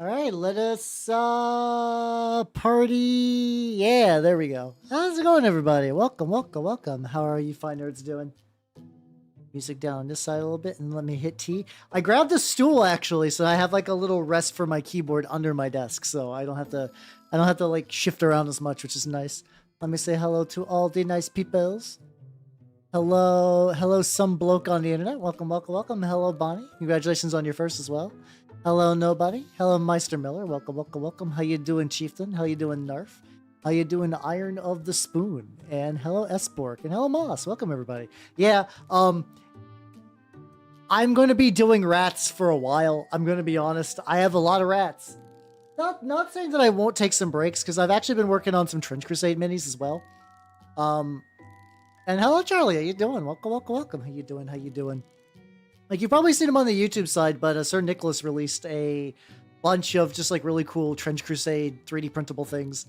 All right, let us party. Yeah, there we go. How's it going, everybody? Welcome, welcome, welcome. How are you fine nerds doing? Music down on this side a little bit, and let me hit T. I grabbed a stool actually, so I have like a little rest for my keyboard under my desk, so I don't have to like shift around as much, which is nice. Let me say hello to all the nice peoples. Hello, some bloke on the internet. Welcome, welcome, welcome. Hello, Bonnie. Congratulations on your first as well. Hello, nobody. Hello, Meister Miller. Welcome, welcome, welcome. How you doing, Chieftain? How you doing, Narf? How you doing, Iron of the Spoon? And hello, Espork. And hello, Moss. Welcome, everybody. Yeah, I'm going to be doing rats for a while. I'm going to be honest. I have a lot of rats. Not saying that I won't take some breaks, because I've actually been working on some Trench Crusade minis as well. And hello, Charlie. How you doing? Welcome, welcome, welcome. How you doing? How you doing? Like, you've probably seen him on the YouTube side, but Sir Nicholas released a bunch of just, like, really cool Trench Crusade 3D printable things.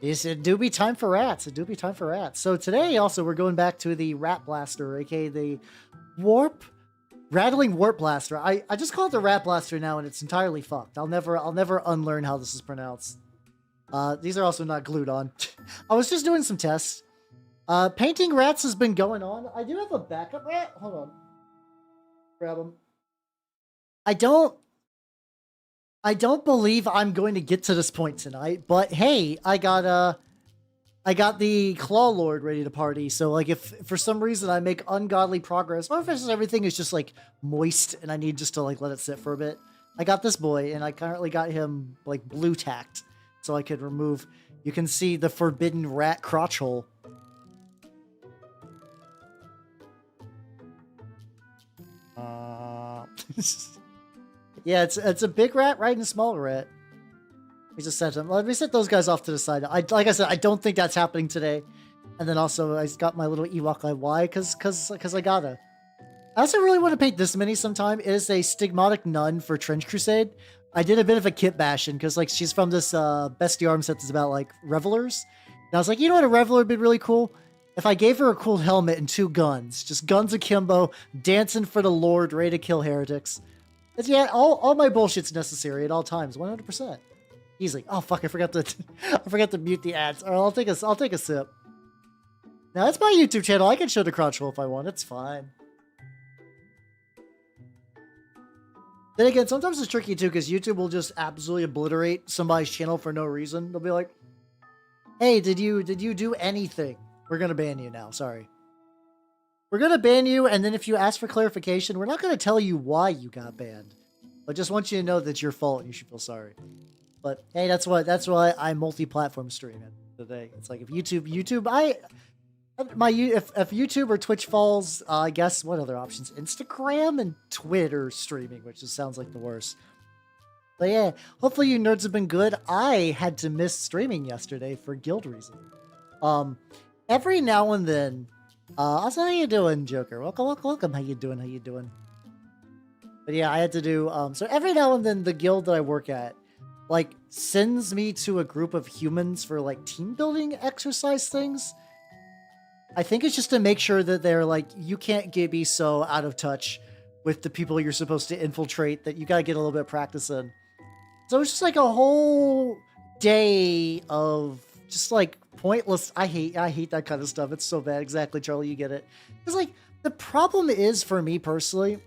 It do be time for rats. It do be time for rats. So today, also, we're going back to the Ratblaster, aka the Ratling Warpblaster. I just call it the Ratblaster now, and it's entirely fucked. I'll never unlearn how this is pronounced. These are also not glued on. I was just doing some tests. Painting rats has been going on. I do have a backup rat. Hold on. Grab him. I don't believe I'm going to get to this point tonight, but hey, I got the Claw Lord ready to party. So like, if for some reason I make ungodly progress, or if just everything is just like moist and I need just to like let it sit for a bit, I got this boy, and I currently got him like blue tacked, so I could remove. You can see the forbidden rat crotch hole. Yeah, it's a big rat riding a small rat. We just set them. Let me set those guys off to the side. Like I said, I don't think that's happening today. And then also I got my little Ewok IY because I gotta. I also really want to paint this mini sometime. It is a Stigmatic Nun for Trench Crusade. I did a bit of a kit bashing because like she's from this Bestiarm set that's about like revelers. And I was like, you know what, a reveler would be really cool? If I gave her a cool helmet and 2 guns, just guns akimbo, dancing for the Lord, ready to kill heretics. It's, yeah, all my bullshit's necessary at all times, 100%. Easily. Oh fuck, I forgot to mute the ads. Or I'll take a sip. Now that's my YouTube channel. I can show the crotch hole if I want. It's fine. Then again, sometimes it's tricky too, because YouTube will just absolutely obliterate somebody's channel for no reason. They'll be like, "Hey, did you do anything? We're gonna ban you now. Sorry. We're gonna ban you, and then if you ask for clarification, we're not gonna tell you why you got banned. But just want you to know that's your fault, and you should feel sorry." But hey, that's why I multi-platform stream it today. It's like if YouTube, if YouTube or Twitch falls, I guess what other options? Instagram and Twitter streaming, which just sounds like the worst. But yeah, hopefully you nerds have been good. I had to miss streaming yesterday for guild reasons. Every now and then, also, how you doing, Joker? Welcome, welcome, welcome. How you doing? How you doing? But yeah, I had to do, so every now and then the guild that I work at, like, sends me to a group of humans for, like, team building exercise things. I think it's just to make sure that they're, like, you can't be so out of touch with the people you're supposed to infiltrate that you gotta get a little bit of practice in. So it's just, like, a whole day of just, like, pointless. I hate that kind of stuff. It's so bad. Exactly, Charlie, you get it. It's like, the problem is, for me personally,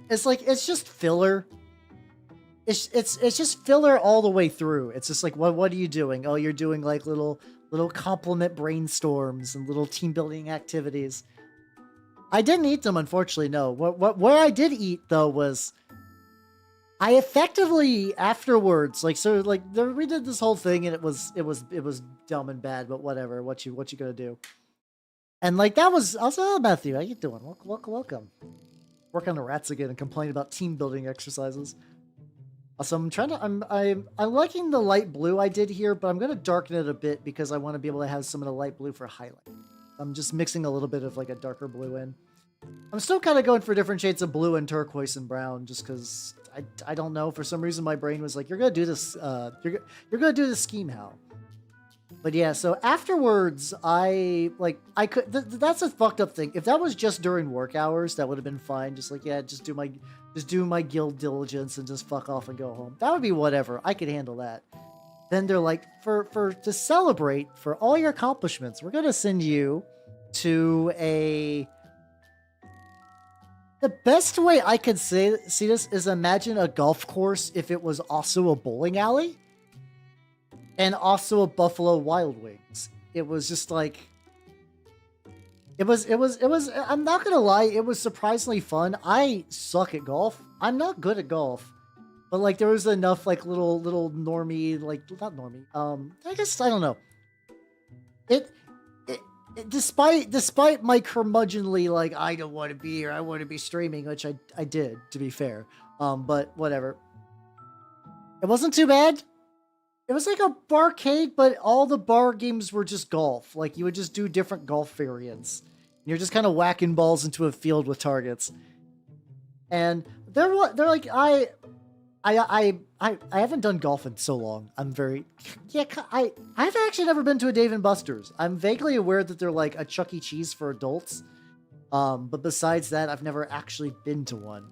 it's like, it's just filler. It's just filler all the way through. It's just like, what are you doing? Oh, you're doing like little compliment brainstorms and little team building activities. I didn't eat them, unfortunately. No. Where I did eat though was, I effectively afterwards, like, so like we did this whole thing and it was dumb and bad, but whatever. What you gonna do? And like that was also, oh, Matthew, how you doing? Welcome. Work on the rats again and complain about team building exercises. So I'm trying to, I'm liking the light blue I did here, but I'm going to darken it a bit because I want to be able to have some of the light blue for highlight. I'm just mixing a little bit of like a darker blue in. I'm still kind of going for different shades of blue and turquoise and brown just because I don't know. For some reason, my brain was like, you're going to do this, you're going to do this scheme how? But yeah, so afterwards, I could. That's a fucked up thing. If that was just during work hours, that would have been fine. Just like, yeah, just do my guild diligence and just fuck off and go home. That would be whatever. I could handle that. Then they're like, to celebrate for all your accomplishments, we're gonna send you to a. The best way I could see this is imagine a golf course if it was also a bowling alley. And also a Buffalo Wild Wings. It was just like, it was, I'm not gonna lie, it was surprisingly fun. I suck at golf. I'm not good at golf. But like, there was enough like little normie, like, not normie, I guess, I don't know. Despite my curmudgeonly, like, I don't want to be here, I want to be streaming, which I did, to be fair. But whatever. It wasn't too bad. It was like a barcade, but all the bar games were just golf. Like, you would just do different golf variants. You're just kind of whacking balls into a field with targets. And they're like, I haven't done golf in so long. I've actually never been to a Dave & Buster's. I'm vaguely aware that they're like a Chuck E. Cheese for adults. But besides that, I've never actually been to one.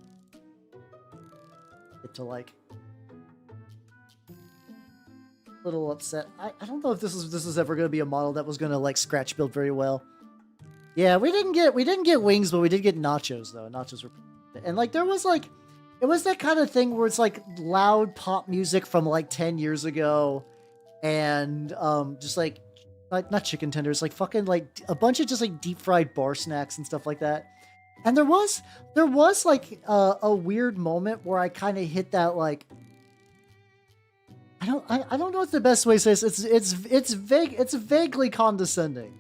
Little upset. I don't know if this is ever going to be a model that was going to like scratch build very well. Yeah, we didn't get wings, but we did get nachos though. Nachos were, and like there was like, it was that kind of thing where it's like loud pop music from like 10 years ago, and just like not chicken tenders, like fucking like a bunch of just like deep fried bar snacks and stuff like that. And there was like a weird moment where I kind of hit that like. I don't know what the best way to say this. It's vague. It's vaguely condescending,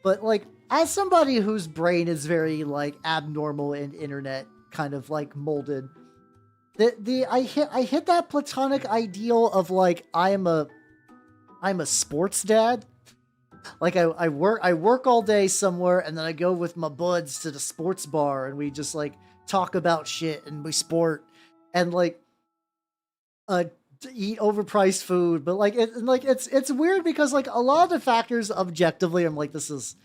but like as somebody whose brain is very like abnormal and internet kind of like molded, I hit that platonic ideal of like I'm a sports dad. Like I work all day somewhere and then I go with my buds to the sports bar and we just like talk about shit and we sport and like to eat overpriced food, but like it's weird because like a lot of the factors objectively I'm like this is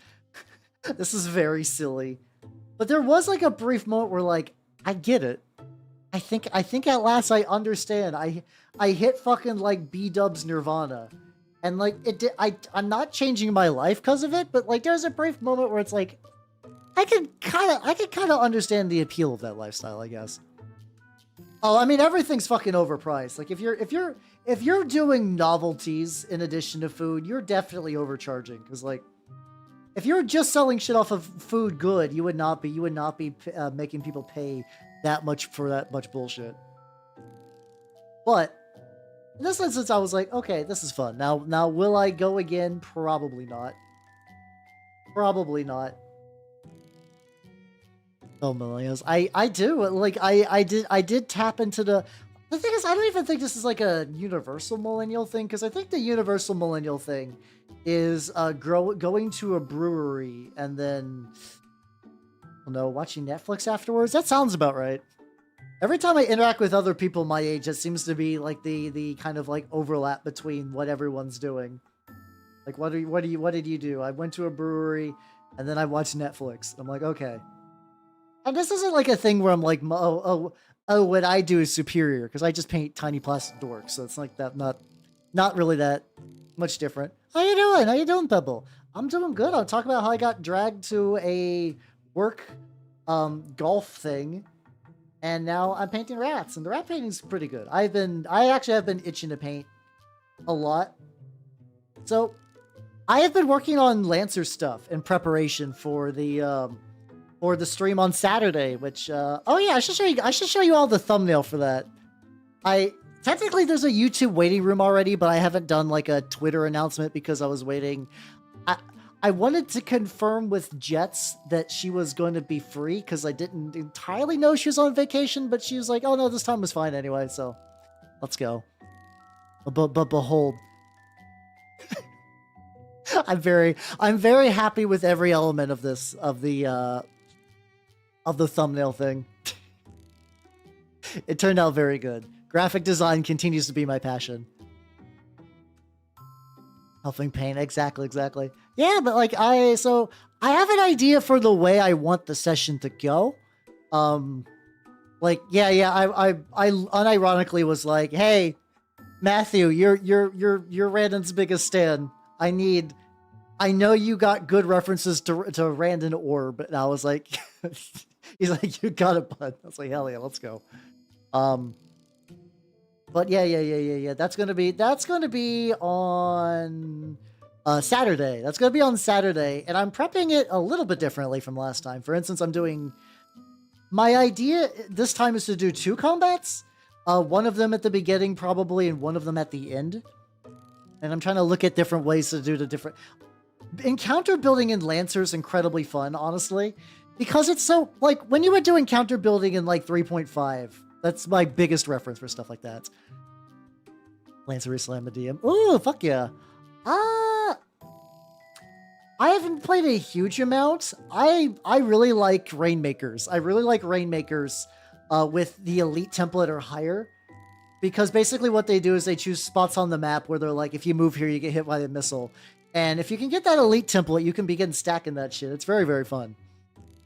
very silly, but there was like a brief moment where like I get it. I think at last I understand. I hit fucking like B-dubs Nirvana, and like it did. I'm not changing my life because of it, but like there's a brief moment where it's like I can kind of understand the appeal of that lifestyle, I guess. Oh, I mean, everything's fucking overpriced. Like, if you're doing novelties in addition to food, you're definitely overcharging. Because, like, if you're just selling shit off of food good, you would not be making people pay that much for that much bullshit. But in this instance, I was like, okay, this is fun. Now, will I go again? Probably not. Probably not. Oh, millennials. I do. Like, I did tap into the thing is, I don't even think this is like a universal millennial thing, because I think the universal millennial thing is going to a brewery and then, watching Netflix afterwards. That sounds about right. Every time I interact with other people my age, it seems to be like the kind of like overlap between what everyone's doing. Like, what did you do? I went to a brewery and then I watched Netflix. I'm like, okay. And this isn't like a thing where I'm like, oh, what I do is superior because I just paint tiny plastic dorks. So it's like that, not really that much different. How you doing? How you doing, Pebble? I'm doing good. I'll talk about how I got dragged to a work golf thing, and now I'm painting rats, and the rat painting's pretty good. I actually have been itching to paint a lot. So I have been working on Lancer stuff in preparation for the stream on Saturday, which oh yeah, I should show you all the thumbnail for that. Technically there's a YouTube waiting room already, but I haven't done like a Twitter announcement because I was waiting. I wanted to confirm with Jets that she was going to be free because I didn't entirely know she was on vacation, but she was like, oh no, this time was fine anyway, so let's go. But behold, I'm very happy with every element of this, of the thumbnail thing. It turned out very good. Graphic design continues to be my passion. Huffing pain, exactly. Yeah, but like I have an idea for the way I want the session to go. Like I unironically was like, hey, Matthew, you're Randon's biggest stan. I know you got good references to Randon Orb, and I was like, he's like, you got it, bud. I was like, hell yeah, let's go. But yeah. That's gonna be on Saturday. That's gonna be on Saturday, and I'm prepping it a little bit differently from last time. For instance, my idea this time is to do 2 combats, one of them at the beginning probably, and one of them at the end. And I'm trying to look at different ways to do the different encounter building in Lancer is incredibly fun, honestly, because it's so like when you would do encounter building in like 3.5. That's my biggest reference for stuff like that. Lancer Slam a DM. Ooh, fuck yeah. I haven't played a huge amount. I really like Rainmakers. I really like Rainmakers with the Elite template or higher. Because basically what they do is they choose spots on the map where they're like, if you move here, you get hit by a missile. And if you can get that Elite template, you can begin stacking that shit. It's very, very fun.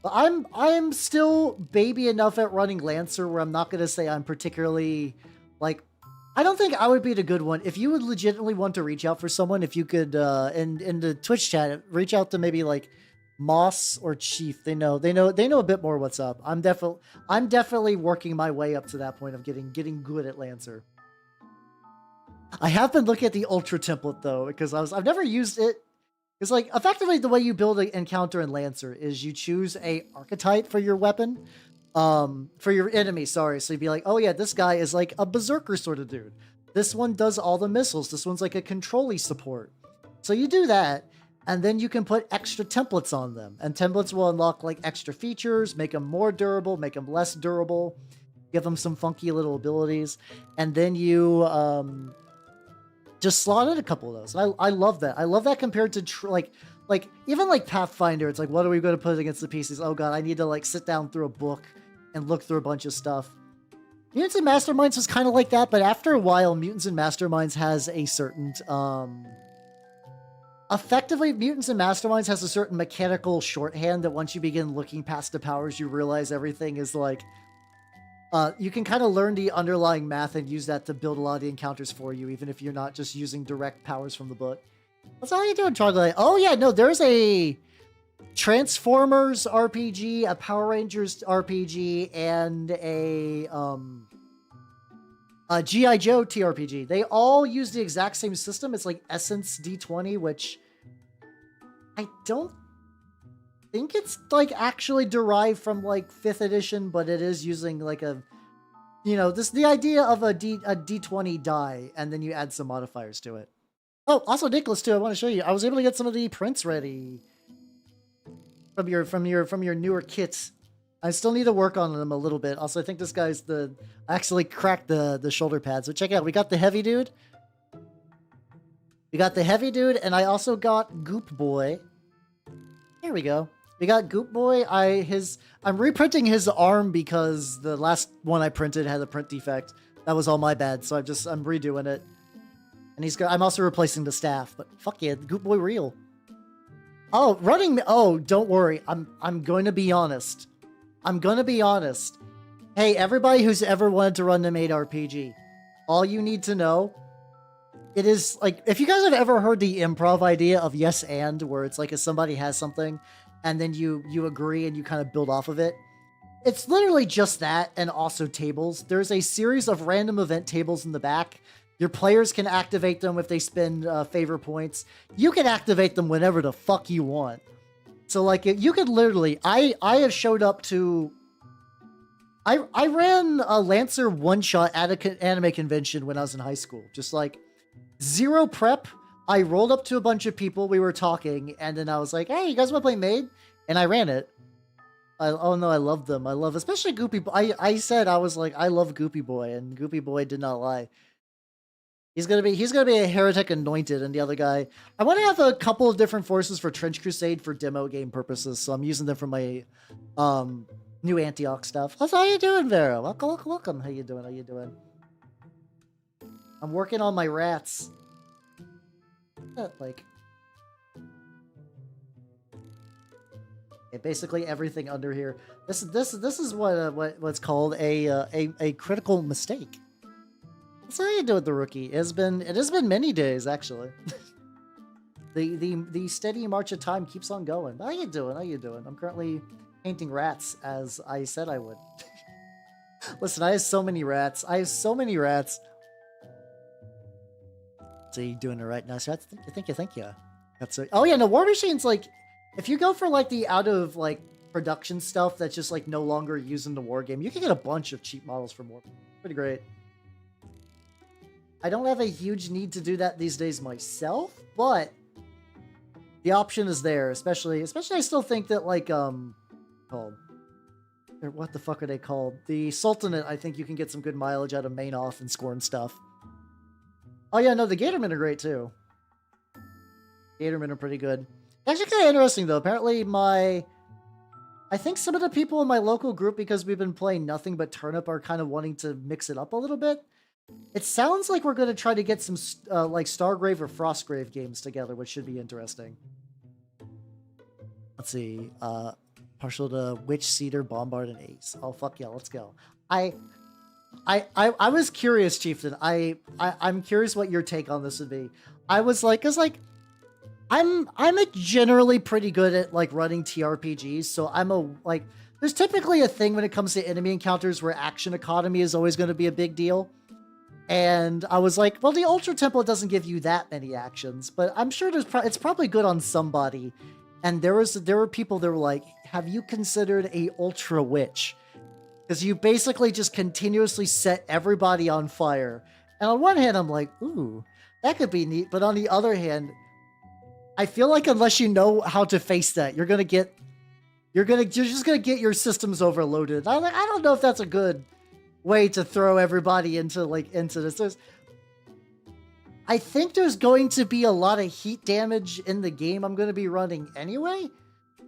But I'm still baby enough at running Lancer where I'm not going to say I'm particularly, like, I don't think I would be the good one. If you would legitimately want to reach out for someone, if you could, in the Twitch chat, reach out to maybe like Moss or Chief. They know a bit more what's up. I'm definitely working my way up to that point of getting good at Lancer. I have been looking at the Ultra template though, because I've never used it. It's like effectively the way you build an encounter in Lancer is you choose a archetype for your weapon, for your enemy. Sorry, so you'd be like, oh yeah, this guy is like a berserker sort of dude. This one does all the missiles. This one's like a control-y support. So you do that, and then you can put extra templates on them, and templates will unlock like extra features, make them more durable, make them less durable, give them some funky little abilities, and then you just slot in a couple of those. I love that. I love that compared to like even like Pathfinder. It's like, what are we going to put against the pieces? Oh god, I need to like sit down through a book and look through a bunch of stuff. Mutants and Masterminds was kind of like that, but after a while, Mutants and Masterminds has a certain effectively, Mutants and Masterminds has a certain mechanical shorthand that once you begin looking past the powers, you realize everything is like you can kind of learn the underlying math and use that to build a lot of the encounters for you, even if you're not just using direct powers from the book. What's how you doing, Troglodyte? Oh yeah, no, there's a Transformers RPG, a Power Rangers RPG, and a G.I. Joe TRPG. They all use the exact same system. It's like Essence D20, which I don't think it's like actually derived from like 5th edition, but it is using like a, you know, the idea of a D20 die, and then you add some modifiers to it. Oh, also Nicholas too. I want to show you. I was able to get some of the prints ready from your newer kits. I still need to work on them a little bit. Also, I think this guy's I actually cracked the shoulder pads. So check it out. We got the heavy dude. And I also got Goop Boy. Here we go. We got Goop Boy. I'm reprinting his arm because the last one I printed had a print defect. That was all my bad, so I'm redoing it. And I'm also replacing the staff, but fuck yeah, Goop Boy real. Oh, don't worry. I'm going to be honest. Hey, everybody who's ever wanted to run the Made RPG, all you need to know, it is like, if you guys have ever heard the improv idea of yes and, where it's like if somebody has something and then you agree and you kind of build off of it, it's literally just that, and also tables. There's a series of random event tables in the back. Your players can activate them if they spend favor points. You can activate them whenever the fuck you want. So like you could literally, I have showed up to, I ran a Lancer one-shot at an anime convention when I was in high school. Just like zero prep. I rolled up to a bunch of people, we were talking, and then I was like, hey, you guys want to play Maid? And I ran it. Oh no, I love them. I love, especially Goopy Boy. I was like, I love Goopy Boy, and Goopy Boy did not lie. He's gonna be a heretic anointed, and the other guy. I want to have a couple of different forces for Trench Crusade for demo game purposes, so I'm using them for my new Antioch stuff. How you doing, Vera? Welcome. How you doing? I'm working on my rats. Like, basically everything under here. This is what's called a critical mistake. That's how you do it, the rookie. It has been many days actually. the steady march of time keeps on going. How you doing? How you doing? I'm currently painting rats as I said I would. Listen, I have so many rats. So you doing it right now? So thank you. That's it. Oh yeah, no, War Machine's like, if you go for like the out of like production stuff that's just like no longer using the war game, you can get a bunch of cheap models from War. Pretty great. I don't have a huge need to do that these days myself, but the option is there. Especially I still think that like what the fuck are they called? The Sultanate. I think you can get some good mileage out of main off and scorn stuff. Oh yeah, no, the Gatormen are great too. Gatormen are pretty good. Actually kind of interesting though. Apparently I think some of the people in my local group, because we've been playing nothing but Turnip, are kind of wanting to mix it up a little bit. It sounds like we're going to try to get some like Stargrave or Frostgrave games together, which should be interesting. Let's see. Partial to Witch, Cedar, Bombard, and Ace. Oh fuck yeah, let's go. I was curious, Chieftain. I'm curious what your take on this would be. I was like, cause like I'm generally pretty good at like running TRPGs, so there's typically a thing when it comes to enemy encounters where action economy is always going to be a big deal. And I was like, well, the Ultra Temple doesn't give you that many actions, but I'm sure it's probably good on somebody. And there were people that were like, have you considered a Ultra Witch? Because you basically just continuously set everybody on fire. And on one hand, I'm like, ooh, that could be neat. But on the other hand, I feel like unless you know how to face that, you're just gonna get your systems overloaded. I don't know if that's a good way to throw everybody into this. I think there's going to be a lot of heat damage in the game I'm going to be running anyway,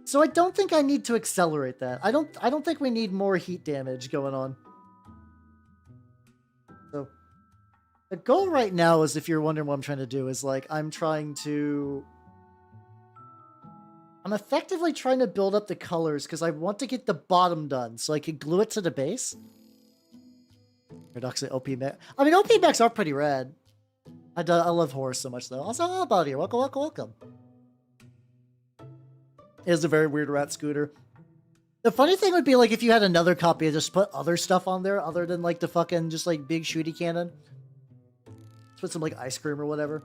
so I don't think I need to accelerate that. I don't think we need more heat damage going on. So the goal right now is, if you're wondering what I'm trying to do, is like I'm effectively trying to build up the colors because I want to get the bottom done so I can glue it to the base. Paradoxically, OP mech. I mean, OP mechs are pretty rad. I love horror so much though. Also, how about here? Welcome. It is a very weird rat scooter. The funny thing would be like if you had another copy and just put other stuff on there other than like the fucking just like big shooty cannon. Let's put some like ice cream or whatever.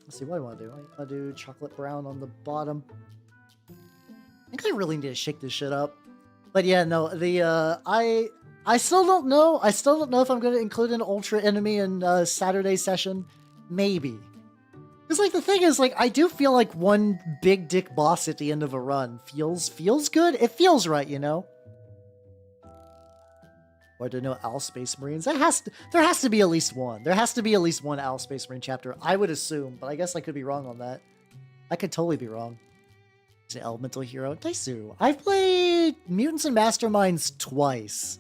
Let's see, what do I want to do? I want to do chocolate brown on the bottom. I think I really need to shake this shit up. But yeah, no, I still don't know. I still don't know if I'm going to include an ultra enemy in Saturday session. Maybe. Because like the thing is, like, I do feel like one big dick boss at the end of a run feels good. It feels right, you know. Or do no Owl Space Marines? There has to be at least one. There has to be at least one Owl Space Marine chapter. I would assume, but I guess I could be wrong on that. I could totally be wrong. It's an elemental hero. Daisu. I've played Mutants and Masterminds twice.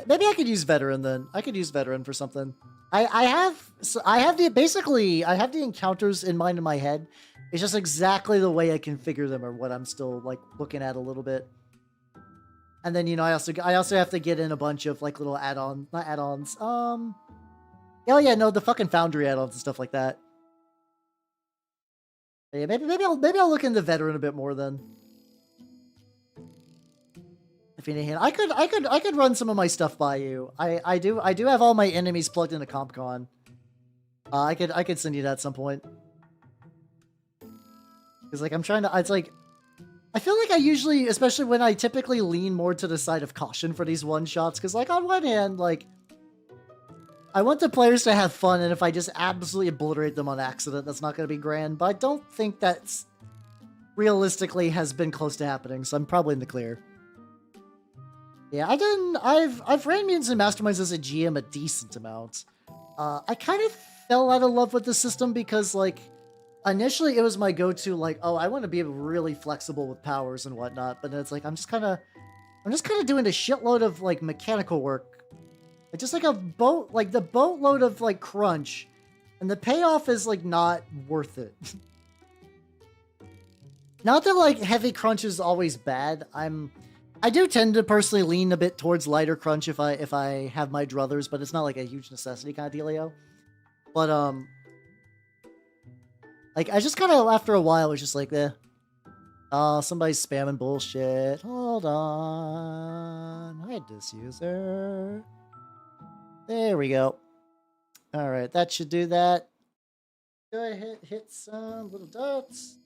Maybe I could use veteran then. I could use veteran for something. I have the encounters in mind in my head. It's just exactly the way I configure them or what I'm still like looking at a little bit. And then, you know, I also have to get in a bunch of like little add-ons, not add-ons. Oh yeah, no, the fucking Foundry add-ons and stuff like that. Yeah, maybe I'll look into veteran a bit more then. If you need a hand, I could run some of my stuff by you. I do have all my enemies plugged into CompCon. I could send you that at some point. Because like I'm trying to, it's like I feel like I usually, especially when I typically lean more to the side of caution for these one shots, because like on one hand, like I want the players to have fun, and if I just absolutely obliterate them on accident, that's not going to be grand. But I don't think that's realistically has been close to happening, so I'm probably in the clear. Yeah, I've ran Mutants and Masterminds as a GM a decent amount. I kind of fell out of love with the system because, like, initially it was my go-to, like, oh, I want to be really flexible with powers and whatnot, but then it's like, I'm just kind of doing a shitload of, like, mechanical work. It's just like a boat, like, the boatload of, like, crunch And the payoff is like not worth it. Not that like heavy crunch is always bad. I do tend to personally lean a bit towards lighter crunch if I have my druthers, but it's not like a huge necessity kind of dealio. But like I just kind of after a while was just like, oh, somebody's spamming bullshit. Hold on, hide this user. There we go. All right, that should do that. Go ahead, hit some little dots.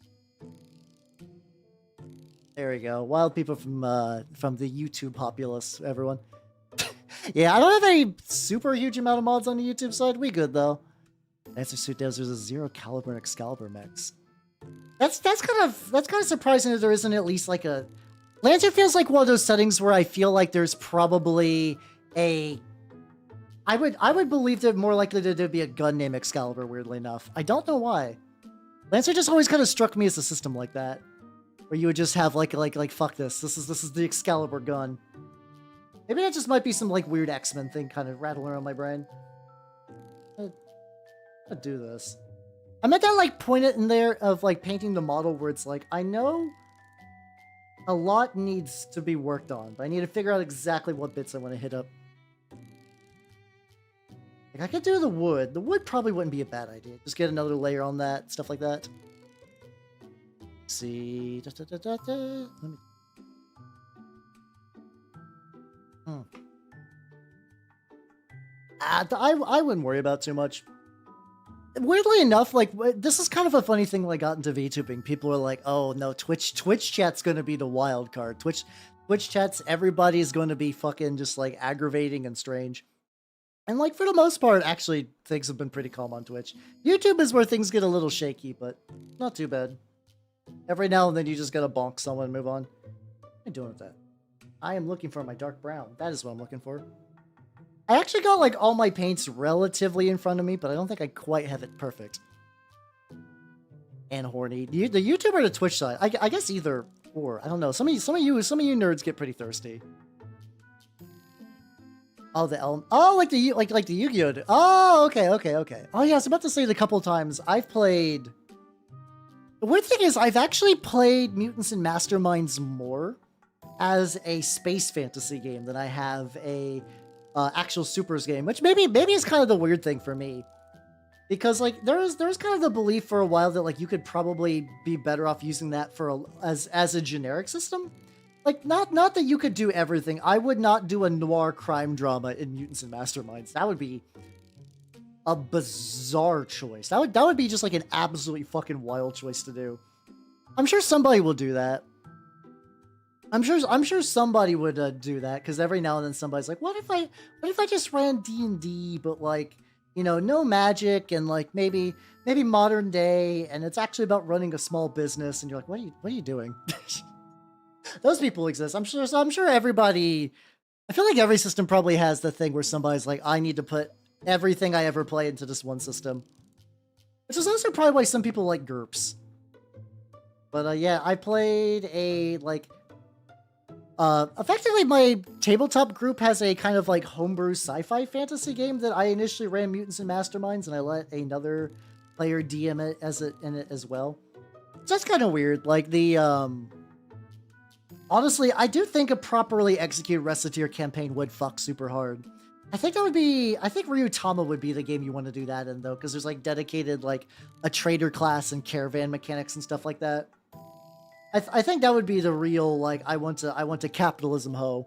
There we go. Wild people from the YouTube populace, everyone. Yeah, I don't have any super huge amount of mods on the YouTube side. We good though. Answer suit devs, there's a 0 caliber and Excalibur mix. That's kind of surprising that there isn't at least like a Lancer feels like one of those settings where I feel like there's probably a I would believe that more likely there'd be a gun named Excalibur, weirdly enough. I don't know why. Lancer just always kind of struck me as a system like that. Where you would just have like fuck this. This is the Excalibur gun. Maybe that just might be some like weird X-Men thing kind of rattling around my brain. I'd do this. I'm at that like point in there of like painting the model where it's like, I know a lot needs to be worked on, but I need to figure out exactly what bits I want to hit up. Like I could do the wood. The wood probably wouldn't be a bad idea. Just get another layer on that, stuff like that. Let's see. Let me. I wouldn't worry about too much. Weirdly enough, like this is kind of a funny thing when I got into VTubing. People are like, "Oh no, Twitch chat's going to be the wild card. Twitch chats, everybody is going to be fucking just like aggravating and strange." And like for the most part, actually things have been pretty calm on Twitch. YouTube is where things get a little shaky, but not too bad. Every now and then you just gotta bonk someone and move on. What am I doing with that? I am looking for my dark brown. That is what I'm looking for. I actually got like all my paints relatively in front of me, but I don't think I quite have it perfect. And horny. The YouTube or the Twitch side? I guess either or. I don't know. Some of you nerds get pretty thirsty. Oh, the Elm. Oh, like the Yu-Gi-Oh. Oh, okay. Oh yeah, I was about to say it a couple times. I've played. The weird thing is, I've actually played Mutants and Masterminds more as a space fantasy game than I have a actual supers game, which maybe is kind of the weird thing for me, because like there's kind of the belief for a while that like you could probably be better off using that for as a generic system. Like not that you could do everything. I would not do a noir crime drama in Mutants and Masterminds. That would be a bizarre choice. That would be just like an absolutely fucking wild choice to do. I'm sure somebody will do that. I'm sure somebody would do that, because every now and then somebody's like, what if I just ran D&D, but like, you know, no magic and like maybe modern day, and it's actually about running a small business, and you're like, what are you doing? Those people exist. I'm sure everybody. I feel like every system probably has the thing where somebody's like, I need to put everything I ever play into this one system. Which is also probably why some people like GURPS. But yeah, I played a like. Effectively, my tabletop group has a kind of like homebrew sci-fi fantasy game that I initially ran Mutants and Masterminds, and I let another player DM it in it as well. So that's kind of weird. Like the honestly, I do think a properly executed Reciteer campaign would fuck super hard. I think Ryutama would be the game you want to do that in, though, because there's like dedicated like a trader class and caravan mechanics and stuff like that. I think that would be the real like I want to capitalism hoe.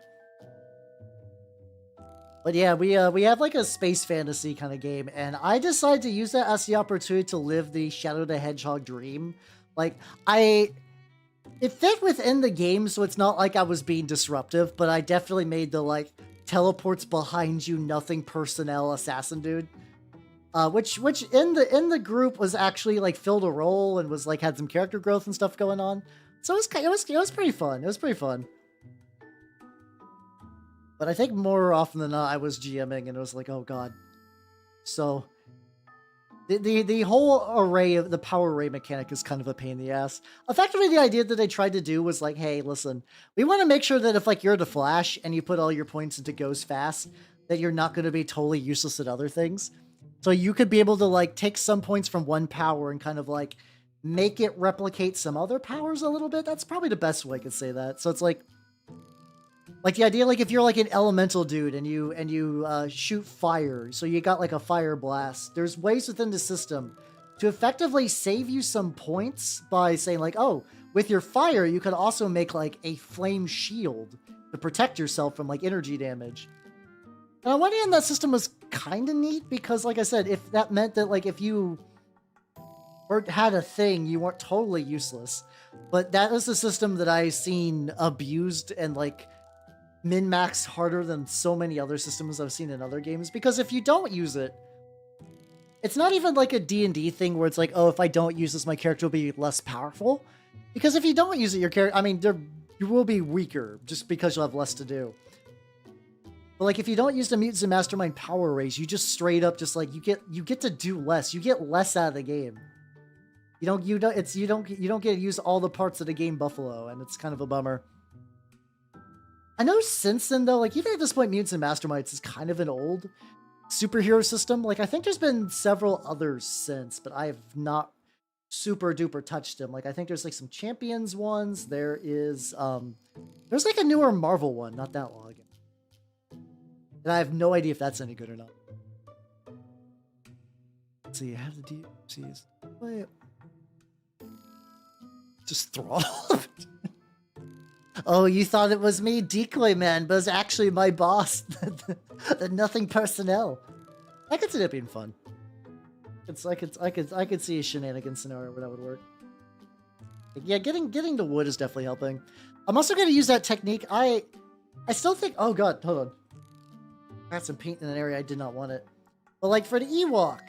But yeah, we have like a space fantasy kind of game, and I decided to use that as the opportunity to live the Shadow the Hedgehog dream. Like it fit within the game, so it's not like I was being disruptive, but I definitely made the like teleports behind you nothing personnel assassin dude. Which in the group was actually like filled a role and was like had some character growth and stuff going on. So it was pretty fun. It was pretty fun. But I think more often than not I was GMing and it was like, oh god. So the whole array of the power array mechanic is kind of a pain in the ass. Effectively, the idea that they tried to do was like, hey, listen, we want to make sure that if like you're the Flash and you put all your points into goes fast, that you're not going to be totally useless at other things. So you could be able to like take some points from one power and kind of like make it replicate some other powers a little bit. That's probably the best way I could say that. So it's like the idea, like if you're like an elemental dude and you shoot fire, so you got like a fire blast. There's ways within the system to effectively save you some points by saying like, oh, with your fire, you could also make like a flame shield to protect yourself from like energy damage. And on one hand, that system was kind of neat because, like I said, if that meant that like if you had a thing, you weren't totally useless. But that was a system that I seen abused and like min-maxed harder than so many other systems I've seen in other games. Because if you don't use it, it's not even like a D&D thing where it's like, oh, if I don't use this, my character will be less powerful. Because if you don't use it, your character, I mean, you will be weaker just because you'll have less to do. But like if you don't use the Mutants and Mastermind power raise, you just straight up just like you get to do less. You get less out of the game. You don't get to use all the parts of the game Buffalo, and it's kind of a bummer. I know since then though, like even at this point, Mutants and Masterminds is kind of an old superhero system. Like I think there's been several others since, but I have not super duper touched them. Like I think there's like some Champions ones. There is there's like a newer Marvel one not that long ago. And I have no idea if that's any good or not. Let's see, I have the DLCs. Wait. Just throttle. Oh, you thought it was me, Decoy Man, but it's actually my boss, the Nothing Personnel. I could see that being fun. I could see a shenanigan scenario where that would work. Yeah, getting the wood is definitely helping. I'm also going to use that technique. I still think. Oh god, hold on. I got some paint in an area I did not want it. But like for the Ewok,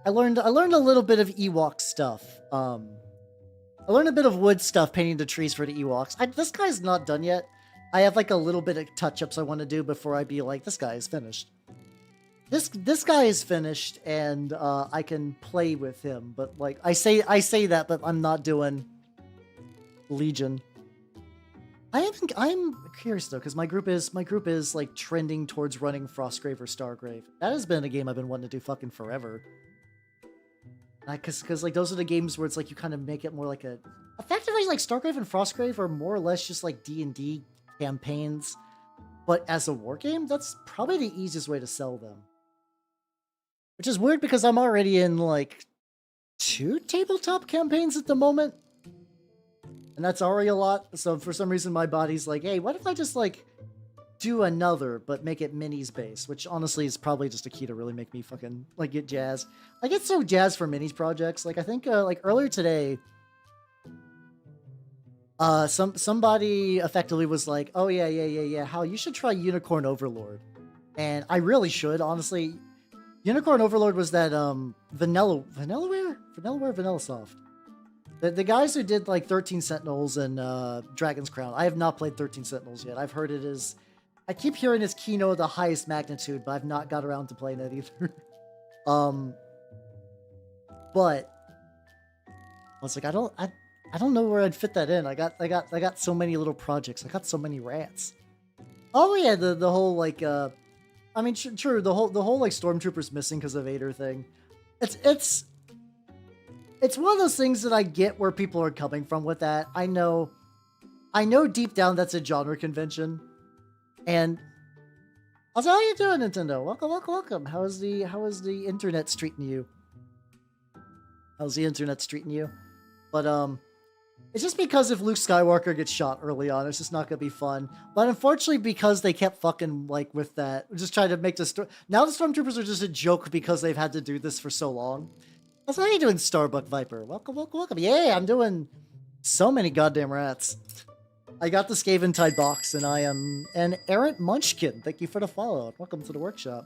I learned a little bit of Ewok stuff. I learned a bit of wood stuff painting the trees for the Ewoks. This guy's not done yet. I have like a little bit of touch-ups I want to do before I be like, this guy is finished. This guy is finished, and I can play with him. But like I say that, but I'm not doing Legion. I'm curious though, because my group is like trending towards running Frostgrave or Stargrave. That has been a game I've been wanting to do fucking forever. Because like those are the games where it's like you kind of make it more like a effectively like Stargrave and Frostgrave are more or less just like D&D campaigns, but as a war game, that's probably the easiest way to sell them. Which is weird because I'm already in like 2 tabletop campaigns at the moment. And that's already a lot. So for some reason, my body's like, hey, what if I just like do another, but make it minis based? Which honestly is probably just a key to really make me fucking like get jazzed. I get so jazzed for minis projects. Like I think like earlier today, somebody effectively was like, oh yeah, Hal, you should try Unicorn Overlord. And I really should, honestly. Unicorn Overlord was that Vanillaware? The guys who did like 13 Sentinels and Dragon's Crown. I have not played 13 Sentinels yet. I've heard it is. I keep hearing it's Kino of the highest magnitude, but I've not got around to playing it either. But I was like, I don't know where I'd fit that in. I got so many little projects. I got so many rats. Oh yeah, the whole like I mean true, the whole like Stormtroopers missing because of Vader thing. It's one of those things that I get where people are coming from with that. I know deep down that's a genre convention. And also, how you doing, Nintendo? Welcome. How is the internet treating you? How's the internet treating you? But it's just because if Luke Skywalker gets shot early on, it's just not gonna be fun. But unfortunately, because they kept fucking like with that, just trying to make the story. Now the Stormtroopers are just a joke because they've had to do this for so long. How are you doing, Starbuck Viper? Welcome. Yeah, I'm doing so many goddamn rats. I got the Skaventide box, and I am an errant munchkin. Thank you for the follow. Welcome to the workshop.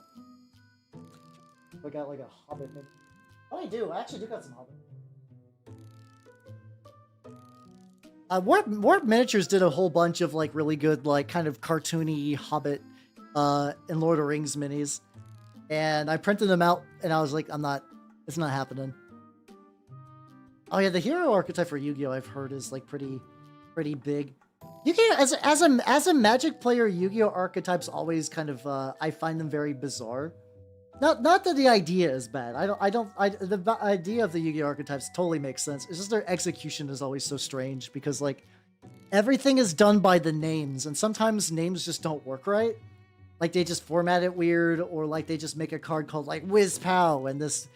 I got like a Hobbit. Oh, I do. I actually do got some Hobbit. Warp Miniatures did a whole bunch of like really good, like kind of cartoony Hobbit and Lord of the Rings minis, and I printed them out, and I was like, it's not happening. Oh yeah, the hero archetype for Yu-Gi-Oh! I've heard is like pretty big. Yu-Gi-Oh! As a Magic player, Yu-Gi-Oh! Archetypes always kind of I find them very bizarre. Not that the idea is bad. The idea of the Yu-Gi-Oh archetypes totally makes sense. It's just their execution is always so strange because like everything is done by the names, and sometimes names just don't work right. Like they just format it weird, or like they just make a card called like Whiz-Pow, and this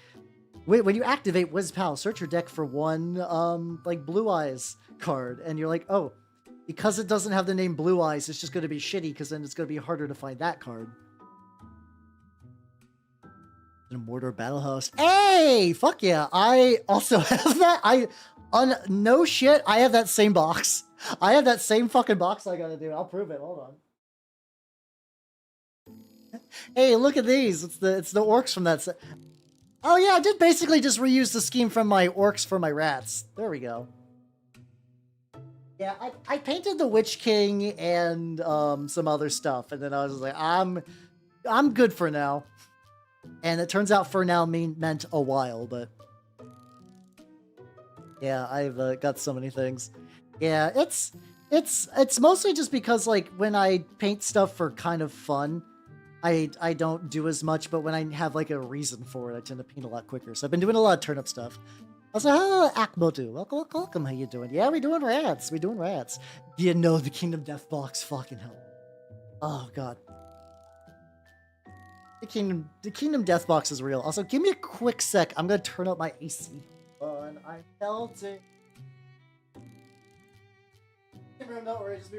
when you activate Whiz-Pow, search your deck for one like Blue Eyes card, and you're like, oh, because it doesn't have the name Blue Eyes, it's just going to be shitty because then it's going to be harder to find that card. In a Mordor Battle House. Hey, fuck yeah! I also have that. No shit, I have that same box. I have that same fucking box. I gotta do. I'll prove it. Hold on. Hey, look at these. It's the orcs from that set. Oh yeah, I did basically just reuse the scheme from my orcs for my rats. There we go. Yeah, I painted the Witch King and some other stuff, and then I was like, I'm good for now. And it turns out for now meant a while, but yeah, I've got so many things. Yeah, it's mostly just because like when I paint stuff for kind of fun, I don't do as much, but when I have like a reason for it, I tend to paint a lot quicker. So I've been doing a lot of Turnip stuff. I was like, oh, Akmodu, welcome, how you doing? Yeah, we doing rats. You know the Kingdom Death box, fucking hell. Oh god. The Kingdom Death box is real. Also, give me a quick sec. I'm gonna turn up my AC. I felt it. Don't worry, just be.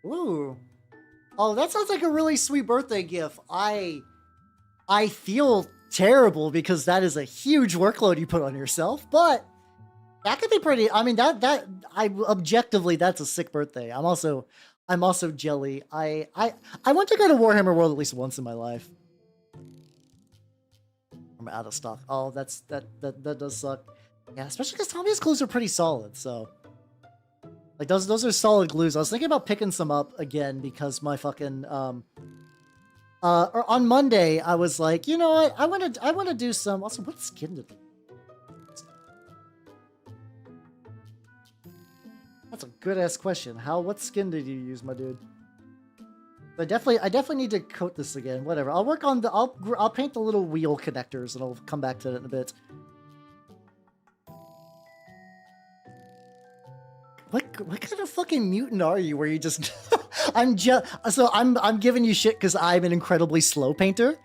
Ooh. Oh, that sounds like a really sweet birthday gift. I feel terrible because that is a huge workload you put on yourself, but that could be pretty. I mean, objectively, that's a sick birthday. I'm also jelly. I want to go to Warhammer World at least once in my life. I'm out of stock. Oh, that does suck. Yeah, especially because Tommy's glues are pretty solid. So, like those are solid glues. I was thinking about picking some up again because my fucking or on Monday I was like, you know what? I want to do some. Also, what skin did? That's a good ass question. What skin did you use, my dude? I definitely need to coat this again. Whatever. I'll work on I'll paint the little wheel connectors and I'll come back to it in a bit. What kind of fucking mutant are you where you just I'm giving you shit because I'm an incredibly slow painter.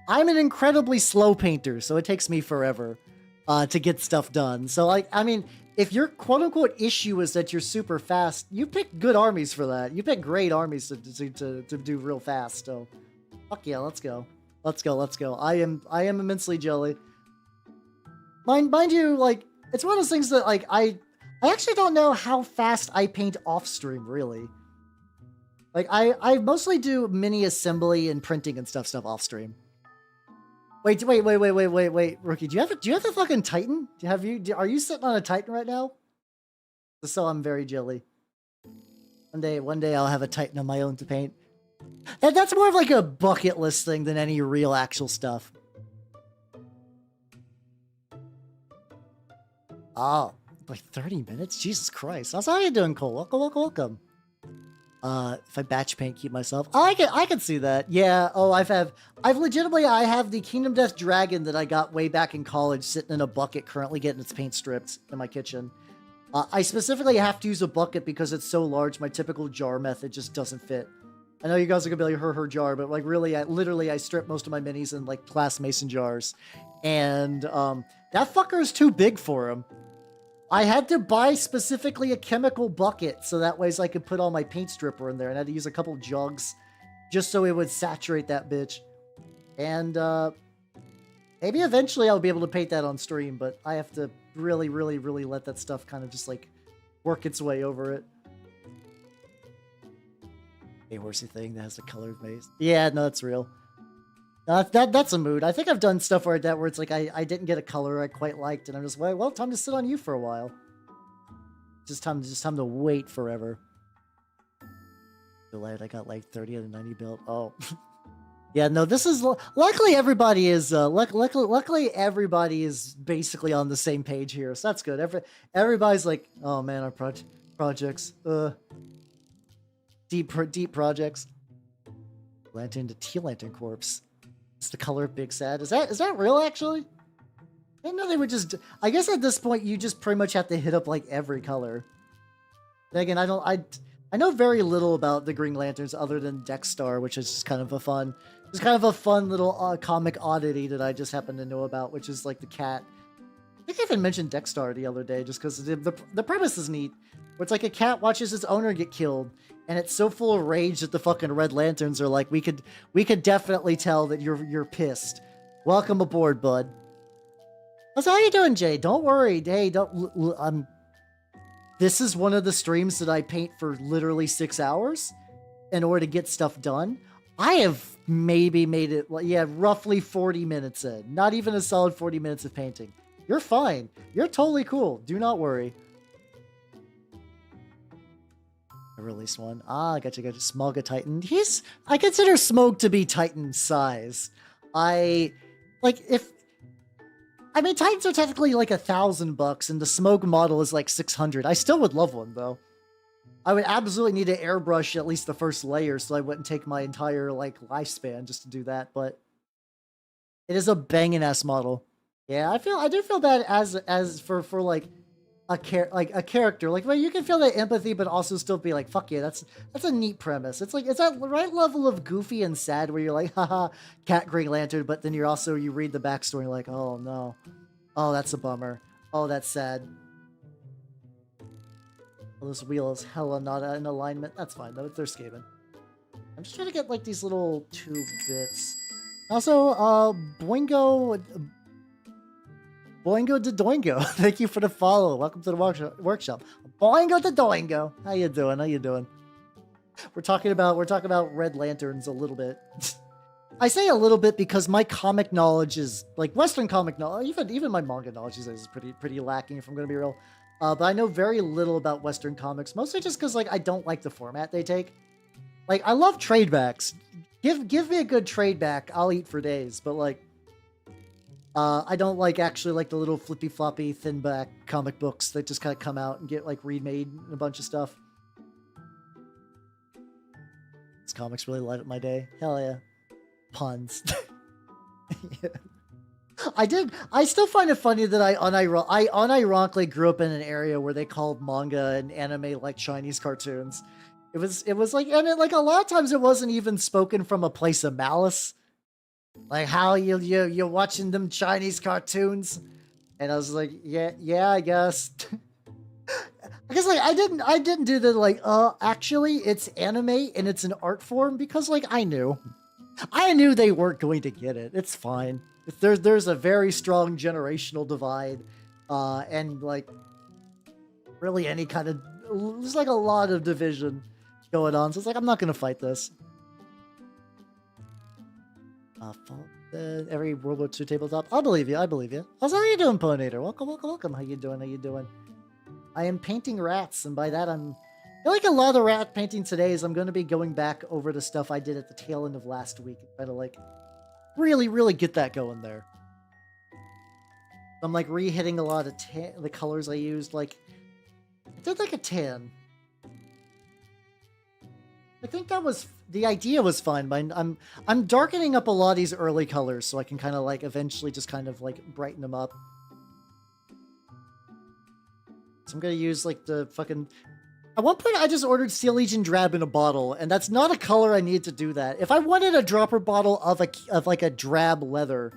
I'm an incredibly slow painter, so it takes me forever to get stuff done. So like, I mean, if your quote-unquote issue is that you're super fast, you pick good armies for that. You pick great armies to do real fast. So, fuck yeah, let's go. I am immensely jelly. Mind you, like, it's one of those things that, like, I actually don't know how fast I paint off-stream, really. Like, I mostly do mini assembly and printing and stuff off-stream. Wait, Rookie, do you have a fucking Titan? Are you sitting on a Titan right now? So I'm very jelly. One day I'll have a Titan of my own to paint. That's more of like a bucket list thing than any real actual stuff. Oh, like 30 minutes? Jesus Christ. How are you doing, Cole? Welcome. If I batch paint, keep myself. Oh, I can see that. Yeah. Oh, I have the Kingdom Death Dragon that I got way back in college sitting in a bucket, currently getting its paint stripped in my kitchen. I specifically have to use a bucket because it's so large. My typical jar method just doesn't fit. I know you guys are gonna be like her jar, but like really, I strip most of my minis in like glass mason jars, and that fucker is too big for him. I had to buy specifically a chemical bucket so that way I could put all my paint stripper in there, and I had to use a couple jugs just so it would saturate that bitch. And maybe eventually I'll be able to paint that on stream, but I have to really let that stuff kind of just like work its way over it. A horsey thing that has the colored face. Yeah, no, that's real. That's a mood. I think I've done stuff where it's like I didn't get a color I quite liked, and I'm just like, well, time to sit on you for a while. Just time to wait forever. Delayed. I got like 30 out of 90 built. Oh, Yeah, no, this is luckily everybody is luckily everybody is basically on the same page here, so that's good. Everybody's like, oh man, our projects, deep projects. Lantern to Teal Lantern Corpse. It's the color of Big Sad. Is that real actually? I didn't know they would just. I guess at this point you just pretty much have to hit up like every color. And again, I know very little about the Green Lanterns other than Dexstar, which is just kind of a fun. It's kind of a fun little comic oddity that I just happen to know about, which is like the cat. I think I even mentioned Dexstar the other day just because the premise is neat. Where it's like a cat watches its owner get killed, and it's so full of rage that the fucking Red Lanterns are like, we could definitely tell that you're pissed. Welcome aboard, bud. So how you doing, Jay? Don't worry. Hey, don't. This is one of the streams that I paint for literally 6 hours in order to get stuff done. I have maybe made it, yeah, roughly 40 minutes in. Not even a solid 40 minutes of painting. You're fine. You're totally cool. Do not worry. I released one. Ah, I got you. Smog Titan. I consider Smog to be Titan size. I mean, Titans are technically like $1,000, and the Smog model is like 600. I still would love one though. I would absolutely need to airbrush at least the first layer, so I wouldn't take my entire like lifespan just to do that. But it is a banging ass model. Yeah, I do feel that as for like a character, like, well, you can feel that empathy, but also still be like, fuck yeah, that's a neat premise. It's like, it's that right level of goofy and sad where you're like, haha, cat Green Lantern, but then you read the backstory and you're like, oh no, oh that's a bummer, oh that's sad. Well, this wheel is hella not in alignment. That's fine though, they're Skaven. I'm just trying to get like these little tube bits. Also, Boingo de Doingo, thank you for the follow. Welcome to the workshop. Boingo de Doingo. How you doing? How you doing? We're talking about Red Lanterns a little bit. I say a little bit because my comic knowledge is like Western comic knowledge. Even my manga knowledge is pretty lacking, if I'm gonna be real. But I know very little about Western comics, mostly just because like I don't like the format they take. Like, I love trade backs. Give me a good trade back. I'll eat for days. But like, I don't like actually like the little flippy floppy thin back comic books that just kind of come out and get like remade and a bunch of stuff. These comics really light up my day. Hell yeah. Puns. Yeah. I still find it funny that I unironically grew up in an area where they called manga and anime like Chinese cartoons. It was like, and like a lot of times it wasn't even spoken from a place of malice. Like, how you're watching them Chinese cartoons? And I was like, yeah, I guess. I guess like I didn't do the like, actually it's anime and it's an art form, because like I knew they weren't going to get it. It's fine. There's a very strong generational divide, and like really any kind of, there's like a lot of division going on. So it's like, I'm not gonna fight this. Every World War II tabletop. I believe you. Also, how you doing, Ponator? Welcome. How you doing? I am painting rats, and by that I feel like a lot of the rat painting today is I'm going to be going back over the stuff I did at the tail end of last week and try to like really get that going there. I'm like re-hitting a lot of the colors I used. Like, I did like a tan. I think that was, the idea was fine, but I'm darkening up a lot of these early colors so I can kind of like eventually just kind of like brighten them up. So I'm gonna use like the fucking, at one point I just ordered Steel Legion Drab in a bottle, and that's not a color I need to do that. If I wanted a dropper bottle of like a drab leather,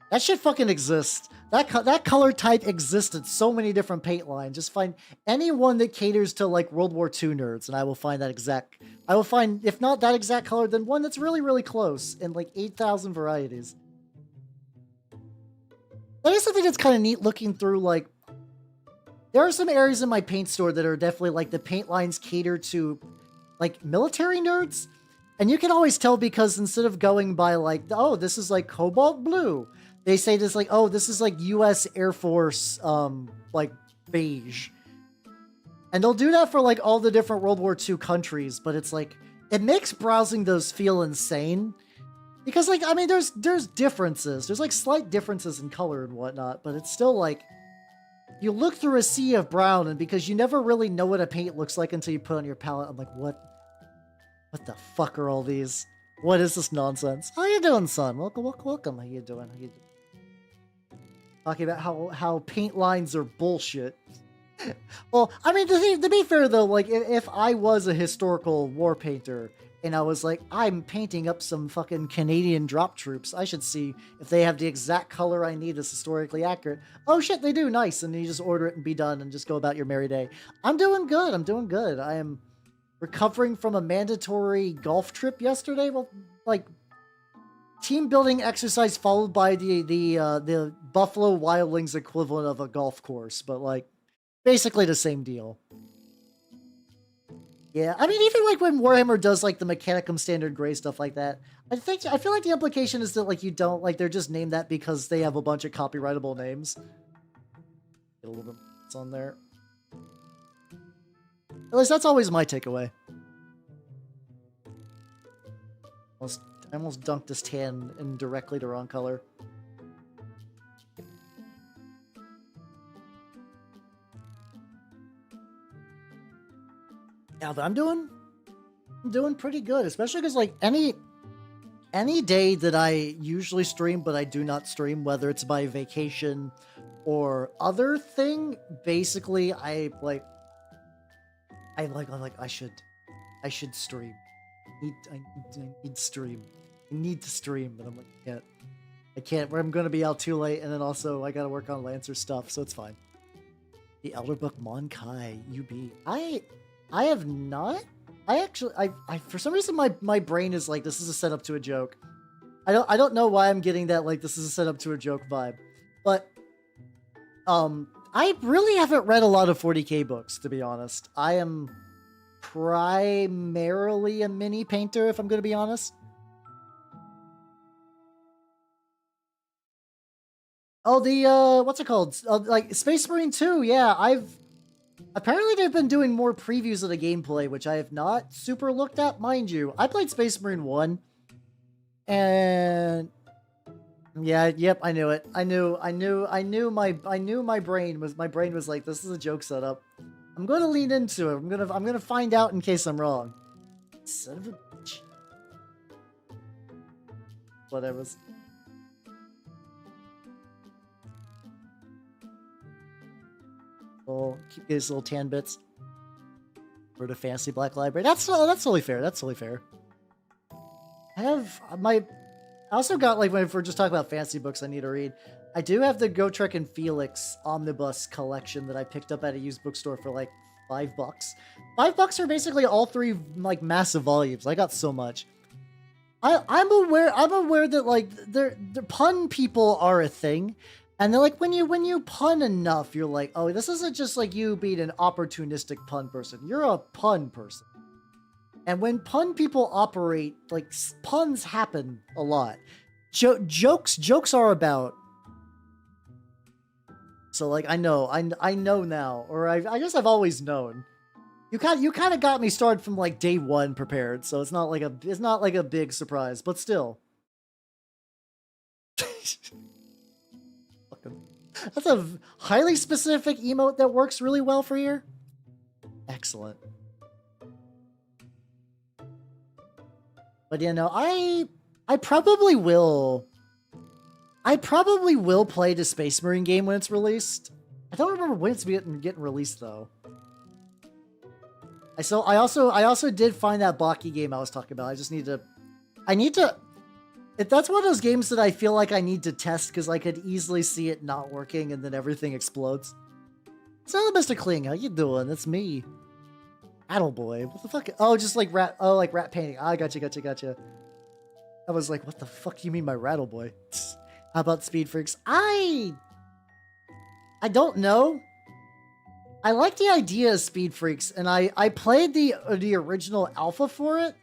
that shit fucking exists. That color type exists in so many different paint lines. Just find any one that caters to like World War II nerds, and I will find that exact. I will find, if not that exact color, then one that's really close in like 8,000 varieties. That is something that's kind of neat looking through. Like, there are some areas in my paint store that are definitely like the paint lines cater to like military nerds, and you can always tell because instead of going by like, oh, this is like cobalt blue, they say this like, oh, this is like U.S. Air Force, like beige. And they'll do that for like all the different World War II countries, but it's like, it makes browsing those feel insane. Because, like, I mean, there's differences. There's, like, slight differences in color and whatnot, but it's still, like, you look through a sea of brown, and because you never really know what a paint looks like until you put it on your palette, I'm like, what the fuck are all these? What is this nonsense? How you doing, son? Welcome. How you doing? Talking about how paint lines are bullshit. Well, I mean, to be fair, though, like, if I was a historical war painter, and I was like, I'm painting up some fucking Canadian drop troops, I should see if they have the exact color I need that's historically accurate. Oh shit, they do, nice, and you just order it and be done and just go about your merry day. I'm doing good. I am recovering from a mandatory golf trip yesterday. Well, like, team building exercise followed by the Buffalo Wildlings equivalent of a golf course, but like, basically the same deal. Yeah, I mean, even like when Warhammer does like the Mechanicum Standard Gray stuff like that, I feel like the implication is that like you don't like they're just named that because they have a bunch of copyrightable names. Get a little bit on there. At least that's always my takeaway. I almost dunked this tan in directly the wrong color. Yeah, but I'm doing pretty good, especially because like any day that I usually stream, but I do not stream, whether it's my vacation or other thing, basically I'm like I should stream. I need to stream, but I'm like I can't. I'm gonna be out too late, and then also I gotta work on Lancer stuff, so it's fine. The Elder Book Monkai UB. I have not. I for some reason my brain is like, this is a setup to a joke. I don't know why I'm getting that like this is a setup to a joke vibe, but I really haven't read a lot of 40k books, to be honest. I am primarily a mini painter, if I'm going to be honest. Oh, the what's it called? Like Space Marine 2. Yeah, apparently they've been doing more previews of the gameplay, which I have not super looked at, mind you. I played Space Marine 1, and yeah, yep, I knew it. I knew my brain was like, this is a joke setup. I'm going to lean into it. I'm going to find out in case I'm wrong. Son of a bitch. Whatever. Oh, keep these little tan bits for the fancy black library. That's totally fair. That's totally fair. I also got, like, if we're just talking about fancy books I need to read, I do have the Gotrek and Felix omnibus collection that I picked up at a used bookstore for like $5. $5 are basically all three like massive volumes. I got so much. I'm aware that like the pun people are a thing, and they're like, when you pun enough, you're like, oh, this isn't just like you being an opportunistic pun person. You're a pun person. And when pun people operate, like, puns happen a lot. Jokes are about. So, like, I know now, or I guess I've always known. You kind of got me started from like day one prepared, so it's not like a big surprise, but still. That's a highly specific emote that works really well for you. Excellent. But you know, I probably will play the Space Marine game when it's released. I don't remember when it's getting released though. I also did find that Baki game I was talking about. I need to. If that's one of those games that I feel like I need to test because I could easily see it not working and then everything explodes. So, Mr. Kling, how you doing? It's me. Attaboy. What the fuck? Oh, just like rat. Oh, like rat painting. I gotcha. I was like, what the fuck you mean by Rattleboy? How about Speed Freaks? I don't know. I like the idea of Speed Freaks, and I played the original alpha for it,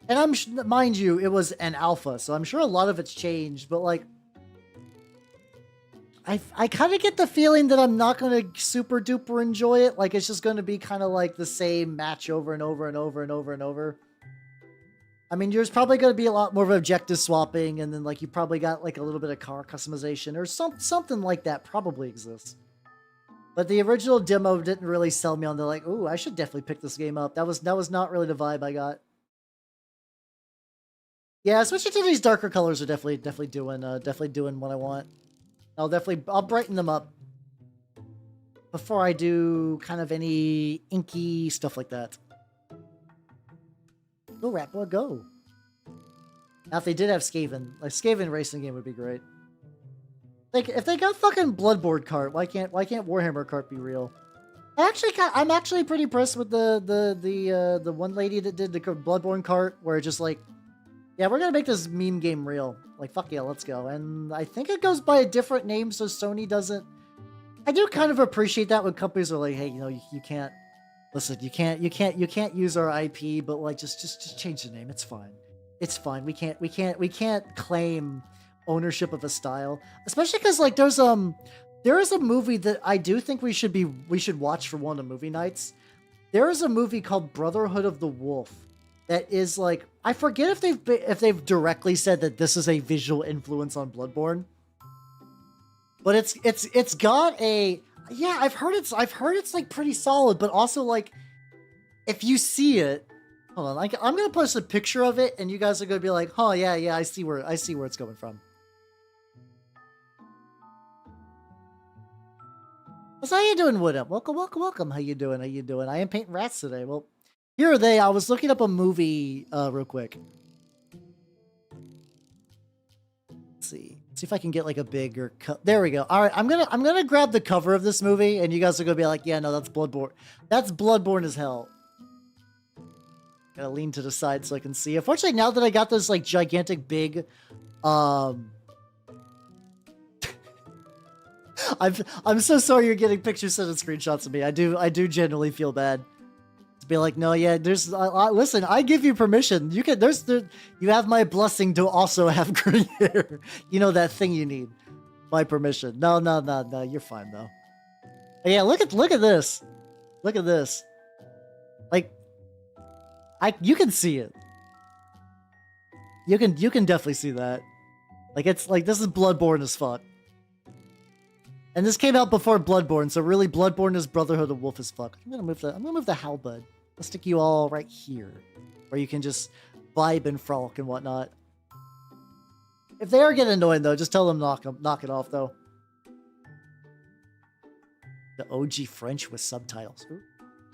and mind you, it was an alpha, so I'm sure a lot of it's changed, but like, I kind of get the feeling that I'm not going to super duper enjoy it. Like, it's just going to be kind of like the same match over and over and over and over and over. I mean, there's probably going to be a lot more of objective swapping, and then like you probably got like a little bit of car customization or something like that probably exists. But the original demo didn't really sell me on the like, ooh, I should definitely pick this game up. That was not really the vibe I got. Yeah, switching to these darker colors are definitely doing what I want. I'll brighten them up before I do kind of any inky stuff like that. Go Ratblaster, go! Now, if they did have Skaven, like Skaven racing game would be great. Like, if they got fucking Bloodborne cart, why can't Warhammer cart be real? I'm actually pretty impressed with the one lady that did the Bloodborne cart, where it's just like, yeah, we're gonna make this meme game real. Like, fuck yeah, let's go. And I think it goes by a different name, so Sony doesn't. I do kind of appreciate that when companies are like, hey, you know, you can't. Listen, you can't use our IP, but like just change the name. It's fine. It's fine. We can't claim ownership of a style, especially because like there is a movie that I do think we should watch for one of the movie nights. There is a movie called Brotherhood of the Wolf that is like, I forget if they've directly said that this is a visual influence on Bloodborne, but it's got a. Yeah, I've heard it's like pretty solid, but also like, if you see it, hold on, I'm gonna post a picture of it, and you guys are gonna be like, oh yeah, I see where it's coming from. So how you doing, Woodham? Welcome. How you doing? I am painting rats today. Well, here are they. I was looking up a movie real quick. Let's see if I can get like a bigger there we go. All right, I'm gonna grab the cover of this movie, and you guys are gonna be like, yeah, no, that's Bloodborne. That's Bloodborne as hell. Gotta lean to the side so I can see. Unfortunately, now that I got this like gigantic big, I'm so sorry you're getting pictures sent and screenshots of me. I do genuinely feel bad. Be like, no, yeah, listen, I give you permission. You can, you have my blessing to also have green hair. You know that thing you need. My permission. No, you're fine though. But yeah, look at this. Look at this. Like, you can see it. You can definitely see that. Like, it's like, this is Bloodborne as fuck. And this came out before Bloodborne, so really Bloodborne is Brotherhood of Wolf as fuck. I'm gonna move the halberd. I'll stick you all right here, where you can just vibe and frolic and whatnot. If they are getting annoying though, just tell them knock it off though. The OG French with subtitles. Ooh.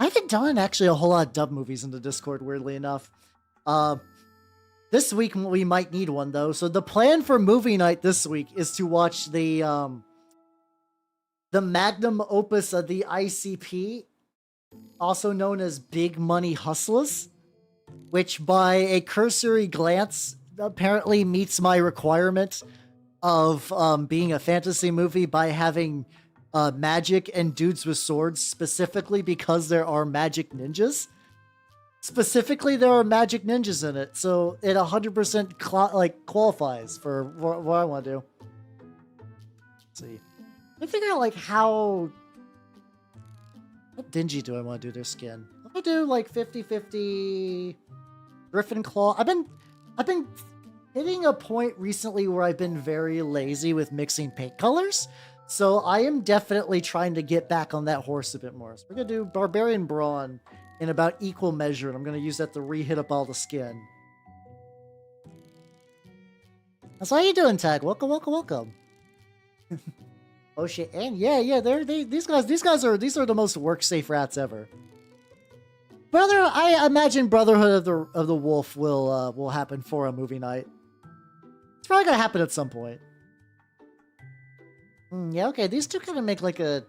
I haven't done actually a whole lot of dub movies in the Discord, weirdly enough. This week we might need one though. So the plan for movie night this week is to watch the magnum opus of the ICP, also known as Big Money Hustlers, which by a cursory glance apparently meets my requirement of being a fantasy movie by having magic and dudes with swords, specifically because there are magic ninjas. Specifically, there are magic ninjas in it, so it 100% qualifies for what I want to do. Let's see. I figure out like how dingy do I want to do their skin? I'm gonna do like 50-50 Griffin Claw. I've been hitting a point recently where I've been very lazy with mixing paint colors, so I am definitely trying to get back on that horse a bit more. So we're gonna do Barbarian Brawn in about equal measure, and I'm gonna use that to re-hit up all the skin. So how you doing, Tag? Welcome. OSHA and yeah, these guys are the most work safe rats ever. I imagine Brotherhood of the Wolf will happen for a movie night. It's probably gonna happen at some point. Yeah, okay, these two kind of make like a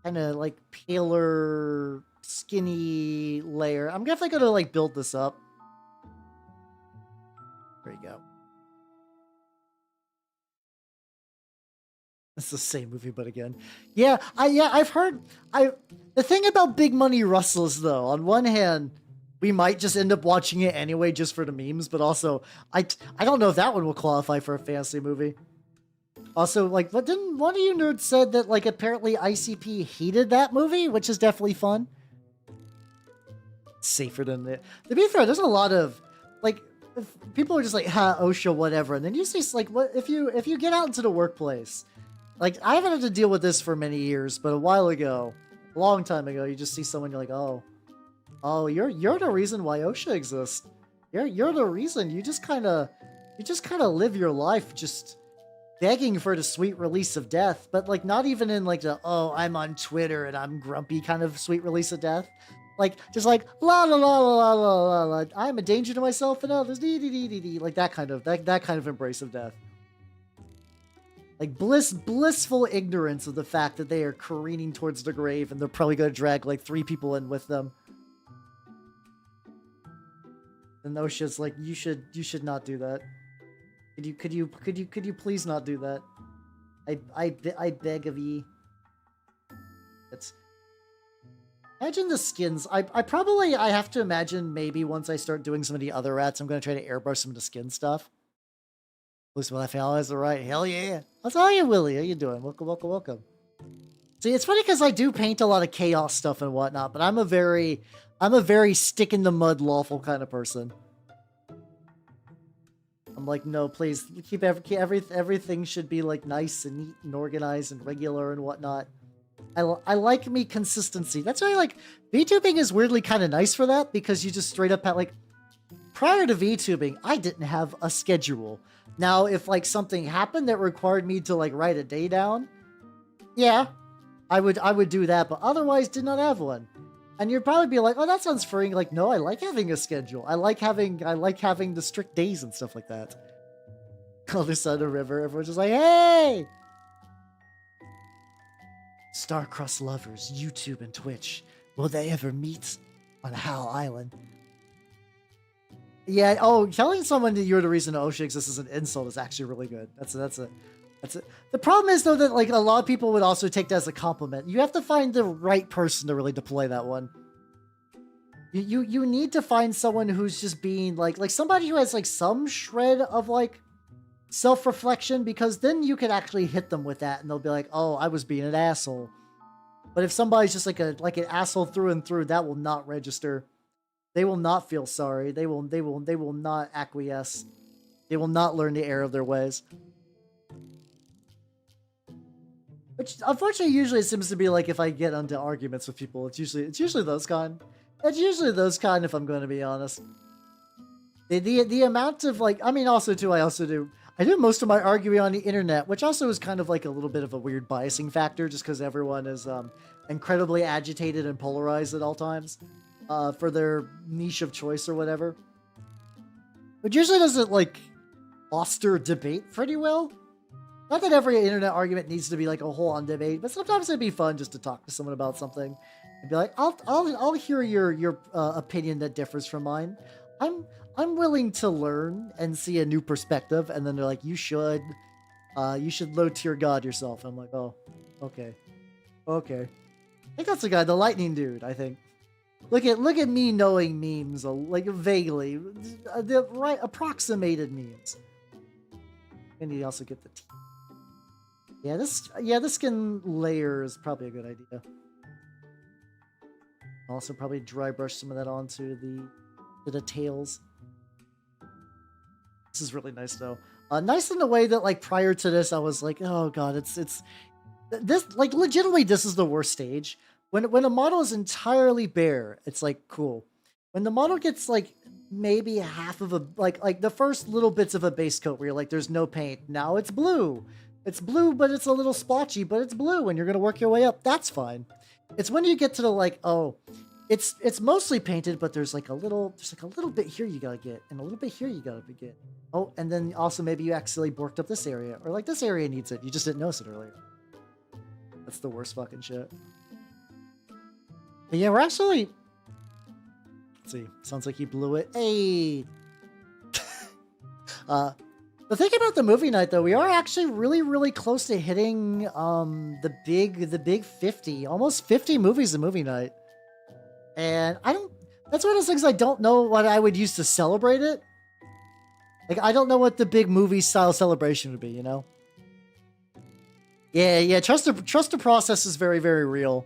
kind of like paler, skinny layer. I'm definitely gonna like build this up. There you go. It's the same movie, but again. Yeah, I've heard. The thing about Big Money Rustlers, though, on one hand, we might just end up watching it anyway just for the memes, but also, I don't know if that one will qualify for a fantasy movie. Also, like, but didn't one of you nerds said that, like, apparently ICP hated that movie, which is definitely fun. Safer than it. To be fair, there's a lot of like, if people are just like, ha, OSHA, whatever. And then you see, like, what if you get out into the workplace, like, I haven't had to deal with this for many years, but a while ago, a long time ago, you just see someone, you're like, oh, you're the reason why OSHA exists. You're the reason. You just kind of live your life just begging for the sweet release of death, but like not even in like the, oh, I'm on Twitter and I'm grumpy kind of sweet release of death. Like just like la la la la la la la, I'm a danger to myself and others, dee dee dee dee dee, like that kind of embrace of death. Like blissful ignorance of the fact that they are careening towards the grave and they're probably going to drag like 3 people in with them. And OSHA's like, you should not do that. Could you please not do that? I beg of ye. It's imagine the skins. I have to imagine maybe once I start doing some of the other rats, I'm gonna try to airbrush some of the skin stuff. Looks well, F.A.T.A.L is alright. Hell yeah. That's all you, Willie. How you doing? Welcome. See, it's funny because I do paint a lot of chaos stuff and whatnot, but I'm a very stick in the mud lawful kind of person. I'm like, no, please keep everything should be like nice and neat and organized and regular and whatnot. I like me consistency. That's why like VTubing is weirdly kind of nice for that, because you just straight up have like, prior to VTubing, I didn't have a schedule. Now, if like something happened that required me to like write a day down, yeah, I would do that, but otherwise did not have one. And you'd probably be like, oh, that sounds freeing. Like, no, I like having a schedule. I like having the strict days and stuff like that. Other side of the river, everyone's just like, hey! Star-crossed lovers, YouTube and Twitch. Will they ever meet on Hal Island? Yeah, oh, telling someone that you're the reason OSHA exists as an insult is actually really good. That's it. The problem is, though, that like a lot of people would also take that as a compliment. You have to find the right person to really deploy that one. You need to find someone who's just being like somebody who has like some shred of like self-reflection, because then you could actually hit them with that and they'll be like, oh, I was being an asshole. But if somebody's just like an asshole through and through, that will not register. They will not feel sorry. They will not acquiesce. They will not learn the error of their ways. Which, unfortunately, usually it seems to be like if I get into arguments with people, it's usually those kind. It's usually those kind, if I'm going to be honest. The amount of like, I mean, also too, I do most of my arguing on the internet, which also is kind of like a little bit of a weird biasing factor, just because everyone is incredibly agitated and polarized at all times for their niche of choice or whatever. Which usually doesn't like foster debate pretty well. Not that every internet argument needs to be like a whole-on debate, but sometimes it'd be fun just to talk to someone about something and be like, I'll hear your opinion that differs from mine. I'm willing to learn and see a new perspective. And then they're like, you should low tier God yourself. I'm like, oh, okay. I think that's the guy, the lightning dude, I think. Look at me knowing memes, like vaguely, the right approximated memes. And you also get the teeth. Yeah, this skin layer is probably a good idea. Also probably dry brush some of that onto the tails. This is really nice though. Nice in the way that like prior to this I was like, oh god, it's this, like legitimately this is the worst stage. When a model is entirely bare, it's like cool. When the model gets like maybe half of a like the first little bits of a base coat where you're like there's no paint, now it's blue. It's blue, but it's a little splotchy, but it's blue, and you're gonna work your way up. That's fine. It's when you get to the like, oh, it's mostly painted, but there's like a little bit here you gotta get, and a little bit here you gotta get. Oh, and then also maybe you accidentally borked up this area, or like this area needs it. You just didn't notice it earlier. That's the worst fucking shit. But yeah, we're actually. Let's see. Sounds like he blew it. Hey. The thing about the movie night, though, we are actually really, really close to hitting the big 50, almost 50 movies a movie night. And that's one of those things I don't know what I would use to celebrate it. Like, I don't know what the big movie style celebration would be, you know? Yeah, trust the process is very, very real.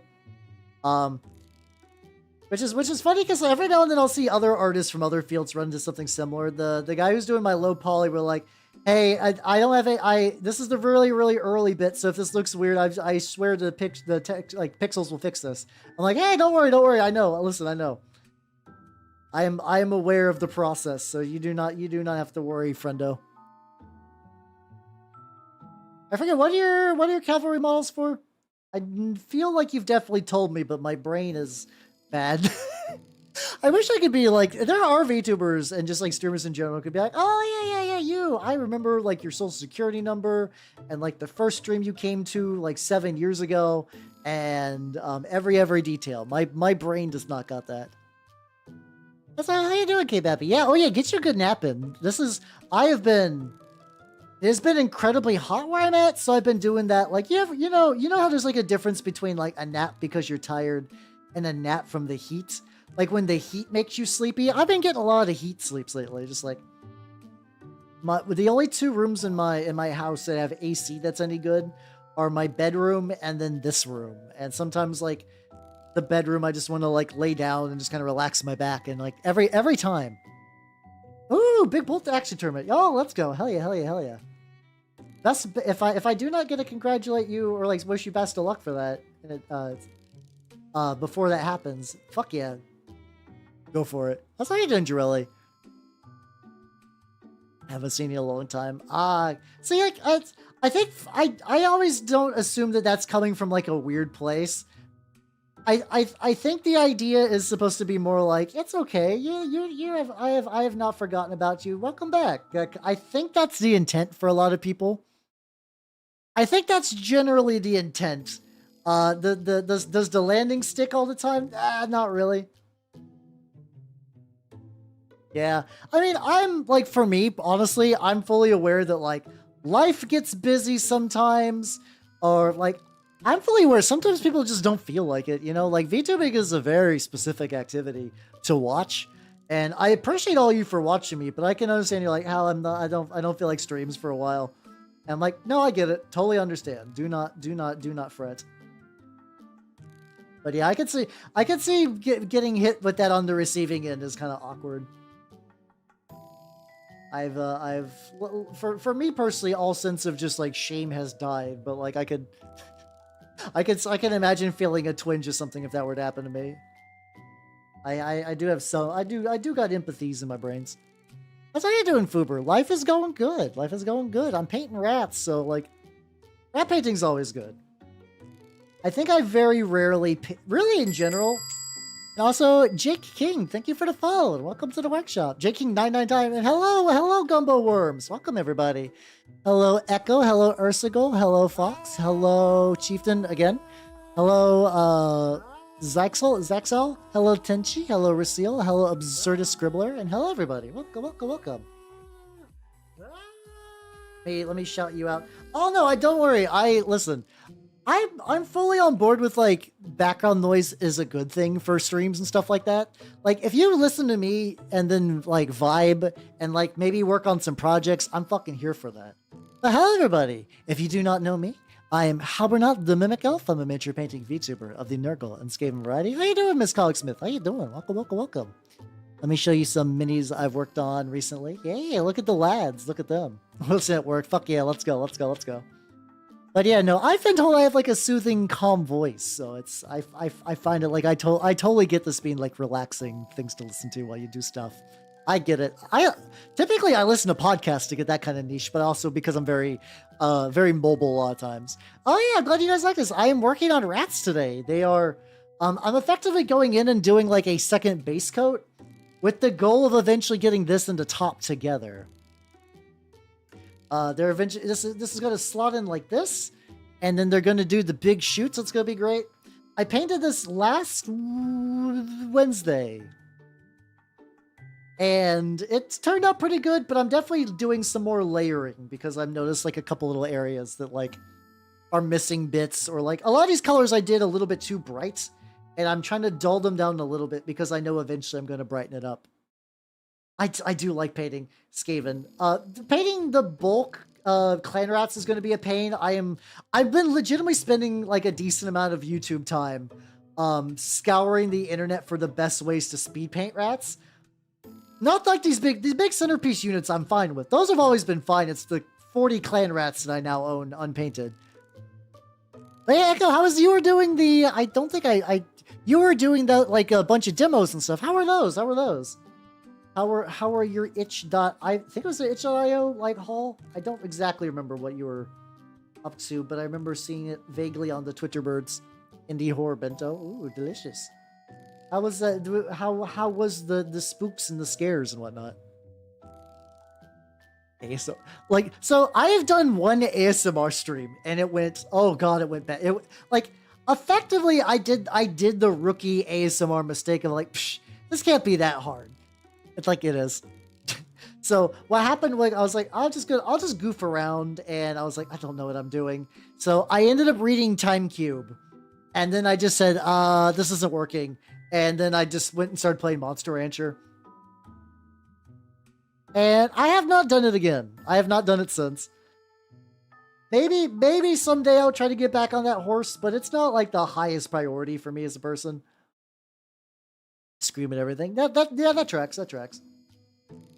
Which is funny because every now and then I'll see other artists from other fields run into something similar. The guy who's doing my low poly were like, hey, I don't have this is the really, really early bit, so if this looks weird, I swear the pixels will fix this. I'm like, hey, don't worry, I know. Listen, I know. I am aware of the process, so you do not have to worry, friendo. I forget, what are your cavalry models for? I feel like you've definitely told me, but my brain is bad. I wish I could be like, there are VTubers and just like streamers in general could be like, oh yeah, you. I remember like your social security number and like the first stream you came to like 7 years ago and every detail. My brain does not got that. That's how you doing, K-Bappy? Yeah, oh yeah, get your good nap in. It's been incredibly hot where I'm at, so I've been doing that. Like, you know how there's like a difference between like a nap because you're tired and a nap from the heat? Like when the heat makes you sleepy? I've been getting a lot of heat sleeps lately. Just like the only 2 rooms in my house that have AC that's any good are my bedroom and then this room. And sometimes like the bedroom, I just want to like lay down and just kind of relax my back. And like every time. Ooh, big bolt action tournament. Oh, let's go. Hell yeah. That's if I do not get to congratulate you or like wish you best of luck for that before that happens, fuck yeah. Go for it. That's how you doing, Jirelli. Haven't seen you in a long time. See, like, I think I always don't assume that that's coming from like a weird place. I think the idea is supposed to be more like, it's okay. I have not forgotten about you. Welcome back. Like, I think that's the intent for a lot of people. I think that's generally the intent. Does the landing stick all the time? Not really. Yeah, I mean, I'm like, for me, honestly, I'm fully aware that like life gets busy sometimes, or like I'm fully aware sometimes people just don't feel like it. You know, like VTubing is a very specific activity to watch, and I appreciate all you for watching me, but I can understand you're like, Hal, I don't feel like streams for a while. And I'm like, no, I get it, totally understand. Do not fret. But yeah, I could see getting hit with that on the receiving end is kind of awkward. For me personally, all sense of just like shame has died, but like I can imagine feeling a twinge or something if that were to happen to me. I do got empathies in my brains. That's how you doing, Fuber? Life is going good. I'm painting rats, so like rat painting's always good. I think I very rarely, really in general. And also, Jake King, thank you for the follow. Welcome to the workshop. Jake King 99 and hello, Gumbo Worms. Welcome, everybody. Hello, Echo. Hello, Ursagal. Hello, Fox. Hello, Chieftain again. Hello, Zaxel. Hello, Tenchi. Hello, Rasil. Hello, Absurdus Scribbler. And hello, everybody. Welcome. Hey, let me shout you out. Oh, no, don't worry. Listen. I'm fully on board with like background noise is a good thing for streams and stuff like that. Like if you listen to me and then like vibe and like maybe work on some projects, I'm fucking here for that. But hello everybody. If you do not know me, I am Halbernat the Mimic Elf. I'm a miniature painting VTuber of the Nurgle and Skaven variety. How you doing, Miss Colic Smith? How you doing? Welcome. Let me show you some minis I've worked on recently. Yeah, look at the lads. Look at them. What's at work? Fuck yeah, let's go. But yeah, no, I've been told I have like a soothing, calm voice, so it's I find it like I totally get this being like relaxing things to listen to while you do stuff. I get it. Typically I listen to podcasts to get that kind of niche, but also because I'm very mobile a lot of times. Oh yeah, I'm glad you guys like this. I am working on rats today. They are, I'm effectively going in and doing like a second base coat with the goal of eventually getting this and the top together. They're eventually this is going to slot in like this, and then they're going to do the big shoots. It's going to be great. I painted this last Wednesday, and it's turned out pretty good. But I'm definitely doing some more layering because I've noticed like a couple little areas that like are missing bits, or like a lot of these colors I did a little bit too bright, and I'm trying to dull them down a little bit because I know eventually I'm going to brighten it up. I do like painting Skaven. Painting the bulk clan rats is going to be a pain. I've been legitimately spending like a decent amount of YouTube time scouring the internet for the best ways to speed paint rats. Not like these big centerpiece units I'm fine with. Those have always been fine. It's the 40 clan rats that I now own unpainted. But yeah, Echo, how was you were doing the, I don't think you were doing the, like a bunch of demos and stuff. How were those? How are your I think it was the itch.io like haul? I don't exactly remember what you were up to, but I remember seeing it vaguely on the Twitter birds. Indie horror bento. Ooh, delicious. How was that? How was the spooks and the scares and whatnot? So I have done one ASMR stream and it went, oh god, it went bad. It like effectively I did the rookie ASMR mistake of like, psh, this can't be that hard. It's like it is. So what happened, like, I was like, I'll just goof around, and I was like, I don't know what I'm doing. So I ended up reading Time Cube, and then I just said, this isn't working. And then I just went and started playing Monster Rancher. And I have not done it again. I have not done it since. Maybe someday I'll try to get back on that horse, but it's not like the highest priority for me as a person. Scream at everything. That tracks. That tracks.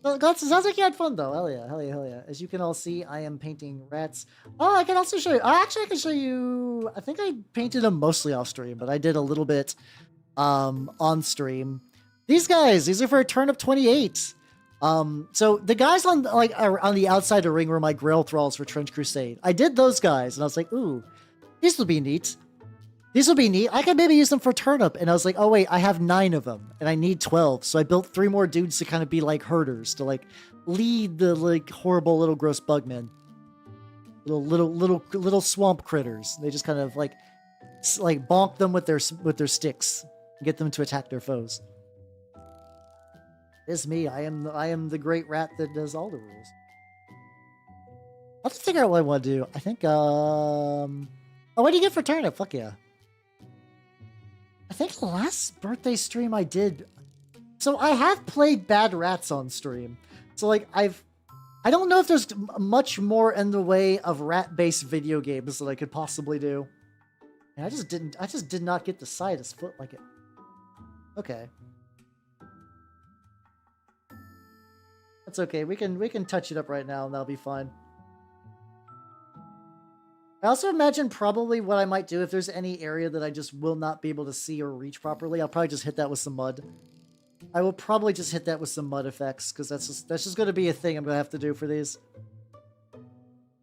Sounds like you had fun though. Hell yeah. As you can all see, I am painting rats. Oh, I can also show you. Actually, I can show you. I think I painted them mostly off stream, but I did a little bit on stream. These are for Turnip 28. So the guys on the outside of the ring were my Grail Thralls for Trench Crusade. I did those guys, and I was like, ooh, these will be neat. These will be neat. I could maybe use them for Turnip. And I was like, oh wait, I have 9 of them and I need 12. So I built 3 more dudes to kind of be like herders, to like lead the like horrible little gross bugmen. Little swamp critters. They just kind of like bonk them with their sticks and get them to attack their foes. It's me. I am the great rat that does all the rules. I'll have to figure out what I want to do. I think oh, what do you get for Turnip? Fuck yeah. I think the last birthday stream I did, so I have played Bad Rats on stream. So like I don't know if there's much more in the way of rat-based video games that I could possibly do. And I just did not get the side as foot like it. Okay. That's okay. We can touch it up right now and that'll be fine. I also imagine probably what I might do if there's any area that I just will not be able to see or reach properly, I'll probably just hit that with some mud. I will probably just hit that with some mud effects, because that's just going to be a thing I'm going to have to do for these.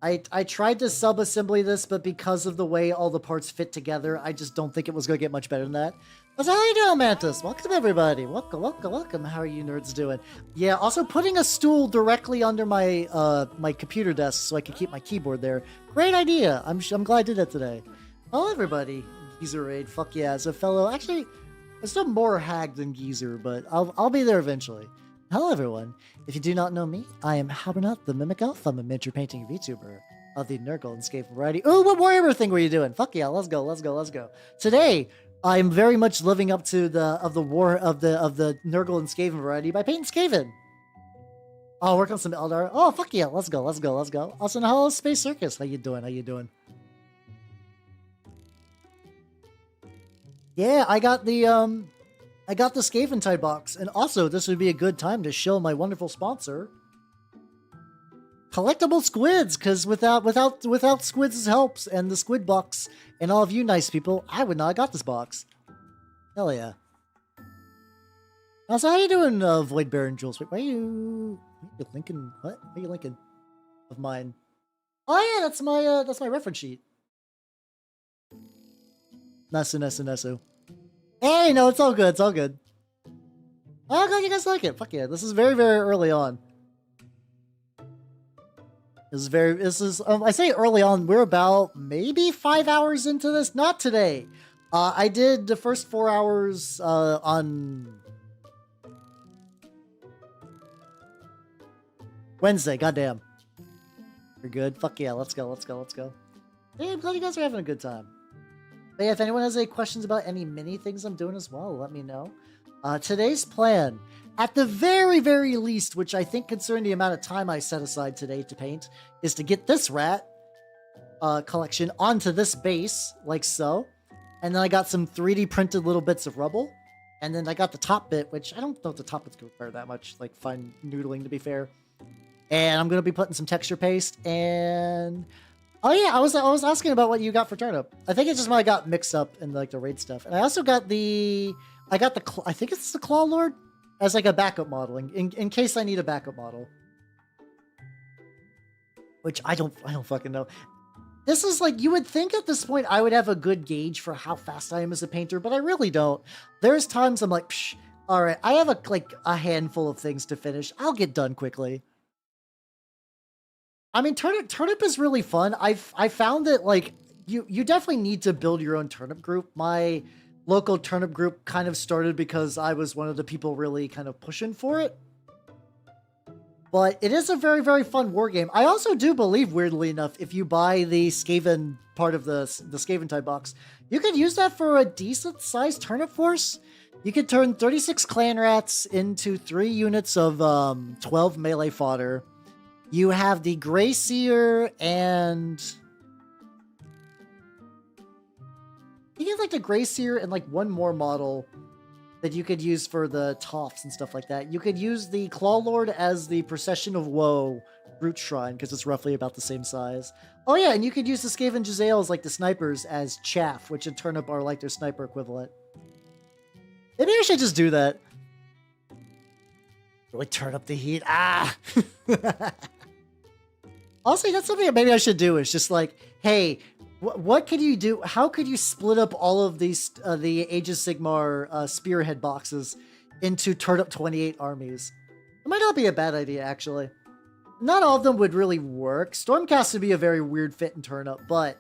I tried to sub-assembly this, but because of the way all the parts fit together, I just don't think it was going to get much better than that. So how you doing, Mantis? Welcome, everybody. Welcome. How are you nerds doing? Yeah, also putting a stool directly under my my computer desk so I can keep my keyboard there. Great idea. I'm glad I did that today. Hello, everybody. Geezer Raid. Fuck yeah. As a fellow, actually, I'm still more hag than Geezer, but I'll be there eventually. Hello, everyone. If you do not know me, I am Habernut, the Mimic Elf. I'm a miniature painting Vtuber of the Nurgle and Skaven variety. Ooh, what Warhammer thing were you doing? Fuck yeah, let's go. Today, I'm very much living up to the Nurgle and Skaven variety by painting Skaven. I'll work on some Eldar. Oh, fuck yeah, let's go. Also, hello, Space Circus. How you doing? Yeah, I got the Skaventide box, and also this would be a good time to show my wonderful sponsor, Collectible Squids, because without Squids' helps and the Squid box and all of you nice people, I would not have got this box. Hell yeah. Also, how you doing, Void Baron Jules? Wait, why are you linking? What? Why are you linking? Of mine? Oh yeah, that's my reference sheet. Nesu. Hey, no, it's all good. Oh, glad you guys like it. Fuck yeah, this is very, very early on. I say early on, we're about maybe 5 hours into this. Not today. I did the first 4 hours on Wednesday. Goddamn. You're good. Fuck yeah, let's go. Hey, I'm glad you guys are having a good time. But yeah, if anyone has any questions about any mini things I'm doing as well, let me know. Today's plan, at the very, very least, which I think considering the amount of time I set aside today to paint, is to get this rat collection onto this base, like so. And then I got some 3D printed little bits of rubble. And then I got the top bit, which I don't know if the top bit's going to require that much, like fine noodling to be fair. And I'm going to be putting some texture paste. And oh yeah, I was asking about what you got for Turnip. I think it's just when I got mixed up in like the raid stuff. And I also got I think it's the Claw Lord as like a backup model in case I need a backup model. Which I don't fucking know. This is like, you would think at this point I would have a good gauge for how fast I am as a painter, but I really don't. There's times I'm like, psh, all right, I have a handful of things to finish. I'll get done quickly. I mean, Turnip is really fun. I found that like you definitely need to build your own Turnip group. My local Turnip group kind of started because I was one of the people really kind of pushing for it. But it is a very, very fun war game. I also do believe, weirdly enough, if you buy the Skaven part of the Skaventide box, you could use that for a decent-sized Turnip force. You could turn 36 clan rats into 3 units of 12 melee fodder. You have the Grey Seer and... You get like the Grey Seer and like one more model that you could use for the toffs and stuff like that. You could use the Claw Lord as the Procession of Woe Root Shrine, because it's roughly about the same size. Oh yeah, and you could use the Skaven Jezzails, like the snipers, as chaff, which in Turnip are like their sniper equivalent. Maybe I should just do that. Really turn up the heat. Ah! Also, that's something that maybe I should do, is just like, hey, what could you do? How could you split up all of these, the Age of Sigmar spearhead boxes into Turnip 28 armies? It might not be a bad idea, actually. Not all of them would really work. Stormcast would be a very weird fit in Turnip, but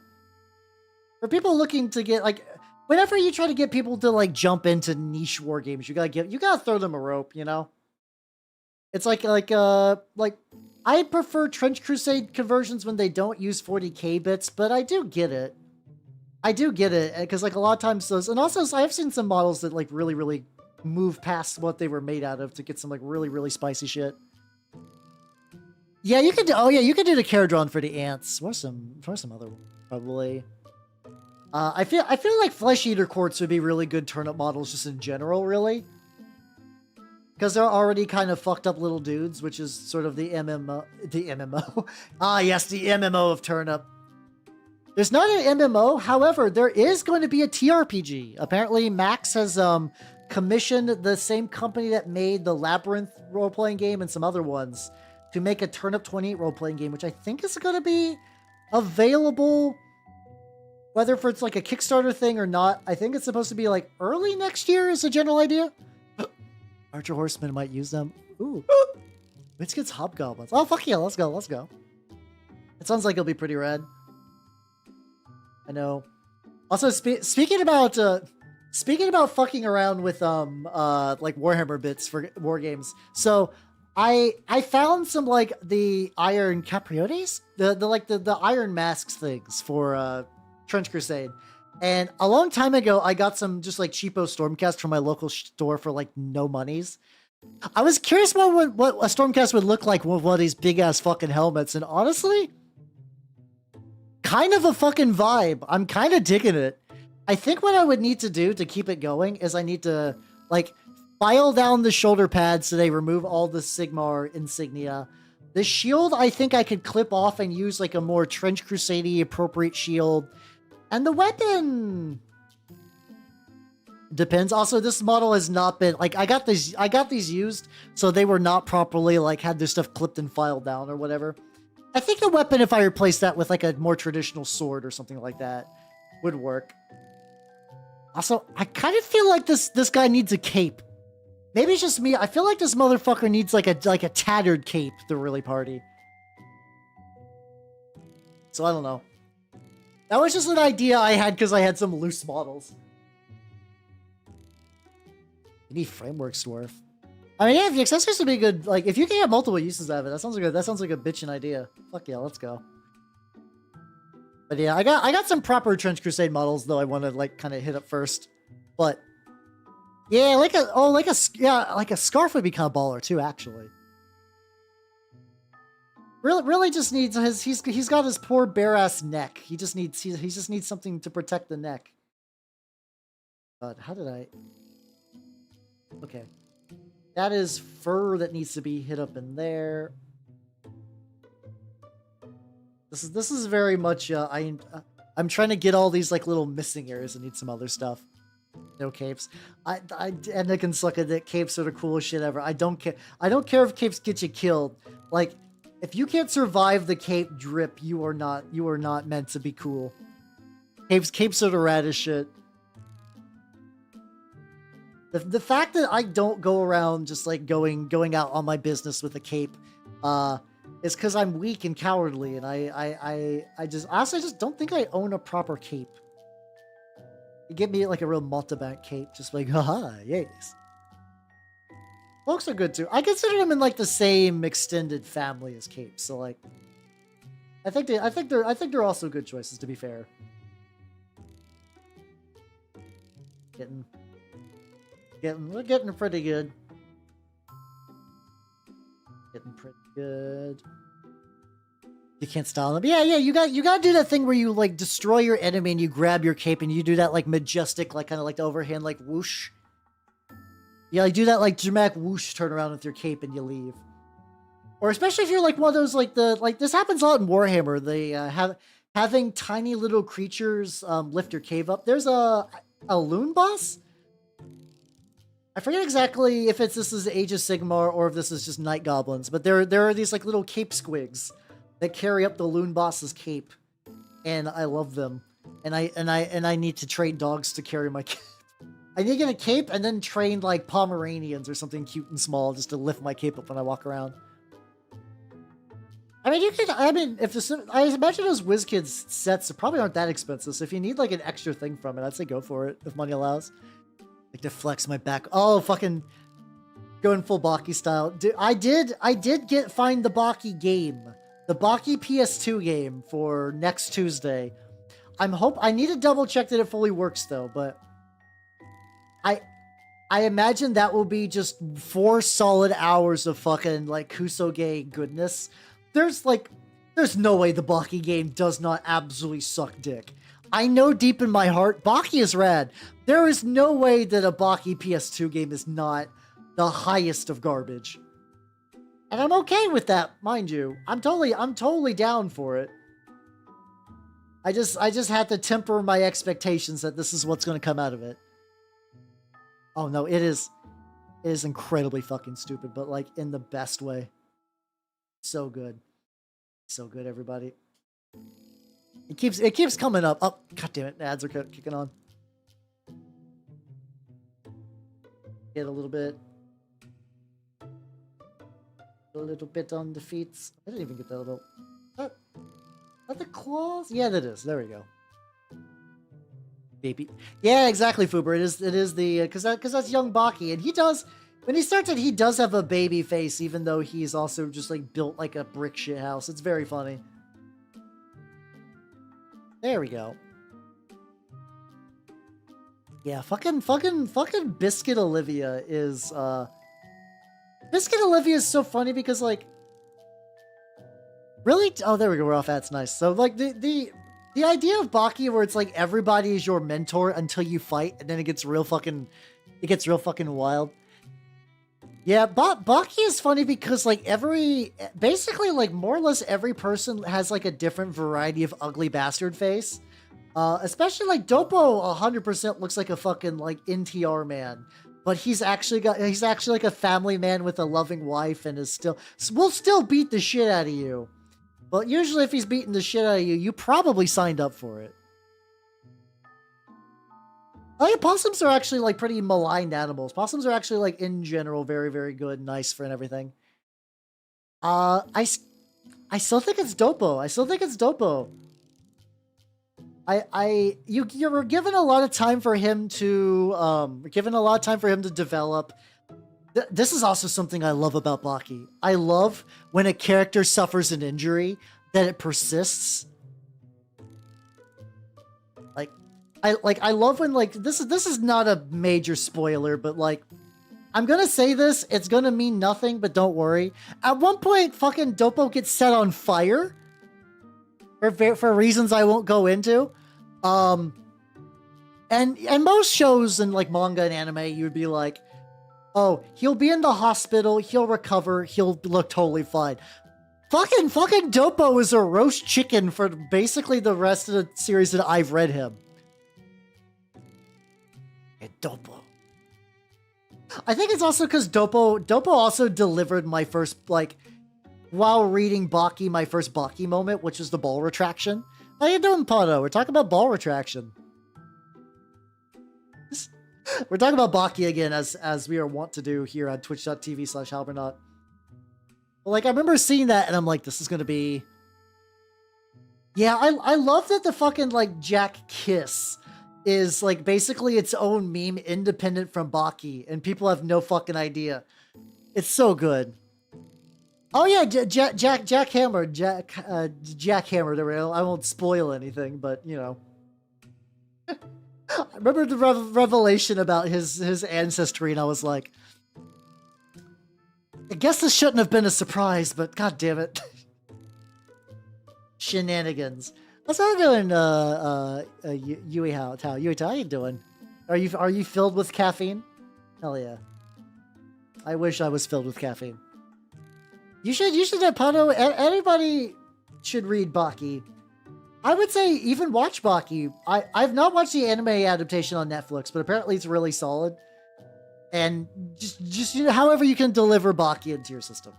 for people looking to get, like, whenever you try to get people to, like, jump into niche war games, you gotta throw them a rope, you know? It's like, I prefer Trench Crusade conversions when they don't use 40k bits, but I do get it. I do get it, because like a lot of times those, and also I've seen some models that like really, really move past what they were made out of to get some like really, really spicy shit. Yeah, you could do, oh yeah, you could do the Caradron for the ants. Or some other one, probably. I feel like Flesh Eater Courts would be really good Turnip models just in general, really. Because they're already kind of fucked up little dudes, which is sort of the MMO. The MMO. Ah, yes, the MMO of Turnip. There's not an MMO, however, there is going to be a TRPG. Apparently, Max has commissioned the same company that made the Labyrinth role-playing game and some other ones to make a Turnip 28 role-playing game, which I think is going to be available, whether for it's like a Kickstarter thing or not. I think it's supposed to be like early next year is the general idea. Archer Horsemen might use them. Ooh. Witzkid's Hobgoblins. Oh, fuck yeah, let's go. It sounds like it'll be pretty rad. I know. Also, speaking about fucking around with like Warhammer bits for war games. So I found some like the Iron Capriotes, the Iron Masks things for Trench Crusade. And a long time ago, I got some just like cheapo Stormcast from my local store for like no monies. I was curious what a Stormcast would look like with one of these big ass fucking helmets, and honestly, kind of a fucking vibe. I'm kind of digging it. I think what I would need to do to keep it going is I need to like file down the shoulder pads so they remove all the Sigmar insignia. The shield, I think I could clip off and use like a more Trench Crusade-y appropriate shield. And the weapon depends. Also, this model has not been like I got these used, so they were not properly like had their stuff clipped and filed down or whatever. I think a weapon, if I replace that with like a more traditional sword or something like that, would work. Also, I kind of feel like this guy needs a cape. Maybe it's just me. I feel like this motherfucker needs like a tattered cape to really party. So I don't know. That was just an idea I had because I had some loose models. Maybe Frameworks Dwarf. I mean, yeah, if the accessories would be good, like if you can get multiple uses out of it, that sounds like a bitchin' idea. Fuck yeah, let's go. But yeah, I got some proper Trench Crusade models though I want to like kind of hit up first. But yeah, like a scarf would be kind of baller too, actually. Really just needs he's got his poor bare ass neck. He just needs something to protect the neck. God, how did I... Okay. That is fur that needs to be hit up in there. This is very much I'm trying to get all these like little missing areas and need some other stuff. No capes. And they can suck a dick. Capes are the coolest shit ever. I don't care. I don't care if capes get you killed. Like, if you can't survive the cape drip, you are not meant to be cool. Capes are the raddest shit. The fact that I don't go around just like going out on my business with a cape, is because I'm weak and cowardly, and I honestly just don't think I own a proper cape. You give me like a real mountebank cape, just like, haha, yes. Cloaks are good too. I consider them in like the same extended family as capes, so like, I think they're also good choices, to be fair. We're getting pretty good. Getting pretty good. You can't style them. Yeah, you gotta do that thing where you like destroy your enemy and you grab your cape and you do that like majestic, like kind of like the overhand like whoosh. Yeah, like do that like dramatic whoosh turn around with your cape and you leave. Or especially if you're like one of those like this happens a lot in Warhammer. They having tiny little creatures lift your cave up. There's a loon boss. I forget exactly if this is Age of Sigmar or if this is just night goblins, but there are these like little cape squigs that carry up the loon boss's cape, and I love them. And I need to train dogs to carry my cape. I need to get a cape and then train like Pomeranians or something cute and small just to lift my cape up when I walk around. I mean, I imagine those WizKids sets probably aren't that expensive, so if you need like an extra thing from it, I'd say go for it if money allows. Like to flex my back. Oh, fucking going full Baki style. Dude, I did find the Baki game. The Baki PS2 game for next Tuesday. I need to double check that it fully works though, but I imagine that will be just 4 solid hours of fucking like Kusoge goodness. There's no way the Baki game does not absolutely suck dick. I know deep in my heart, Baki is rad. There is no way that a Baki PS2 game is not the highest of garbage. And I'm okay with that, mind you. I'm totally down for it. I just had to temper my expectations that this is what's going to come out of it. Oh no, it is incredibly fucking stupid, but like in the best way. So good. So good, everybody. It keeps coming up. Oh, god damn it. The ads are kicking on. Get a little bit on the feet. I didn't even get that little... That the claws? Yeah, that is. There we go. Baby. Yeah, exactly, Fuber. It is the... Because that's young Baki. And he does... When he starts it, he does have a baby face, even though he's also just like built like a brick shit house. It's very funny. There we go. Yeah, fucking Biscuit Olivia is Biscuit Olivia is so funny because like really, oh there we go, we're off. That's nice. So like the idea of Baki where it's like everybody is your mentor until you fight and then it gets real fucking wild. Yeah, Baki is funny because like basically like more or less every person has like a different variety of ugly bastard face. Especially like Dopo 100% looks like a fucking like NTR man, but he's actually like a family man with a loving wife and will still beat the shit out of you. But usually if he's beating the shit out of you, you probably signed up for it. Like, possums are actually, like, pretty maligned animals. Possums are actually, like, in general, very, very good, nice for and everything. I still think it's Dopo. You were given a lot of time for him to, develop. This is also something I love about Baki. I love when a character suffers an injury, that it persists. I love when, like, this is not a major spoiler, but, like, I'm gonna say this, it's gonna mean nothing, but don't worry. At one point, fucking Dopo gets set on fire. For reasons I won't go into. And And most shows and like manga and anime, you'd be like, oh, he'll be in the hospital, he'll recover, he'll look totally fine. Fucking Dopo is a roast chicken for basically the rest of the series that I've read him. Dopo. I think it's also because Dopo also delivered my first, like, while reading Baki, my first Baki moment, which was the ball retraction. How you doing, Pato? We're talking about ball retraction. We're talking about Baki again, as we are wont to do here on twitch.tv/Halbernaut. But, like, I remember seeing that, and I'm like, this is gonna be... Yeah, I love that the fucking, like, Jack Kiss is, like, basically its own meme independent from Baki, and people have no fucking idea. It's so good. Oh yeah, Jack Hammer, Jack Hammer. I won't spoil anything, but, you know. I remember the revelation about his ancestry, and I was like, I guess this shouldn't have been a surprise, but god damn it. Shenanigans. What's that doing, Yui Tao? How you doing? Are you filled with caffeine? Hell yeah. I wish I was filled with caffeine. You should Pano, anybody should read Baki. I would say even watch Baki. I've not watched the anime adaptation on Netflix, but apparently it's really solid. And just you know, however you can deliver Baki into your system.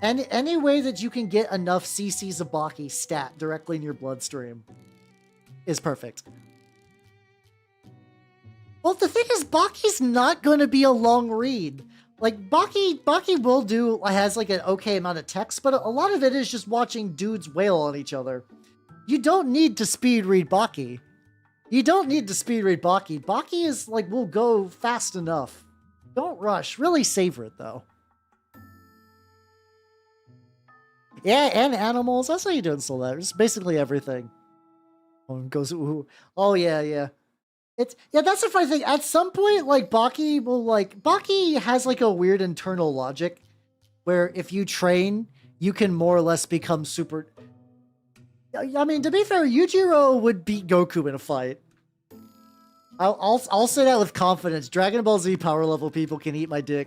And any way that you can get enough CCs of Baki stat directly in your bloodstream is perfect. Well, the thing is, Baki's not going to be a long read. Like, Baki will do, has like an okay amount of text, but a lot of it is just watching dudes wail on each other. You don't need to speed read Baki. You don't need to speed read Baki. Baki is like, will go fast enough. Don't rush. Really savor it though. Yeah, and animals. That's how you doing, Solar. It's basically everything. Goes, ooh. Oh yeah. That's the funny thing. At some point, like, Baki has like a weird internal logic where if you train, you can more or less become super... I mean, to be fair, Yujiro would beat Goku in a fight. I'll say that with confidence. Dragon Ball Z power level people can eat my dick.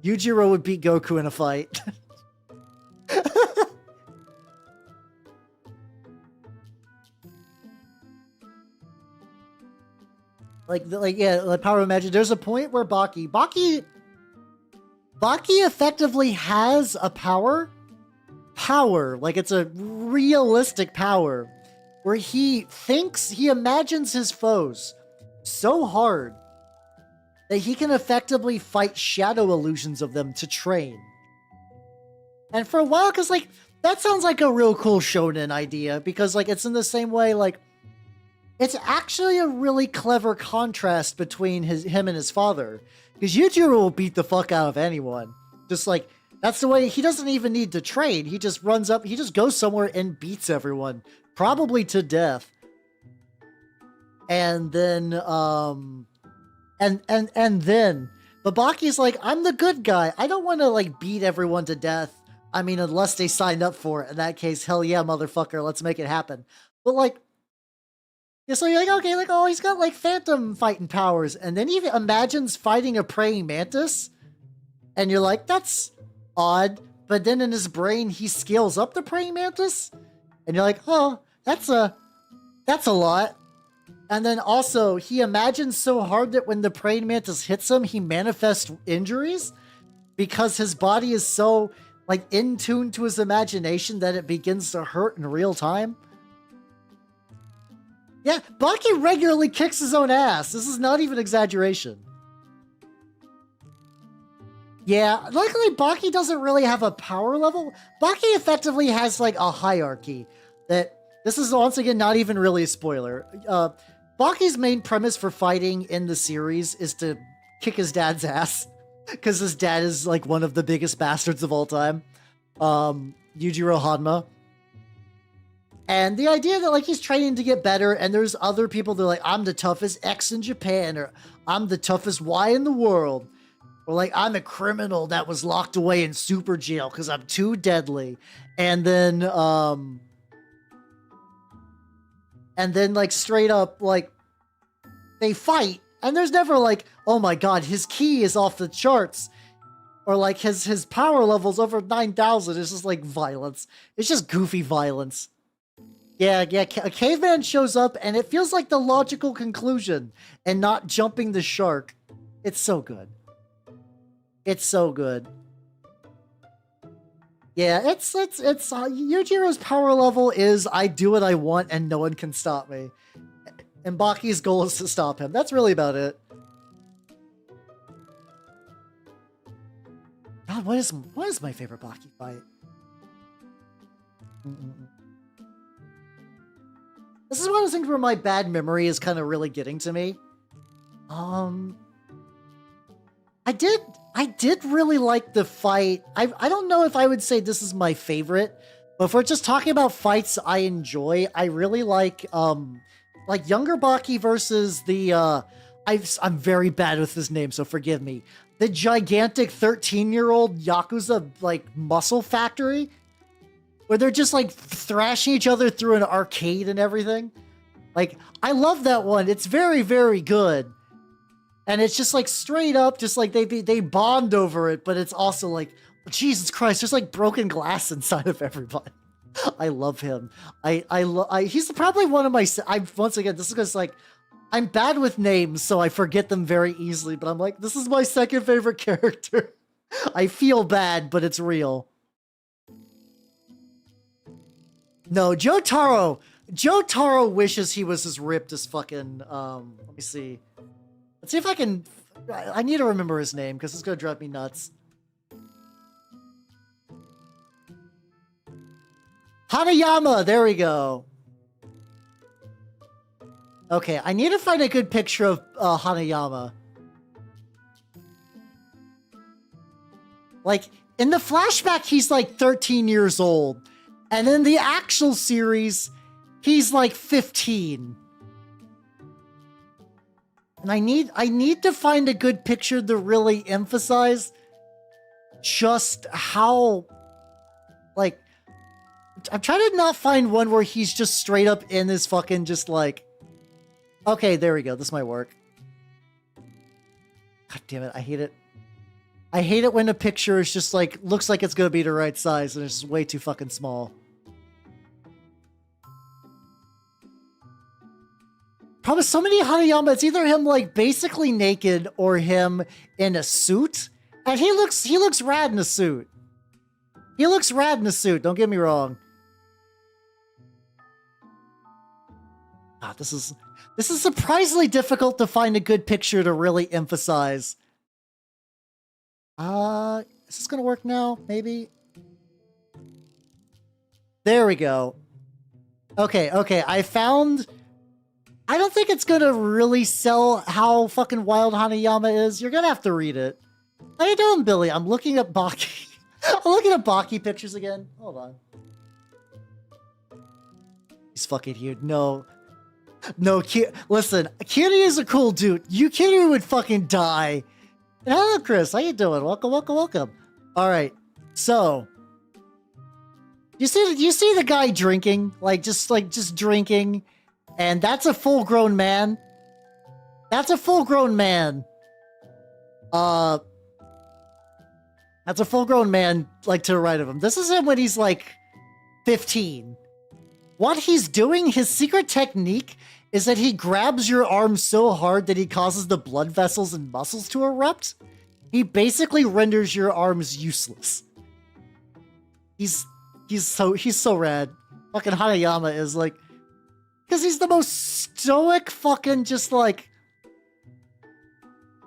Yujiro would beat Goku in a fight. like power of magic. There's a point where Baki effectively has a power, like it's a realistic power, where he imagines his foes so hard that he can effectively fight shadow illusions of them to train. And for a while, because like that sounds like a real cool shonen idea, because like it's in the same way, like it's actually a really clever contrast between him and his father, because Yujiro will beat the fuck out of anyone. Just like, that's the way, he doesn't even need to train. He just runs up, he just goes somewhere and beats everyone, probably to death. And then, and then, but Baki's like, I'm the good guy. I don't want to like beat everyone to death. I mean, unless they signed up for it. In that case, hell yeah, motherfucker, let's make it happen. But like, yeah, so you're like, okay, like, oh, he's got like phantom fighting powers. And then he imagines fighting a praying mantis. And you're like, that's odd. But then in his brain, he scales up the praying mantis. And you're like, oh, that's a lot. And then also, he imagines so hard that when the praying mantis hits him, he manifests injuries. Because his body is so, like, in tune to his imagination that it begins to hurt in real time. Yeah, Baki regularly kicks his own ass. This is not even exaggeration. Yeah, luckily Baki doesn't really have a power level. Baki effectively has like a hierarchy. That this is once again not even really a spoiler. Baki's main premise for fighting in the series is to kick his dad's ass. Because his dad is like one of the biggest bastards of all time. Yujiro Hanma. And the idea that like he's training to get better, and there's other people that are like, I'm the toughest X in Japan, or I'm the toughest Y in the world, or like I'm a criminal that was locked away in super jail because I'm too deadly. And then like straight up like they fight, and there's never like, oh my god, his ki is off the charts, or like his power level's over 9,000. It's just like violence. It's just goofy violence. Yeah, a caveman shows up, and it feels like the logical conclusion, and not jumping the shark. It's so good. It's so good. Yeah, it's Yujiro's power level is I do what I want and no one can stop me. And Baki's goal is to stop him. That's really about it. God, what is my favorite Baki fight? This is one of those things where my bad memory is kind of really getting to me. I did really like the fight. I don't know if I would say this is my favorite, but if we're just talking about fights I enjoy, I really like younger Baki versus the I'm very bad with his name, so forgive me. The gigantic 13-year-old Yakuza like muscle factory, where they're just like thrashing each other through an arcade and everything. Like, I love that one. It's very, very good. And it's just like straight up, just like they bond over it, but it's also like, Jesus Christ, there's like broken glass inside of everybody. I love him. He's probably one of my, once again, this is because like, I'm bad with names, so I forget them very easily, but I'm like, this is my second favorite character. I feel bad, but it's real. No, Jotaro wishes he was as ripped as fucking, let me see. Let's see if I can, I need to remember his name, because it's going to drive me nuts. Hanayama, there we go. Okay, I need to find a good picture of Hanayama. Like, in the flashback, he's like 13 years old. And in the actual series, he's like 15. And I need to find a good picture to really emphasize just how, like, I'm trying to not find one where he's just straight up in his fucking just like, okay, there we go. This might work. God damn it. I hate it. I hate it when a picture is just like, looks like it's going to be the right size and it's just way too fucking small. Probably so many Hanayama, it's either him like basically naked or him in a suit. And he looks rad in a suit. He looks rad in a suit, don't get me wrong. God, this is surprisingly difficult to find a good picture to really emphasize. Is this gonna work now? Maybe? There we go. Okay, I found... I don't think it's gonna really sell how fucking wild Hanayama is. You're gonna have to read it. How you doing, Billy? I'm looking at Baki. I'm looking at Baki pictures again. Hold on. He's fucking huge. No, listen, Kiryu is a cool dude. Kiryu would fucking die. And hello, Chris. How you doing? Welcome. All right. So, you see the guy drinking, just drinking, and that's a full-grown man. That's a full-grown man. That's a full-grown man, like, to the right of him. This is him when he's, like, 15. What he's doing, his secret technique, is that he grabs your arm so hard that he causes the blood vessels and muscles to erupt. He basically renders your arms useless. He's so rad. Fucking Hanayama is, like... Because he's the most stoic fucking just, like...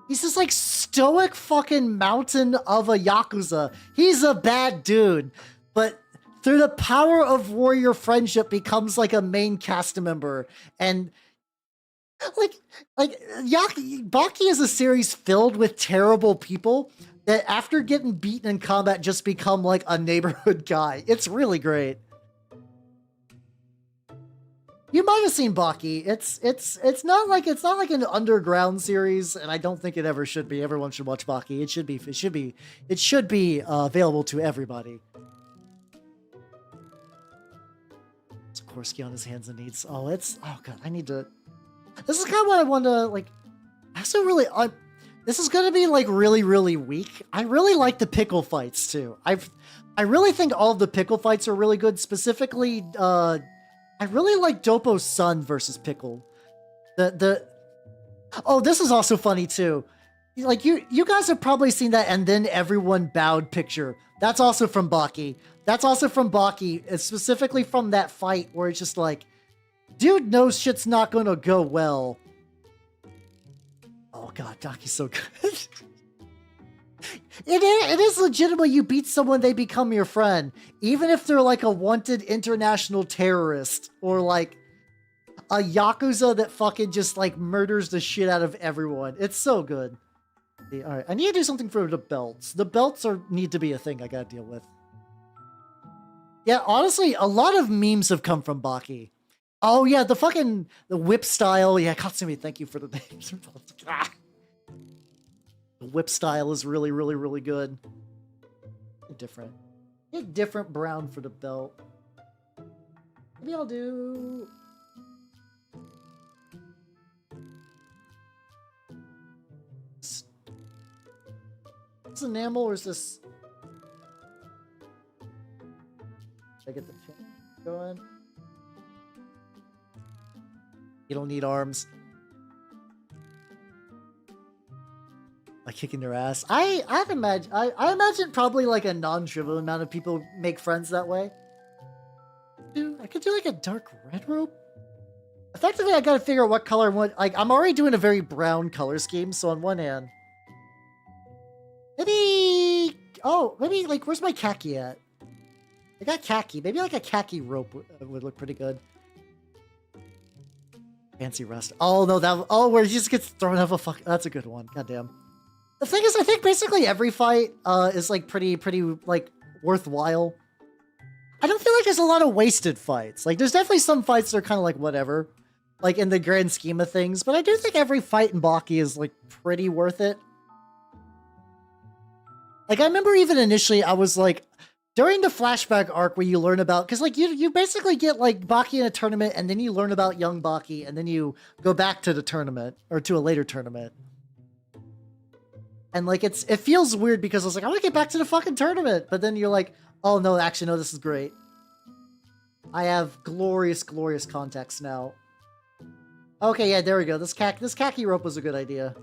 He's this, like, stoic fucking mountain of a Yakuza. He's a bad dude. But through the power of warrior friendship, becomes, like, a main cast member. And, Baki is a series filled with terrible people that after getting beaten in combat just become, like, a neighborhood guy. It's really great. You might have seen Baki. It's not like an underground series, and I don't think it ever should be. Everyone should watch Baki. It should be available to everybody. Sikorsky on his hands and knees. Oh god, I need to This is kind of what I want to, like, I also really, this is going to be, like, really, really weak. I really like the pickle fights, too. I really think all of the pickle fights are really good. Specifically, I really like Dopo's son versus Pickle. Oh, this is also funny, too. Like, you guys have probably seen that and then everyone bowed picture. That's also from Baki. That's also from Baki. It's specifically from that fight where it's just like, dude knows shit's not gonna go well. Oh god, Daki's so good. It is legitimate. You beat someone, they become your friend. Even if they're like a wanted international terrorist or like a Yakuza that fucking just like murders the shit out of everyone. It's so good. Alright, I need to do something for the belts. The belts need to be a thing I gotta deal with. Yeah, honestly, a lot of memes have come from Baki. Oh yeah, the whip style. Yeah, Katsumi, thank you for the names. The whip style is really, really, really good. Different. Get different brown for the belt. Maybe I'll do... Is this enamel or is this... Did I get the chain going? You don't need arms. Like kicking their ass. I imagine probably like a non-trivial amount of people make friends that way. Dude, I could do like a dark red rope. Effectively, I gotta figure out what color like I'm already doing a very brown color scheme, so on one hand. Maybe like where's my khaki at? I got khaki. Maybe like a khaki rope would look pretty good. Fancy rust. Oh no, where he just gets thrown off a fuck. That's a good one. Goddamn. The thing is, I think basically every fight is like pretty like worthwhile. I don't feel like there's a lot of wasted fights. Like there's definitely some fights that are kind of like whatever, like in the grand scheme of things. But I do think every fight in Baki is like pretty worth it. Like I remember even initially I was like, during the flashback arc where you learn about, because like you basically get like Baki in a tournament and then you learn about young Baki and then you go back to the tournament or to a later tournament. And like it feels weird because I was like, I want to get back to the fucking tournament. But then you're like, oh no, actually no, this is great. I have glorious, glorious context now. Okay, yeah, there we go. This khaki rope was a good idea.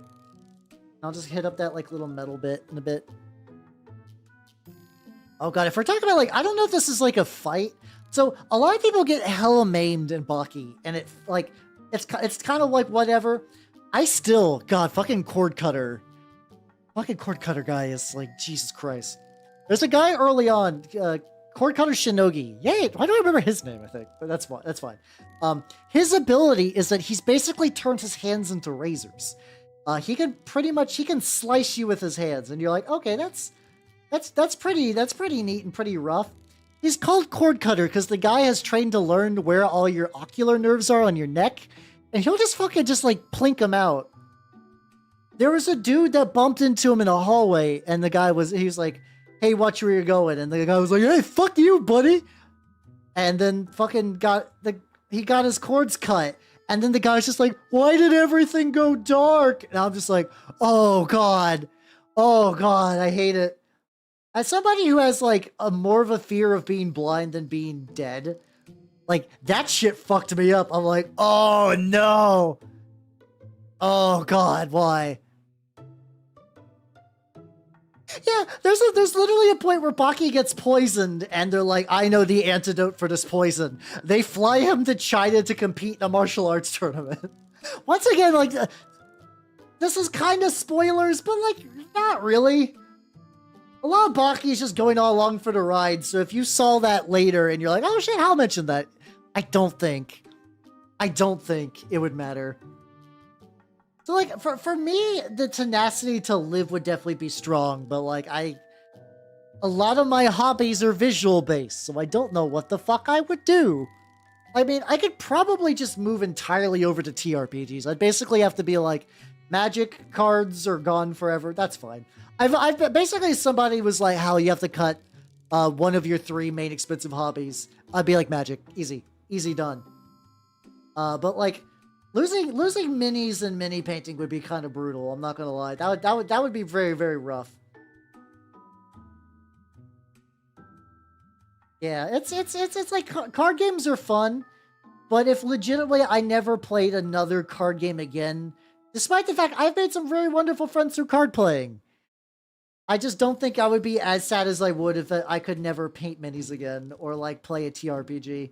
I'll just hit up that like little metal bit in a bit. Oh god, if we're talking about like, I don't know if this is like a fight. So a lot of people get hella maimed in Baki, and it's kind of like whatever. I still, god, fucking cord cutter. Fucking cord cutter guy is like, Jesus Christ. There's a guy early on, cord cutter Shinogi. Yay! Why do I remember his name? I think, but that's fine. That's fine. His ability is that he's basically turned his hands into razors. He can slice you with his hands, and you're like, okay, that's pretty neat and pretty rough. He's called cord cutter because the guy has trained to learn where all your ocular nerves are on your neck, and he'll just fucking just like plink them out. There was a dude that bumped into him in a hallway, and he was like, hey, watch where you're going. And the guy was like, hey, fuck you, buddy. And then fucking he got his cords cut. And then the guy's just like, why did everything go dark? And I'm just like, oh god, I hate it. As somebody who has like more of a fear of being blind than being dead, like that shit fucked me up. I'm like, oh no. Oh god, why? Yeah, there's literally a point where Baki gets poisoned and they're like, I know the antidote for this poison. They fly him to China to compete in a martial arts tournament. Once again, like, this is kind of spoilers, but like, not really. A lot of Baki is just going all along for the ride, so if you saw that later and you're like, oh shit, Hal mentioned that, I don't think it would matter. So like, for me, the tenacity to live would definitely be strong, but like, a lot of my hobbies are visual based, so I don't know what the fuck I would do. I mean, I could probably just move entirely over to TRPGs. I'd basically have to be like, Magic cards are gone forever. That's fine. I've basically, somebody was like, Hal, you have to cut one of your 3 main expensive hobbies. I'd be like, Magic, easy done. But like, Losing minis and mini painting would be kind of brutal. I'm not gonna lie. That would be very, very rough. Yeah, it's like card games are fun, but if legitimately I never played another card game again, despite the fact I've made some very wonderful friends through card playing, I just don't think I would be as sad as I would if I could never paint minis again or like play a TRPG.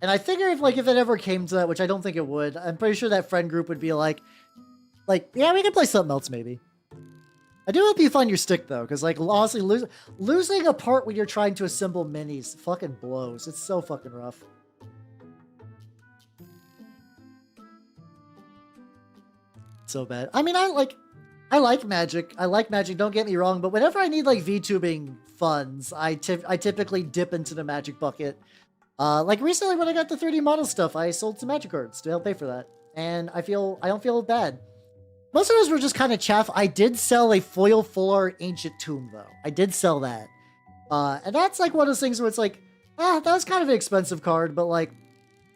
And I figure if it ever came to that, which I don't think it would, I'm pretty sure that friend group would be like, yeah, we can play something else maybe. I do hope you find your stick though, because like honestly, losing a part when you're trying to assemble minis fucking blows. It's so fucking rough. So bad. I mean, I like Magic. I like Magic. Don't get me wrong, but whenever I need like VTubing funds, I typically dip into the Magic bucket. Like recently when I got the 3D model stuff, I sold some Magic cards to help pay for that, and I don't feel bad. Most of those were just kind of chaff. I did sell a foil full art ancient tomb though. I did sell that, and that's like one of those things where it's like, that was kind of an expensive card, but like,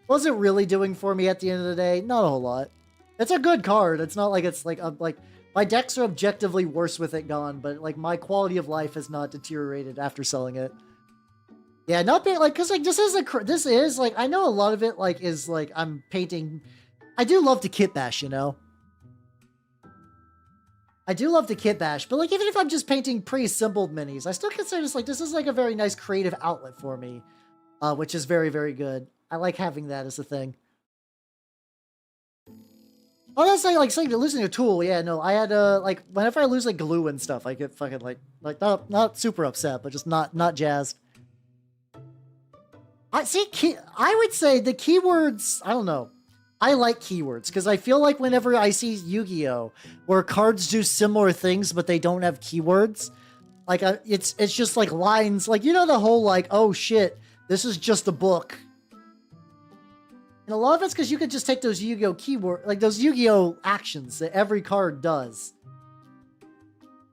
was it really doing for me at the end of the day? Not a whole lot. It's a good card. It's not like it's like my decks are objectively worse with it gone, but like my quality of life has not deteriorated after selling it. Yeah, not being like, cause like this is like, I know a lot of it like is like I'm painting. I do love to kit bash, you know. I do love to kit bash, but like even if I'm just painting pre-assembled minis, I still consider this is like a very nice creative outlet for me, which is very, very good. I like having that as a thing. Oh, that's like saying losing a tool. Yeah, no, I had like whenever I lose like glue and stuff, I get fucking like not super upset, but just not jazzed. I would say the keywords. I don't know. I like keywords because I feel like whenever I see Yu-Gi-Oh, where cards do similar things but they don't have keywords, like it's just like lines, like you know the whole like, oh shit, this is just a book. And a lot of it's because you could just take those Yu-Gi-Oh keyword, like those Yu-Gi-Oh actions that every card does,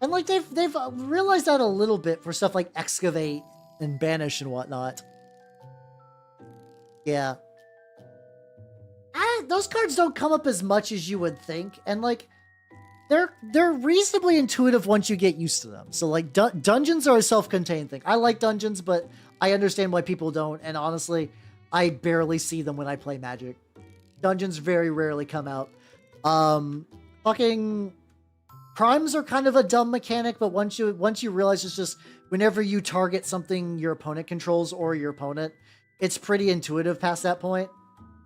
and like they've realized that a little bit for stuff like excavate and banish and whatnot. Yeah. Those cards don't come up as much as you would think, and like they're reasonably intuitive once you get used to them. So like dungeons are a self-contained thing. I like dungeons, but I understand why people don't, and honestly, I barely see them when I play Magic. Dungeons very rarely come out. Fucking primes are kind of a dumb mechanic, but once you realize it's just whenever you target something your opponent controls or your opponent, it's pretty intuitive past that point.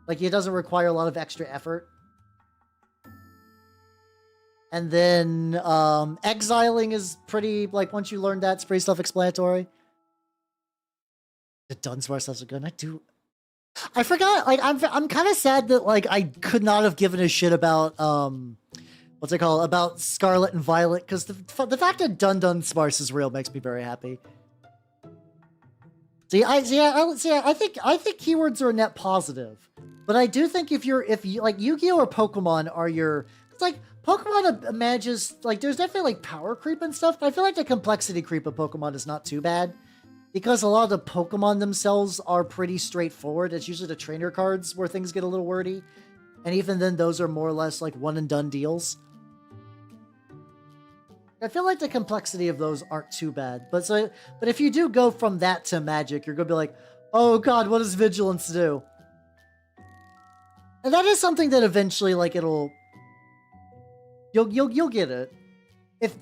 Like, it doesn't require a lot of extra effort. And then, exiling is pretty, like, once you learn that, it's pretty self-explanatory. The Dunsparce stuff's good. I forgot, like, I'm kind of sad that, like, I could not have given a shit about, what's it called? About Scarlet and Violet, because the fact that Dunsparce is real makes me very happy. I think keywords are a net positive, but I do think if you like Yu-Gi-Oh or Pokemon are it's like Pokemon manages, like there's definitely like power creep and stuff, but I feel like the complexity creep of Pokemon is not too bad because a lot of the Pokemon themselves are pretty straightforward. It's usually the trainer cards where things get a little wordy, and even then those are more or less like one and done deals. I feel like the complexity of those aren't too bad, but if you do go from that to Magic, you're gonna be like, oh god, what does Vigilance do? And that is something that eventually, like, you'll get it. If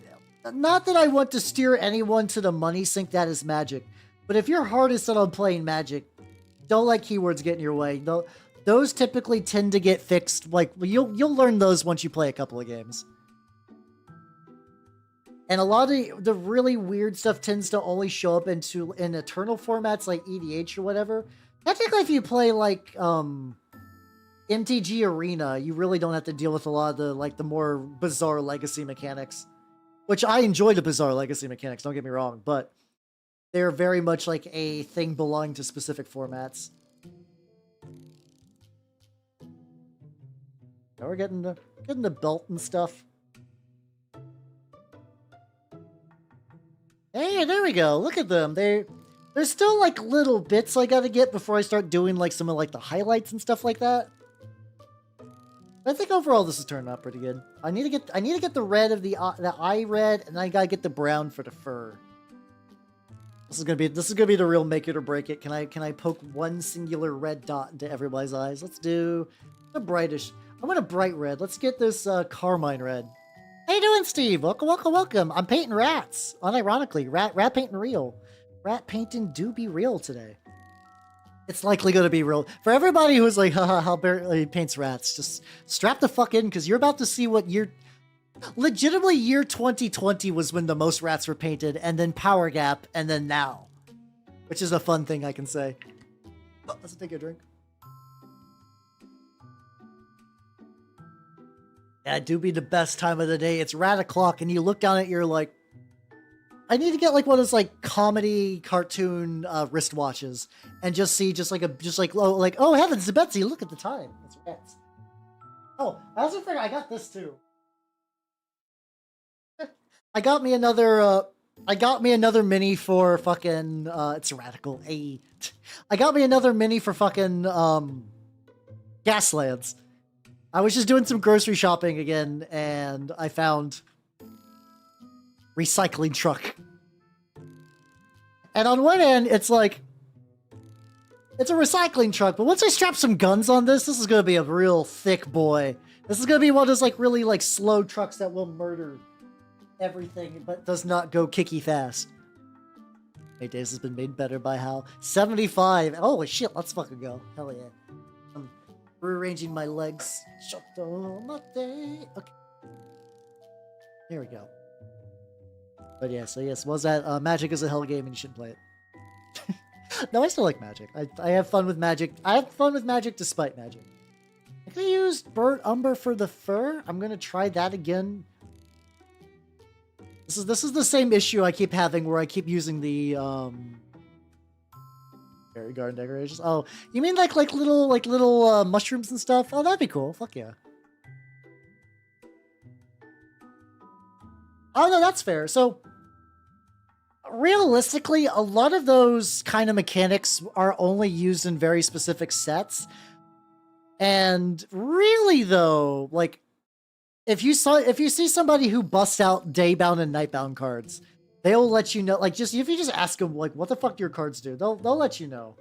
not that I want to steer anyone to the money sink that is Magic, but if your heart is set on playing Magic, don't let keywords get in your way. Those typically tend to get fixed. Like you'll learn those once you play a couple of games. And a lot of the really weird stuff tends to only show up in eternal formats like EDH or whatever. Technically, if you play like MTG Arena, you really don't have to deal with a lot of the more bizarre legacy mechanics. Which I enjoy the bizarre legacy mechanics, don't get me wrong, but they're very much like a thing belonging to specific formats. Now we're getting the belt and stuff. Hey, there we go. Look at them. They're There's still like little bits I gotta get before I start doing like some of like the highlights and stuff like that. But I think overall this is turning out pretty good. I need to get the red of the eye red, and I gotta get the brown for the fur. This is gonna be the real make it or break it. Can I poke one singular red dot into everybody's eyes? Let's do a brightish. I want a bright red. Let's get this carmine red. How you doing, Steve? Welcome, welcome, welcome. I'm painting rats. Unironically, rat painting real. Rat painting do be real today. It's likely going to be real. For everybody who's like, haha, how barely paints rats, just strap the fuck in, because you're about to see what legitimately year 2020 was when the most rats were painted, and then Power Gap, and then now. Which is a fun thing I can say. Oh, let's take a drink. Yeah, it do be the best time of the day. It's rat o'clock, and you look down at your, like, I need to get like one of those like comedy cartoon wristwatches and just see oh heavens, Betsy, look at the time. It's rats. Oh, I also figured I got this too. I got me another mini for fucking it's radical. I got me another mini for fucking Gaslands. I was just doing some grocery shopping again, and I found recycling truck. And on one end, it's like, it's a recycling truck, but once I strap some guns on this is going to be a real thick boy. This is going to be one of those like really like slow trucks that will murder everything, but does not go kicky fast. 8 days has been made better by how 75. Holy shit, let's fucking go. Hell yeah. I'm rearranging my legs. Okay. Here we go. But yeah, so yes, was that Magic is a hell game and you shouldn't play it. No, I still like Magic. I have fun with Magic. I have fun with Magic despite Magic. I could use Burnt Umber for the fur. I'm gonna try that again. This is the same issue I keep having where I keep using the fairy garden decorations. Oh, you mean like little mushrooms and stuff? Oh, that'd be cool. Fuck yeah. Oh no, that's fair. So realistically, a lot of those kind of mechanics are only used in very specific sets. And really though, like if you see somebody who busts out daybound and nightbound cards, they'll let you know, like if you just ask them like what the fuck do your cards do, they'll let you know.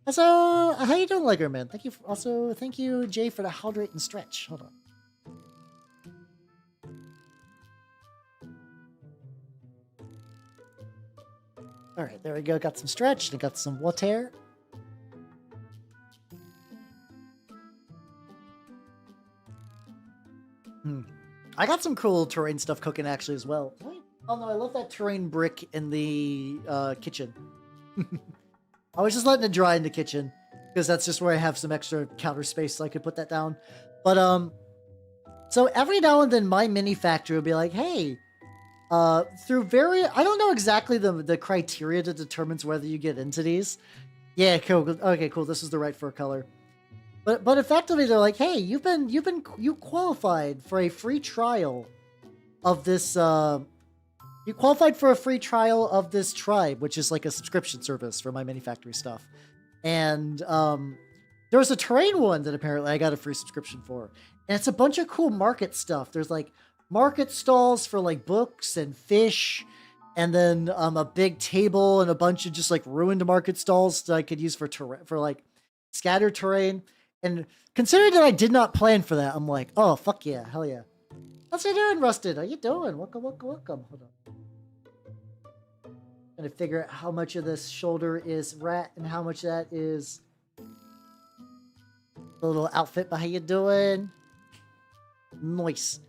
So how you doing, Lego Man? Thank you Jay for the hydrate and stretch. Hold on. All right, there we go. Got some stretch and got some water. I got some cool terrain stuff cooking actually as well. Oh no, I left that terrain brick in the kitchen. I was just letting it dry in the kitchen because that's just where I have some extra counter space so I could put that down. But so every now and then my mini factory will be like, hey, I don't know exactly the criteria that determines whether you get into these. Yeah, cool. Okay, cool. This is the right fur color. But effectively they're like, hey, you qualified for a free trial of this you qualified for a free trial of this tribe, which is like a subscription service for my manufactory stuff. And there was a terrain one that apparently I got a free subscription for. And it's a bunch of cool market stuff. There's like market stalls for like books and fish, and then a big table and a bunch of just like ruined market stalls that I could use for like scattered terrain. And considering that I did not plan for that, I'm like, oh fuck yeah, hell yeah. How's you doing, Rusted? How you doing? Welcome, welcome, welcome. Hold on. Gonna figure out how much of this shoulder is rat and how much that is the little outfit. But how you doing? Nice.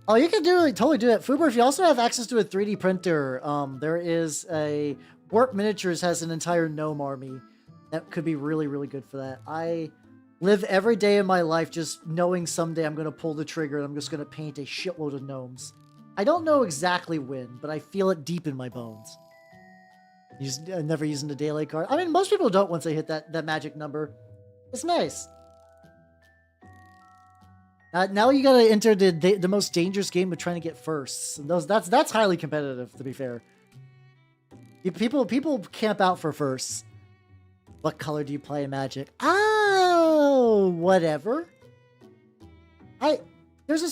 Oh, you can totally do that. Fuber, if you also have access to a 3D printer, there is a Warp Miniatures has an entire gnome army that could be really, really good for that. I live every day of my life just knowing someday I'm going to pull the trigger and I'm just going to paint a shitload of gnomes. I don't know exactly when, but I feel it deep in my bones. Never using the daylight card. I mean, most people don't once they hit that magic number. It's nice. Now you gotta enter the most dangerous game of trying to get firsts. And that's highly competitive, to be fair. People camp out for firsts. What color do you play in Magic? Oh, whatever. There's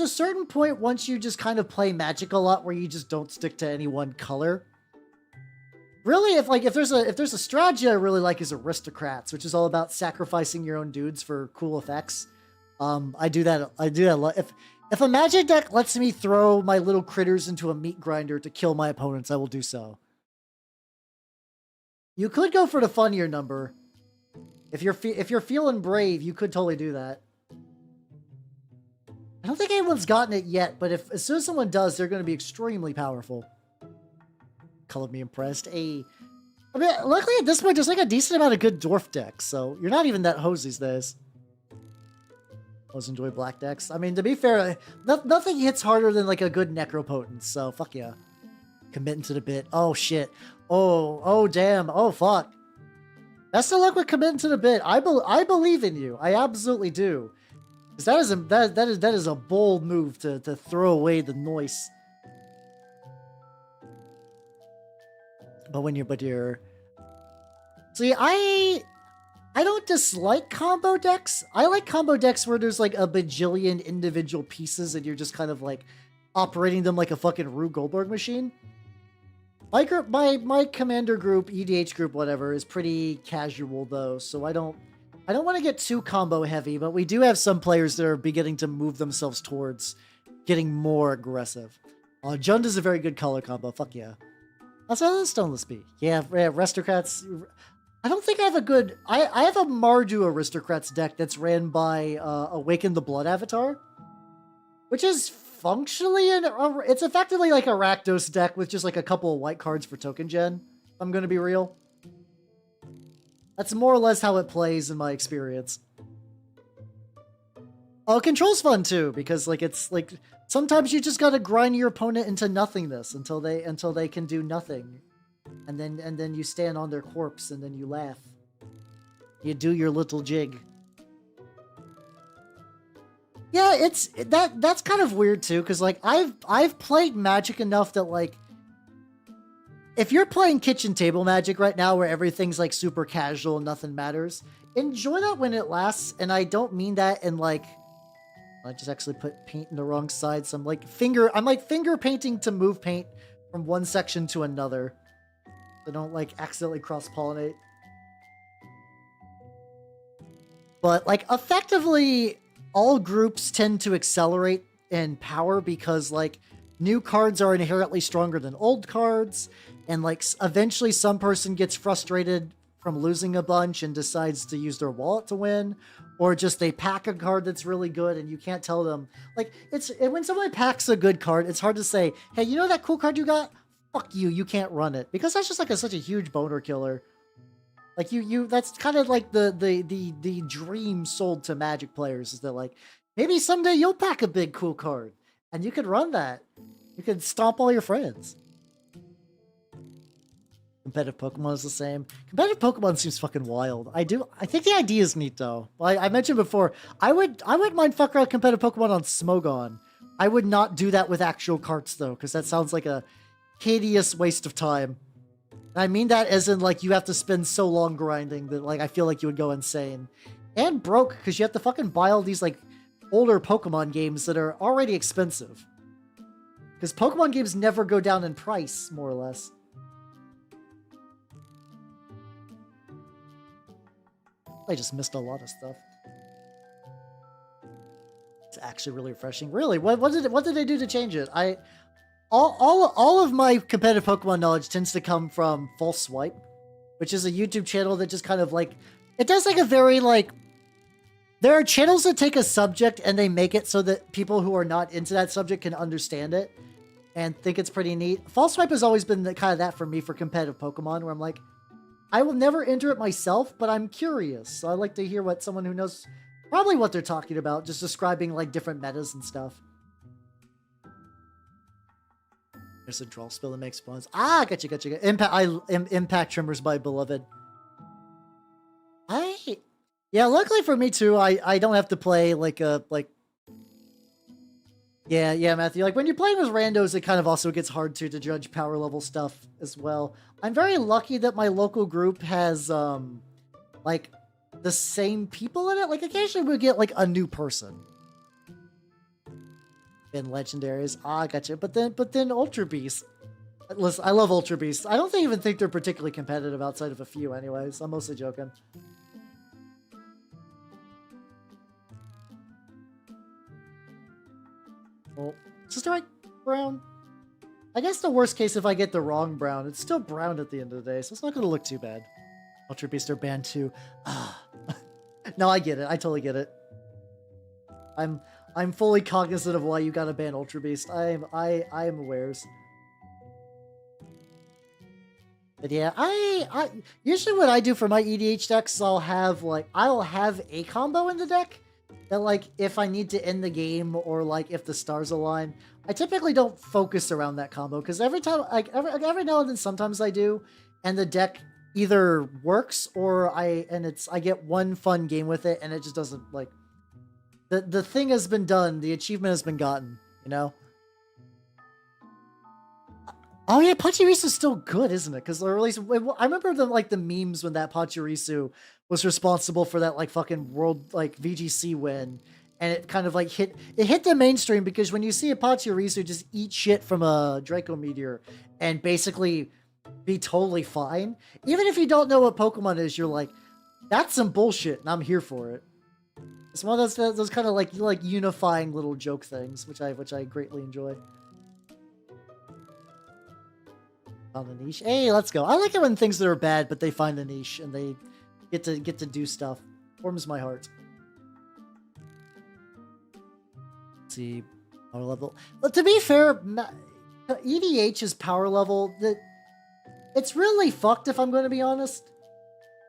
a certain point once you just kind of play Magic a lot where you just don't stick to any one color. Really, if there's a strategy I really like is Aristocrats, which is all about sacrificing your own dudes for cool effects. I do that a lot. If a Magic deck lets me throw my little critters into a meat grinder to kill my opponents, I will do so. You could go for the funnier number. If you're feeling brave, you could totally do that. I don't think anyone's gotten it yet, but as soon as someone does, they're going to be extremely powerful. Color me impressed. I mean, luckily at this point, there's like a decent amount of good dwarf decks, so you're not even that hosed these days. Always enjoy black decks. I mean, to be fair, nothing hits harder than like a good Necropotence, so fuck yeah. Committing to the bit. Oh shit. Oh damn. Oh fuck. Best of luck with committing to the bit. I believe in you. I absolutely do. Because that is a bold move to throw away the noise. But you're see, I don't dislike combo decks. I like combo decks where there's like a bajillion individual pieces and you're just kind of like operating them like a fucking Rube Goldberg machine. My group, my commander group, EDH group, whatever, is pretty casual though, so I don't want to get too combo heavy, but we do have some players that are beginning to move themselves towards getting more aggressive. Jund is a very good color combo. Fuck yeah. That's Stoneless Bee. Yeah, Aristocrats. I don't think I have a good... I have a Mardu Aristocrats deck that's ran by Awaken the Blood Avatar, which is functionally it's effectively like a Rakdos deck with just like a couple of white cards for token gen, if I'm going to be real. That's more or less how it plays in my experience. Oh, control's fun too, because like it's like sometimes you just gotta grind your opponent into nothingness until they can do nothing. And then you stand on their corpse and then you laugh. You do your little jig. Yeah, that's kind of weird too, because like I've played Magic enough that like if you're playing kitchen table Magic right now where everything's like super casual and nothing matters, enjoy that when it lasts. And I don't mean that in like I just actually put paint in the wrong side, so I'm like finger painting to move paint from one section to another. So don't like accidentally cross-pollinate. But like effectively all groups tend to accelerate in power because like new cards are inherently stronger than old cards, and like eventually some person gets frustrated from losing a bunch and decides to use their wallet to win, or just they pack a card that's really good and you can't tell them. Like when someone packs a good card, it's hard to say, hey, you know that cool card you got? Fuck you, you can't run it, because that's just like such a huge boner killer. Like that's kind of like the dream sold to Magic players, is that like maybe someday you'll pack a big cool card and you could run that. You could stomp all your friends. Competitive Pokemon is the same. Competitive Pokemon seems fucking wild. I think the idea is neat though. Like I mentioned before, I wouldn't mind fucking around competitive Pokemon on Smogon. I would not do that with actual carts though, because that sounds like a hideous waste of time. And I mean that as in like you have to spend so long grinding that like I feel like you would go insane. And broke, because you have to fucking buy all these like older Pokemon games that are already expensive. Because Pokemon games never go down in price, more or less. I just missed a lot of stuff. It's actually really refreshing. Really, what did they do to change it? All of my competitive Pokemon knowledge tends to come from False Swipe, which is a YouTube channel that just kind of like, it does like a very like, there are channels that take a subject and they make it so that people who are not into that subject can understand it and think it's pretty neat. False Swipe has always been kind of that for me for competitive Pokemon, where I'm like, I will never enter it myself, but I'm curious. So I like to hear what someone who knows probably what they're talking about, just describing like different metas and stuff. There's a draw spell that makes spawns. Ah, gotcha. Impact Trimmers by Beloved. Yeah, luckily for me too, I don't have to play like Yeah, Matthew. Like when you're playing with randos, it kind of also gets hard to judge power level stuff as well. I'm very lucky that my local group has like the same people in it. Like occasionally we get like a new person in legendaries. I gotcha. But then Ultra Beast. Listen, I love Ultra Beasts. I don't even think they're particularly competitive outside of a few anyways. I'm mostly joking. Oh, is this the right brown? I guess the worst case if I get the wrong brown, it's still brown at the end of the day, so it's not going to look too bad. Ultra Beasts are banned too. No, I get it. I totally get it. I'm fully cognizant of why you gotta ban Ultra Beast. I am awares. But yeah, I usually what I do for my EDH decks is I'll have a combo in the deck that like if I need to end the game or like if the stars align, I typically don't focus around that combo because every time every now and then sometimes I do, and the deck either works or I get one fun game with it and it just doesn't like the thing has been done, the achievement has been gotten, you know? Oh yeah, Pachirisu is still good, isn't it? Because I remember the memes when that Pachirisu was responsible for that like fucking world like VGC win, and it kind of like hit the mainstream because when you see a Pachirisu just eat shit from a Draco Meteor and basically be totally fine, even if you don't know what Pokemon is, you're like, that's some bullshit, and I'm here for it. It's one of those kind of like unifying little joke things, which I greatly enjoy. On the niche. Hey, let's go. I like it when things that are bad, but they find a niche and they get to do stuff. Warms my heart. Let's see, power level. But to be fair, EDH's power level, it's really fucked if I'm going to be honest.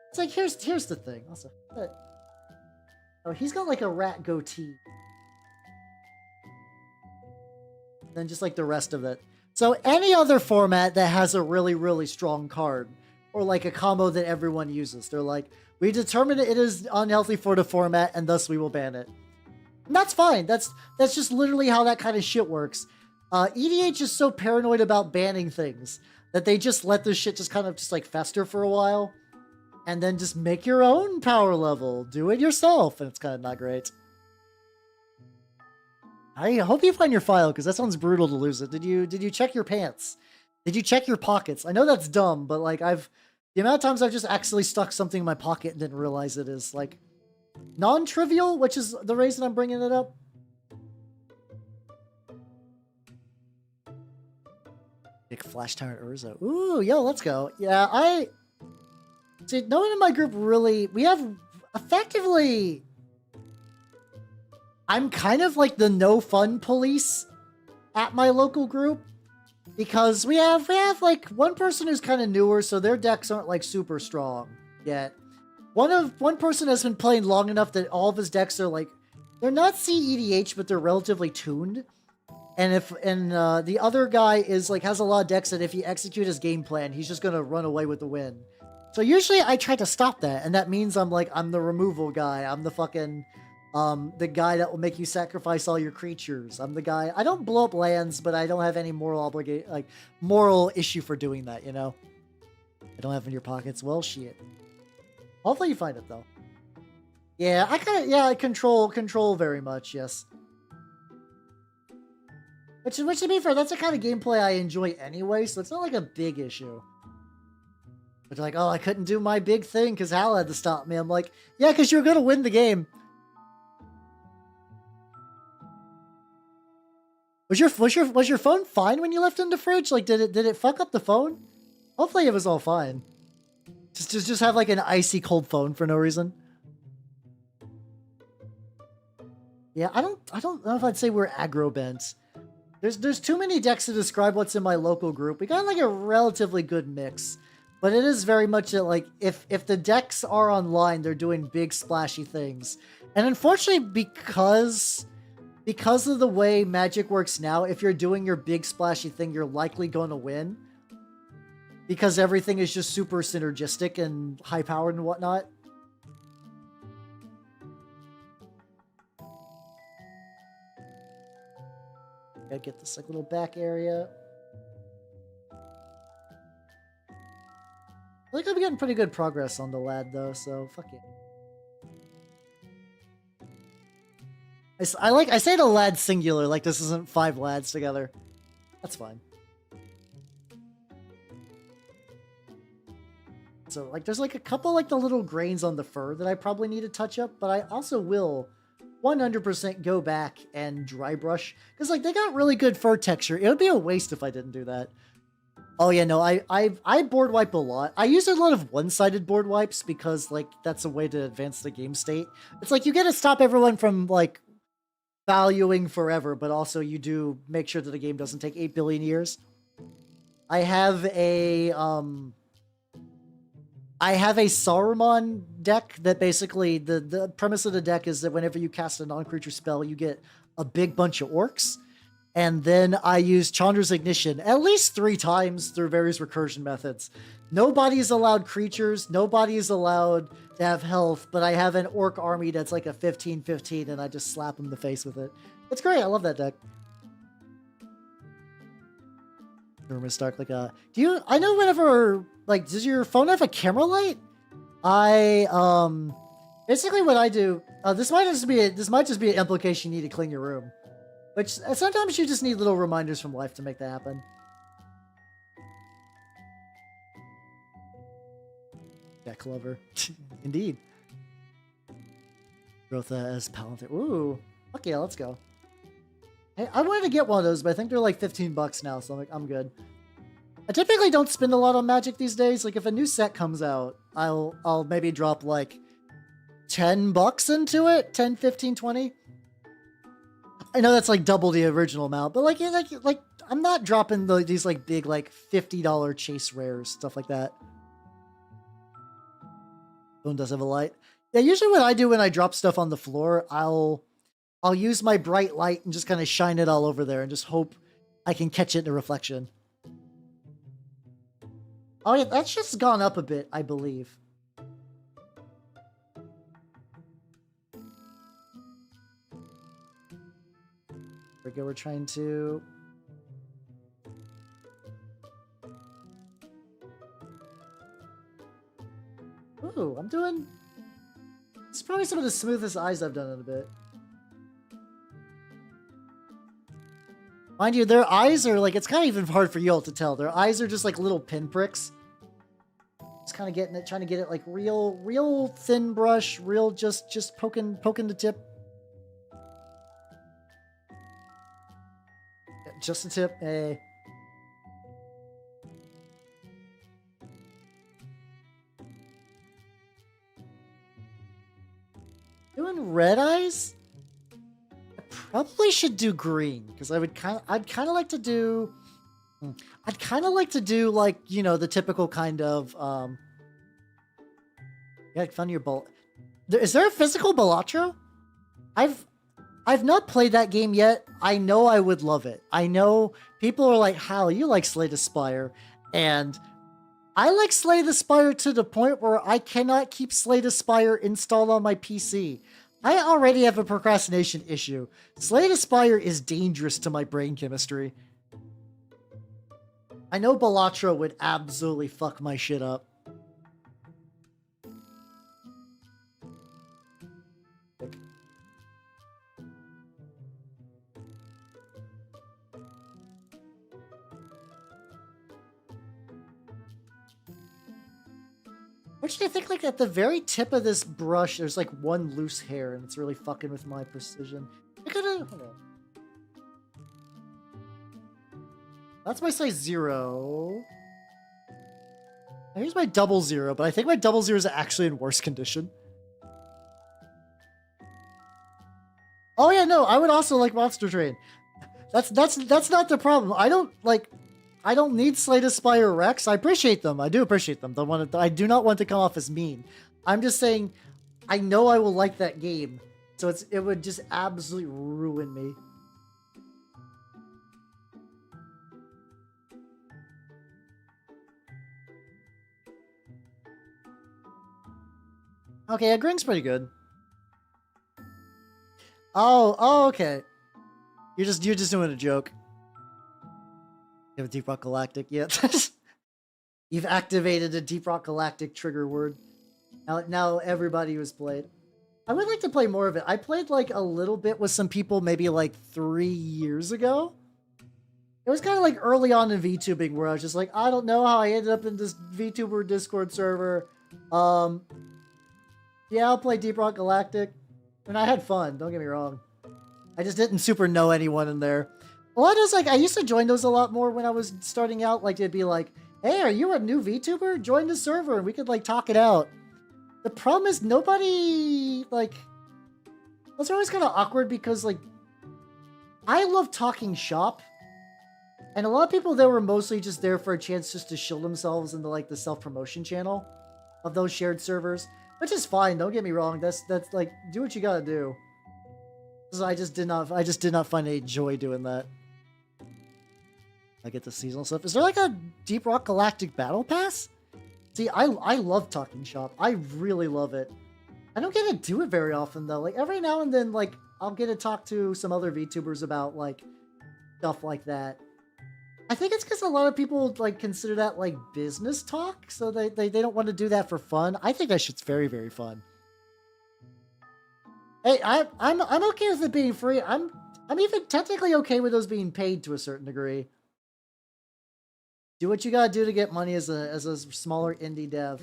It's like here's the thing. Also, oh, he's got like a rat goatee. And then just like the rest of it. So any other format that has a really, really strong card, or like a combo that everyone uses, they're like, we determine it is unhealthy for the format, and thus we will ban it. And that's fine. That's just literally how that kind of shit works. EDH is so paranoid about banning things that they just let this shit just kind of just like fester for a while, and then just make your own power level. Do it yourself, and it's kind of not great. I hope you find your file, because that sounds brutal to lose it. Did you check your pants? Did you check your pockets? I know that's dumb, but like the amount of times I've just accidentally stuck something in my pocket and didn't realize it is like non-trivial, which is the reason I'm bringing it up. Big Flash Tyrant Urza. Ooh, yo, let's go. Yeah, see, no one in my group really, we have effectively, I'm kind of like the no fun police at my local group because we have like one person who's kind of newer, so their decks aren't like super strong yet. One person has been playing long enough that all of his decks are like, they're not CEDH, but they're relatively tuned. And the other guy is like has a lot of decks that if he executes his game plan, he's just gonna run away with the win. So usually I try to stop that, and that means I'm the removal guy. I'm the fucking the guy that will make you sacrifice all your creatures. I'm the guy. I don't blow up lands, but I don't have any moral issue for doing that, you know? I don't have it in your pockets. Well, shit. Hopefully you find it, though. Yeah, I control very much, yes. Which to be fair, that's the kind of gameplay I enjoy anyway, so it's not like a big issue. But like, oh, I couldn't do my big thing because Hal had to stop me. I'm like, yeah, because you were going to win the game. Was your phone fine when you left it in the fridge? Like, did it fuck up the phone? Hopefully it was all fine. Just have like an icy cold phone for no reason. Yeah, I don't know if I'd say we're aggro bent. There's too many decks to describe what's in my local group. We got like a relatively good mix, but it is very much that like if the decks are online, they're doing big splashy things, and unfortunately because of the way Magic works now, if you're doing your big splashy thing, you're likely going to win. Because everything is just super synergistic and high-powered and whatnot. Gotta get this like little back area. I think I'm getting pretty good progress on the lad though, so fuck it. I say the lad singular, like this isn't 5 lads together. That's fine. So like there's like a couple like the little grains on the fur that I probably need to touch up, but I also will 100% go back and dry brush because like they got really good fur texture. It would be a waste if I didn't do that. Oh yeah, no, I board wipe a lot. I use a lot of one-sided board wipes because like that's a way to advance the game state. It's like you get to stop everyone from like valuing forever, but also you do make sure that the game doesn't take 8 billion years. I have a Saruman deck that basically the premise of the deck is that whenever you cast a non-creature spell, you get a big bunch of orcs. And then I use Chandra's Ignition at least 3 times through various recursion methods. Nobody's allowed creatures, nobody's allowed to have health, but I have an orc army that's like a 15/15 and I just slap them in the face with it. It's great, I love that deck. Stark like a... I know whenever, like, does your phone have a camera light? Basically what I do, this might just be an implication you need to clean your room. Which, sometimes you just need little reminders from life to make that happen. Deck lover. Indeed. Grotha as Palantir. Ooh. Okay, let's go. Hey, I wanted to get one of those, but I think they're like 15 bucks now, so I'm good. I typically don't spend a lot on Magic these days. Like, if a new set comes out, I'll maybe drop like 10 bucks into it. 10, 15, 20. I know that's like double the original amount, but like I'm not dropping these like big like $50 chase rares, stuff like that. Phone does have a light. Yeah, usually what I do when I drop stuff on the floor, I'll use my bright light and just kind of shine it all over there and just hope I can catch it in a reflection. Oh yeah, that's just gone up a bit, I believe. We're trying to... Ooh, I'm doing... It's probably some of the smoothest eyes I've done in a bit. Mind you, their eyes are like... It's kind of even hard for y'all to tell. Their eyes are just like little pinpricks. Just kind of getting it, trying to get it like real thin brush, real just poking the tip. Just a tip, hey. Doing red eyes? I probably should do green because I'd kind of like to do. I'd kind of like to do like, you know, the typical kind of yeah, fun your ball. Is there a physical Balatro? I've not played that game yet. I know I would love it. I know people are like, Hal, you like Slay the Spire. And I like Slay the Spire to the point where I cannot keep Slay the Spire installed on my PC. I already have a procrastination issue. Slay the Spire is dangerous to my brain chemistry. I know Balatro would absolutely fuck my shit up. Actually, I think like at the very tip of this brush, there's like one loose hair, and it's really fucking with my precision. I gotta hold on. That's my size 0. Here's my 00, but I think my 00 is actually in worse condition. Oh yeah, no, I would also like Monster Train. That's not the problem. I don't need Slay the Spire Rex. I appreciate them. I do appreciate them. I do not want to come off as mean. I'm just saying, I know I will like that game, so it would just absolutely ruin me. Okay, yeah, Gring's pretty good. Oh, okay. You're just doing a joke. You have a Deep Rock Galactic, yeah. You've activated a Deep Rock Galactic trigger word. Now everybody was played. I would like to play more of it. I played like a little bit with some people maybe like 3 years ago. It was kind of like early on in VTubing where I was just like, I don't know how I ended up in this VTuber Discord server. Yeah, I'll play Deep Rock Galactic. And I had fun, don't get me wrong. I just didn't super know anyone in there. A lot of those, like, I used to join those a lot more when I was starting out. Like, it'd be like, hey, are you a new VTuber? Join the server and we could, like, talk it out. The problem is nobody, like, those are always kind of awkward because, like, I love talking shop. And a lot of people there were mostly just there for a chance just to shield themselves into, like, the self-promotion channel of those shared servers. Which is fine, don't get me wrong. That's like, do what you gotta do. So I just did not find any joy doing that. I get the seasonal stuff. Is there like a Deep Rock Galactic Battle Pass? See, I love talking shop. I really love it. I don't get to do it very often though. Like every now and then, like I'll get to talk to some other VTubers about like stuff like that. I think it's because a lot of people like consider that like business talk, so they don't want to do that for fun. I think that shit's very, very fun. Hey, I'm okay with it being free. I'm even technically okay with those being paid to a certain degree. Do what you gotta do to get money as a smaller indie dev.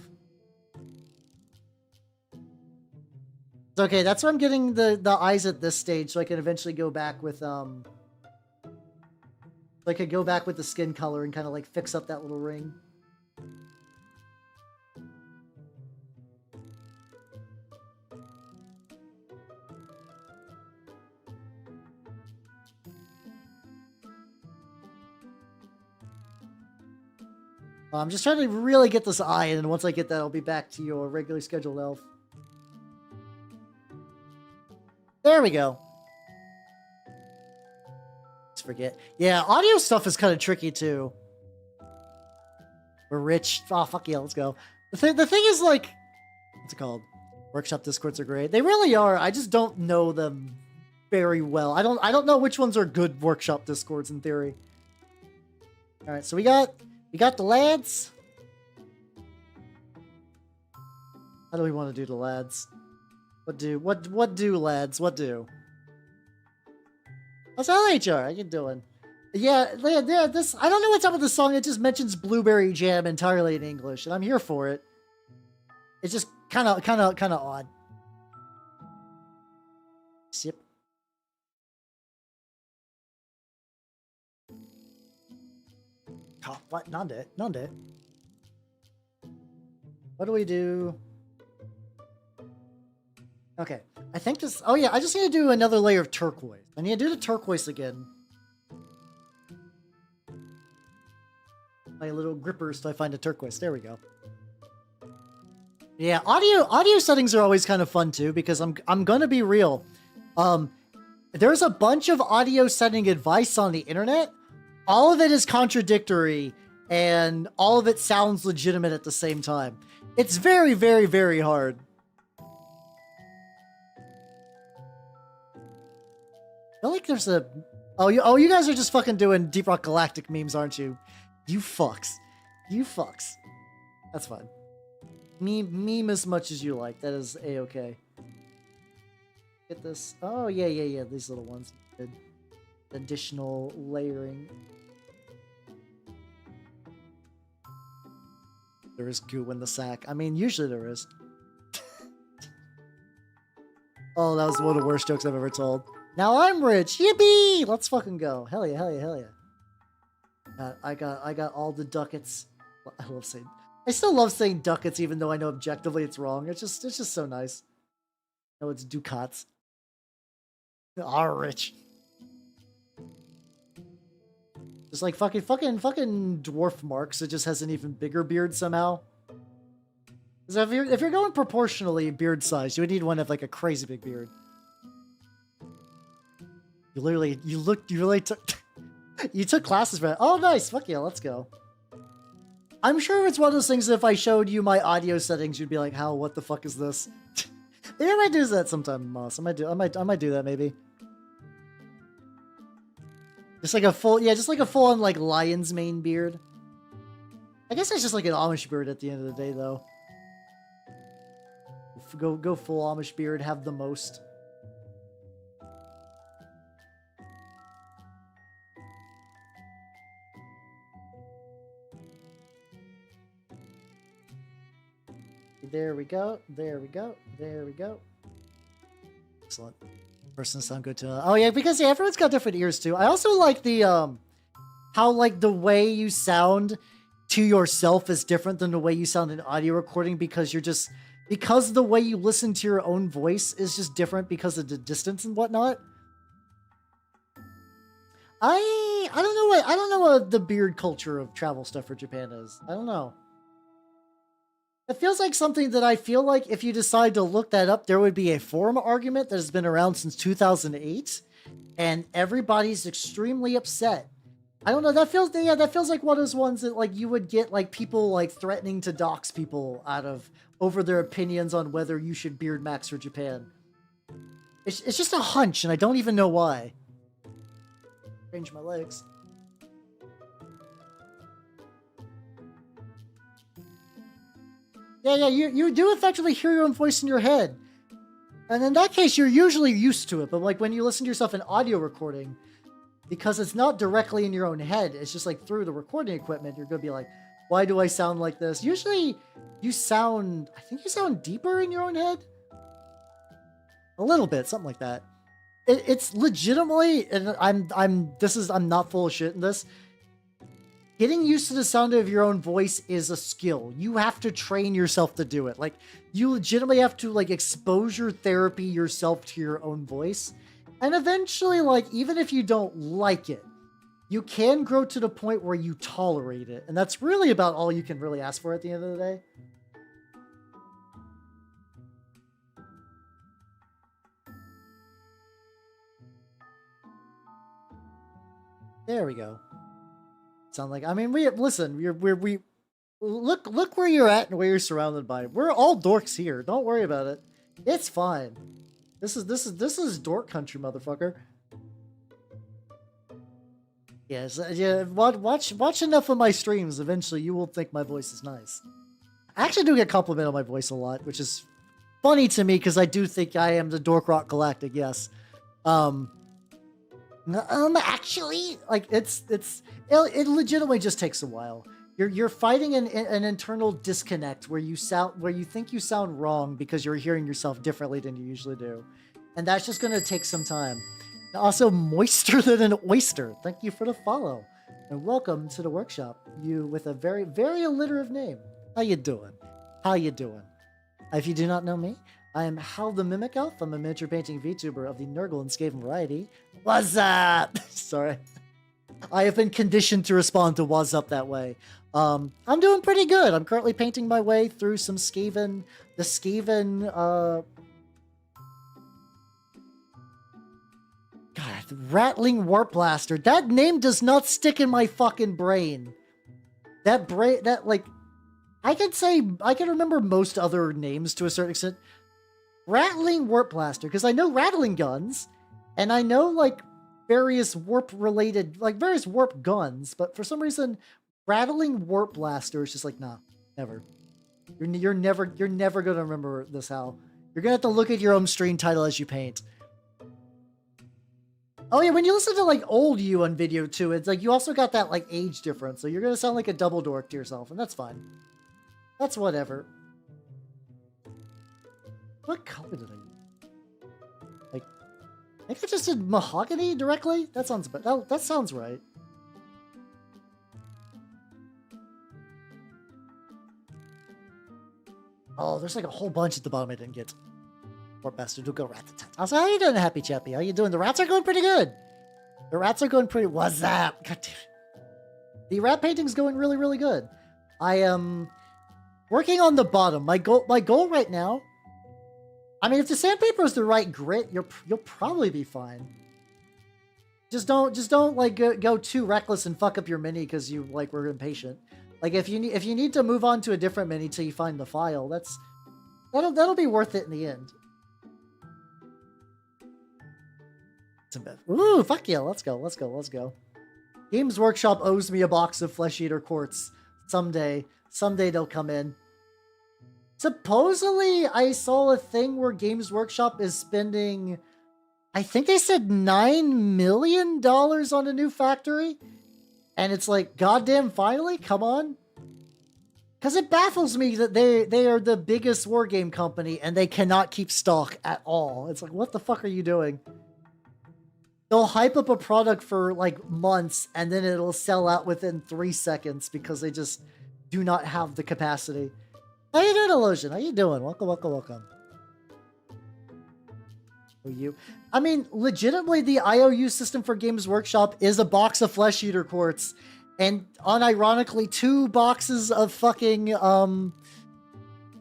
It's okay, that's why I'm getting the eyes at this stage, so I can eventually go back with I could go back with the skin color and kind of like fix up that little ring. I'm just trying to really get this eye, and once I get that, I'll be back to your regularly scheduled elf. There we go. Let's forget. Yeah, audio stuff is kind of tricky too. We're rich. Oh, fuck yeah, let's go. The thing is, like, what's it called? Workshop Discords are great. They really are. I just don't know them very well. I don't know which ones are good workshop Discords in theory. All right, so we got the lads. How do we want to do the lads? What do lads? What do? How's LHR? How you doing? Yeah, this I don't know what's up with this song. It just mentions blueberry jam entirely in English, and I'm here for it. It's just kind of odd. Sip. Oh, what? Nande. What do we do? Okay, I think this... Oh yeah, I just need to do another layer of turquoise. I need to do the turquoise again. My little grippers till I find a turquoise. There we go. Yeah, audio settings are always kind of fun too, because I'm gonna be real. There's a bunch of audio setting advice on the internet. All of it is contradictory, and all of it sounds legitimate at the same time. It's very, very, very hard. I feel like there's a... Oh, you guys are just fucking doing Deep Rock Galactic memes, aren't you? You fucks. You fucks. That's fine. Meme as much as you like. That is a-okay. Get this. Oh, yeah. These little ones. Good. Additional layering. There is goo in the sack. I mean, usually there is. Oh, that was one of the worst jokes I've ever told. Now I'm rich. Yippee! Let's fucking go. Hell yeah. I got all the ducats. I still love saying ducats, even though I know objectively it's wrong. It's just so nice. No, it's ducats. Are rich. Just like fucking dwarf Marks, it just has an even bigger beard somehow. Because if you're going proportionally beard size, you would need one of like a crazy big beard. You really took you took classes for that. Oh nice, fuck yeah, let's go. I'm sure it's one of those things that if I showed you my audio settings, you'd be like, how, what the fuck is this? Maybe I might do that sometime, Moss. I might do that maybe. Just like a full, yeah, just like a full on like lion's mane beard. I guess it's just like an Amish beard at the end of the day, though. Go full Amish beard, have the most. There we go. There we go. There we go. Excellent. Persons sound good to. Oh yeah, because yeah, everyone's got different ears too. I also like the how like the way you sound to yourself is different than the way you sound in audio recording because because the way you listen to your own voice is just different because of the distance and whatnot. I don't know what the beard culture of travel stuff for Japan is. I don't know. It feels like something that I feel like if you decide to look that up, there would be a forum argument that has been around since 2008, and everybody's extremely upset. I don't know. That feels like one of those ones that like you would get like people like threatening to dox people out of over their opinions on whether you should beard max for Japan. It's just a hunch, and I don't even know why. Change my legs. Yeah, you do effectively hear your own voice in your head. And in that case, you're usually used to it. But like when you listen to yourself in audio recording, because it's not directly in your own head, it's just like through the recording equipment, you're going to be like, why do I sound like this? Usually I think you sound deeper in your own head. A little bit, something like that. It's legitimately, and I'm not full of shit in this. Getting used to the sound of your own voice is a skill. You have to train yourself to do it. Like, you legitimately have to, like, exposure therapy yourself to your own voice. And eventually, like, even if you don't like it, you can grow to the point where you tolerate it. And that's really about all you can really ask for at the end of the day. There we go. Sound like, I mean, we look where you're at and where you're surrounded by. We're all dorks here. Don't worry about it. It's fine. This is dork country, motherfucker. Yes, yeah. Watch enough of my streams. Eventually, you will think my voice is nice. I actually do get compliment on my voice a lot, which is funny to me because I do think I am the Dork Rock Galactic. Yes. Actually, like it legitimately just takes a while. You're fighting an internal disconnect where you think you sound wrong because you're hearing yourself differently than you usually do, and that's just gonna take some time. Also, moister than an oyster. Thank you for the follow, and welcome to the workshop. You with a very very alliterative name. How you doing? How you doing? If you do not know me, I am Hal the Mimic Elf. I'm a miniature painting VTuber of the Nurgle and Skaven variety. What's up? Sorry. I have been conditioned to respond to what's up that way. I'm doing pretty good. I'm currently painting my way through some Skaven, God, Ratling Warpblaster. That name does not stick in my fucking brain. I can remember most other names to a certain extent. Ratling Warpblaster, because I know rattling guns, and I know like various warp guns, but for some reason, Ratling Warpblaster is just like, nah, never. You're never gonna remember this, Hal. You're gonna have to look at your own stream title as you paint. Oh yeah, when you listen to like old you on video too, it's like you also got that like age difference, so you're gonna sound like a double dork to yourself, and that's fine. That's whatever. What color did I use? Like, I think I just did mahogany directly? That sounds that sounds right. Oh, there's like a whole bunch at the bottom I didn't get. Poor bastard, do go rat the tat. I was like, how you doing, Happy Chappy? How you doing? The rats are going pretty good. The rats are going pretty. What's up? God damn it. The rat painting's going really, really good. I am working on the bottom. My goal right now. I mean, if the sandpaper is the right grit, you'll probably be fine. Just don't like go too reckless and fuck up your mini because you like were impatient. Like if you need to move on to a different mini till you find the file, that'll be worth it in the end. Ooh, fuck yeah! Let's go. Games Workshop owes me a box of Flesh Eater quartz. Someday they'll come in. Supposedly, I saw a thing where Games Workshop is spending, I think they said $9 million on a new factory. And it's like, goddamn, finally? Come on. Because it baffles me that they are the biggest wargame company and they cannot keep stock at all. It's like, what the fuck are you doing? They'll hype up a product for like months and then it'll sell out within 3 seconds because they just do not have the capacity. How you doing, Illusion? How you doing? Welcome, welcome, welcome. I mean, legitimately, the IOU system for Games Workshop is a box of Flesh Eater quartz. And unironically, 2 boxes of fucking,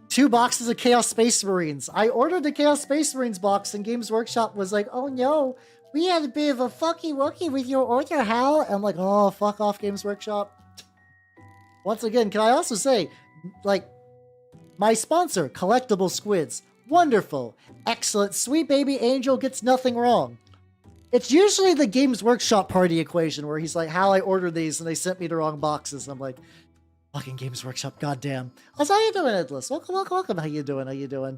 2 boxes of Chaos Space Marines. I ordered the Chaos Space Marines box and Games Workshop was like, oh no, we had a bit of a fucky wookie with your order, Hal. And I'm like, oh, fuck off, Games Workshop. Once again, can I also say, like, my sponsor, Collectible Squids, wonderful, excellent, sweet baby angel gets nothing wrong. It's usually the Games Workshop party equation where he's like, how I ordered these and they sent me the wrong boxes. And I'm like, fucking Games Workshop, goddamn. How you doing, Edless? Welcome, welcome, welcome. How you doing? How you doing?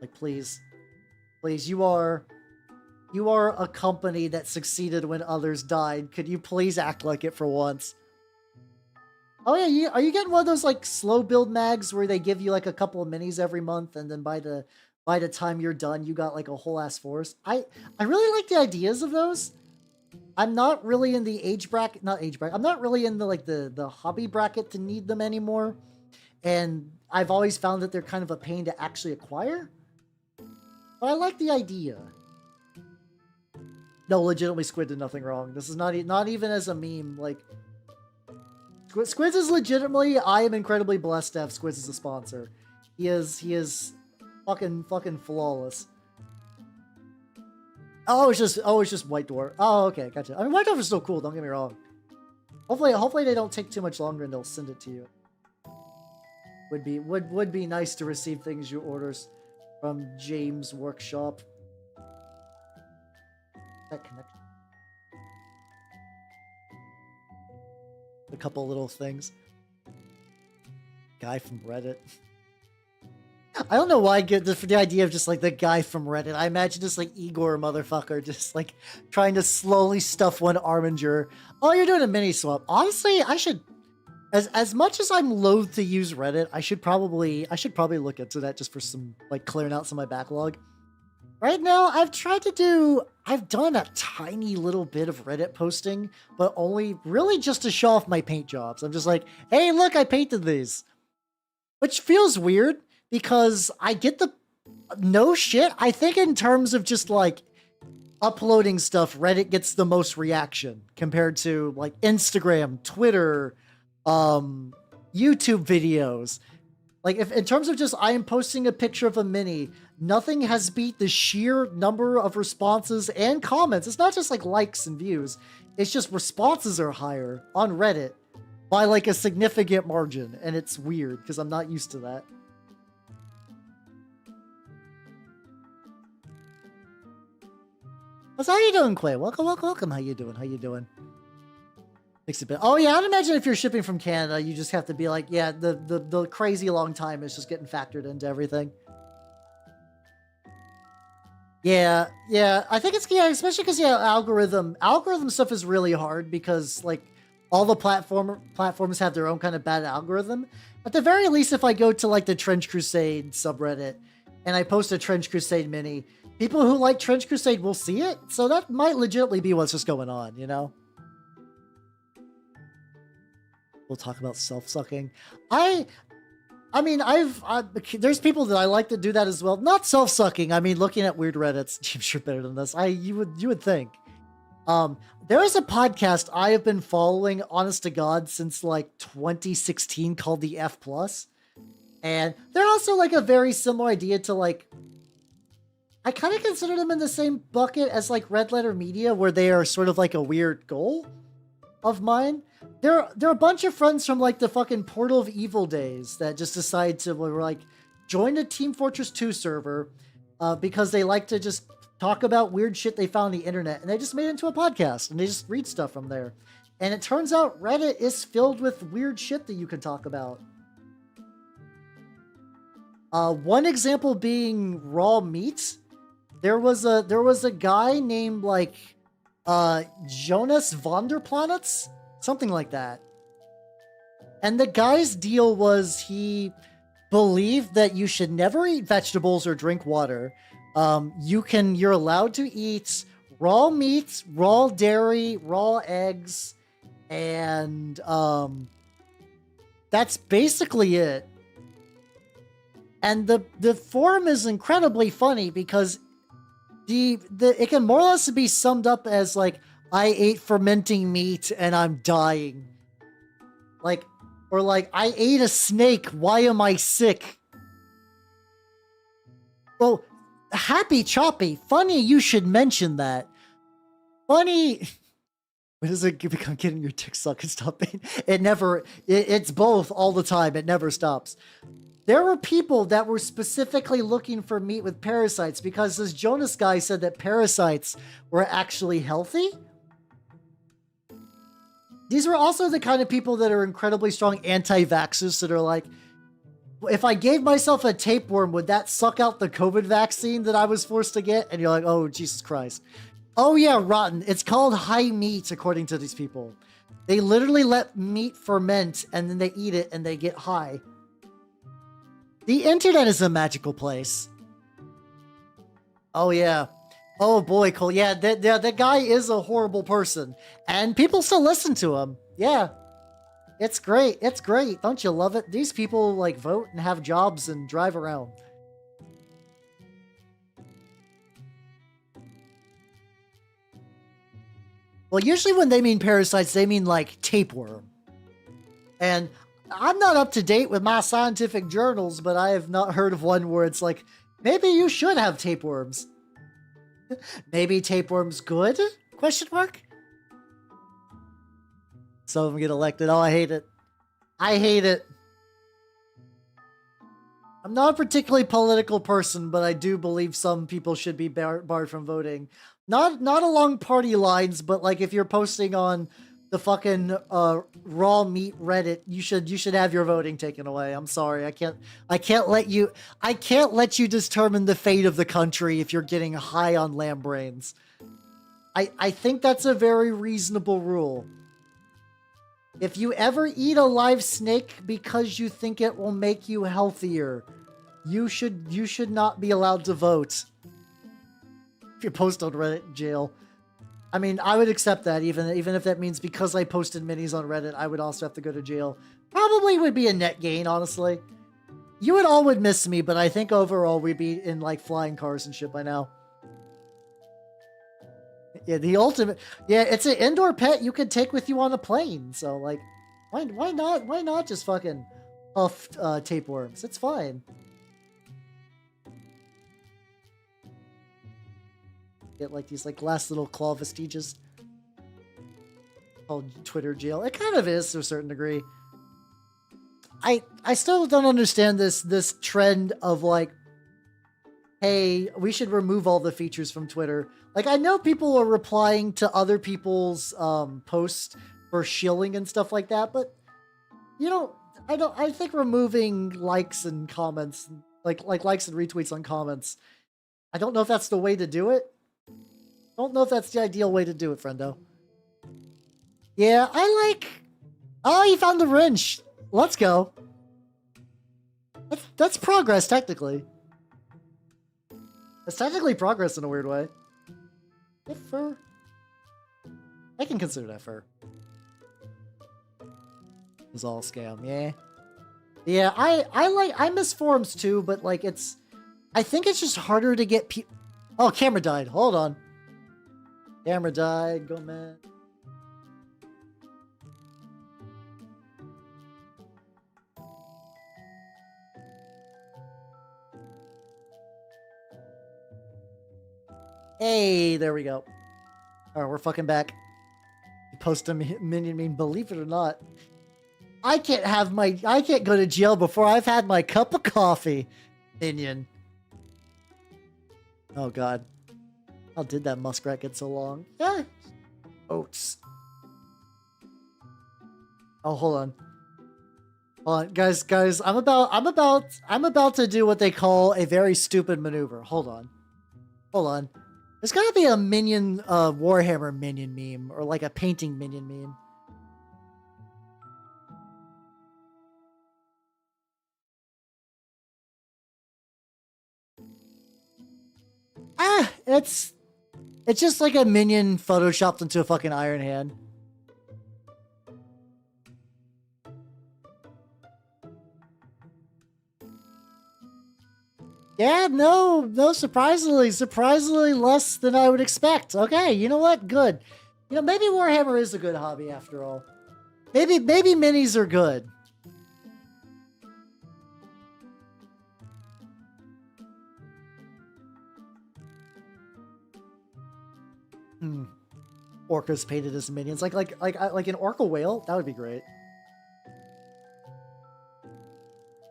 Like, please, you are a company that succeeded when others died. Could you please act like it for once? Oh yeah, are you getting one of those like slow build mags where they give you like a couple of minis every month and then by the time you're done, you got like a whole ass force? I really like the ideas of those. I'm not really in the I'm not really in the like the hobby bracket to need them anymore. And I've always found that they're kind of a pain to actually acquire. But I like the idea. No, legitimately, Squid did nothing wrong. This is not even as a meme. Like, Squids is legitimately, I am incredibly blessed to have Squids as a sponsor. He is fucking flawless. Oh, it's just White Dwarf. Oh, okay, gotcha. I mean, White Dwarf is still cool, don't get me wrong. Hopefully they don't take too much longer and they'll send it to you. Would be nice to receive things you orders from James Workshop. That connection. A couple little things. Guy from Reddit. I don't know why I get the idea of just like the guy from Reddit. I imagine just like Igor motherfucker just like trying to slowly stuff one Arminger. Oh, you're doing a mini swap. Honestly, I should, as much as I'm loath to use Reddit, I should probably look into that just for some like clearing out some of my backlog. Right now, I've done a tiny little bit of Reddit posting, but only really just to show off my paint jobs. I'm just like, hey, look, I painted these. Which feels weird because I get the, no shit, I think in terms of just like uploading stuff, Reddit gets the most reaction compared to like Instagram, Twitter, YouTube videos. Like if in terms of just I am posting a picture of a mini, nothing has beat the sheer number of responses and comments. It's not just like likes and views. It's just responses are higher on Reddit by like a significant margin. And it's weird because I'm not used to that. How you doing, Quay? Welcome, welcome, welcome. How you doing? How you doing? Takes a bit. Oh yeah, I'd imagine if you're shipping from Canada, you just have to be like, yeah, the crazy long time is just getting factored into everything. Yeah, I think it's, yeah, especially because, yeah, algorithm stuff is really hard because, like, all the platforms have their own kind of bad algorithm. At the very least, if I go to, like, the Trench Crusade subreddit and I post a Trench Crusade mini, people who like Trench Crusade will see it, so that might legitimately be what's just going on, you know? We'll talk about self-sucking. I mean, there's people that I like to do that as well. Not self-sucking. I mean, looking at weird Reddits. I'm sure better than this. You would think. There is a podcast I have been following, honest to God, since like 2016 called the F.A.T.A.L. And they're also like a very similar idea to like, I kind of consider them in the same bucket as like Red Letter Media, where they are sort of like a weird goal of mine. They're a bunch of friends from like the fucking Portal of Evil days that just decide to like join a Team Fortress 2 server because they like to just talk about weird shit they found on the internet, and they just made it into a podcast, and they just read stuff from there. And it turns out Reddit is filled with weird shit that you can talk about. One example being raw meat. There was a guy named like Jonas Vonderplanets, something like that. And the guy's deal was he believed that you should never eat vegetables or drink water. You're allowed to eat raw meat, raw dairy, raw eggs, and that's basically it. And the forum is incredibly funny because it can more or less be summed up as like, I ate fermenting meat and I'm dying. Like, or like, I ate a snake, why am I sick? Well, Happy Choppy, funny you should mention that. Funny... When does it become getting your dick sucked and stopping? It's both all the time. It never stops. There were people that were specifically looking for meat with parasites because this Jonas guy said that parasites were actually healthy. These were also the kind of people that are incredibly strong anti-vaxxers that are like, if I gave myself a tapeworm, would that suck out the COVID vaccine that I was forced to get? And you're like, oh, Jesus Christ. Oh yeah, rotten. It's called high meat, according to these people. They literally let meat ferment, and then they eat it, and they get high. The internet is a magical place. Oh yeah. Oh boy, Cole. Yeah, that guy is a horrible person. And people still listen to him. Yeah. It's great. It's great. Don't you love it? These people, like, vote and have jobs and drive around. Well, usually when they mean parasites, they mean like tapeworm. And I'm not up to date with my scientific journals, but I have not heard of one where it's like, maybe you should have tapeworms. Maybe tapeworm's good? Question mark? Some of them get elected. Oh, I hate it. I hate it. I'm not a particularly political person, but I do believe some people should be barred from voting. Not along party lines, but like if you're posting on the fucking raw meat Reddit, you should have your voting taken away. I'm sorry, I can't let you determine the fate of the country if you're getting high on lamb brains. I think that's a very reasonable rule. If you ever eat a live snake because you think it will make you healthier, you should not be allowed to vote. If you post on Reddit, jail. I mean, I would accept that, even if that means because I posted minis on Reddit, I would also have to go to jail. Probably would be a net gain, honestly. You would miss me, but I think overall we'd be in, like, flying cars and shit by now. Yeah, the ultimate... Yeah, it's an indoor pet you could take with you on a plane, so, like, why not just fucking huff tapeworms? It's fine. Get like these like last little claw vestiges. Called Twitter jail. It kind of is to a certain degree. I still don't understand this trend of like, hey, we should remove all the features from Twitter. Like, I know people are replying to other people's posts for shilling and stuff like that, but you know, I think removing likes and comments, like likes and retweets on comments, I don't know if that's the way to do it. Don't know if that's the ideal way to do it, friendo. Yeah, I like... Oh, you found the wrench. Let's go. That's progress, technically. It's technically progress in a weird way. If fur? I can consider that fur. It was all scam, yeah. Yeah, I miss forums too, but like it's... I think it's just harder to get people... Oh, camera died. Hold on. Camera died. Go, man. Hey, there we go. All right, we're fucking back. Post a minion meme, believe it or not. I can't go to jail before I've had my cup of coffee. Minion. Oh, God. How did that muskrat get so long? Yeah. Oats. Oh, hold on. Hold on, guys. I'm about to do what they call a very stupid maneuver. Hold on. There's gotta be a minion, Warhammer minion meme, or like a painting minion meme. It's just like a minion photoshopped into a fucking Iron Hand. Yeah, no, surprisingly less than I would expect. Okay, you know what? Good. You know, maybe Warhammer is a good hobby after all. Maybe minis are good. Orcas painted as minions, like an orca whale. That would be great.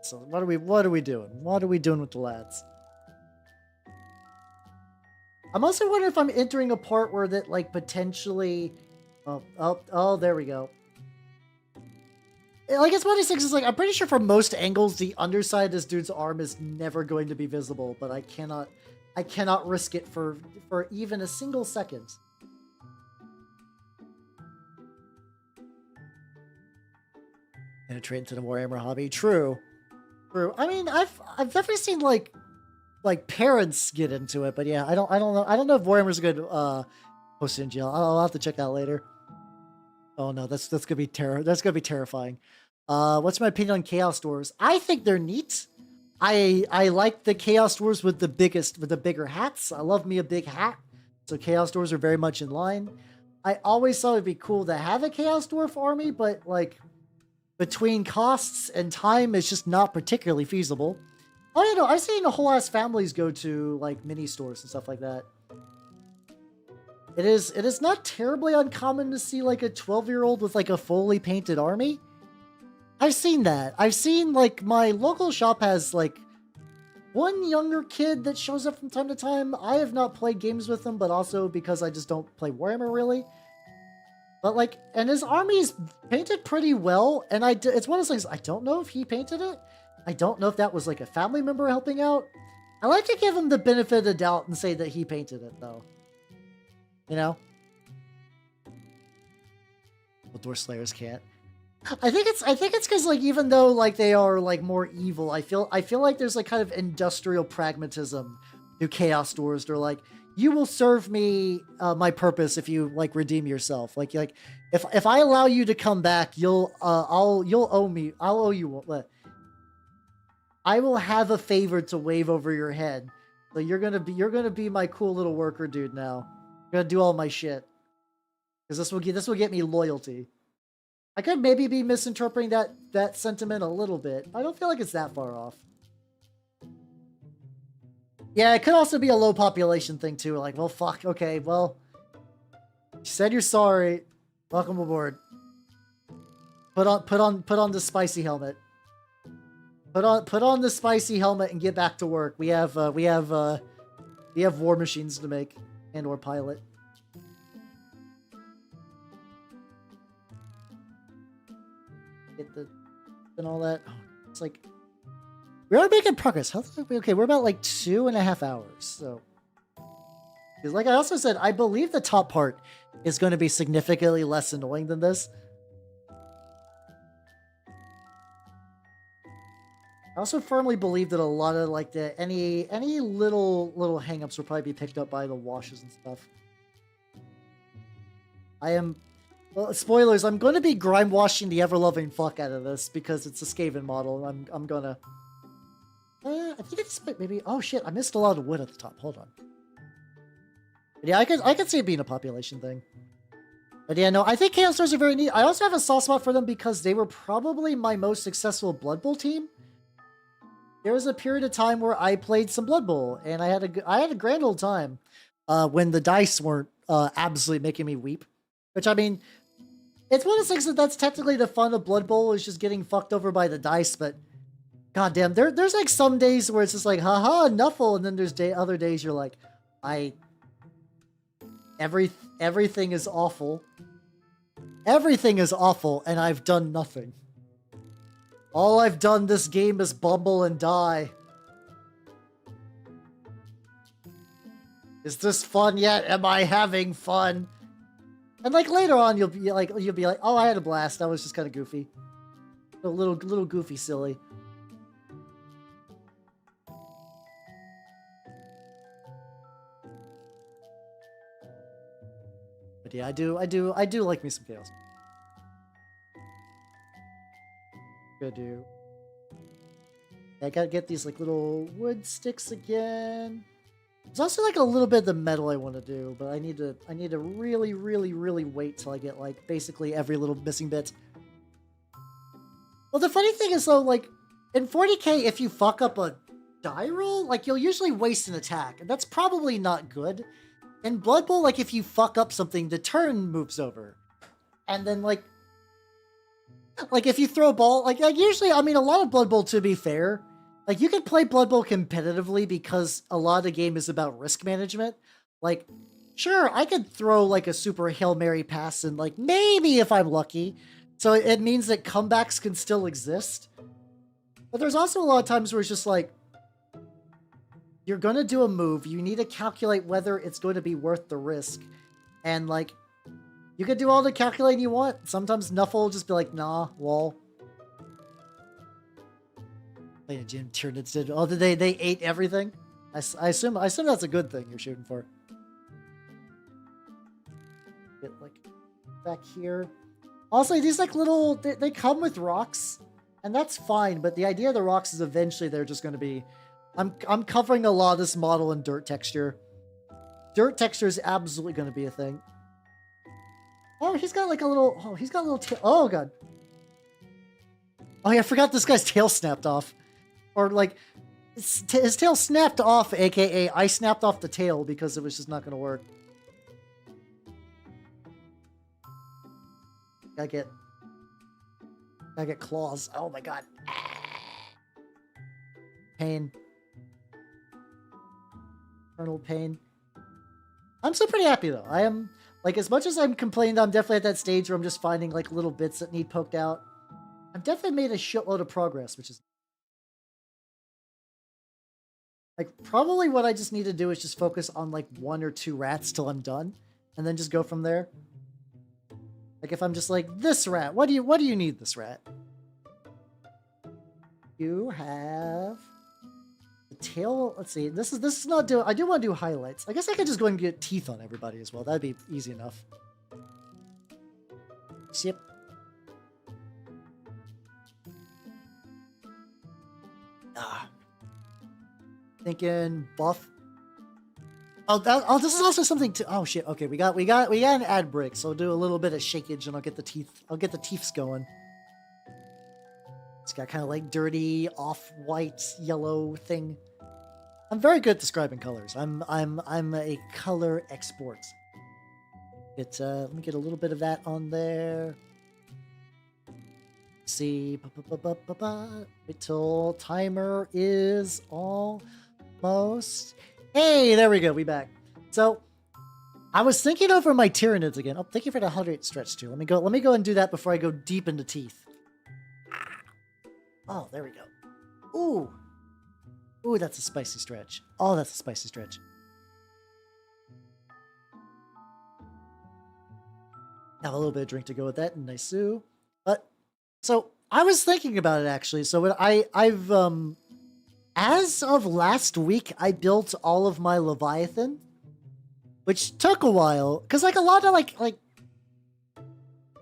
So what are we doing? What are we doing with the lads? I'm also wondering if I'm entering a part where that like potentially. Oh, there we go. Like it's one of these things. Is like I'm pretty sure from most angles the underside of this dude's arm is never going to be visible, but I cannot risk it for even a single second. Penetrate into the Warhammer hobby. True. I mean, I've definitely seen like parents get into it, but yeah, I don't know if Warhammer's a good post in jail. I'll have to check out later. Oh no, that's gonna be terrifying. What's my opinion on Chaos Dwarves? I think they're neat. I like the Chaos Dwarves with the bigger hats. I love me a big hat, so Chaos Dwarves are very much in line. I always thought it'd be cool to have a Chaos Dwarf army, but like between costs and time, it's just not particularly feasible. Oh, yeah, no, I've seen whole ass families go to like mini stores and stuff like that. It is not terribly uncommon to see like a 12-year-old with like a fully painted army. I've seen that. I've seen like my local shop has like one younger kid that shows up from time to time. I have not played games with him, but also because I just don't play Warhammer really. But like, and his army's painted pretty well, and it's one of those things, I don't know if he painted it. I don't know if that was like a family member helping out. I like to give him the benefit of the doubt and say that he painted it, though. You know? Well, Door Slayers can't. I think it's because like even though like they are like more evil, I feel like there's like kind of industrial pragmatism to Chaos Dwarves. They're like, you will serve me my purpose if you like redeem yourself. Like if I allow you to come back, you'll owe me. I'll owe you. I will have a favor to wave over your head. So you're gonna be my cool little worker dude now. You're gonna do all my shit. Because this will get me loyalty. I could maybe be misinterpreting that sentiment a little bit. I don't feel like it's that far off. Yeah, it could also be a low population thing too. Like, well, fuck. Okay, well, you said you're sorry. Welcome aboard. Put on the spicy helmet. Put on the spicy helmet and get back to work. We have war machines to make and/or pilot. Get the and all that. Oh, it's like. We are making progress. Okay, we're about like 2.5 hours. So, because like I also said, I believe the top part is going to be significantly less annoying than this. I also firmly believe that a lot of like any little hangups will probably be picked up by the washes and stuff. Well, spoilers. I'm going to be grime washing the ever loving fuck out of this because it's a Skaven model. I'm gonna. I think it's maybe. Oh shit! I missed a lot of wood at the top. Hold on. But yeah, I could see it being a population thing. But yeah, no, I think Chaos Dwarves are very neat. I also have a soft spot for them because they were probably my most successful Blood Bowl team. There was a period of time where I played some Blood Bowl, and I had a grand old time when the dice weren't absolutely making me weep. Which I mean, it's one of the things that's technically the fun of Blood Bowl is just getting fucked over by the dice, but. God damn, there's like some days where it's just like, haha, Nuffle, and then there's other days you're like, I Everything is awful. Everything is awful, and I've done nothing. All I've done this game is bumble and die. Is this fun yet? Am I having fun? And like later on, you'll be like, oh, I had a blast. That was just kind of goofy, a little goofy, silly. But yeah, I do like me some Fails. Go do. I gotta get these like little wood sticks again. There's also like a little bit of the metal I want to do, but I need to really wait till I get like basically every little missing bit. Well, the funny thing is though, like in 40k, if you fuck up a die roll, like you'll usually waste an attack, and that's probably not good. In Blood Bowl, like if you fuck up something, the turn moves over, and then like if you throw a ball, like usually, I mean, a lot of Blood Bowl, to be fair. Like, you can play Blood Bowl competitively because a lot of the game is about risk management. Like, sure, I could throw, like, a super Hail Mary pass and, like, maybe if I'm lucky. So it means that comebacks can still exist. But there's also a lot of times where it's just, like, you're going to do a move. You need to calculate whether it's going to be worth the risk. And, like, you can do all the calculating you want. Sometimes Nuffle will just be like, nah, lol. Jim Turnips did. Oh, did they ate everything? I assume that's a good thing you're shooting for. Get like back here. Also, these like little they come with rocks, and that's fine. But the idea of the rocks is eventually they're just going to be. I'm covering a lot of this model in dirt texture. Dirt texture is absolutely going to be a thing. Oh, he's got like a little. Oh, he's got a little tail. Oh god. Oh yeah, I forgot this guy's tail snapped off. Or, like, his tail snapped off, aka I snapped off the tail because it was just not going to work. Gotta get claws. Oh my god. Pain. Eternal pain. I'm still pretty happy, though. I am, like, as much as I'm complaining, I'm definitely at that stage where I'm just finding, like, little bits that need poked out. I've definitely made a shitload of progress, which is... Like, probably what I just need to do is just focus on, like, 1 or 2 rats till I'm done. And then just go from there. Like, if I'm just like, this rat, what do you need this rat? You have... the tail, let's see, this is not I do want to do highlights. I guess I could just go and get teeth on everybody as well. That'd be easy enough. Yep. Thinking buff. Oh, this is also something to. Oh shit. Okay, we got an ad break, so I'll do a little bit of shakeage, and I'll get the teeth. I'll get the teeths going. It's got kind of like dirty, off-white, yellow thing. I'm very good at describing colors. I'm a color expert. Let me get a little bit of that on there. See, wait till timer is almost. Hey, there we go. We back. So, I was thinking over my Tyranids again. Oh, thank you for the 100 stretch too. Let me go and do that before I go deep into teeth. Oh, there we go. Ooh. Ooh, that's a spicy stretch. Oh, that's a spicy stretch. Have a little bit of drink to go with that. Nice. So I was thinking about it actually. So when I've as of last week, I built all of my Leviathan, which took a while because like a lot of like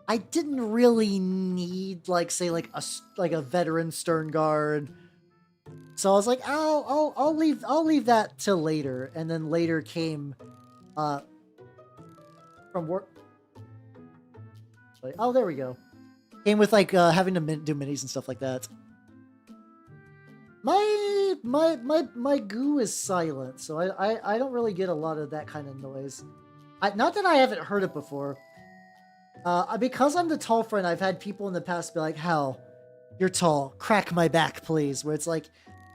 I didn't really need like say like a veteran Stern Guard. So I was like, I'll leave that till later, and then later came from work. Like, oh, there we go. Came with like having to do minis and stuff like that. My goo is silent, so I don't really get a lot of that kind of noise. Not that I haven't heard it before. Because I'm the tall friend, I've had people in the past be like, "Hal, you're tall. Crack my back, please." Where it's like,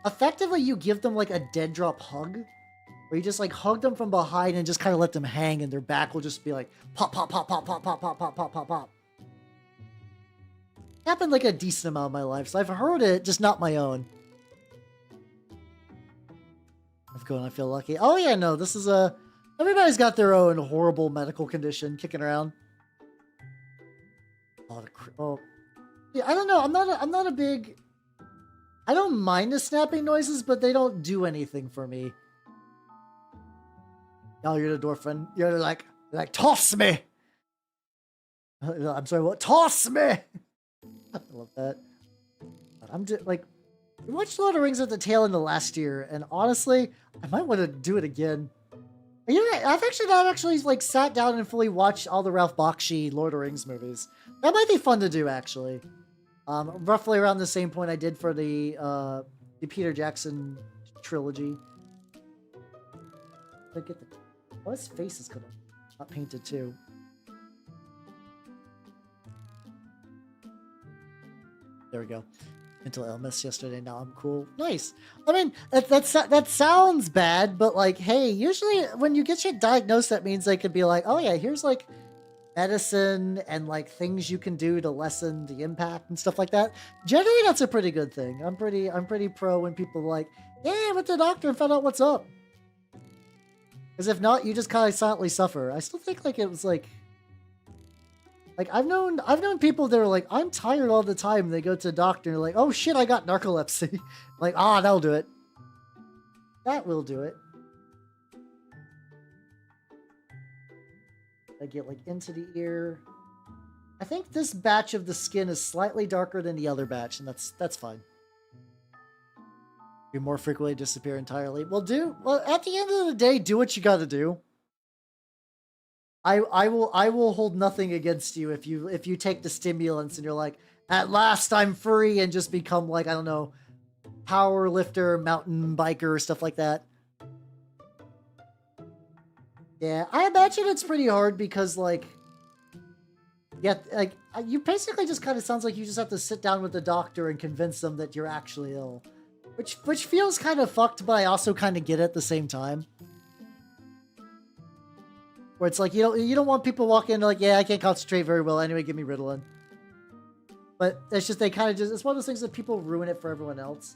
effectively, you give them like a dead drop hug, where you just like hug them from behind and just kind of let them hang, and their back will just be like pop, pop, pop, pop, pop, pop, pop, pop, pop, pop, pop. It happened like a decent amount of my life, so I've heard it, just not my own. I'm going, I feel lucky. Oh yeah, no, this is a... Everybody's got their own horrible medical condition kicking around. Oh, yeah, I don't know. I'm not a big... I don't mind the snapping noises, but they don't do anything for me. Oh, you're the dwarf, you're like, toss me! I'm sorry, what? Toss me! I love that. I'm just, like... We watched Lord of the Rings at the tail end of last year, and honestly, I might want to do it again. You know, I've actually not actually like sat down and fully watched all the Ralph Bakshi Lord of the Rings movies. That might be fun to do, actually. Roughly around the same point I did for the Peter Jackson trilogy. Get the... Oh, his face is kind of not painted too. There we go. Mental illness yesterday, now I'm cool. Nice. I mean, that sounds bad, but like, hey, usually when you get shit diagnosed, that means they could be like, oh yeah, here's like medicine and like things you can do to lessen the impact and stuff like that. Generally, that's a pretty good thing. I'm pretty pro when people are like, yeah, I went to the doctor and found out what's up. Because if not, you just kind of silently suffer. I still think like it was like I've known people that are like, I'm tired all the time. They go to the doctor and they're like, oh shit, I got narcolepsy. Like, that'll do it. That will do it. I get like into the ear. I think this batch of the skin is slightly darker than the other batch, and that's fine. You more frequently disappear entirely. Well, at the end of the day, do what you gotta do. I will hold nothing against you if you take the stimulants and you're like, at last I'm free, and just become like, I don't know, power lifter, mountain biker, stuff like that. Yeah, I imagine it's pretty hard because like, yeah, like you basically just kind of sounds like you just have to sit down with the doctor and convince them that you're actually ill, which feels kind of fucked, but I also kind of get it at the same time. Where it's like, you don't want people walking in like, yeah, I can't concentrate very well. Anyway, give me Ritalin. But it's just, they kind of just, it's one of those things that people ruin it for everyone else.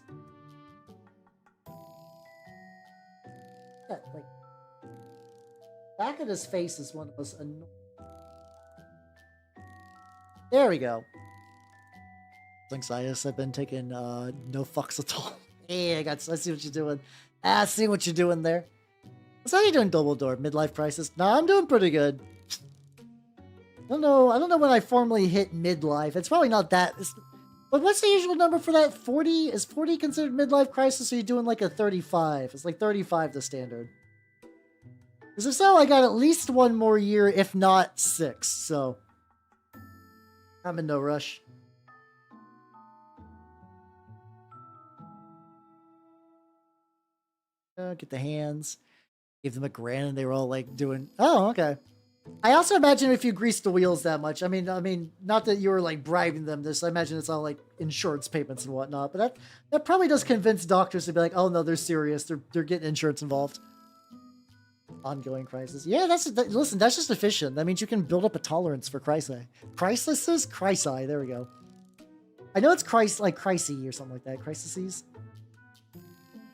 Yeah, like, back of his face is one of those annoying. There we go. Anxieties, I've been taking no fucks at all. Yeah, I see what you're doing. I see what you're doing there. So how you doing, Dumbledore? Midlife crisis? Nah, I'm doing pretty good. I don't know when I formally hit midlife. It's probably not that. But what's the usual number for that? 40? Is 40 considered midlife crisis, or are you doing like a 35? It's like 35 the standard. Because if so, I got at least one more year, if not 6. So I'm in no rush. Get the hands. Gave them a grand and they were all like doing... Oh, okay. I also imagine if you grease the wheels that much, I mean, not that you were like bribing them this, I imagine it's all like insurance payments and whatnot, but that probably does convince doctors to be like, oh no, they're serious, they're getting insurance involved. Ongoing crisis. Yeah, listen, that's just efficient. That means you can build up a tolerance for crisis. Crises? Crisi, there we go. I know it's like crisy or something like that. Crises?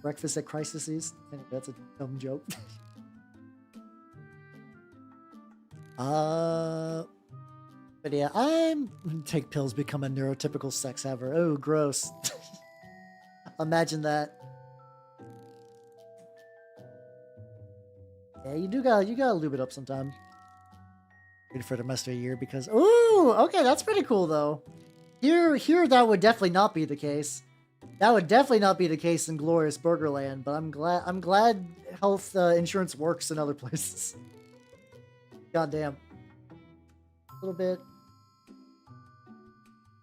Breakfast at crises? Anyway, that's a dumb joke. But yeah, take pills, become a neurotypical sex haver. Oh, gross. Imagine that. Yeah, you gotta lube it up sometime. Wait for the rest of a year because, ooh, okay, that's pretty cool though. Here, that would definitely not be the case. That would definitely not be the case in glorious Burgerland, but I'm glad health insurance works in other places. Goddamn. A little bit.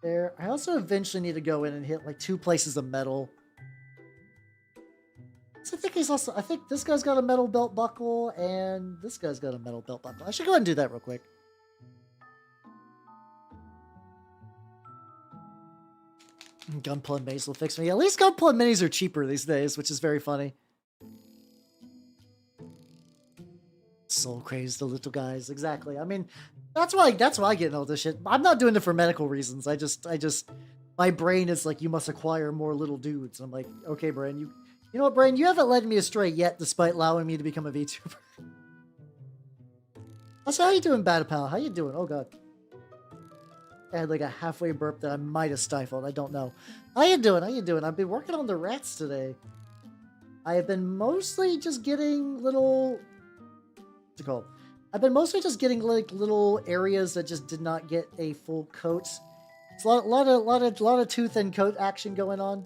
There. I also eventually need to go in and hit like 2 places of metal. So I think this guy's got a metal belt buckle and this guy's got a metal belt buckle. I should go ahead and do that real quick. Gunpla minis will fix me. At least Gunpla minis are cheaper these days, which is very funny. soul craves the little guys. Exactly. I mean, that's why I get all this shit. I'm not doing it for medical reasons. I just my brain is like, you must acquire more little dudes. I'm like, okay, brain, you know what, brain, you haven't led me astray yet, despite allowing me to become a VTuber. So how you doing, F.A.T.A.L? How you doing? Oh god. I had like a halfway burp that I might have stifled. I don't know. How you doing? How you doing? I've been working on the rats today. I have been mostly just getting little... What's it called? I've been mostly just getting like little areas that just did not get a full coat. It's a lot of tooth and coat action going on.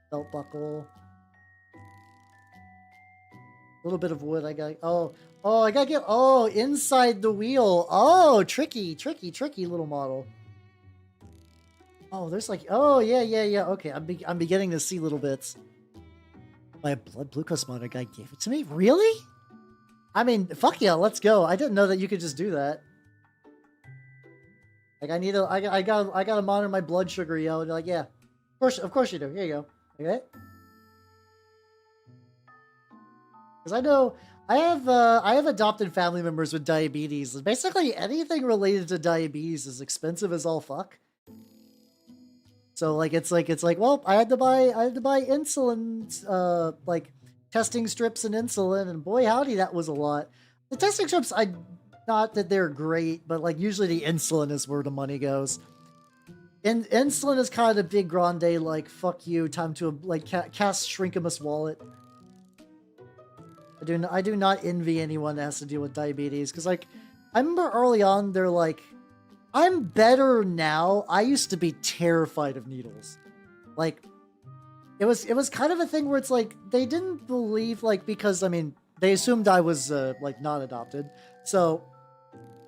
Belt buckle. A little bit of wood. I got. Oh, I gotta get. Oh, inside the wheel. Oh, tricky little model. Oh, there's like. Oh, yeah. Okay, I'm beginning to see little bits. My blood glucose monitor guy gave it to me. Really? I mean, fuck yeah, let's go. I didn't know that you could just do that. Like, I gotta monitor my blood sugar, yo. And they're like, yeah, of course you do. Here you go. Okay. Because I know I have adopted family members with diabetes. Basically, anything related to diabetes is expensive as all fuck. So like it's like well, I had to buy insulin, like testing strips and insulin, and boy howdy, that was a lot. The testing strips, not that they're great, but like usually the insulin is where the money goes. And insulin is kind of a big grande, like fuck you, time to like cast Shrinkamus wallet. I do not envy anyone that has to deal with diabetes, because like I remember early on they're like, I'm better now. I used to be terrified of needles. Like it was kind of a thing where it's like they didn't believe, like, because I mean they assumed I was like not adopted, so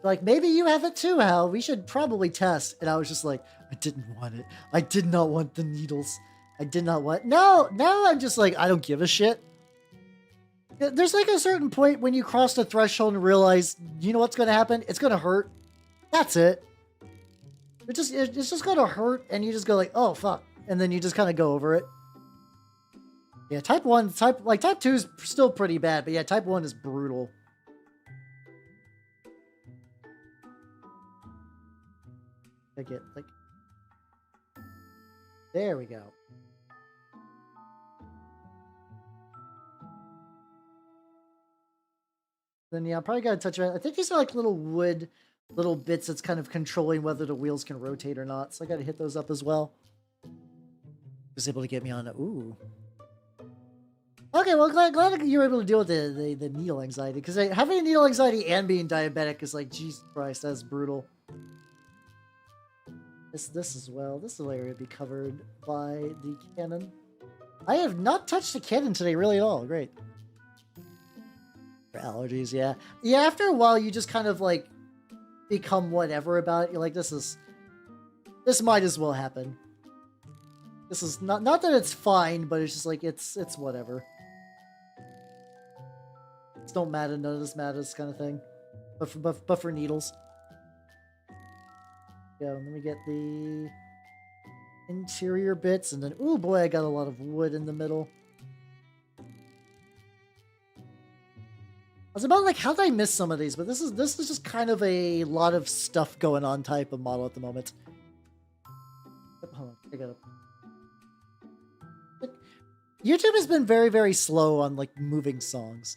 like maybe you have it too, Hal. We should probably test. And I was just like, I didn't want it. I did not want the needles. I did not want. Now I'm just like, I don't give a shit. There's like a certain point when you cross the threshold and realize, you know what's going to happen? It's going to hurt. That's it. It's just going to hurt, and you just go like, oh fuck, and then you just kind of go over it. Yeah, type 2 is still pretty bad, but yeah, type 1 is brutal. I get like, there we go. Then yeah, I'm probably gotta touch it. I think these are like little wood, little bits that's kind of controlling whether the wheels can rotate or not. So I gotta hit those up as well. Was able to get me on. Ooh. Okay, well, glad you were able to deal with the needle anxiety, because having needle anxiety and being diabetic is like, Jesus Christ, that's brutal. This as well. This little area would be covered by the cannon. I have not touched the cannon today, really, at all. Great. For allergies, yeah. Yeah, after a while, you just kind of, like, become whatever about it. You're like, this might as well happen. This is not that it's fine, but it's just like, it's whatever. This don't matter, none of this matters kind of thing. But for needles. Yeah, let me get the interior bits, and then, oh boy, I got a lot of wood in the middle. I was about like, how did I miss some of these? But this is just kind of a lot of stuff going on type of model at the moment. Hold on, I gotta... YouTube has been very, very slow on like moving songs.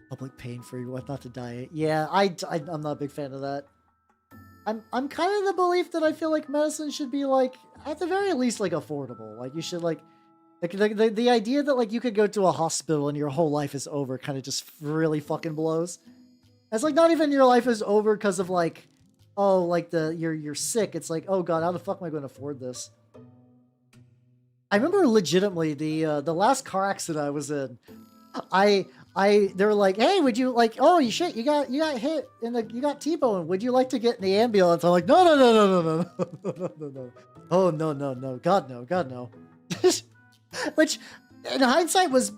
Public pain for your wife not to die. Yeah, I'm not a big fan of that. I'm kind of the belief that I feel like medicine should be like, at the very least, like affordable. Like you should like the idea that like you could go to a hospital and your whole life is over kind of just really fucking blows. It's like not even your life is over because of like, oh, like you're sick. It's like, oh god, how the fuck am I going to afford this? I remember legitimately the last car accident I was in. They were like, hey, would you like, oh, you shit, you got hit in you got T-bone. Would you like to get in the ambulance? I'm like, no. Oh, no. God, no. Which, in hindsight, was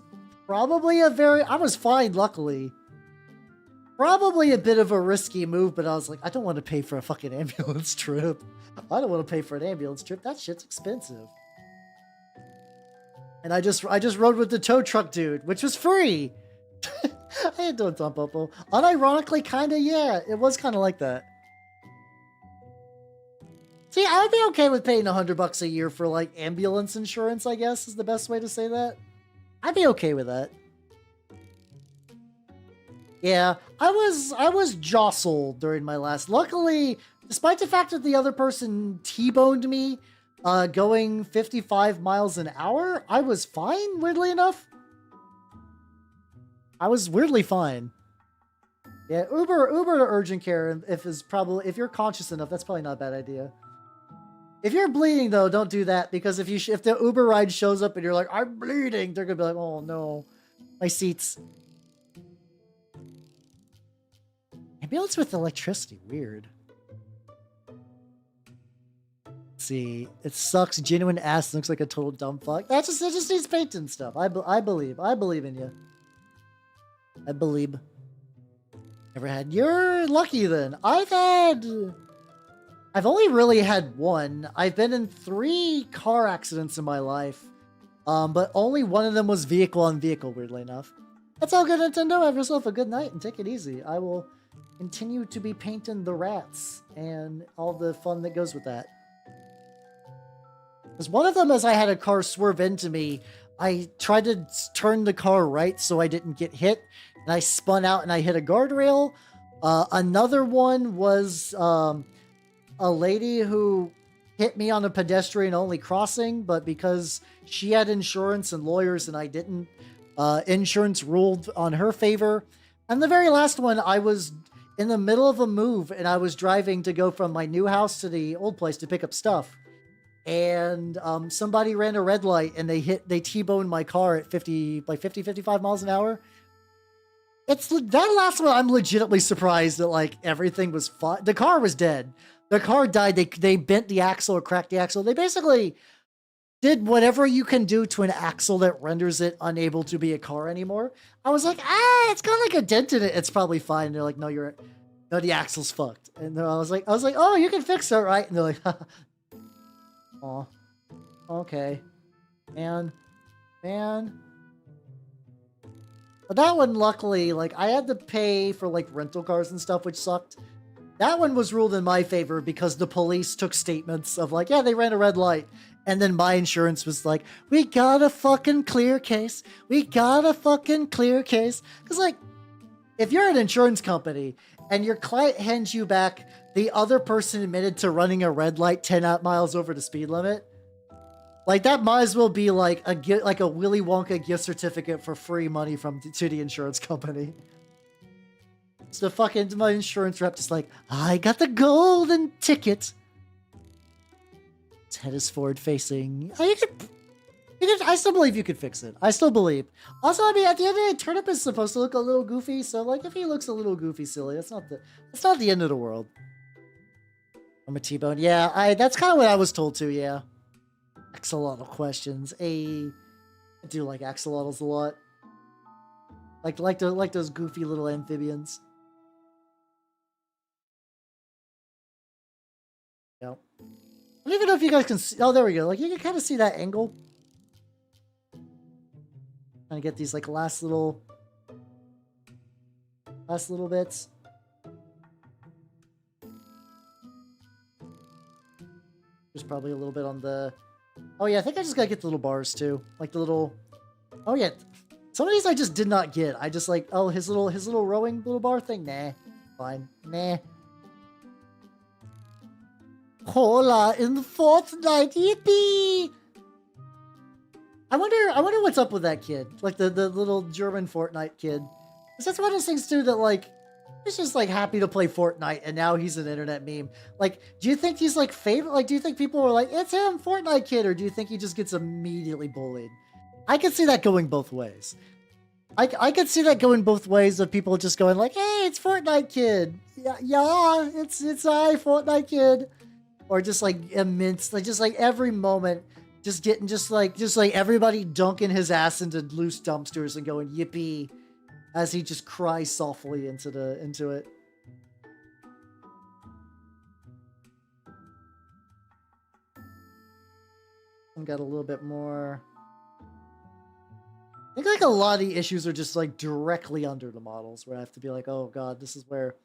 probably I was fine, luckily. Probably a bit of a risky move, but I was like, I don't want to pay for a fucking ambulance trip. I don't want to pay for an ambulance trip. That shit's expensive. And I just rode with the tow truck dude, which was free. I had to dump up. Unironically, kinda, yeah, it was kind of like that. See, I'd be okay with paying $100 a year for like ambulance insurance, I guess is the best way to say that. I'd be okay with that. Yeah, I was jostled during my last. Luckily, despite the fact that the other person T-boned me, going 55 miles an hour, I was fine, weirdly enough. I was weirdly fine. Yeah, Uber to urgent care if you're conscious enough, that's probably not a bad idea. If you're bleeding though, don't do that, because if the Uber ride shows up and you're like, I'm bleeding, they're gonna be like, oh no, my seats. Ambulance with electricity, weird. Let's see, it sucks. Genuine ass looks like a total dumb fuck. It just needs paint and stuff. I believe in you. I believe. Never had. You're lucky then. I've only really had one. I've been in 3 car accidents in my life, but only one of them was vehicle on vehicle. Weirdly enough. That's all good, Nintendo. Have yourself a good night and take it easy. I will continue to be painting the rats and all the fun that goes with that. Because one of them, as I had a car swerve into me, I tried to turn the car right so I didn't get hit, and I spun out and I hit a guardrail. Another one was a lady who hit me on a pedestrian-only crossing, but because she had insurance and lawyers and I didn't, insurance ruled on her favor. And the very last one, I was in the middle of a move and I was driving to go from my new house to the old place to pick up stuff. And somebody ran a red light and they T-boned my car at 55 miles an hour. It's that last one. I'm legitimately surprised that like everything was fine. The car was dead. The car died. They bent the axle or cracked the axle. They basically did whatever you can do to an axle that renders it unable to be a car anymore. I was like, it's got like a dent in it. It's probably fine. And they're like, no, the axle's fucked. And I was like, oh, you can fix it, right? And they're like, oh, okay, man. But that one, luckily, like I had to pay for like rental cars and stuff, which sucked. That one was ruled in my favor because the police took statements of like, yeah, they ran a red light. And then my insurance was like, we got a fucking clear case. We got a fucking clear case. Because like, if you're an insurance company and your client hands you back the other person admitted to running a red light 10 miles over the speed limit, like that might as well be like a Willy Wonka gift certificate for free money to the insurance company. So fucking my insurance rep just like, I got the golden ticket. His head is forward facing. I still believe you could fix it. I still believe. Also, I mean, at the end of the day, Turnip is supposed to look a little goofy. So like, if he looks a little goofy, silly, that's not the end of the world. I'm a T-bone. Yeah, that's kind of what I was told too. Yeah. Axolotl questions. I do like axolotls a lot. Like those goofy little amphibians. Yep. I don't even know if you guys can see. Oh, there we go. Like you can kind of see that angle. Trying to get these like last little bits. There's probably a little bit on the. Oh yeah, I think I just gotta get the little bars too, like the little. Oh yeah, some of these I just did not get. I just like, oh, his little rowing little bar thing. Nah, fine. Nah. Hola in Fortnite, yippee! I wonder what's up with that kid, like the little German Fortnite kid. Because that's one of those things too that like, he's just like happy to play Fortnite, and now he's an internet meme. Like, do you think he's like favorite? Like, do you think people are like, it's him, Fortnite kid, or do you think he just gets immediately bullied? I could see that going both ways. I could see that going both ways of people just going like, hey, it's Fortnite kid. Yeah, it's I, Fortnite kid. Or just like immense, like just like every moment, just getting just like everybody dunking his ass into loose dumpsters and going yippee as he just cries softly into it. I've got a little bit more. I think like a lot of the issues are just like directly under the models, where I have to be like, oh god, this is where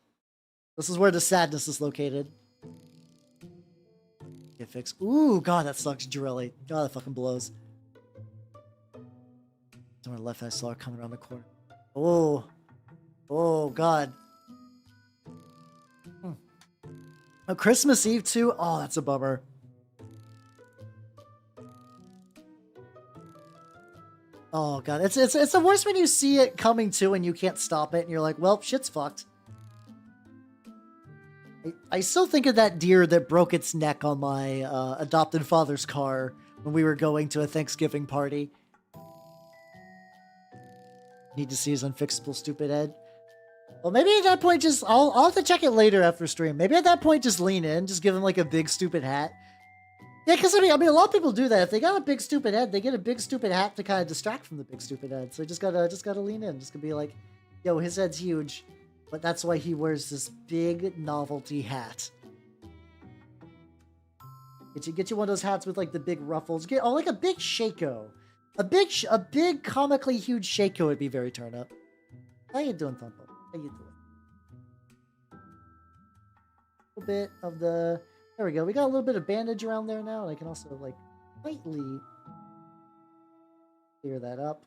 the sadness is located. Get fixed. Ooh, god, that sucks. Drelly. God, that fucking blows. Somewhere left, I saw her coming around the corner. Oh, oh god. Oh, Christmas Eve too. Oh, that's a bummer. Oh god, it's the worst when you see it coming too and you can't stop it and you're like, well, shit's fucked. I still think of that deer that broke its neck on my adopted father's car when we were going to a Thanksgiving party. Need to see his unfixable stupid head. Well, maybe at that point just I'll have to check it later after stream. Maybe at that point just lean in, just give him like a big stupid hat. Yeah, because I mean a lot of people do that. If they got a big stupid head, they get a big stupid hat to kind of distract from the big stupid head. So you just gotta lean in. Just gonna be like, yo, his head's huge, but that's why he wears this big novelty hat. Get you one of those hats with like the big ruffles. Get like a big Shaco, a big comically huge Shaco would be very Turnip. How you doing, Thumpo? How you doing? A little bit of the. There we go. We got a little bit of bandage around there now, and I can also, like, lightly clear that up.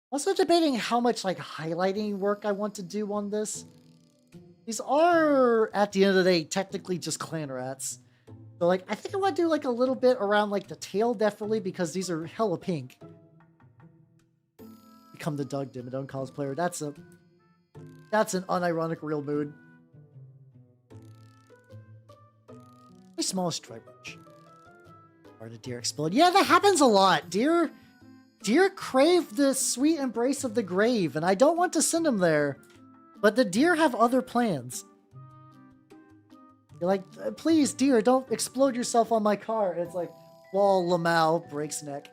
Also debating how much, like, highlighting work I want to do on this. These are, at the end of the day, technically just clan rats. So, like, I think I want to do, like, a little bit around, like, the tail, definitely, because these are hella pink. Become the Doug Dimmadome cosplayer. That's an unironic real mood. My smallest dry brush. Or the deer explode. Yeah, that happens a lot. Deer crave the sweet embrace of the grave, and I don't want to send them there. But the deer have other plans. You're like, please, deer, don't explode yourself on my car. And it's like, wall, Lamau, breaks neck.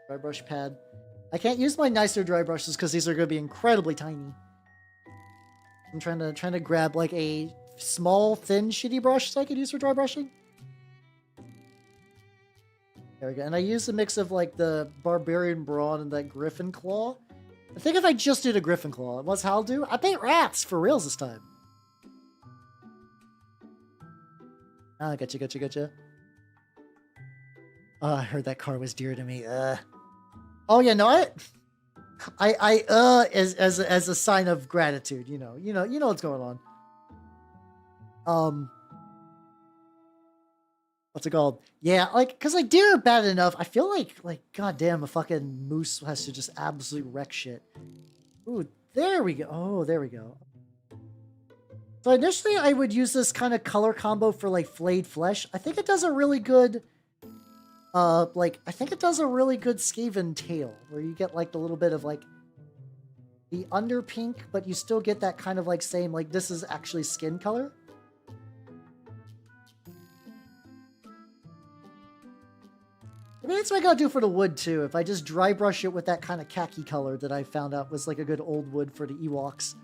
Dry brush pad. I can't use my nicer dry brushes because these are going to be incredibly tiny. I'm trying to grab like a small, thin, shitty brush so I could use for dry brushing. There we go. And I use a mix of like the Barbarian Brawn and that Griffin Claw. I think if I just did a Griffin Claw, what's Hal do? I paint rats for reals this time. Ah, gotcha. Oh, I heard that car was dear to me. Oh yeah, no, I as a sign of gratitude. You know what's going on. What's it called? Yeah, like, cause like deer are bad enough. I feel like goddamn, a fucking moose has to just absolutely wreck shit. Ooh, there we go. Oh, there we go. So initially, I would use this kind of color combo for like flayed flesh. I think it does a really good. I think it does a really good Skaven tail, where you get like the little bit of like the under pink, but you still get that kind of like same like this is actually skin color. Maybe that's what I gotta do for the wood too. If I just dry brush it with that kind of khaki color that I found out was like a good old wood for the Ewoks.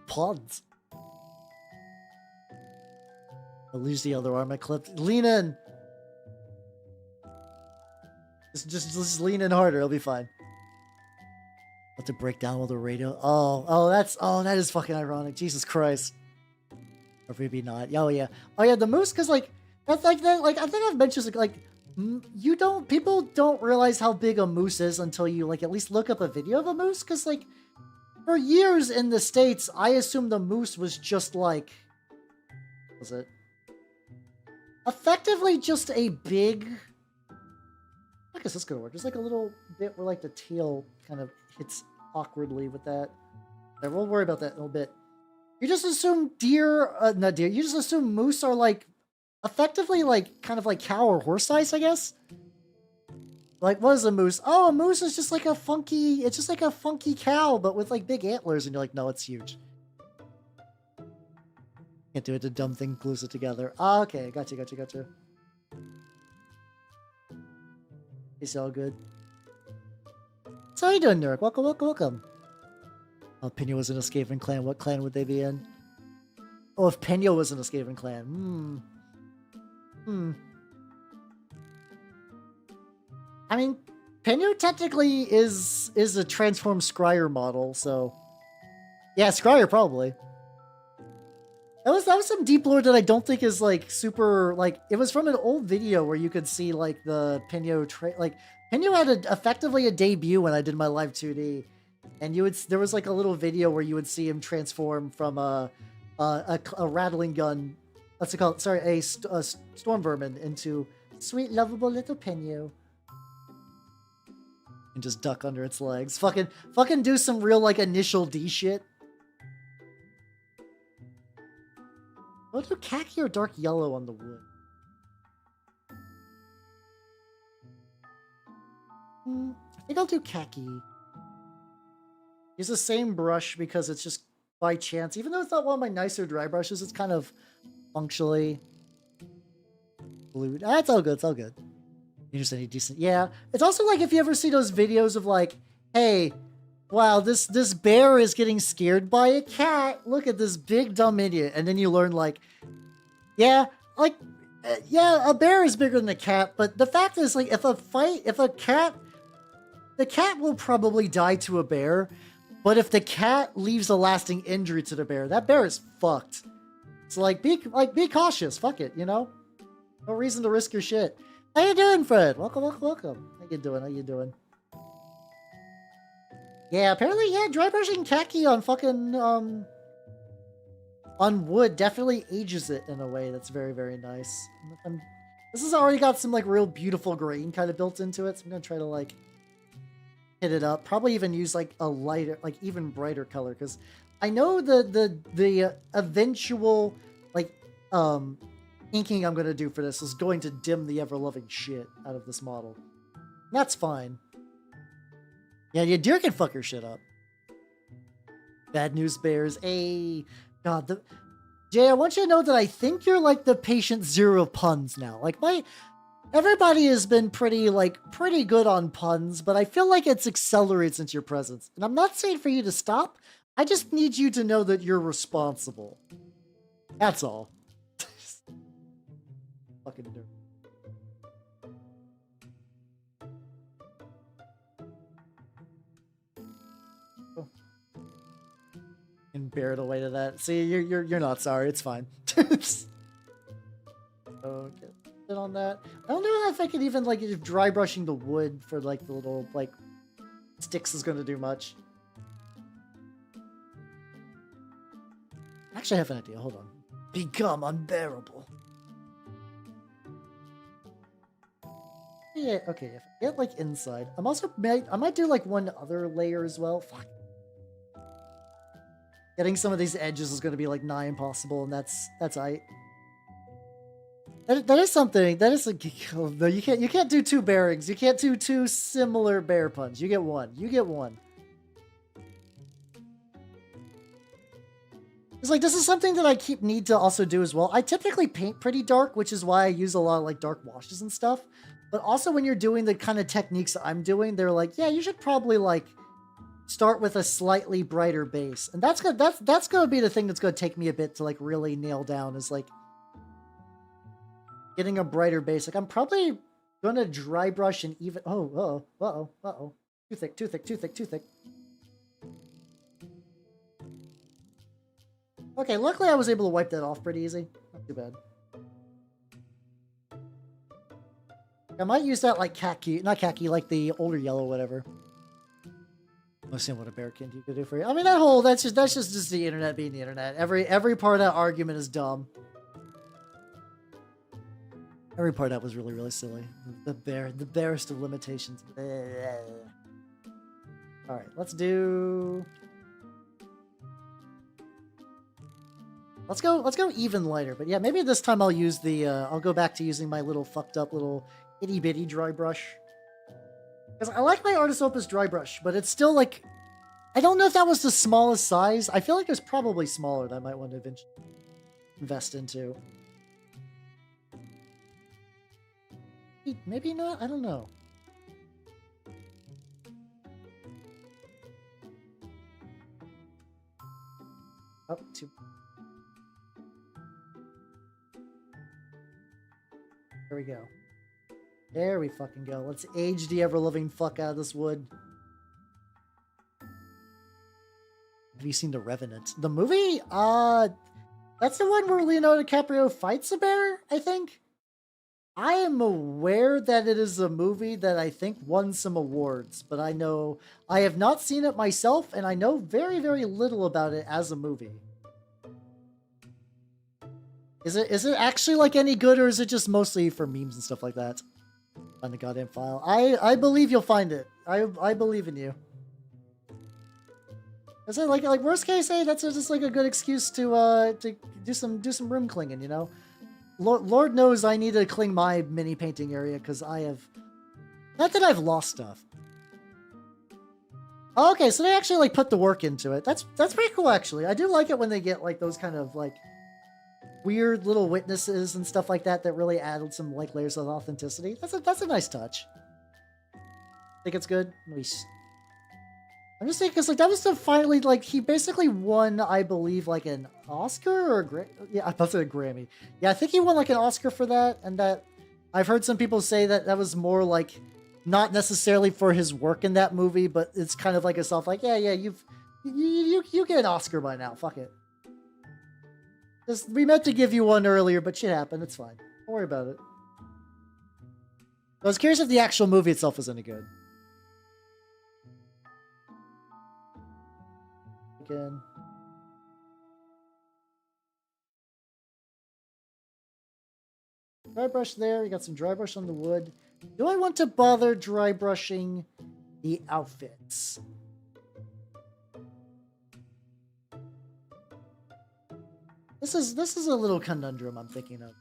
Puns. I'll lose the other arm I clipped. Lean in. Just lean in harder. It'll be fine. Have to break down with the radio. That is fucking ironic. Jesus Christ. Or maybe not. Oh yeah. The moose, because like that's like that. Like I think I've mentioned people don't realize how big a moose is until you like at least look up a video of a moose. Because like for years in the States, I assumed the moose was just like, was it effectively just a big. I guess this gonna work. There's like a little bit where like the tail kind of hits awkwardly with that. Right, we'll worry about that in a little bit. You just assume not deer. You just assume moose are like effectively like kind of like cow or horse size, I guess. Like, what is a moose? Oh, a moose is just like a funky. It's just like a funky cow, but with like big antlers. And you're like, no, it's huge. Can't do it. The dumb thing glues it together. Ah, okay, gotcha. It's all good. So how you doing, Nurk? Welcome. Oh, Pena was in a Skaven clan. What clan would they be in? Oh, if Pena was in a Skaven clan. I mean, Pinyu technically is a transformed Scryer model, so yeah, Scryer probably. That was some deep lore that I don't think is like super like. It was from an old video where you could see like the Pinyu like Pinyu had effectively a debut when I did my live 2D, and there was like a little video where you would see him transform from a rattling gun. What's it called? Sorry, a storm vermin into sweet, lovable little Pinyu. And just duck under its legs. Fucking do some real like initial D shit. I'll do khaki or dark yellow on the wood. I think I'll do khaki. Use the same brush because it's just by chance. Even though it's not one of my nicer dry brushes, it's kind of functionally blue. It's all good. It's all good. You just need decent. Yeah. It's also like if you ever see those videos of like, hey, wow, this bear is getting scared by a cat. Look at this big dumb idiot. And then you learn like, yeah, like, yeah, a bear is bigger than a cat. But the fact is like, the cat will probably die to a bear. But if the cat leaves a lasting injury to the bear, that bear is fucked. So like, be cautious. Fuck it, you know? No reason to risk your shit. How you doing, Fred? Welcome, welcome, welcome. How you doing? How you doing? Yeah, apparently, yeah, dry brushing khaki on fucking, on wood definitely ages it in a way that's very, very nice. This has already got some, like, real beautiful grain kind of built into it, so I'm gonna try to, like, hit it up. Probably even use, like, a lighter, like, even brighter color, because I know the eventual, like, inking I'm gonna do for this is going to dim the ever-loving shit out of this model. That's fine. Yeah, your deer can fuck your shit up. Bad news bears. Hey, God, Jay, I want you to know that I think you're like the patient zero of puns now. Like everybody has been pretty good on puns, but I feel like it's accelerated since your presence. And I'm not saying for you to stop. I just need you to know that you're responsible. That's all. Fucking nerd. And bear it away to that. See, you're not sorry. It's fine. Okay, sit on that. I don't know if I could even like if dry brushing the wood for like the little like sticks is going to do much. Actually, I have an idea. Hold on. Become unbearable. Yeah. Okay. If I get like inside, I might do like one other layer as well. Fuck. Getting some of these edges is going to be like nigh impossible, and that's aight. That is something. That is like, oh, no, you can't do two bearings. You can't do two similar bear puns. You get one. You get one. It's like this is something that I need to also do as well. I typically paint pretty dark, which is why I use a lot of like dark washes and stuff. But also when you're doing the kind of techniques that I'm doing, they're like, yeah, you should probably like start with a slightly brighter base. And that's going to be the thing that's going to take me a bit to like really nail down is like getting a brighter base. Like I'm probably going to dry brush and even uh-oh. Too thick. Okay, luckily I was able to wipe that off pretty easy. Not too bad. I might use that like khaki, not khaki, like the older yellow, whatever. Let's see what a bear can do for you. I mean, that's just the internet being the internet. Every part of that argument is dumb. Every part of that was really, really silly. The barest of limitations. All right, let's go even lighter. But yeah, maybe this time I'll use I'll go back to using my little fucked up little itty bitty dry brush. Because I like my Artist Opus dry brush, but it's still like, I don't know if that was the smallest size. I feel like there's probably smaller that I might want to eventually invest into. Maybe not, I don't know. Up to. There we go. There we fucking go. Let's age the ever-loving fuck out of this wood. Have you seen The Revenant? The movie? That's the one where Leonardo DiCaprio fights a bear, I think? I am aware that it is a movie that I think won some awards, but I know I have not seen it myself, and I know very, very little about it as a movie. Is it actually like any good, or is it just mostly for memes and stuff like that? Find the goddamn file. I believe you'll find it. I believe in you. Is it like worst case? Hey, that's just like a good excuse to do some room clinging, you know. Lord knows I need to cling my mini painting area because I have... Not that I've lost stuff. Oh, okay, so they actually like put the work into it. That's pretty cool, actually. I do like it when they get like those kind of like weird little witnesses and stuff like that that really added some like layers of authenticity. That's a nice touch. Think it's good? Nice. I'm just thinking, because like that was the finally like he basically won, I believe, like an Oscar or a yeah, I thought it was a Grammy. Yeah, I think he won like an Oscar for that, and that I've heard some people say that that was more like not necessarily for his work in that movie, but it's kind of like a self like, yeah, you get an Oscar by now, fuck it. Just, we meant to give you one earlier, but shit happened. It's fine. Don't worry about it. I was curious if the actual movie itself was any good. Again. Dry brush there. You got some dry brush on the wood. Do I want to bother dry brushing the outfits? This is a little conundrum I'm thinking of.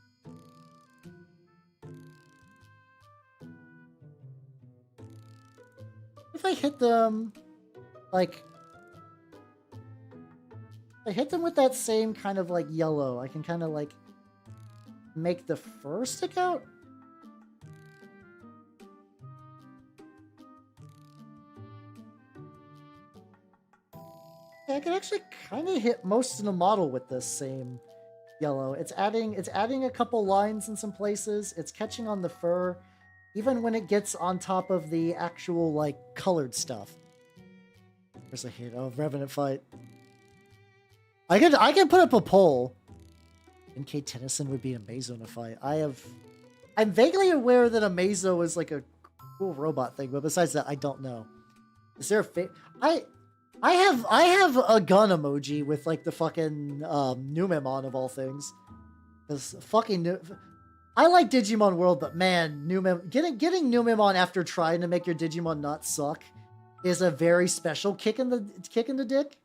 If I hit them, like, if I hit them with that same kind of like yellow, I can kind of like make the fur stick out. Yeah, I can actually kind of hit most of the model with this same yellow. It's adding a couple lines in some places. It's catching on the fur, even when it gets on top of the actual like colored stuff. There's a hit. Oh, Revenant fight. I could put up a poll. N.K. Tennyson would be amazing in a fight. I'm vaguely aware that a Mazo is like a cool robot thing, but besides that, I don't know. Is there a I have a gun emoji with like the fucking Numemon of all things. Because fucking I like Digimon World, but man, getting Numemon after trying to make your Digimon not suck is a very special kick in the dick.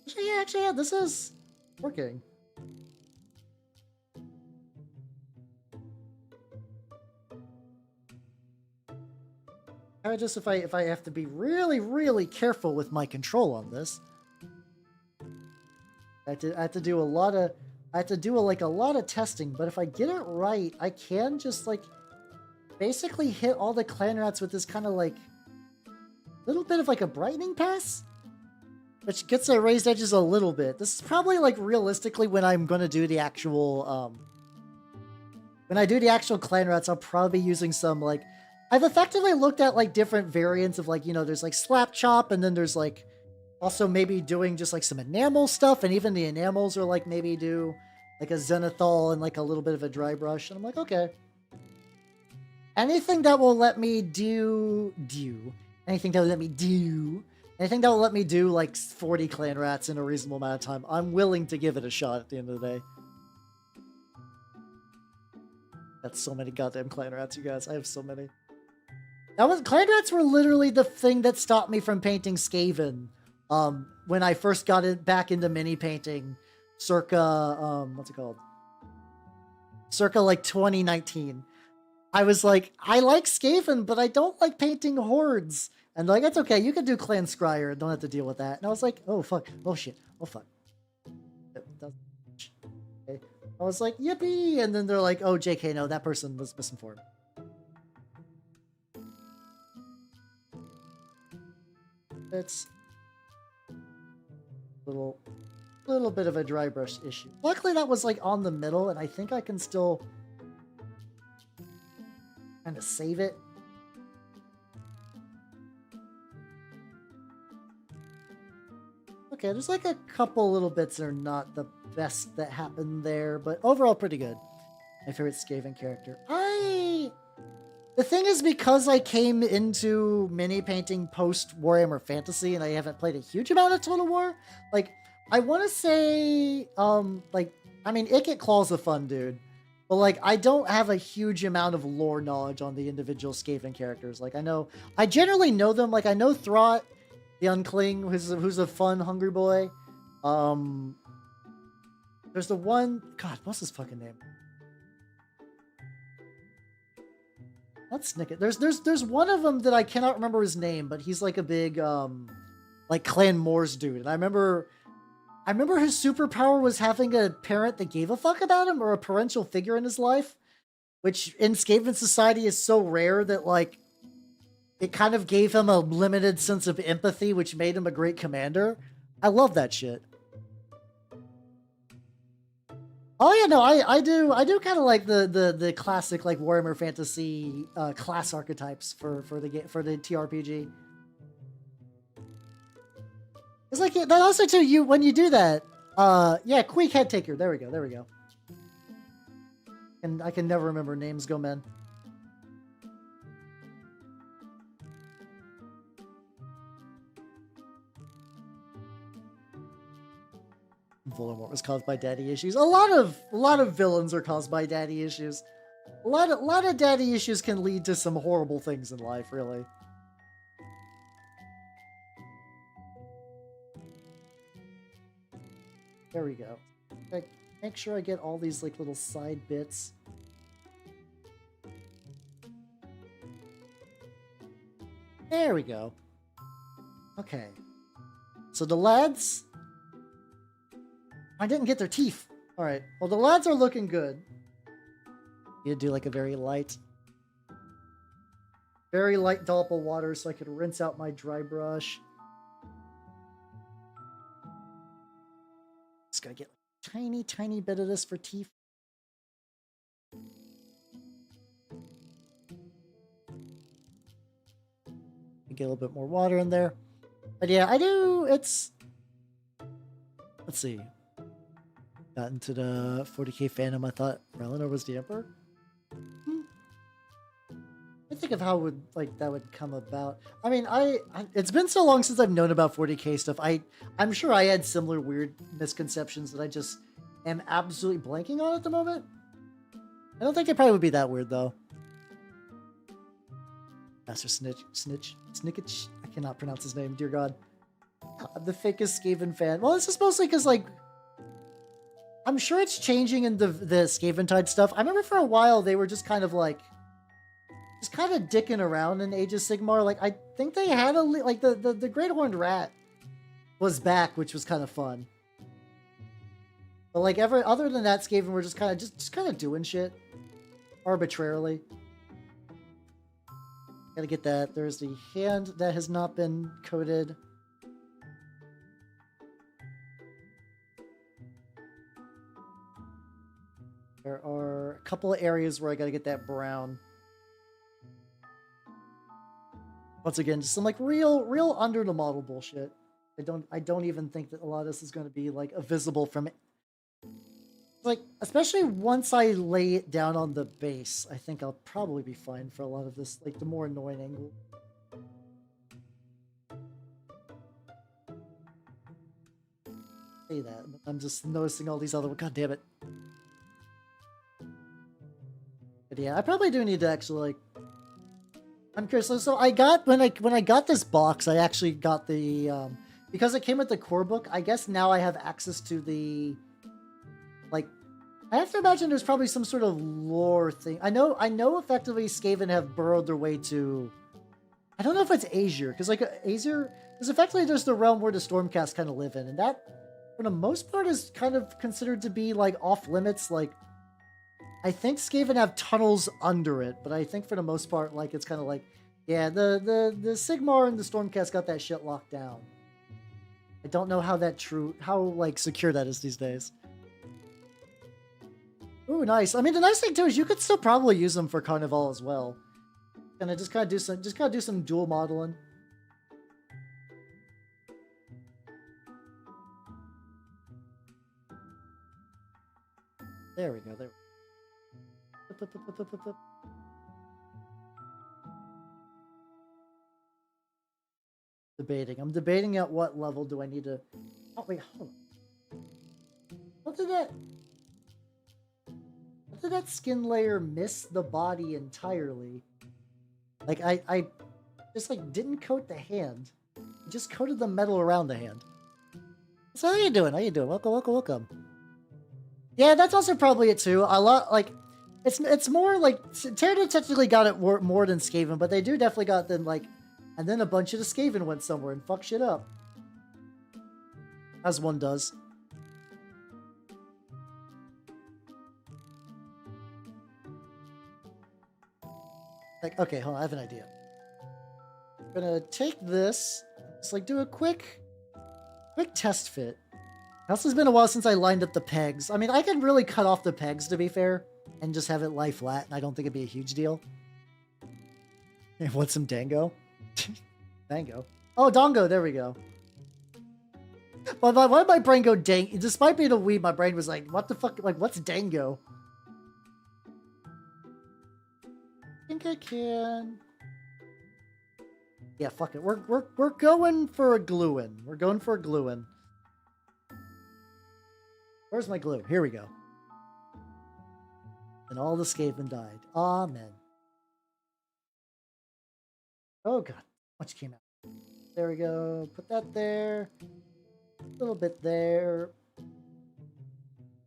Actually, yeah, this is working. Just if I have to be really careful with my control on this, I have to do a lot of testing. But if I get it right, I can just like basically hit all the clan rats with this kind of like little bit of like a brightening pass, which gets the raised edges a little bit. This is probably like realistically when I'm gonna do the actual when I do the actual clan rats, I'll probably be using some like I've effectively looked at like different variants of like, you know, there's like slap chop, and then there's like also maybe doing just like some enamel stuff, and even the enamels are like maybe do like a zenithal and like a little bit of a dry brush, and I'm like, okay. Anything that will let me do anything that will let me do like 40 clan rats in a reasonable amount of time, I'm willing to give it a shot at the end of the day. That's so many goddamn clan rats, you guys. I have so many. Clan rats were literally the thing that stopped me from painting Skaven. When I first got it back into mini painting, circa what's it called? Circa like 2019. I was like, I like Skaven, but I don't like painting hordes. And like, it's okay, you can do Clan Scryer, don't have to deal with that. And I was like, oh fuck, oh shit, oh fuck. Okay. I was like, yippee! And then they're like, oh JK, no, that person was misinformed. It's little Little bit of a dry brush issue. Luckily that was like on the middle, and I think I can still kind of save it. Okay, there's like a couple little bits that are not the best that happened there, but overall pretty good. My favorite Skaven character. The thing is, because I came into mini painting post Warhammer Fantasy and I haven't played a huge amount of Total War, like, I want to say, like, I mean, Ikit Claw's a fun dude, but like, I don't have a huge amount of lore knowledge on the individual Skaven characters. Like, I generally know them. Like, I know Throt, the Uncling, who's a fun, hungry boy. There's the one, God, what's his fucking name? Not Snicket. There's one of them that I cannot remember his name, but he's like a big like Clan Moors dude. And I remember his superpower was having a parent that gave a fuck about him, or a parental figure in his life, which in Skaven society is so rare that like it kind of gave him a limited sense of empathy, which made him a great commander. I love that shit. Oh yeah, no, I do kind of like the classic like Warhammer Fantasy class archetypes for the TRPG. It's like that also too. You when you do that, yeah, Queek Head Taker. There we go. And I can never remember names. Go men. Voldemort was caused by daddy issues. A lot of villains are caused by daddy issues. A lot of daddy issues can lead to some horrible things in life, really. There we go. Like, make sure I get all these like little side bits. There we go. Okay. So the lads, I didn't get their teeth. All right. Well, the lads are looking good. You do like a very light dollop of water so I could rinse out my dry brush. Just gotta get a tiny bit of this for teeth. Get a little bit more water in there. But yeah, I do. Let's see. Got into the 40k fandom. I thought Releanor was the Emperor. I think of how that would come about. I mean, it's been so long since I've known about 40k stuff. I'm sure I had similar weird misconceptions that I just am absolutely blanking on at the moment. I don't think it probably would be that weird though. Master Snickich. I cannot pronounce his name. Dear God, I'm the fakest Skaven fan. Well, it's just mostly because like, I'm sure it's changing in the Skaventide stuff. I remember for a while they were just kind of dicking around in Age of Sigmar. Like, I think they had the Great Horned Rat was back, which was kind of fun. But like other than that, Skaven were just kind of doing shit arbitrarily. Gotta get that. There's the hand that has not been coated. There are a couple of areas where I gotta get that brown. Once again, just some like real under the model bullshit. I don't even think that a lot of this is going to be like visible from it. Like, especially once I lay it down on the base, I think I'll probably be fine for a lot of this, like the more annoying angle. Say that, I'm just noticing all these other. God damn it. But yeah, I probably do need to actually like. I'm curious. So I got when I got this box, I actually got the because it came with the core book. I guess now I have access to the like. I have to imagine there's probably some sort of lore thing. I know effectively Skaven have burrowed their way to. I don't know if it's Aesir because like Aesir is effectively just the realm where the Stormcast kind of live in, and that for the most part is kind of considered to be like off limits. Like, I think Skaven have tunnels under it, but I think for the most part, like, it's kind of like, yeah, the Sigmar and the Stormcast got that shit locked down. I don't know how like secure that is these days. Ooh, nice. I mean, the nice thing too is you could still probably use them for Carnival as well. Gonna just kind of do some dual modeling. There we go. There. Debating. I'm debating at what level do I need to. Oh wait, hold on. What did that skin layer miss the body entirely? Like I just like didn't coat the hand. I just coated the metal around the hand. So how you doing? How you doing? Welcome, welcome, welcome. Yeah, that's also probably it too. A lot like it's more like Tyranids technically got it more than Skaven, but they do definitely got then like, and then a bunch of the Skaven went somewhere and fucked shit up, as one does. Like, okay, hold on, I have an idea. I'm gonna take this, just like do a quick test fit. Also, it's been a while since I lined up the pegs. I mean, I can really cut off the pegs, to be fair, and just have it lie flat, and I don't think it'd be a huge deal. Hey, want some dango? Dango. Oh, dongo, there we go. Why did my brain go dang? Despite being a weeb, my brain was like, what the fuck? Like, what's dango? I think I can. Yeah, fuck it. We're going for a glue-in. We're going for a glue-in. Where's my glue? Here we go. And all the Skaven died. Amen. Oh god, much came out. There we go. Put that there. A little bit there.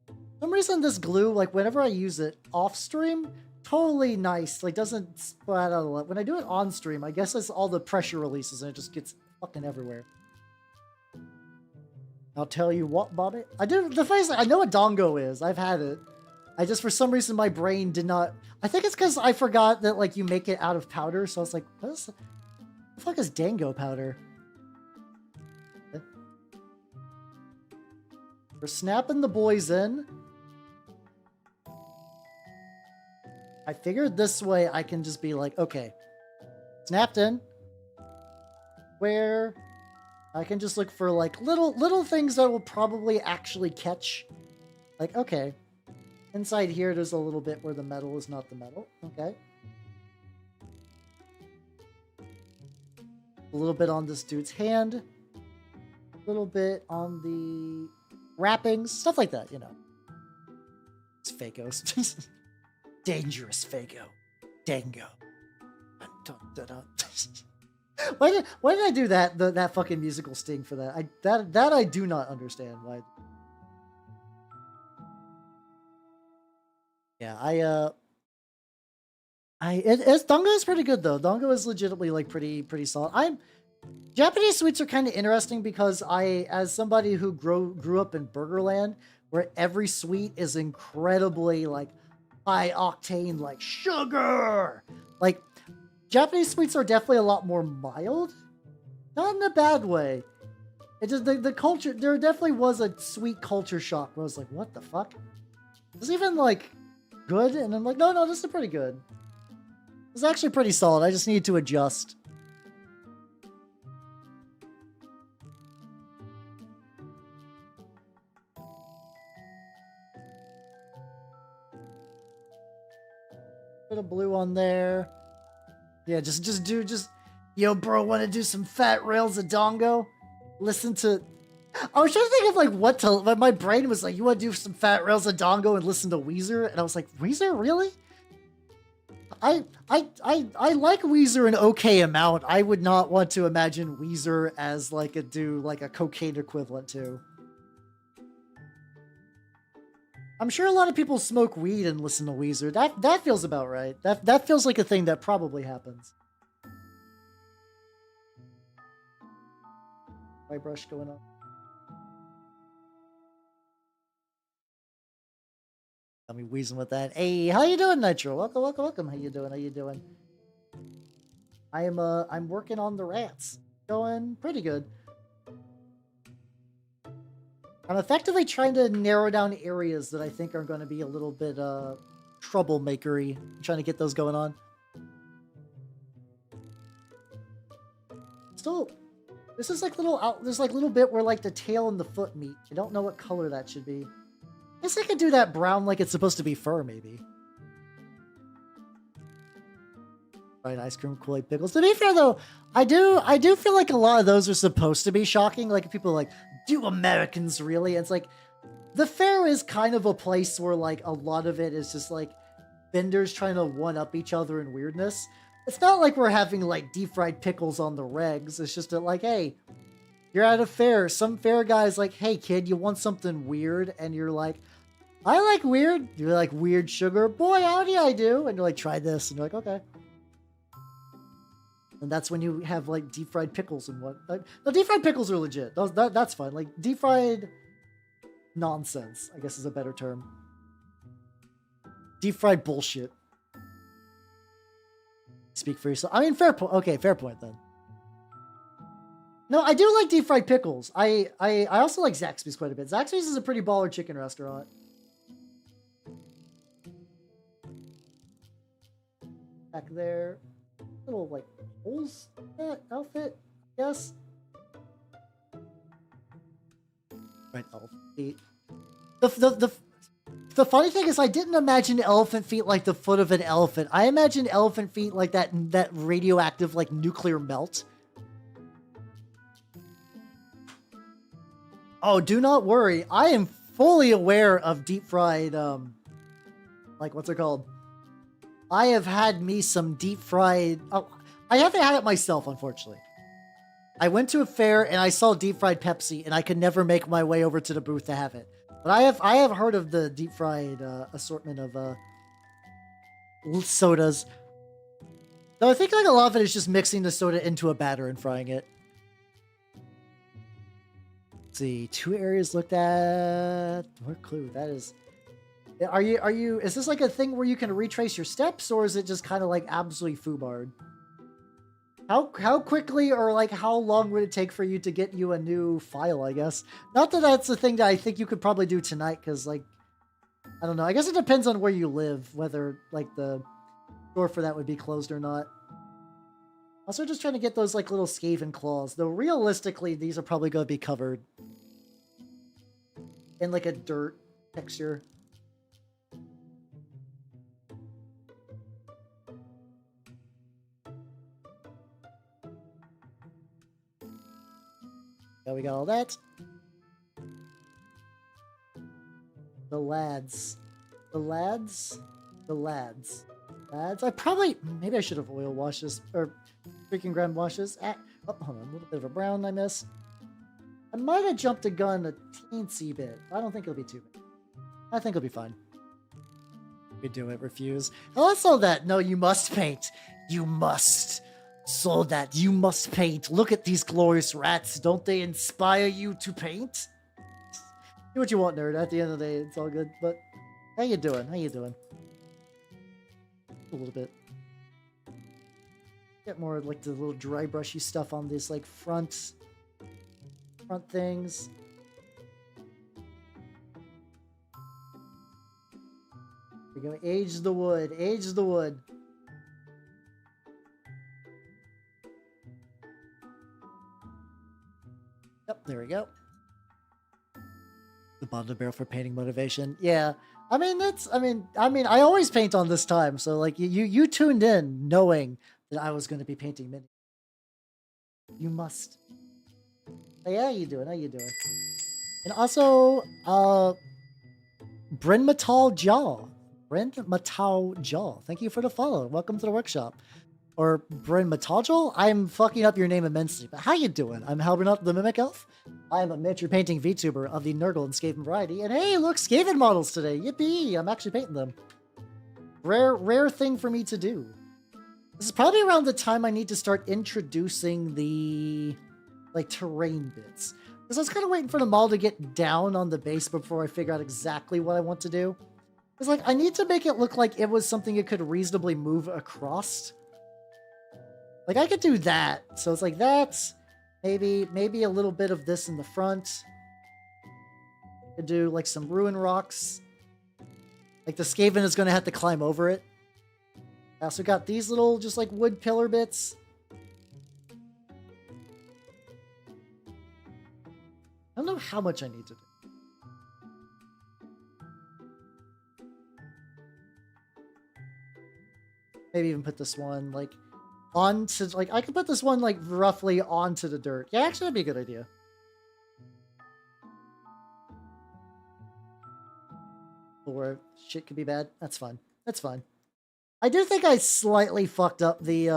For some reason this glue, like whenever I use it off stream, totally nice. Like doesn't splat out a lot. When I do it on stream, I guess it's all the pressure releases and it just gets fucking everywhere. I'll tell you what, Bobby. I know what dongo is. I've had it. I just, for some reason, my brain did not. I think it's because I forgot that, like, you make it out of powder. So I was like, what the fuck is dango powder? We're snapping the boys in. I figured this way I can just be like, okay, snapped in. Where I can just look for like little things that will probably actually catch. Like, okay, inside here there's a little bit where the metal is not the metal. Okay. A little bit on this dude's hand. A little bit on the wrappings. Stuff like that, you know. It's Fakos. Dangerous Fako. Dango. Dun, dun, dun. Why did I do that fucking musical sting for that? That I do not understand why. Yeah, Dongo is pretty good though. Dongo is legitimately like pretty solid. Japanese sweets are kind of interesting because as somebody who grew up in Burgerland, where every sweet is incredibly like high octane, like sugar, like. Japanese sweets are definitely a lot more mild. Not in a bad way. It just, the culture, there definitely was a sweet culture shock where I was like, what the fuck? It's even like good, and I'm like, no, this is pretty good. It's actually pretty solid. I just need to adjust. Bit of blue on there. Yeah, yo, bro, want to do some fat rails of dongo? Listen to. I was trying to think of like what to. But my brain was like, you want to do some fat rails of dongo and listen to Weezer? And I was like, Weezer, really? I like Weezer an okay amount. I would not want to imagine Weezer as like a cocaine equivalent to. I'm sure a lot of people smoke weed and listen to Weezer. That feels about right. That feels like a thing that probably happens. White brush going on. Got me wheezing with that. Hey, how you doing, Nitro? Welcome. How you doing? I'm working on the rats. Going pretty good. I'm effectively trying to narrow down areas that I think are going to be a little bit troublemakery. I'm trying to get those going on. Still, this is like there's like little bit where like the tail and the foot meet. I don't know what color that should be. I guess I could do that brown like it's supposed to be fur, maybe. Right, ice cream, Kool-Aid, pickles. To be fair though, I do feel like a lot of those are supposed to be shocking. Like people are like, do Americans really? It's like the fair is kind of a place where like a lot of it is just like vendors trying to one up each other in weirdness. It's not like we're having like deep fried pickles on the regs. It's just that like, hey, you're at a fair. Some fair guy's like, hey kid, you want something weird? And you're like, I like weird. You're like weird sugar. Boy, howdy I do. And you're like, try this. And you're like, okay. And that's when you have like deep fried pickles and what. The deep fried pickles are legit. That's fine. Like deep fried nonsense, I guess is a better term. Deep fried bullshit. Speak for yourself. I mean, fair point. Okay, fair point then. No, I do like deep fried pickles. I also like Zaxby's quite a bit. Zaxby's is a pretty baller chicken restaurant. Back there. Little like holes in that outfit, I guess. Right, elephant feet. The funny thing is I didn't imagine elephant feet like the foot of an elephant. I imagined elephant feet like that radioactive like nuclear melt. Oh, do not worry. I am fully aware of deep fried like what's it called? I have had me some deep fried... Oh, I haven't had it myself, unfortunately. I went to a fair and I saw deep fried Pepsi and I could never make my way over to the booth to have it. But I have heard of the deep fried assortment of sodas. Though I think like a lot of it is just mixing the soda into a batter and frying it. Let's see, 2 areas looked at. What clue? That is... Are you, is this like a thing where you can retrace your steps, or is it just kind of like absolutely foobarred? How quickly or like how long would it take for you to get you a new file, I guess? Not that that's a thing that I think you could probably do tonight, because like, I don't know. I guess it depends on where you live, whether like the store for that would be closed or not. Also just trying to get those like little Skaven claws, though realistically these are probably going to be covered in like a dirt texture. Yeah, we got all that. The lads. The lads? The lads. Lads? Maybe I should have oil washed this, or freaking ground washes. Oh, hold on, a little bit of a brown I missed. I might have jumped a gun a teensy bit. I don't think it'll be too bad. I think it'll be fine. We do it, refuse. Oh, I saw that. No, you must paint. You must. So that you must paint. Look at these glorious rats. Don't they inspire you to paint? Do what you want, nerd. At the end of the day, it's all good. But how you doing? How you doing? A little bit. Get more like the little dry brushy stuff on this like front things. We're gonna age the wood. Age the wood. Yep, there we go. The bottom of the barrel for painting motivation. Yeah. I mean, I always paint on this time. So like you tuned in knowing that I was going to be painting mini. You must. Hey, how you doing? How you doing? And also, Bryn Matal Jaw. Bryn Matal Jaw. Thank you for the follow. Welcome to the workshop. Or Bryn Matajal? I'm fucking up your name immensely, but how you doing? I'm Halbernut the Mimic Elf. I'm a miniature painting VTuber of the Nurgle and Skaven variety, and hey, look, Skaven models today. Yippee! I'm actually painting them. Rare thing for me to do. This is probably around the time I need to start introducing the like terrain bits. Because I was kind of waiting for the model to get down on the base before I figure out exactly what I want to do. Because like I need to make it look like it was something it could reasonably move across. Like, I could do that. So it's like that. Maybe a little bit of this in the front. Could do like some ruin rocks. Like the Skaven is going to have to climb over it. I also got these little just like wood pillar bits. I don't know how much I need to do. Maybe even put this one like onto, like I could put this one like roughly onto the dirt. Yeah, actually that'd be a good idea. Or shit could be bad. That's fine. That's fine. I do think I slightly fucked up the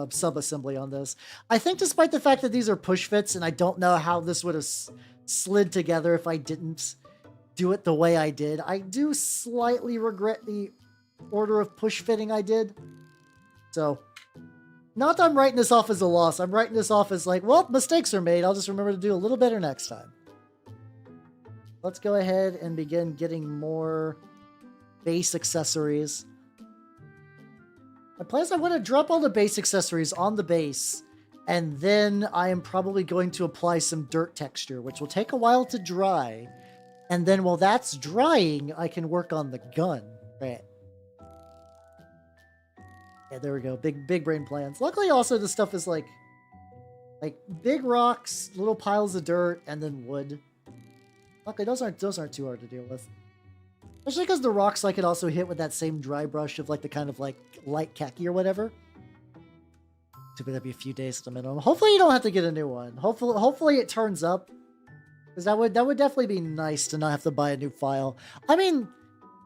sub-assembly on this. I think despite the fact that these are push fits and I don't know how this would have slid together if I didn't do it the way I did, I do slightly regret the order of push fitting I did. So, not that I'm writing this off as a loss. I'm writing this off as like, well, mistakes are made. I'll just remember to do a little better next time. Let's go ahead and begin getting more base accessories. My plan is I want to drop all the base accessories on the base, and then I am probably going to apply some dirt texture, which will take a while to dry. And then while that's drying, I can work on the gun. Right. Yeah, there we go. Big brain plans. Luckily, also, this stuff is like big rocks, little piles of dirt, and then wood. Luckily, those aren't too hard to deal with. Especially because the rocks I could also hit with that same dry brush of like the kind of like light khaki or whatever. Too bad that'd be a few days at the minimum. Hopefully you don't have to get a new one. Hopefully it turns up. Because that would definitely be nice to not have to buy a new file. I mean,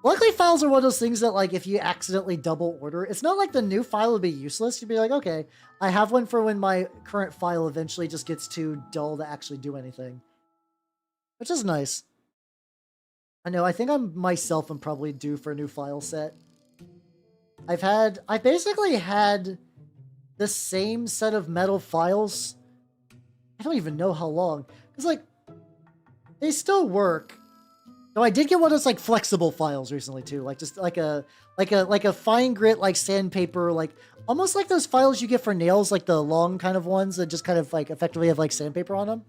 luckily files are one of those things that like if you accidentally double order, it's not like the new file would be useless. You'd be like, okay, I have one for when my current file eventually just gets too dull to actually do anything. Which is nice. I know, I think I'm probably due for a new file set. I basically had the same set of metal files. I don't even know how long. Because like, they still work. No, I did get one of those like flexible files recently too. Like just like a fine grit, like sandpaper, like almost like those files you get for nails, like the long kind of ones that just kind of like effectively have like sandpaper on them.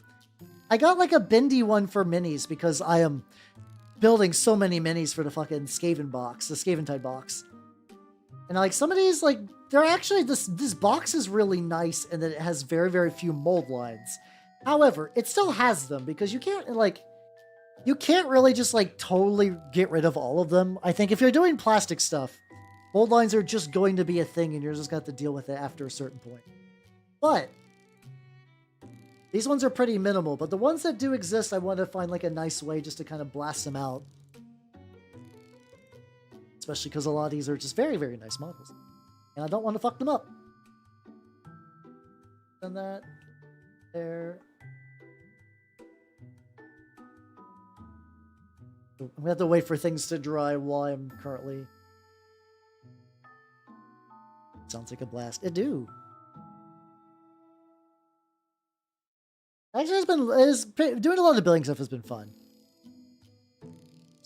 I got like a bendy one for minis because I am building so many minis for the fucking Skaven box, the Skaventide box. And like some of these, like they're actually, this box is really nice in that it has very, very few mold lines. However, it still has them because you can't really just like totally get rid of all of them. I think if you're doing plastic stuff, mold lines are just going to be a thing and you're just going to have to deal with it after a certain point. But these ones are pretty minimal, but the ones that do exist, I want to find like a nice way just to kind of blast them out. Especially because a lot of these are just very, very nice models. And I don't want to fuck them up. And that there. I'm gonna have to wait for things to dry while I'm currently. Sounds like a blast. It do. Actually, doing a lot of building stuff has been fun.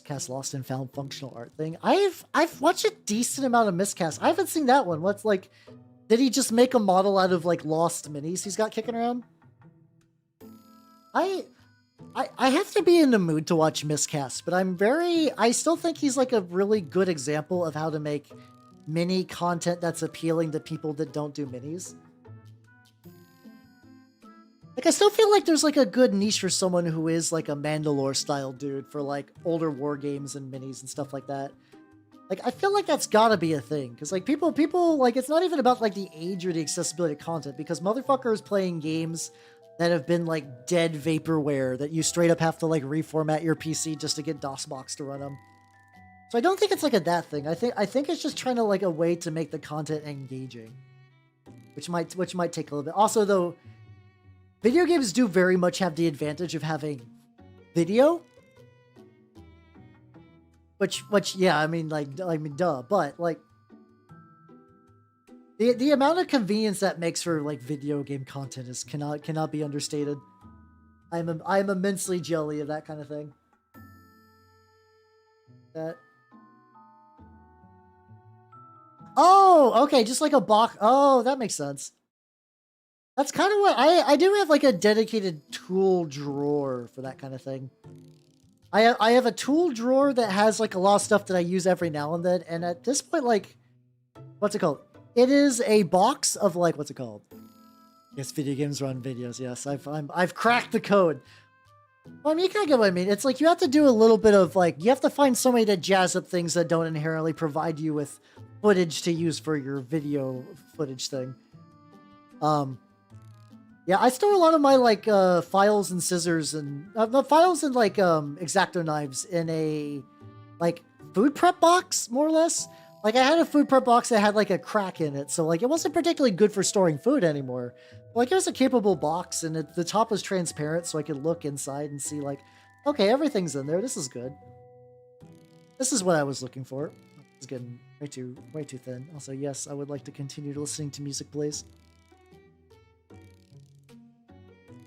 Cast Lost and Found functional art thing. I've watched a decent amount of miscast. I haven't seen that one. What's like, did he just make a model out of like lost minis he's got kicking around? I have to be in the mood to watch miscast, but I still think he's like a really good example of how to make mini content that's appealing to people that don't do minis. Like, I still feel like there's, like, a good niche for someone who is, like, a Mandalore-style dude for, like, older war games and minis and stuff like that. Like, I feel like that's gotta be a thing. Because, like, people, like, it's not even about, like, the age or the accessibility of content. Because motherfuckers playing games that have been, like, dead vaporware that you straight up have to, like, reformat your PC just to get DOSBox to run them. So I don't think it's, like, that thing. I think it's just trying to, like, a way to make the content engaging. Which might take a little bit. Also, though, video games do very much have the advantage of having video. Which, yeah, I mean, duh. But, like, the amount of convenience that makes for, like, video game content is cannot be understated. I'm immensely jelly of that kind of thing. That. Oh, okay, just like a box. Oh, that makes sense. That's kind of what I do have like a dedicated tool drawer for that kind of thing. I have a tool drawer that has like a lot of stuff that I use every now and then, and at this point, like, what's it called? It is a box of like, what's it called? Yes, video games run videos. Yes, I've cracked the code. Well, I mean, you kind of get what I mean. It's like you have to do a little bit of like, you have to find some way to jazz up things that don't inherently provide you with footage to use for your video footage thing. Yeah, I store a lot of my like files and scissors and the files and like X-Acto knives in a like food prep box, more or less. Like I had a food prep box that had like a crack in it, so like it wasn't particularly good for storing food anymore. Like it was a capable box, and the top was transparent, so I could look inside and see like, okay, everything's in there. This is good. This is what I was looking for. It's getting way too thin. Also, yes, I would like to continue listening to music, please.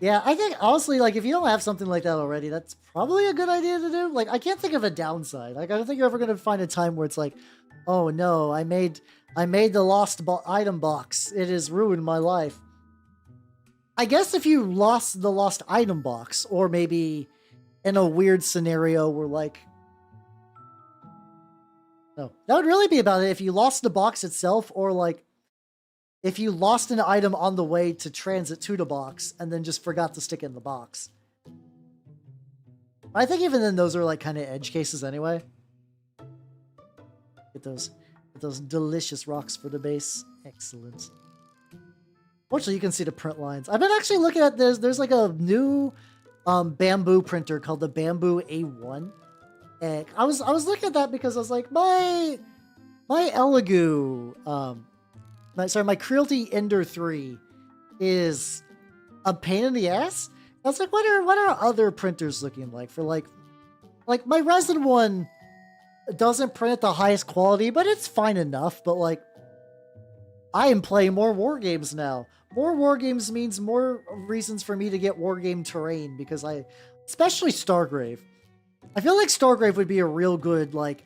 Yeah, I think honestly, like if you don't have something like that already, that's probably a good idea to do. Like I can't think of a downside. Like I don't think you're ever gonna find a time where it's like, oh no, I made the lost item box. It has ruined my life. I guess if you lost the lost item box, or maybe in a weird scenario where like, no, that would really be about it. If you lost the box itself, or like if you lost an item on the way to transit to the box and then just forgot to stick it in the box. I think even then those are like kind of edge cases anyway. Get those delicious rocks for the base. Excellent. Fortunately, you can see the print lines. I've been actually looking at this. There's like a new bamboo printer called the Bamboo A1. And I was looking at that because I was like, my Elegoo, my Creality Ender 3 is a pain in the ass. I was like, what are other printers looking like for like my resin one doesn't print at the highest quality, but it's fine enough. But like, I am playing more war games now. More war games means more reasons for me to get war game terrain, because especially Stargrave. I feel like Stargrave would be a real good, like,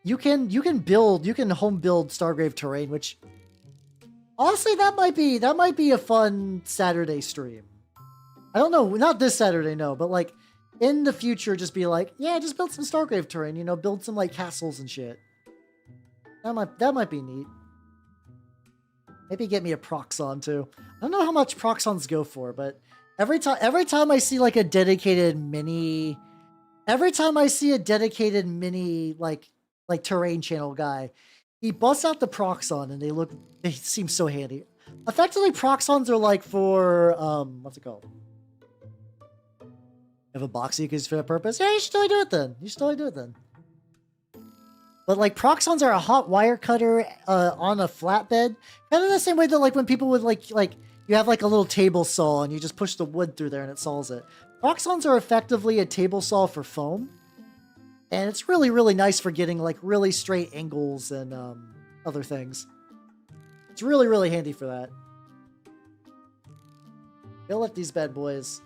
you can home build Stargrave terrain, which honestly, that might be a fun Saturday stream. I don't know, not this Saturday, no, but like in the future, just be like, yeah, just build some Stargrave terrain, you know, build some like castles and shit. That might be neat. Maybe get me a Proxon too. I don't know how much Proxons go for, but every time I see like a dedicated mini, like terrain channel guy, he busts out the Proxon and they seem so handy. Effectively, Proxons are like for what's it called? You have a box you can use for that purpose? Yeah, you should totally do it then. But like Proxons are a hot wire cutter on a flatbed, kind of the same way that like when people would like you have like a little table saw and you just push the wood through there and it saws it. Proxons are effectively a table saw for foam, and it's really, really nice for getting like really straight angles and other things. It's really, really handy for that. Go let these bad boys.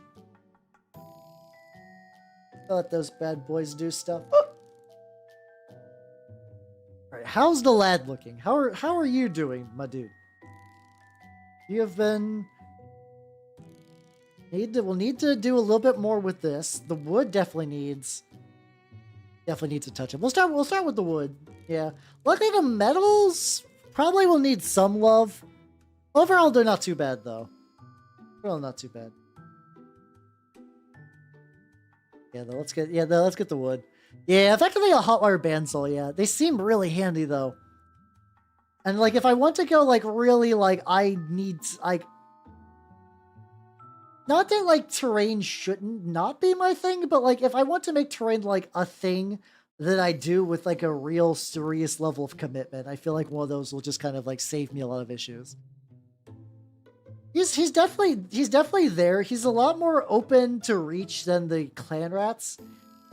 Go let those bad boys do stuff. Alright, how's the lad looking? How are you doing, my dude? You have been... We'll need to do a little bit more with this. The wood definitely needs a touch up. We'll start with the wood. Yeah. Luckily the metals probably will need some love. Overall, they're not too bad though. Overall, not too bad. Let's get the wood. Yeah, effectively a hotwire bandsaw, yeah. They seem really handy though. And like if I want to go like really like not that like terrain shouldn't not be my thing, but like if I want to make terrain like a thing that I do with like a real serious level of commitment, I feel like one of those will just kind of like save me a lot of issues. He's definitely there. He's a lot more open to reach than the clan rats,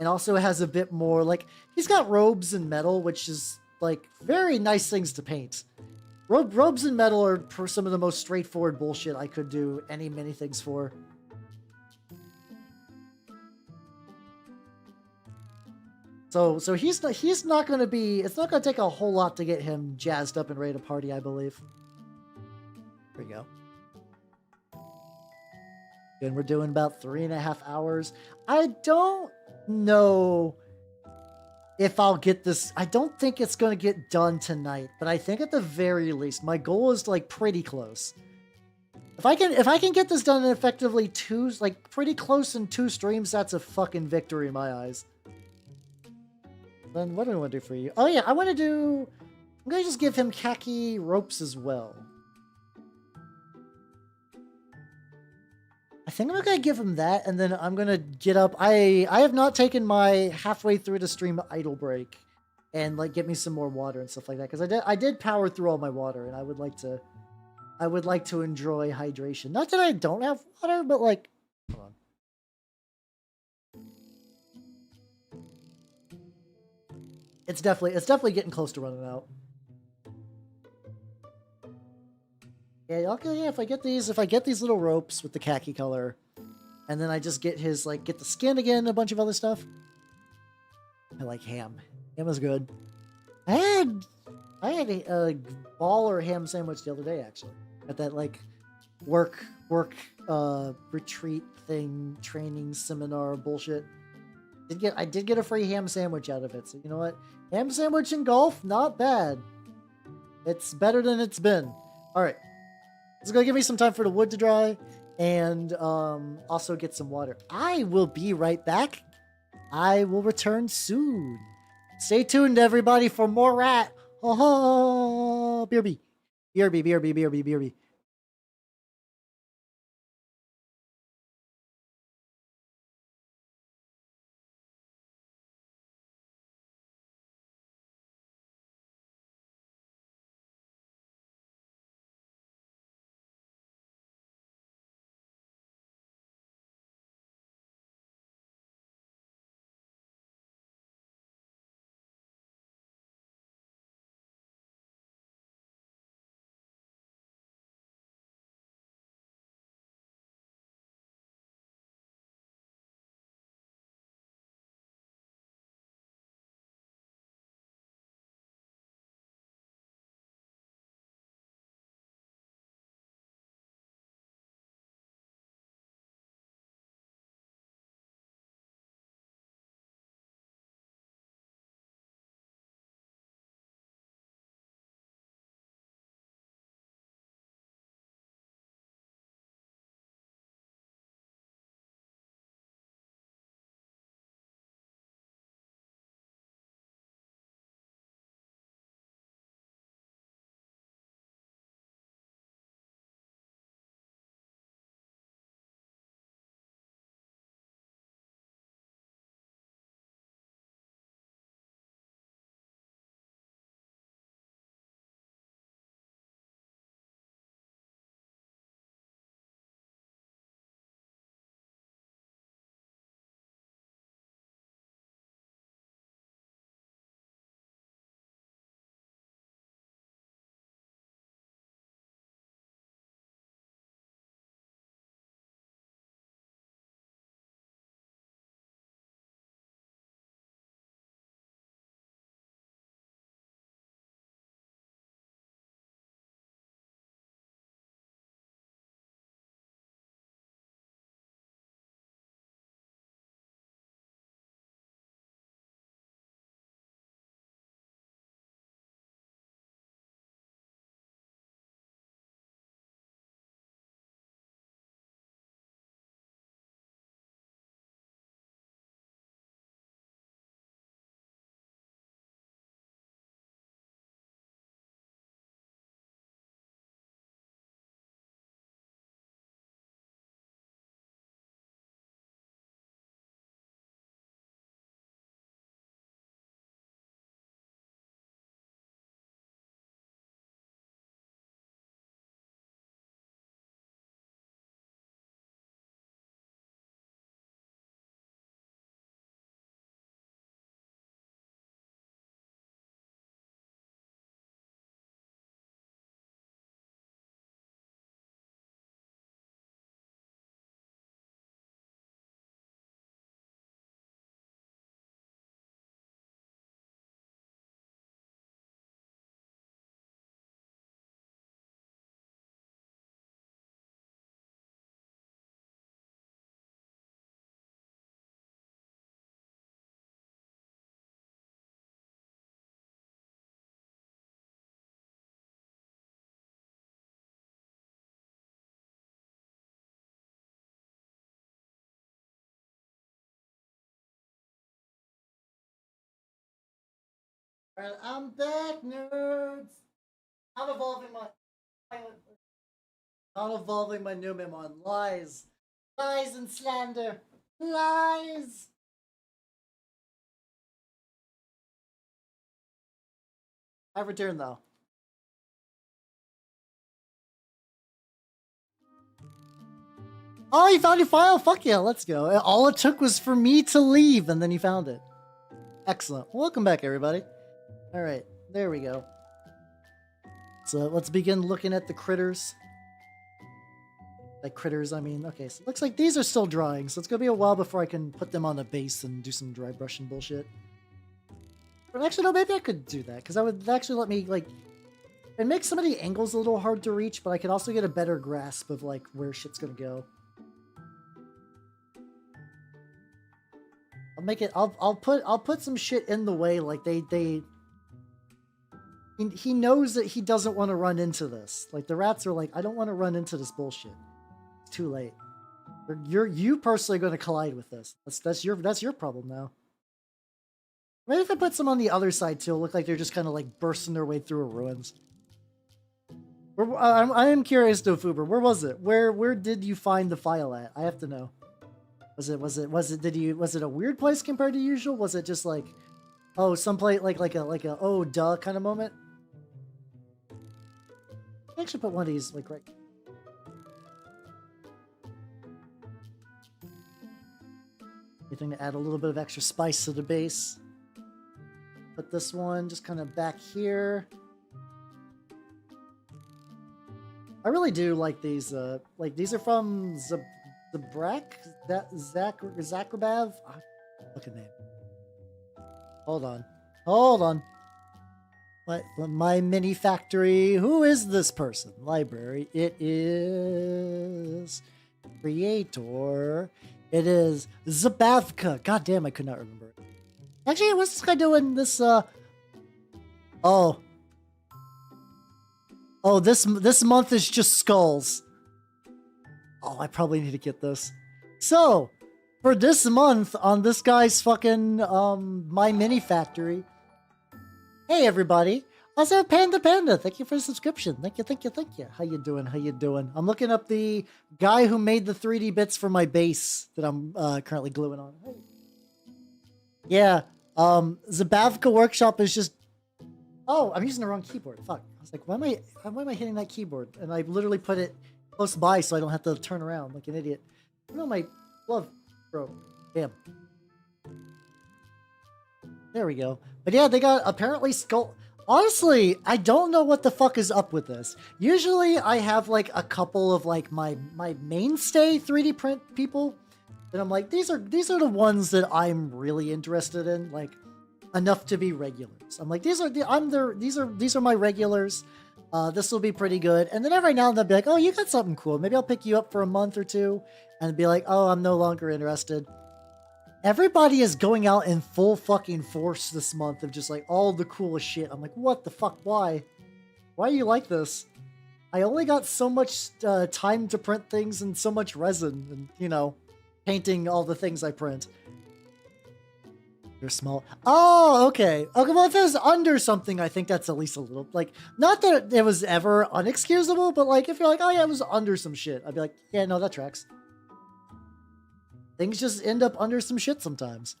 and also has a bit more like he's got robes and metal, which is like very nice things to paint. Robes and metal are some of the most straightforward bullshit I could do many things for. So he's not gonna be. It's not gonna take a whole lot to get him jazzed up and ready to party, I believe. There we go. And we're doing about 3.5 hours. I don't know if I'll get this. I don't think it's going to get done tonight, but I think at the very least, my goal is like pretty close. If I can get this done in effectively pretty close in 2 streams, that's a fucking victory in my eyes. Then what do I want to do for you? Oh yeah, I'm going to just give him khaki ropes as well. I think I'm gonna give him that, and then I'm gonna get up. I have not taken my halfway through the stream idle break, and like get me some more water and stuff like that, because I did power through all my water, and I would like to enjoy hydration. Not that I don't have water, but like, hold on. It's definitely getting close to running out. Yeah, okay, yeah, if I get these little ropes with the khaki color, and then I just get get the skin again, and a bunch of other stuff. I like ham. Ham is good. I had a baller ham sandwich the other day, actually. At that like work retreat thing, training seminar bullshit. I did get a free ham sandwich out of it. So you know what? Ham sandwich and golf, not bad. It's better than it's been. All right. It's gonna give me some time for the wood to dry, and also get some water. I will be right back. I will return soon. Stay tuned, everybody, for more rat. Oh, BRB. BRB, BRB, BRB, BRB. Alright, I'm back, nerds. I'm evolving my new meme on lies. Lies and slander. Lies. I've returned though. Oh, you found your file? Fuck yeah, let's go. All it took was for me to leave and then you found it. Excellent. Welcome back, everybody. Alright, there we go. So let's begin looking at the critters. Like critters, I mean. Okay, so it looks like these are still drying, so it's gonna be a while before I can put them on a base and do some dry brushing bullshit. But actually, no, maybe I could do that, because that would actually let me, like, it makes some of the angles a little hard to reach, but I could also get a better grasp of, like, where shit's gonna go. I'll put some shit in the way, like, he knows that he doesn't want to run into this. Like, the rats are like, I don't want to run into this bullshit. It's too late. You personally going to collide with this. That's your problem now. Maybe if I put some on the other side too, it'll look like they're just kind of like bursting their way through ruins. I am curious, Vtuber. Where was it? Where did you find the file at? I have to know. Was it a weird place compared to usual? Was it just like, oh, someplace like a oh duh kind of moment? I actually put one of these like right. Anything to add a little bit of extra spice to the base. Put this one just kind of back here. I really do like these. Like these are from Zabrak, Zakrabav. Look at name. Hold on. What? My mini factory. Who is this person? Library. It is creator. It is Zabavka. God damn, I could not remember it. Actually, what's this guy doing? This Oh, this month is just skulls. Oh, I probably need to get this. So, for this month on this guy's fucking my mini factory. Hey everybody. Also Panda. Thank you for the subscription. Thank you. How you doing? I'm looking up the guy who made the 3D bits for my base that I'm currently gluing on. Hey. Yeah. Zabavka Workshop is just... Oh, I'm using the wrong keyboard. Fuck. I was like, why am I hitting that keyboard? And I literally put it close by so I don't have to turn around like an idiot. You know, my glove broke. Damn. There we go. But yeah, they got apparently skull... Honestly, I don't know what the fuck is up with this. Usually I have like a couple of like my mainstay 3D print people. And I'm like, these are the ones that I'm really interested in, like enough to be regulars. I'm like, these are my regulars. This will be pretty good. And then every now and then I'll be like, oh, you got something cool. Maybe I'll pick you up for a month or two and be like, oh, I'm no longer interested. Everybody is going out in full fucking force this month of just like all the coolest shit. I'm like, what the fuck? Why? Why are you like this? I only got so much time to print things and so much resin and, you know, painting all the things I print. You're small. Oh, okay. Okay, well, if it was under something, I think that's at least a little, like, not that it was ever unexcusable, but, like, if you're like, oh, yeah, it was under some shit, I'd be like, yeah, no, that tracks. Things just end up under some shit sometimes.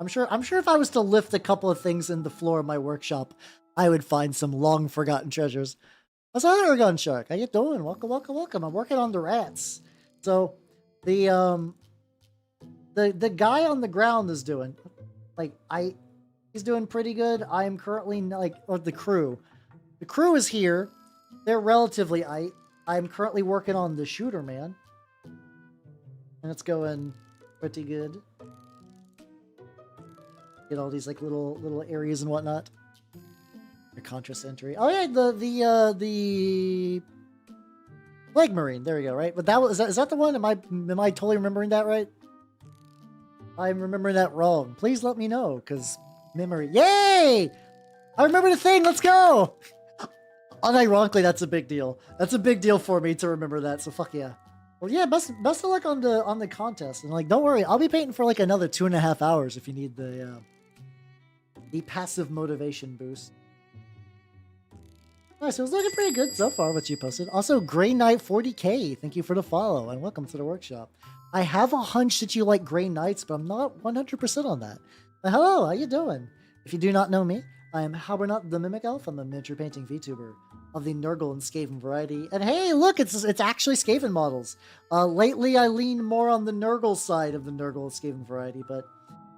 I'm sure if I was to lift a couple of things in the floor of my workshop, I would find some long forgotten treasures. What's up, Aragon Shark? How you doing? Welcome. I'm working on the rats. So, the guy on the ground is doing, like, he's doing pretty good. I am currently, like, or the crew. The crew is here. They're relatively I'm currently working on the shooter man. And it's going pretty good. Get all these, like, little areas and whatnot. The contrast entry. Oh yeah, the Plague Marine. There we go. Right, but is that the one? Am I totally remembering that right? I'm remembering that wrong. Please let me know, cause memory. Yay! I remember the thing. Let's go. Unironically, that's a big deal. That's a big deal for me to remember that. So fuck yeah. Well, yeah, best of luck on the contest, and like, don't worry, I'll be painting for like another 2.5 hours if you need the passive motivation boost. Alright, so it's looking pretty good so far, what you posted. Also, Grey Knight 40k, thank you for the follow, and welcome to the workshop. I have a hunch that you like Grey Knights, but I'm not 100% on that. But hello, how you doing? If you do not know me, I am Halbernut the Mimic Elf. I'm a miniature painting VTuber of the Nurgle and Skaven variety. And hey, look, it's actually Skaven models. Lately, I lean more on the Nurgle side of the Nurgle and Skaven variety, but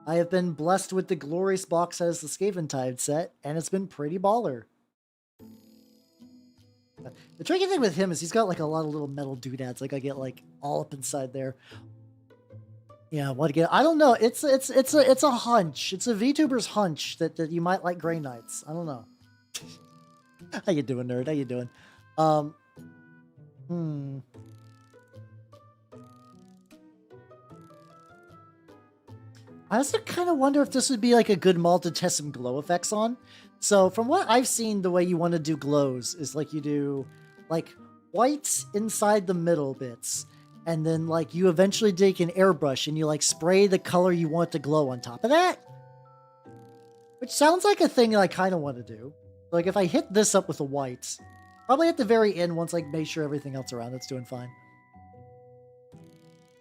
I have been blessed with the glorious box set as the Skaventide set, and it's been pretty baller. The tricky thing with him is he's got like a lot of little metal doodads. Like I get like all up inside there. Yeah, what again? I don't know. It's a hunch. It's a VTuber's hunch that you might like Grey Knights. I don't know. How you doing, nerd? How you doing? I also kind of wonder if this would be like a good mod to test some glow effects on. So from what I've seen, the way you want to do glows is like you do like whites inside the middle bits. And then like you eventually take an airbrush and you like spray the color you want to glow on top of that. Which sounds like a thing I kind of want to do. Like if I hit this up with a white, probably at the very end once I make sure everything else around it's doing fine.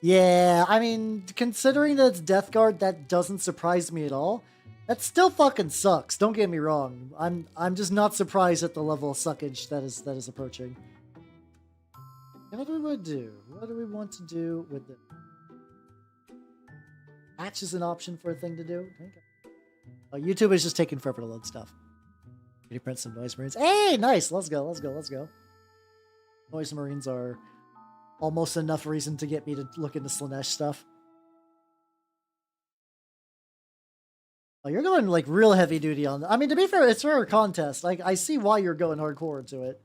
Yeah, I mean, considering that it's Death Guard, that doesn't surprise me at all. That still fucking sucks. Don't get me wrong. I'm just not surprised at the level of suckage that is approaching. What do we want to do? What do we want to do with this? Patch is an option for a thing to do. Okay. Oh, YouTube is just taking forever to load stuff. Can you print some Noise Marines? Hey, nice. Let's go. Let's go. Let's go. Noise Marines are almost enough reason to get me to look into Slaanesh stuff. Oh, you're going like real heavy duty on. I mean, to be fair, it's for a contest. Like, I see why you're going hardcore into it.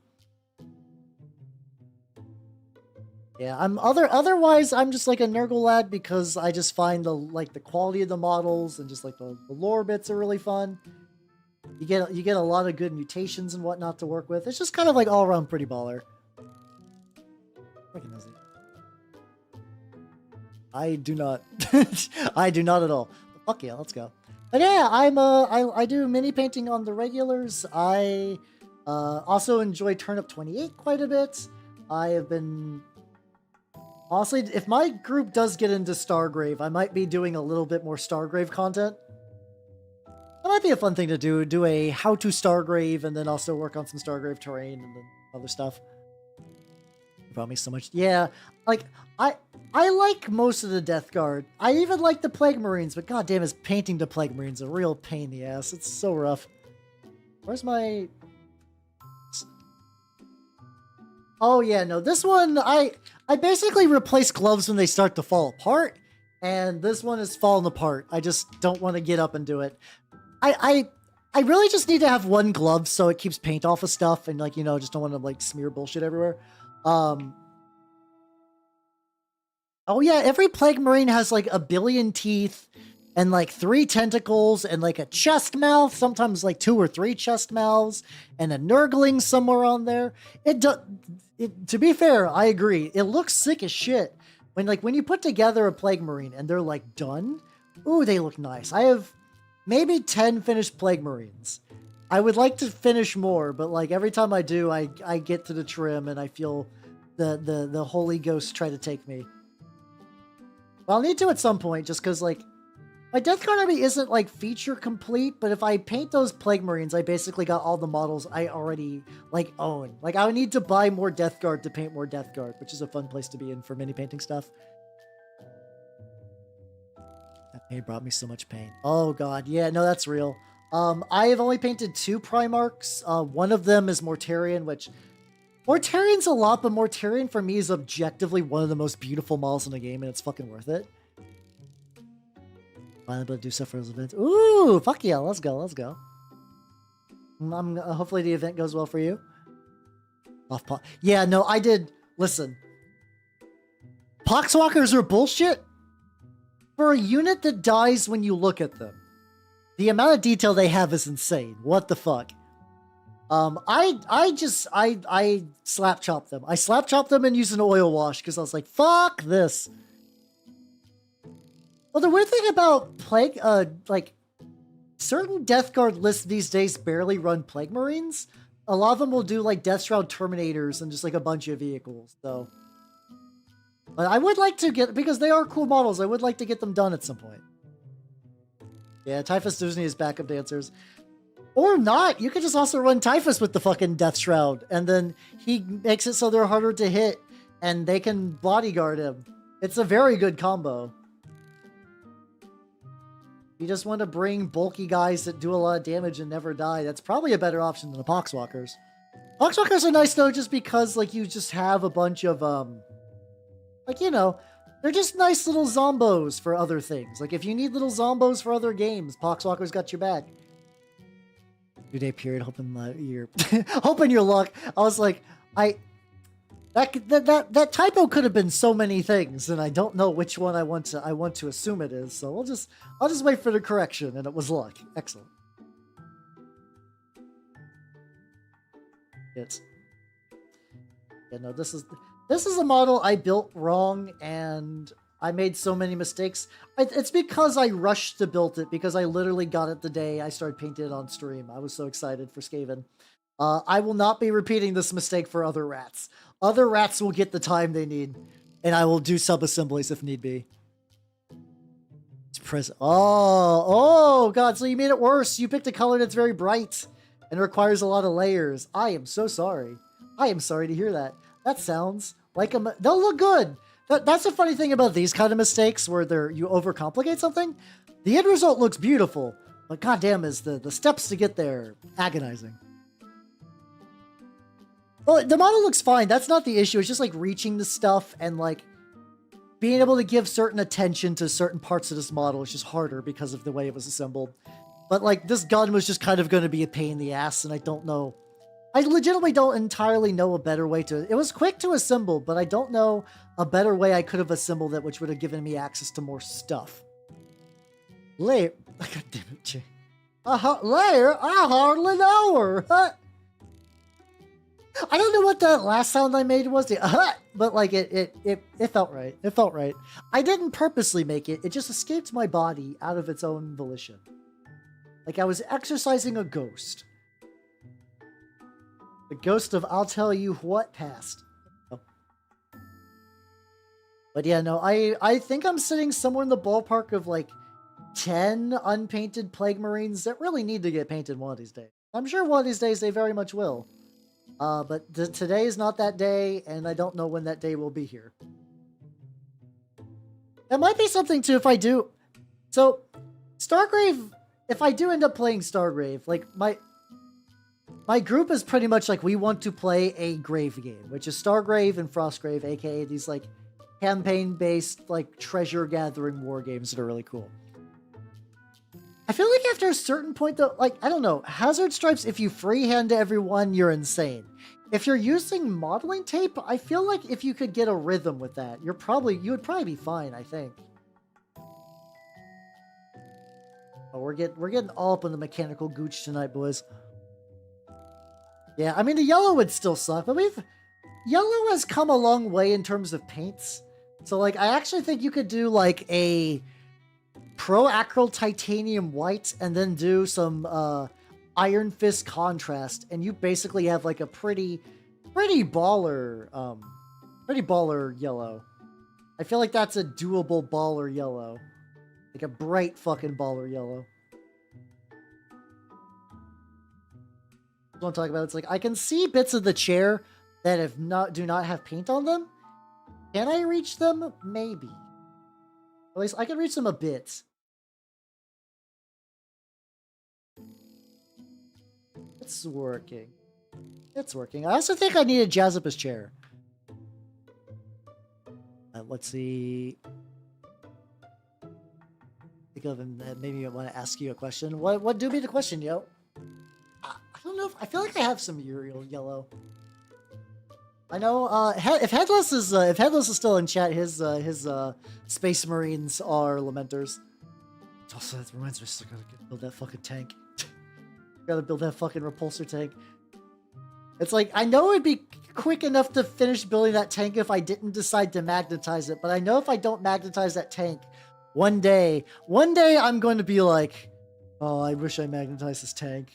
Yeah, otherwise I'm just like a Nurgle lad because I just find the quality of the models and just like the lore bits are really fun. You get a lot of good mutations and whatnot to work with. It's just kind of like all around pretty baller. I do not. I do not at all. But fuck yeah, let's go. But yeah, I do mini painting on the regulars. I also enjoy Turnip 28 quite a bit. I have been honestly, if my group does get into Stargrave, I might be doing a little bit more Stargrave content. That might be a fun thing to do. Do a how to Stargrave and then also work on some Stargrave terrain and then other stuff. You brought me so much. Yeah, like I like most of the Death Guard. I even like the Plague Marines, but goddamn, is painting the Plague Marines a real pain in the ass. It's so rough. Where's my... Oh yeah, no, this one, I basically replace gloves when they start to fall apart, and this one is falling apart. I just don't want to get up and do it. I really just need to have one glove so it keeps paint off of stuff and like, you know, just don't want to like smear bullshit everywhere. Oh yeah, every Plague Marine has like a billion teeth and like 3 tentacles and like a chest mouth, sometimes like 2 or 3 chest mouths and a Nurgling somewhere on there. To be fair, I agree. It looks sick as shit. When you put together a Plague Marine and they're like done, ooh, they look nice. I have maybe 10 finished Plague Marines. I would like to finish more, but like every time I do, I get to the trim and I feel the Holy Ghost try to take me. Well, I'll need to at some point, just because, like, my Death Guard army isn't, like, feature complete, but if I paint those Plague Marines, I basically got all the models I already, like, own. Like, I would need to buy more Death Guard to paint more Death Guard, which is a fun place to be in for mini painting stuff. That paint brought me so much pain. Oh, God. Yeah, no, that's real. I have only painted 2 Primarchs. One of them is Mortarion, which... Mortarion's a lot, but Mortarion for me is objectively one of the most beautiful models in the game, and it's fucking worth it. Finally able to do stuff for those events. Ooh, fuck yeah, let's go, let's go. Hopefully the event goes well for you. Yeah, no, I did. Listen. Poxwalkers are bullshit. For a unit that dies when you look at them, the amount of detail they have is insane. What the fuck? I slap chop them. I slap chop them and use an oil wash because I was like, fuck this. Well, the weird thing about Plague, like, certain Death Guard lists these days barely run Plague Marines. A lot of them will do, like, Death Shroud Terminators and just, like, a bunch of vehicles, so. But I would like to get, because they are cool models, I would like to get them done at some point. Yeah, Typhus does need his backup dancers. Or not, you could just also run Typhus with the fucking Death Shroud, and then he makes it so they're harder to hit, and they can bodyguard him. It's a very good combo. You just want to bring bulky guys that do a lot of damage and never die. That's probably a better option than the Poxwalkers. Poxwalkers are nice though, just because like you just have a bunch of like, you know, they're just nice little zombos for other things. Like if you need little zombos for other games, Poxwalkers got your back. 2-day period, hoping you're hoping your luck. I was like, that typo could have been so many things, and I don't know which one I want to assume it is. So I'll just wait for the correction, and it was luck. Excellent. Yeah, no, this is a model I built wrong, and I made so many mistakes. It's because I rushed to build it, because I literally got it the day I started painting it on stream. I was so excited for Skaven. I will not be repeating this mistake for other rats. Other rats will get the time they need, and I will do sub-assemblies if need be. It's present. Oh, God, so you made it worse. You picked a color that's very bright and requires a lot of layers. I am so sorry. I am sorry to hear that. That sounds like they'll look good. That's the funny thing about these kind of mistakes where you overcomplicate something. The end result looks beautiful, but goddamn is the steps to get there agonizing. Well, the model looks fine. That's not the issue. It's just like reaching the stuff and like being able to give certain attention to certain parts of this model is just harder because of the way it was assembled. But like this gun was just kind of going to be a pain in the ass, and I don't know. I legitimately don't entirely know a better way to. It was quick to assemble, but I don't know a better way I could have assembled it, which would have given me access to more stuff. Layer. God damn it, Jay. Layer? I hardly know her. I don't know what that last sound I made was, but like it felt right. It felt right. I didn't purposely make it. It just escaped my body out of its own volition. Like I was exercising a ghost. The ghost of I'll tell you what passed. Oh. But yeah, no, I think I'm sitting somewhere in the ballpark of like 10 unpainted Plague Marines that really need to get painted one of these days. I'm sure one of these days they very much will. But today is not that day, and I don't know when that day will be here. That might be something, too, if I do... So, Stargrave, if I do end up playing Stargrave, like, my group is pretty much like, we want to play a Grave game, which is Stargrave and Frostgrave, aka these, like, campaign-based, like, treasure-gathering war games that are really cool. I feel like after a certain point, though, like, I don't know, Hazard Stripes, if you freehand to everyone, you're insane. If you're using modeling tape, I feel like if you could get a rhythm with that, you would probably be fine, I think. Oh, we're getting all up on the mechanical gooch tonight, boys. Yeah, I mean, the yellow would still suck, but yellow has come a long way in terms of paints. So, like, I actually think you could do, like, a Pro Acryl Titanium White and then do some Iron Fist contrast, and you basically have like a pretty baller yellow. I feel like that's a doable baller yellow, like a bright fucking baller yellow. I want to talk about it's like I can see bits of the chair that do not have paint on them. Can I reach them? Maybe. At least I can reach them a bit. It's working. It's working. I also think I need to jazz up his chair. Let's see. Think of him. Maybe I want to ask you a question. What do be the question, yo? I don't know. I feel like I have some Uriel yellow. I know. If Headless is still in chat, his Space Marines are Lamenters. Also, that reminds me, I gotta build that fucking tank. Gotta build that fucking repulsor tank. It's like, I know it'd be quick enough to finish building that tank if I didn't decide to magnetize it, but I know if I don't magnetize that tank, one day I'm going to be like, oh, I wish I magnetized this tank.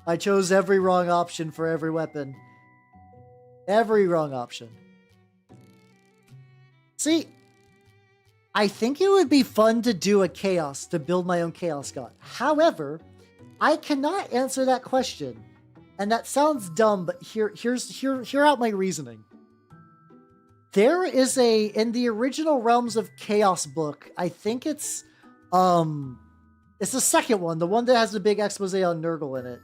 I chose every wrong option for every weapon. Every wrong option. See, I think it would be fun to do a chaos, to build my own chaos god. However, I cannot answer that question. And that sounds dumb, but hear out my reasoning. There is in the original Realms of Chaos book, I think it's the second one, the one that has the big expose on Nurgle in it.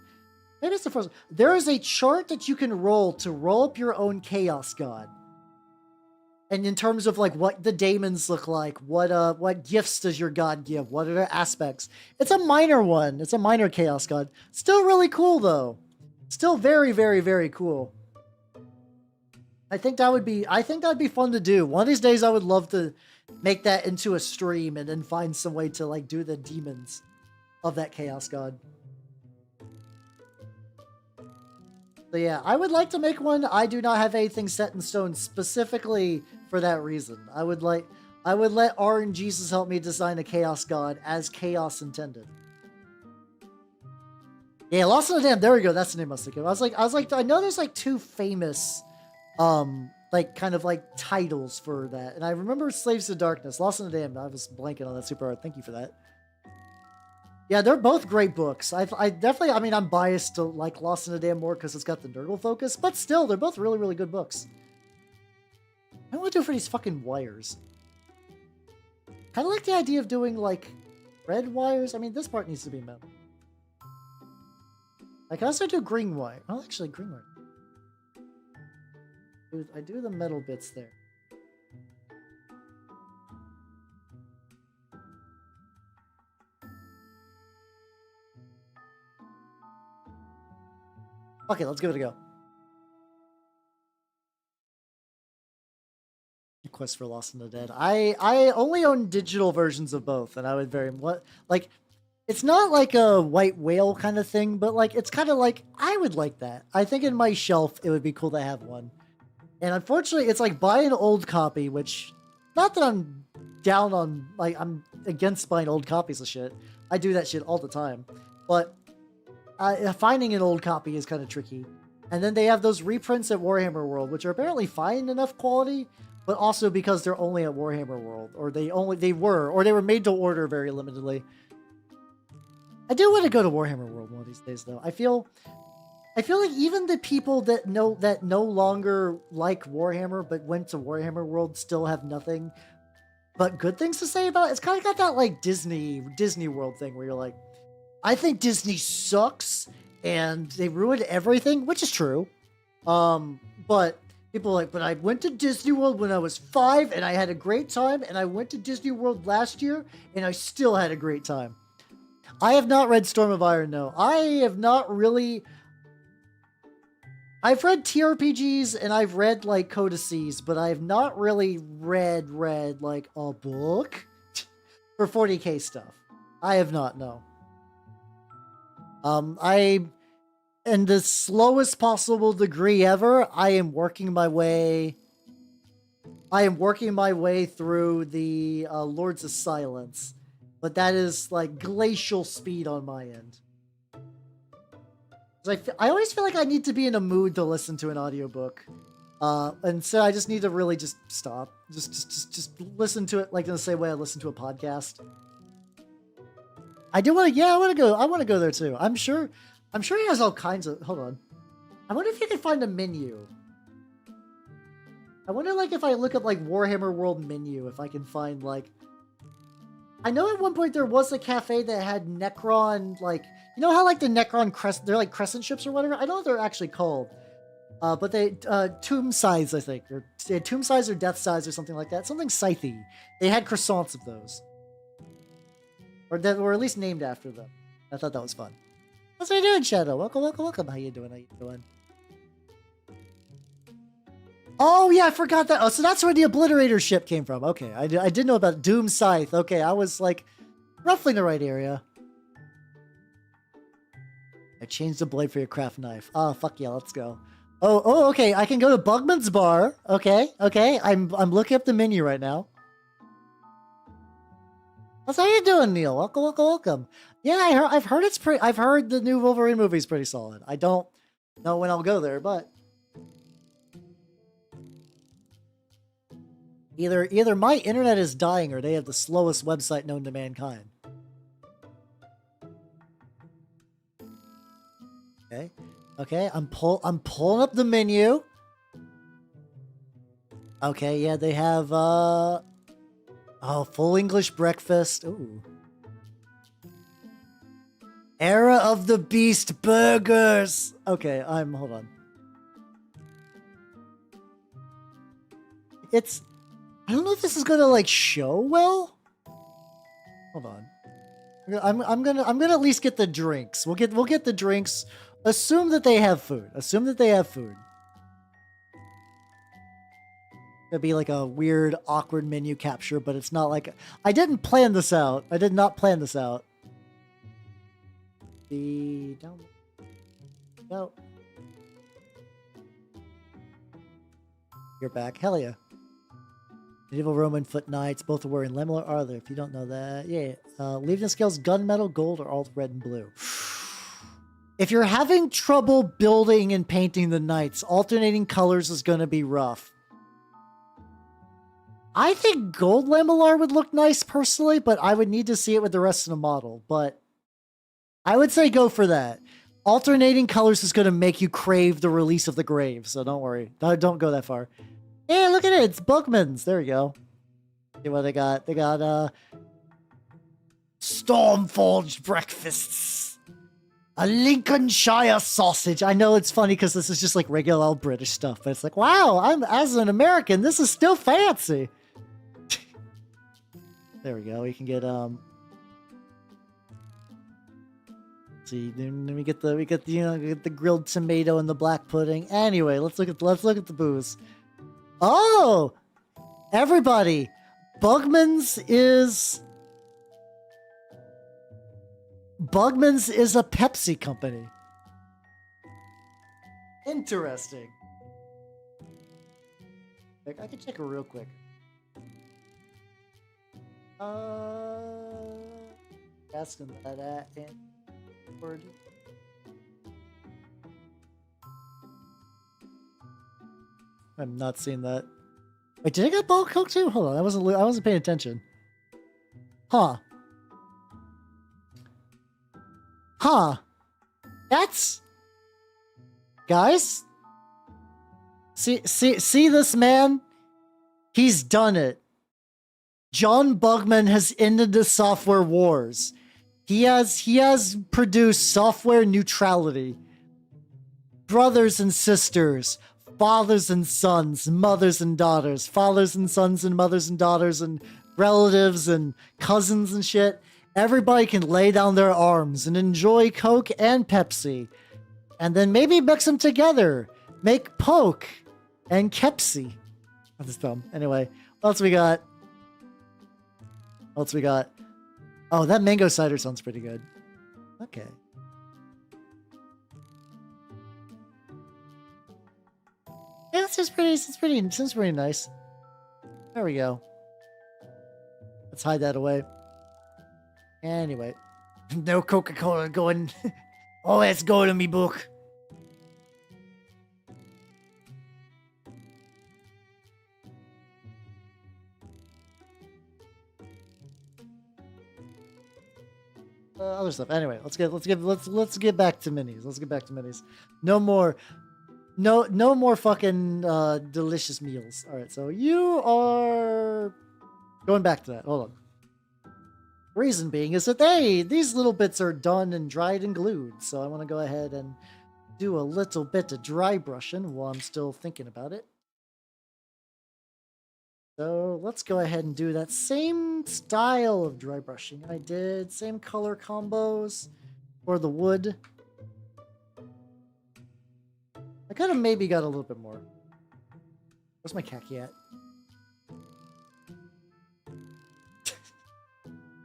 Maybe it's the first one. There is a chart that you can roll to roll up your own chaos god. And in terms of like what the daemons look like, what gifts does your god give? What are their aspects? It's a minor one. It's a minor chaos god. Still really cool though. Still very, very, very cool. I think that'd be fun to do. One of these days I would love to make that into a stream and then find some way to like do the demons of that chaos god. So yeah, I would like to make one. I do not have anything set in stone specifically for that reason. I would let R and Jesus help me design a chaos god as chaos intended. Yeah, Lost in the Dam. There we go. That's the name I was thinking. I was like, I know there's like two famous, like kind of like titles for that, and I remember Slaves to Darkness, Lost in the Dam. I was blanking on that super hard. Thank you for that. Yeah, they're both great books. I definitely, I mean, I'm biased to like Lost in the Dam more because it's got the Nurgle focus, but still, they're both really, really good books. I want to do for these fucking wires. Kind of like the idea of doing like red wires. I mean, this part needs to be metal. I can also do green wire. Oh, actually, green wire. I do the metal bits there. Okay, let's give it a go. Quest for Lost in the Dead. I only own digital versions of both, and I would like. It's not like a white whale kind of thing, but like it's kind of like I would like that. I think in my shelf it would be cool to have one. And unfortunately, it's like buy an old copy, which not that I'm down on like I'm against buying old copies of shit. I do that shit all the time, but finding an old copy is kind of tricky. And then they have those reprints at Warhammer World, which are apparently fine enough quality, but also because they're only at Warhammer World, or they were made to order very limitedly. I do want to go to Warhammer World one of these days, though. I feel like even the people that no longer like Warhammer but went to Warhammer World still have nothing but good things to say about it. It's kind of got that like Disney World thing where you're like, I think Disney sucks and they ruined everything, which is true. But people are like, but I went to Disney World when I was 5 and I had a great time, and I went to Disney World last year and I still had a great time. I have not read Storm of Iron, no. I have not really... I've read TRPGs and I've read like codices, but I have not really read like a book for 40k stuff. I have not, no. In the slowest possible degree ever, I am working my way through the Lords of Silence, but that is like glacial speed on my end. I always feel like I need to be in a mood to listen to an audiobook. And so I just need to really just stop. Just listen to it like in the same way I listen to a podcast. I want to go there too. I'm sure he has all kinds of, hold on. I wonder if you can find a menu. I wonder like if I look up like Warhammer World menu, if I can find like, I know at one point there was a cafe that had Necron, like, you know how like the Necron they're like crescent ships or whatever? I don't know what they're actually called. But they, tomb size, I think. Or tomb size or death size or something like that. Something scythy. They had croissants of those. Or that were at least named after them. I thought that was fun. What's you doing, Shadow? Welcome. How you doing? Oh, yeah, I forgot that. Oh, so that's where the Obliterator ship came from. Okay, I did know about Doom Scythe. Okay, I was, like, roughly in the right area. I changed the blade for your craft knife. Oh, fuck yeah, let's go. Oh, okay. I can go to Bugman's Bar. Okay. I'm looking up the menu right now. How you doing, Neil? Welcome. Yeah, I've heard it's pretty. I've heard the new Wolverine movie is pretty solid. I don't know when I'll go there, but either my internet is dying or they have the slowest website known to mankind. Okay. I'm pulling up the menu. Okay, yeah, they have full English breakfast. Ooh. Era of the Beast burgers. Okay, hold on. I don't know if this is gonna like show well. Hold on. I'm gonna at least get the drinks. We'll get the drinks. Assume that they have food. It'd be like a weird, awkward menu capture, but it's not like I didn't plan this out. I did not plan this out. No. You're back. Hell yeah. Medieval Roman foot knights, both are wearing Lemular armor. If you don't know that, yeah. Legion scales, gunmetal, gold, or all red and blue. If you're having trouble building and painting the knights, alternating colors is going to be rough. I think gold Lemular would look nice personally, but I would need to see it with the rest of the model. But I would say go for that. Alternating colors is going to make you crave the release of the grave, so don't worry. Don't go that far. Hey, look at it. It's Bugman's. There we go. See what they got. They got Stormforged breakfasts. A Lincolnshire sausage. I know it's funny because this is just like regular old British stuff, but it's like, wow, as an American, this is still fancy. There we go. We can get see, then we get the grilled tomato and the black pudding. Anyway, let's look at the booze. Oh, everybody, Bugman's is a Pepsi company. Interesting. I can check it real quick. Asking that word. I'm not seeing that. Wait, did I get Ball Coke too? Hold on, I wasn't paying attention. Huh. That's guys. See this man? He's done it. John Bugman has ended the software wars. He has produced software neutrality. Brothers and sisters, fathers and sons, mothers and daughters, fathers and sons and mothers and daughters and relatives and cousins and shit. Everybody can lay down their arms and enjoy Coke and Pepsi. And then maybe mix them together. Make Poke and Kepsi. That's dumb. Anyway, what else we got? Oh, that mango cider sounds pretty good. Okay. Yeah, it seems pretty nice. There we go. Let's hide that away. Anyway. No Coca-Cola going. Oh, let's go to me book. Other stuff. Anyway, let's get back to minis. Let's get back to minis. No more fucking delicious meals. All right, so you are going back to that. Hold on. Reason being is that these little bits are done and dried and glued. So I want to go ahead and do a little bit of dry brushing while I'm still thinking about it. So let's go ahead and do that same style of dry brushing I did. Same color combos for the wood. I could have maybe got a little bit more. Where's my khaki at?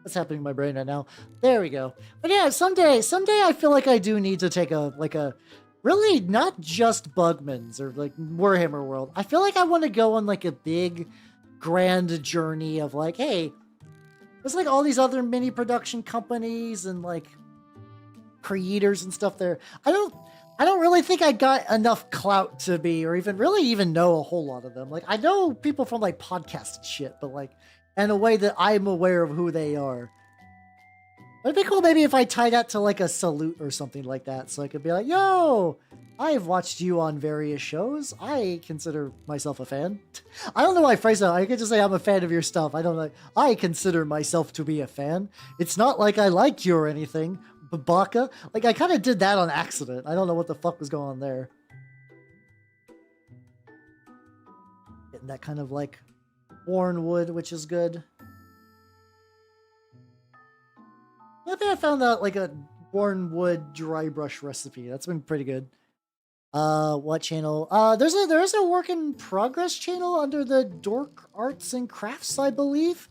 What's happening in my brain right now? There we go. But yeah, someday I feel like I do need to take a really not just Bugman's or like Warhammer World. I feel like I want to go on like a big grand journey of like, hey, there's like all these other mini production companies and like creators and stuff there. I don't really think I got enough clout to be or even know a whole lot of them. Like I know people from like podcast and shit, but like in a way that I'm aware of who they are. It'd be cool maybe if I tie that to like a salute or something like that. So I could be like, yo, I've watched you on various shows. I consider myself a fan. I don't know why I phrase that. I could just say I'm a fan of your stuff. I don't know. I consider myself to be a fan. It's not like I like you or anything. But Baka, like I kind of did that on accident. I don't know what the fuck was going on there. Getting that kind of like worn wood, which is good. I think I found out like a worn wood dry brush recipe. That's been pretty good. What channel? There is a work in progress channel under the Dork Arts and Crafts, I believe.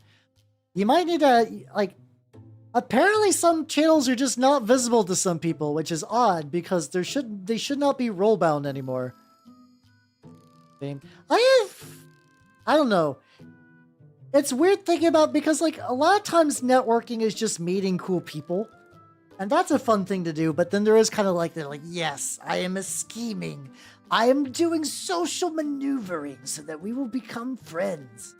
You might need to like. Apparently, some channels are just not visible to some people, which is odd because they should not be role bound anymore. I don't know. It's weird thinking about because like a lot of times networking is just meeting cool people. And that's a fun thing to do, but then there is kind of like, they're like, yes, I am scheming. I am doing social maneuvering so that we will become friends.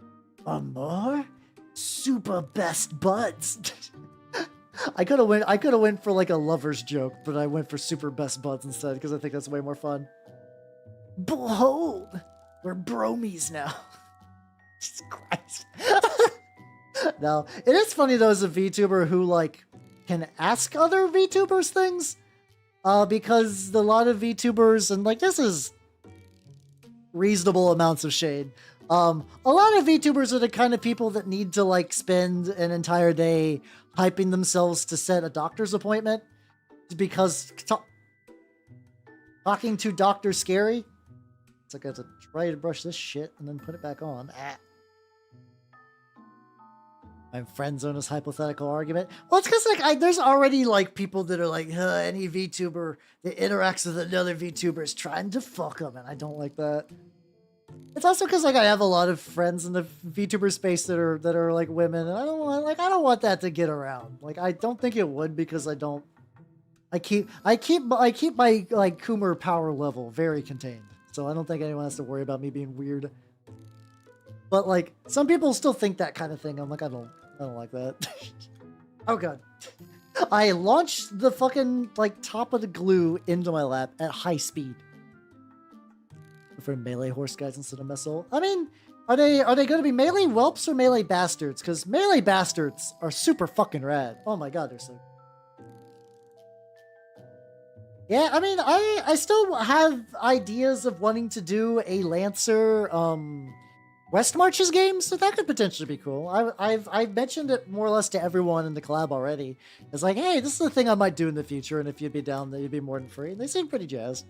Or more? Super best buds. I could have went for like a lover's joke, but I went for super best buds instead because I think that's way more fun. Behold, we're bromies now. Jesus Christ. No, it is funny though as a VTuber who like can ask other VTubers things. Because a lot of VTubers, and like this is reasonable amounts of shade. A lot of VTubers are the kind of people that need to like spend an entire day hyping themselves to set a doctor's appointment because talking to doctor's scary. It's like I have to try to brush this shit and then put it back on. I'm friend zone this hypothetical argument. Well, it's because like there's already like people that are like any VTuber that interacts with another VTuber is trying to fuck them, and I don't like that. It's also because like I have a lot of friends in the VTuber space that are like women, and I don't want that to get around. Like I don't think it would because I keep my like Coomer power level very contained, so I don't think anyone has to worry about me being weird. But like some people still think that kind of thing. I'm like I don't like that. Oh god. I launched the fucking like top of the glue into my lap at high speed. For melee horse guys instead of missile. I mean, are they going to be melee whelps or melee bastards? Because melee bastards are super fucking rad. Oh my god, they're so. Yeah, I mean, I still have ideas of wanting to do a Lancer West Marches game, so that could potentially be cool. I've mentioned it more or less to everyone in the collab already. It's like, hey, this is the thing I might do in the future, and if you'd be down, then you'd be more than free. And they seem pretty jazzed.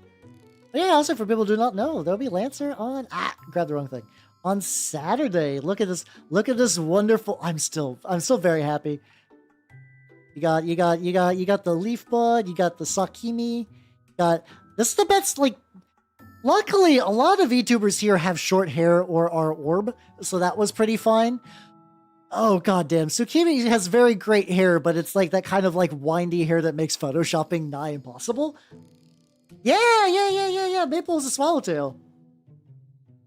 But yeah, also for people who do not know, there'll be Lancer on grabbed the wrong thing. On Saturday. Look at this wonderful. I'm still very happy. You got the Leaf Bud, you got the Sakimi, this is the best, like, luckily a lot of VTubers here have short hair or are orb, so that was pretty fine. Oh goddamn, Tsukimi has very great hair, but it's like that kind of like windy hair that makes photoshopping nigh impossible. Yeah. Maple is a swallowtail.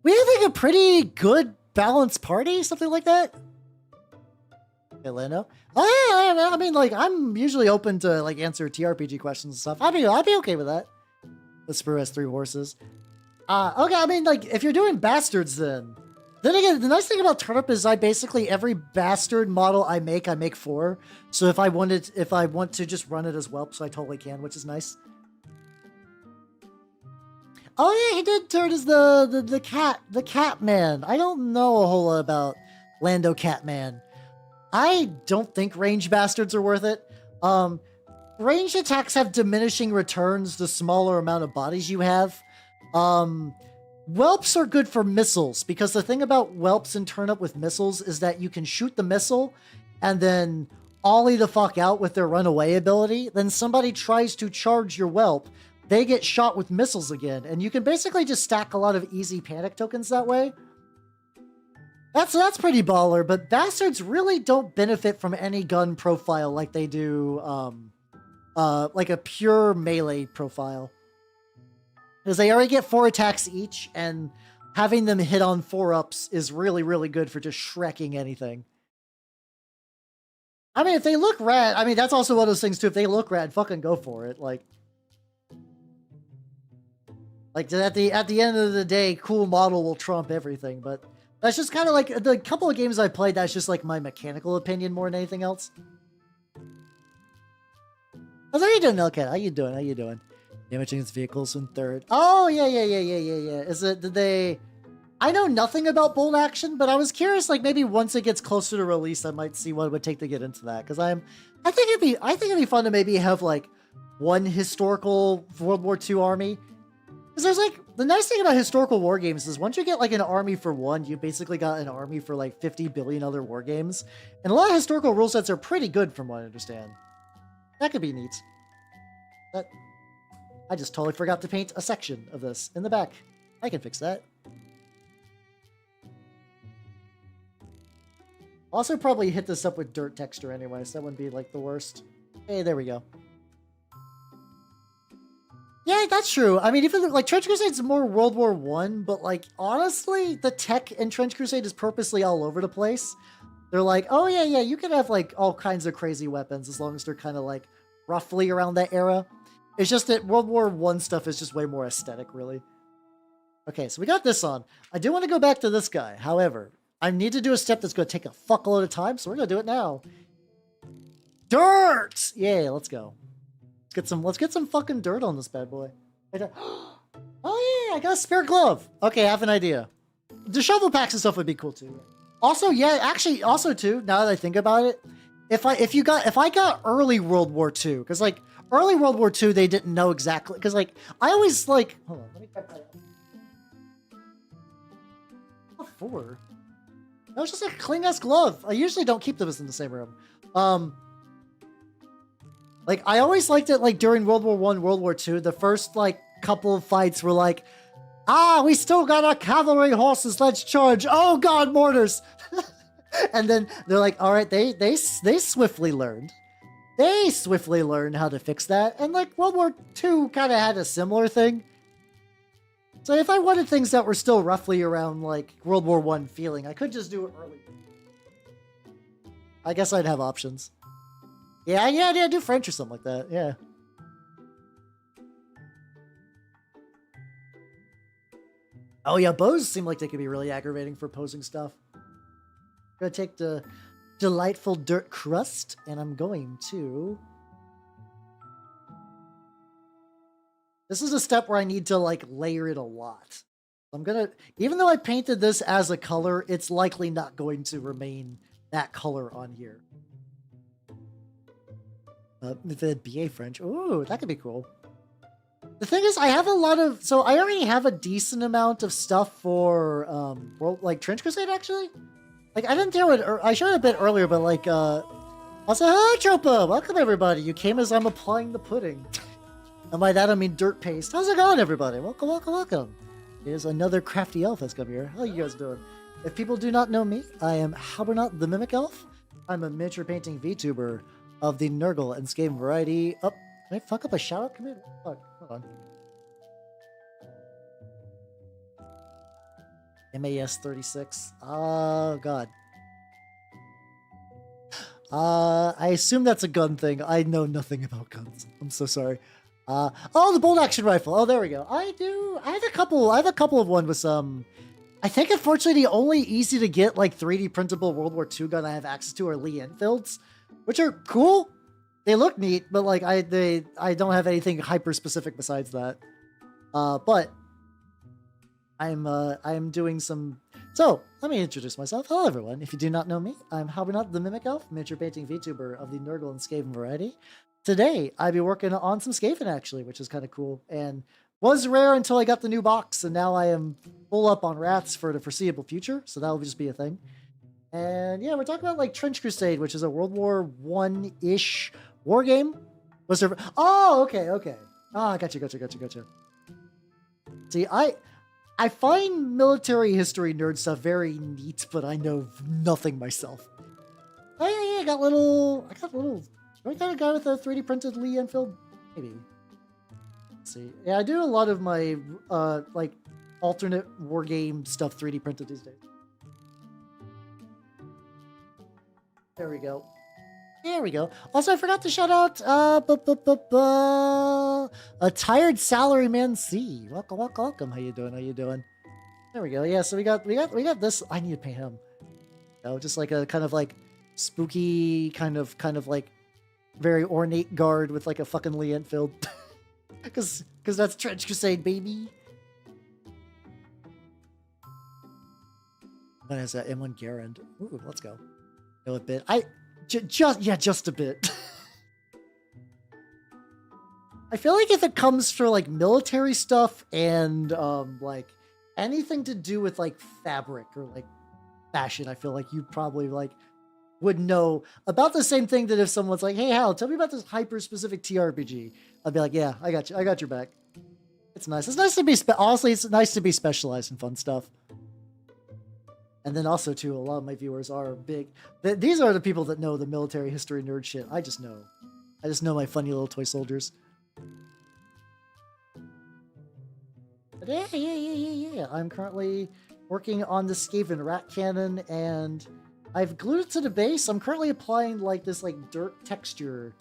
We have like a pretty good balanced party, something like that. Hey, Lando. Oh yeah, I mean, like I'm usually open to like answer TRPG questions and stuff. I'd be okay with that. The Spur has 3 horses. Okay, I mean, like if you're doing bastards, then again, the nice thing about Turnip is I basically every bastard model I make 4. So if I want to just run it as whelps, I totally can, which is nice. Oh yeah, he did turn as the cat man. I don't know a whole lot about Lando Catman. I don't think range bastards are worth it. Range attacks have diminishing returns the smaller amount of bodies you have. Whelps are good for missiles because the thing about whelps and Turnip with missiles is that you can shoot the missile and then ollie the fuck out with their runaway ability, then somebody tries to charge your whelp, they get shot with missiles again, and you can basically just stack a lot of easy panic tokens that way. That's pretty baller, but bastards really don't benefit from any gun profile like they do, like a pure melee profile. Because they already get 4 attacks each, and having them hit on 4-ups is really, really good for just shrekking anything. I mean, if they look rad, I mean, that's also one of those things too. If they look rad, fucking go for it. Like at the end of the day, cool model will trump everything. But that's just kind of like the couple of games I played. That's just like my mechanical opinion more than anything else. How are you doing, Elcat? How you doing? How you doing? Damaging its vehicles in 3rd. Oh yeah. Is it? Did they? I know nothing about bolt action, but I was curious, like maybe once it gets closer to release, I might see what it would take to get into that. Because I think it'd be fun to maybe have like one historical World War II army. Because there's like the nice thing about historical war games is once you get like an army for one, you basically got an army for like 50 billion other war games, and a lot of historical rule sets are pretty good from what I understand. That could be neat. I just totally forgot to paint a section of this in the back. I can fix that. Also probably hit this up with dirt texture anyway, so that wouldn't be like the worst. Hey, there we go. Yeah, that's true. I mean, even like Trench Crusade's more World War I, but like honestly, the tech in Trench Crusade is purposely all over the place. They're like, oh yeah, you can have like all kinds of crazy weapons as long as they're kind of like roughly around that era. It's just that World War I stuff is just way more aesthetic, really. Okay, so we got this on. I do want to go back to this guy. However, I need to do a step that's going to take a fuckload of time, so we're going to do it now. Dirt! Yeah, let's go. Let's get some fucking dirt on this bad boy. Oh yeah, I got a spare glove. Okay, I have an idea. The shovel packs and stuff would be cool too. Also, yeah, actually, also too, now that I think about it, if I got early World War II, because like early World War II, they didn't know exactly, because like I always like, hold on, let me cut that out. Before. That was just a clean-ass glove. I usually don't keep those in the same room. Like, I always liked it, like, during World War I, World War II, the first, like, couple of fights were like, we still got our cavalry horses, let's charge. Oh, God, mortars. And then they're like, all right, they swiftly learned. They swiftly learned how to fix that. And, like, World War II kind of had a similar thing. So if I wanted things that were still roughly around, like, World War I feeling, I could just do it early. I guess I'd have options. Yeah, do French or something like that, yeah. Oh yeah, bows seem like they could be really aggravating for posing stuff. I'm gonna take the delightful dirt crust, and I'm going to... This is a step where I need to, like, layer it a lot. I'm gonna... Even though I painted this as a color, it's likely not going to remain that color on here. The BA French. Ooh, that could be cool. The thing is, I have a lot of... So, I already have a decent amount of stuff for, World, like, Trench Crusade, actually. Like, I didn't do it... I showed it a bit earlier, but, like, also, hello, Tropa! Welcome, everybody! You came as I'm applying the pudding. And by that, I mean dirt paste. How's it going, everybody? Welcome, welcome, welcome. Here's another crafty elf that's come here. How you guys doing? If people do not know me, I am Halbernot the Mimic Elf. I'm a miniature painting VTuber of the Nurgle and Skaven variety. Oh, can I fuck up a shoutout? Come here. Fuck, hold on. MAS 36. Oh, God. I assume that's a gun thing. I know nothing about guns. I'm so sorry. Oh, the bolt action rifle. Oh, there we go. I have a couple of one with some... I think, unfortunately, the only easy to get, like, 3D printable World War II gun I have access to are Lee Enfields, which are cool. They look neat, but, like, I don't have anything hyper-specific besides that. But I'm doing some... So, let me introduce myself. Hello, everyone. If you do not know me, I'm Halbernot the Mimic Elf, miniature painting VTuber of the Nurgle and Skaven variety. Today, I'll be working on some Skaven, actually, which is kind of cool, and was rare until I got the new box, and now I am full up on rats for the foreseeable future, so that'll just be a thing. And yeah, we're talking about like Trench Crusade, which is a World War One-ish war game. Was there? Oh, okay. Ah, gotcha. See, I find military history nerd stuff very neat, but I know nothing myself. Oh yeah, I got little. Do I got a guy with a 3D printed Lee Enfield? Maybe. Let's see. Yeah, I do a lot of my like alternate war game stuff 3D printed these days. There we go. Also, I forgot to shout out a tired salaryman C. Welcome. How you doing? There we go. Yeah, so we got this. I need to pay him. You know, just like a kind of like spooky kind of like very ornate guard with like a fucking Lee Enfield. Cause that's Trench Crusade, baby. What is that? M1 Garand. Ooh, let's go. Know a bit. Just a bit. I feel like if it comes for like military stuff and like anything to do with like fabric or like fashion, I feel like you probably like would know about the same thing that if someone's like, "Hey, Hal, tell me about this hyper specific TRPG." I'd be like, "Yeah, I got you. I got your back." It's nice. It's nice to be honestly, it's nice to be specialized in fun stuff. And then also, too, a lot of my viewers are big. These are the people that know the military history nerd shit. I just know my funny little toy soldiers. But yeah. I'm currently working on the Skaven rat cannon, and I've glued it to the base. I'm currently applying like this like dirt texture,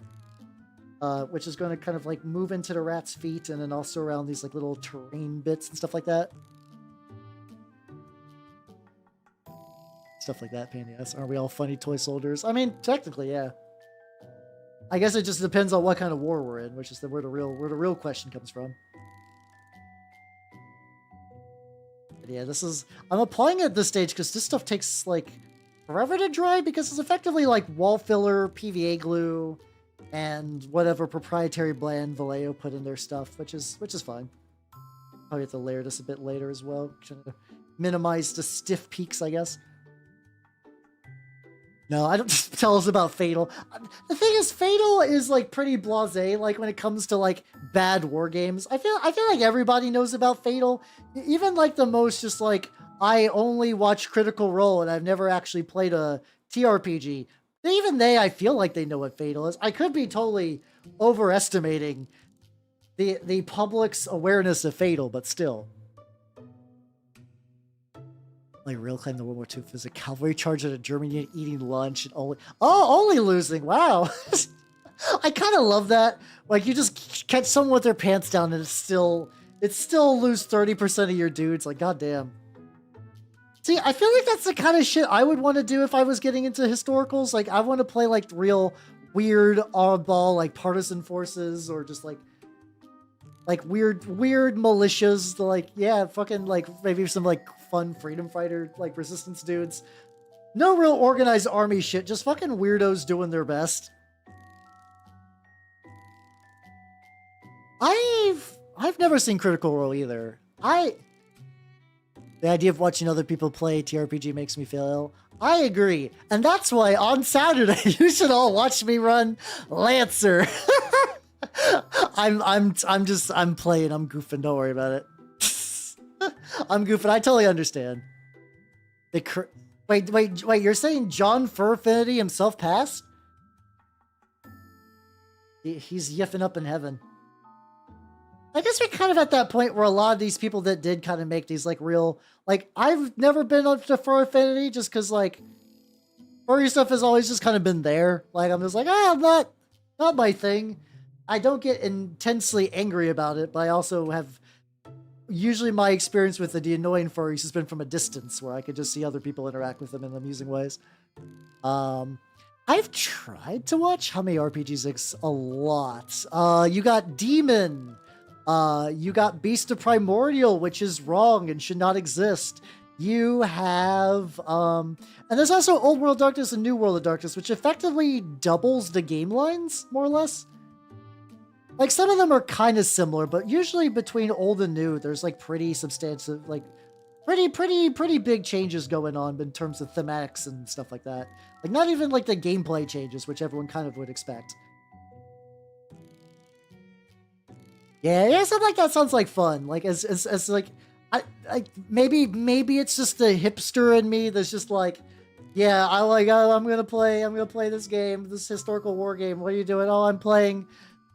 which is going to kind of like move into the rat's feet, and then also around these like little terrain bits and stuff like that. Stuff like that, pain in the ass. Aren't we all funny toy soldiers? I mean, technically, yeah. I guess it just depends on what kind of war we're in, which is where the real question comes from. But yeah, I'm applying it at this stage because this stuff takes like forever to dry because it's effectively like wall filler, PVA glue, and whatever proprietary blend Vallejo put in their stuff, which is fine. Probably have to layer this a bit later as well, trying to minimize the stiff peaks, I guess. No, I don't tell us about F.A.T.A.L. The thing is, F.A.T.A.L is like pretty blasé. Like when it comes to like bad war games, I feel like everybody knows about F.A.T.A.L. Even like the most just like I only watch Critical Role and I've never actually played a TRPG. Even I feel like they know what F.A.T.A.L is. I could be totally overestimating the public's awareness of F.A.T.A.L, but still. Like real claim the World War II was a cavalry charge at a German unit eating lunch and only losing. Wow. I kind of love that. Like you just catch someone with their pants down and it's still lose 30% of your dudes. Like, goddamn. See, I feel like that's the kind of shit I would want to do if I was getting into historicals. Like I want to play like real weird oddball, like partisan forces or just like weird militias. Like, yeah, fucking like maybe some like fun freedom fighter, like resistance dudes. No real organized army shit, just fucking weirdos doing their best. I've never seen Critical Role either. The idea of watching other people play TRPG makes me feel ill. I agree. And that's why on Saturday you should all watch me run Lancer. I'm playing, I'm goofing, don't worry about it. I'm goofing. I totally understand. Wait. You're saying John Furfinity himself passed? He's yiffing up in heaven. I guess we're kind of at that point where a lot of these people that did kind of make these like real, like I've never been up to Furfinity just because like furry stuff has always just kind of been there. Like I'm just like, not my thing. I don't get intensely angry about it, but I also have usually my experience with the annoying furries has been from a distance where I could just see other people interact with them in amusing ways. I've tried to watch How Many RPGs? A lot. You got Demon. You got Beast of Primordial, which is wrong and should not exist. You have, and there's also Old World Darkness and New World of Darkness, which effectively doubles the game lines, more or less. Like, some of them are kind of similar, but usually between old and new, there's, like, pretty substantive, like, pretty big changes going on in terms of thematics and stuff like that. Like, not even like the gameplay changes, which everyone kind of would expect. Yeah, something like that sounds like fun. Like, as like, maybe it's just the hipster in me that's just like, yeah, I'm gonna play this game, this historical war game. What are you doing? Oh, I'm playing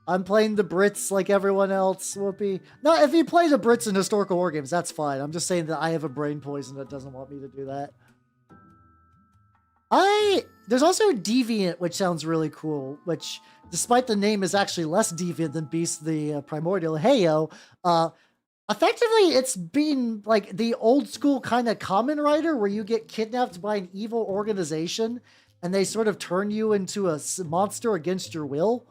the Brits like everyone else. Whoopee. No, if you play the Brits in historical war games, that's fine. I'm just saying that I have a brain poison that doesn't want me to do that. There's also Deviant, which sounds really cool, which, despite the name, is actually less deviant than Beast the Primordial Heyo. Effectively, it's been like the old school kind of Kamen Rider where you get kidnapped by an evil organization and they sort of turn you into a monster against your will.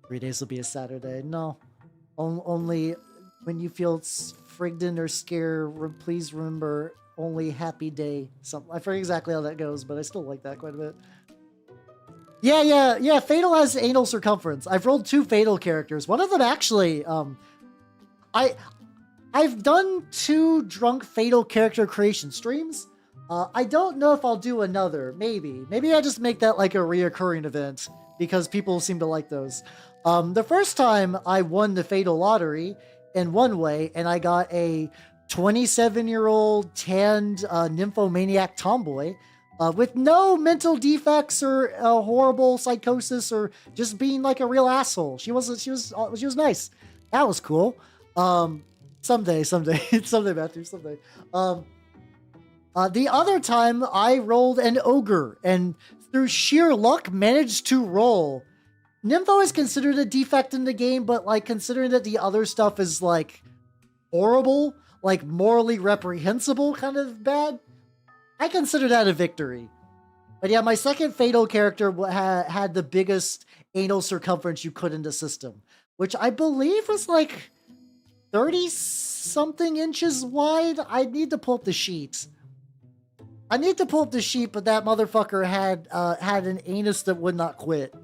3 days will be a Saturday. No. Only when you feel frigged or scared, please remember only happy day. Something. I forget exactly how that goes, but I still like that quite a bit. Yeah. F.A.T.A.L has anal circumference. I've rolled 2 F.A.T.A.L characters. One of them actually, I've done 2 drunk F.A.T.A.L character creation streams. I don't know if I'll do another. Maybe I just make that like a reoccurring event because people seem to like those. The first time I won the F.A.T.A.L lottery in one way, and I got a 27-year-old tanned nymphomaniac tomboy. With no mental defects or horrible psychosis or just being like a real asshole. She was nice. That was cool. Someday, Matthew, someday. The other time I rolled an ogre and through sheer luck managed to roll. Nympho is considered a defect in the game, but like considering that the other stuff is like horrible, like morally reprehensible kind of bad, I consider that a victory. But yeah, my second F.A.T.A.L character had the biggest anal circumference you could in the system, which I believe was like 30-something inches wide. I need to pull up the sheet. But that motherfucker had an anus that would not quit.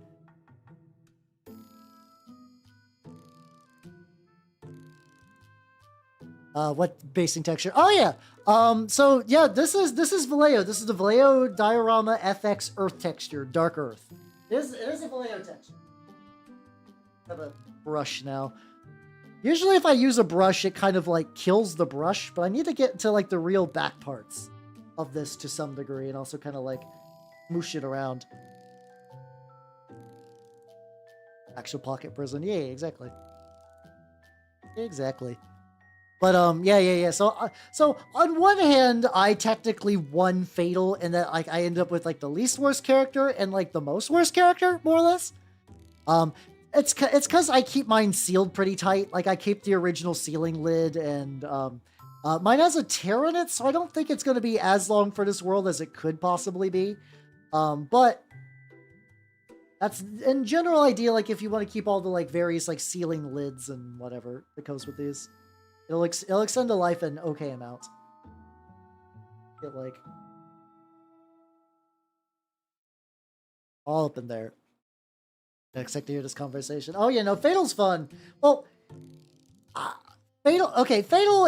What basing texture? Oh yeah. So yeah, this is Vallejo. This is the Vallejo Diorama FX Earth texture, Dark Earth. It is a Vallejo texture. I have a brush now. Usually if I use a brush, it kind of like kills the brush, but I need to get to like the real back parts of this to some degree and also kind of like moosh it around. Actual pocket prison. Yeah, exactly. Exactly. But yeah. So on one hand, I technically won F.A.T.A.L in that like I ended up with like the least worst character and like the most worst character, more or less. It's because I keep mine sealed pretty tight. Like I keep the original sealing lid, and mine has a tear in it, so I don't think it's going to be as long for this world as it could possibly be. But that's in general idea. Like if you want to keep all the like various like sealing lids and whatever that goes with these. It'll extend the life an okay amount. Get like all up in there. I expect to hear this conversation. Oh yeah, no, F.A.T.A.L's fun. Well, F.A.T.A.L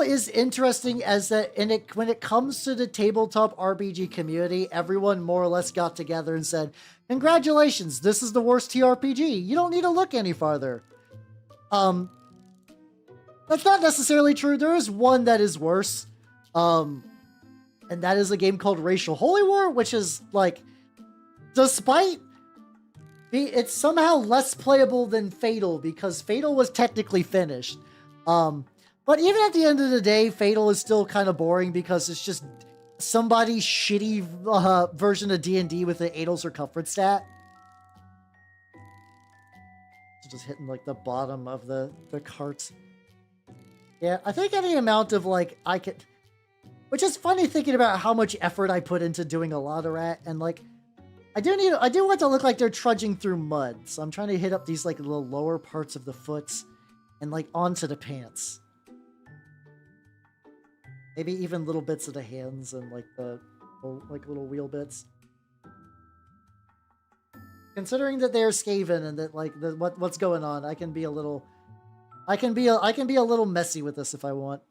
is interesting as that when it comes to the tabletop RPG community, everyone more or less got together and said, "Congratulations, this is the worst TRPG. You don't need to look any farther." That's not necessarily true. There is one that is worse. And that is a game called Racial Holy War, which is like, despite it's somehow less playable than F.A.T.A.L because F.A.T.A.L was technically finished. But even at the end of the day, F.A.T.A.L is still kind of boring because it's just somebody's shitty version of D&D with an anal circumference stat. Just hitting like the bottom of the cart. Yeah, I think any amount of like I could, which is funny thinking about how much effort I put into doing a lot of rat, and like I do want to look like they're trudging through mud, so I'm trying to hit up these like little lower parts of the foot and like onto the pants. Maybe even little bits of the hands and like the like little wheel bits. Considering that they're Skaven and that like what's going on, I can be a little I can be a little messy with this if I want.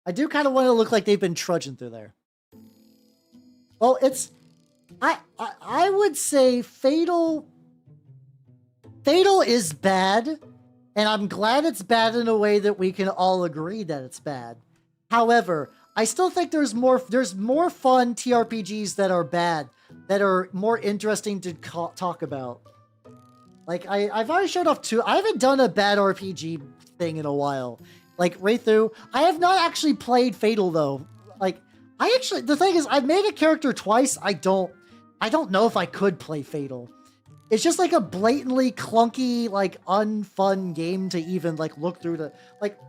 I do kind of want to look like they've been trudging through there. Well, it's I would say F.A.T.A.L is bad, and I'm glad it's bad in a way that we can all agree that it's bad. However, I still think there's more fun TRPGs that are bad, that are more interesting to talk about. Like, I've already showed off two. I haven't done a bad RPG thing in a while. Like, right through. I have not actually played F.A.T.A.L, though. Like, the thing is, I've made a character twice. I don't know if I could play F.A.T.A.L. It's just like a blatantly clunky, like, unfun game to even, like, look through the, like,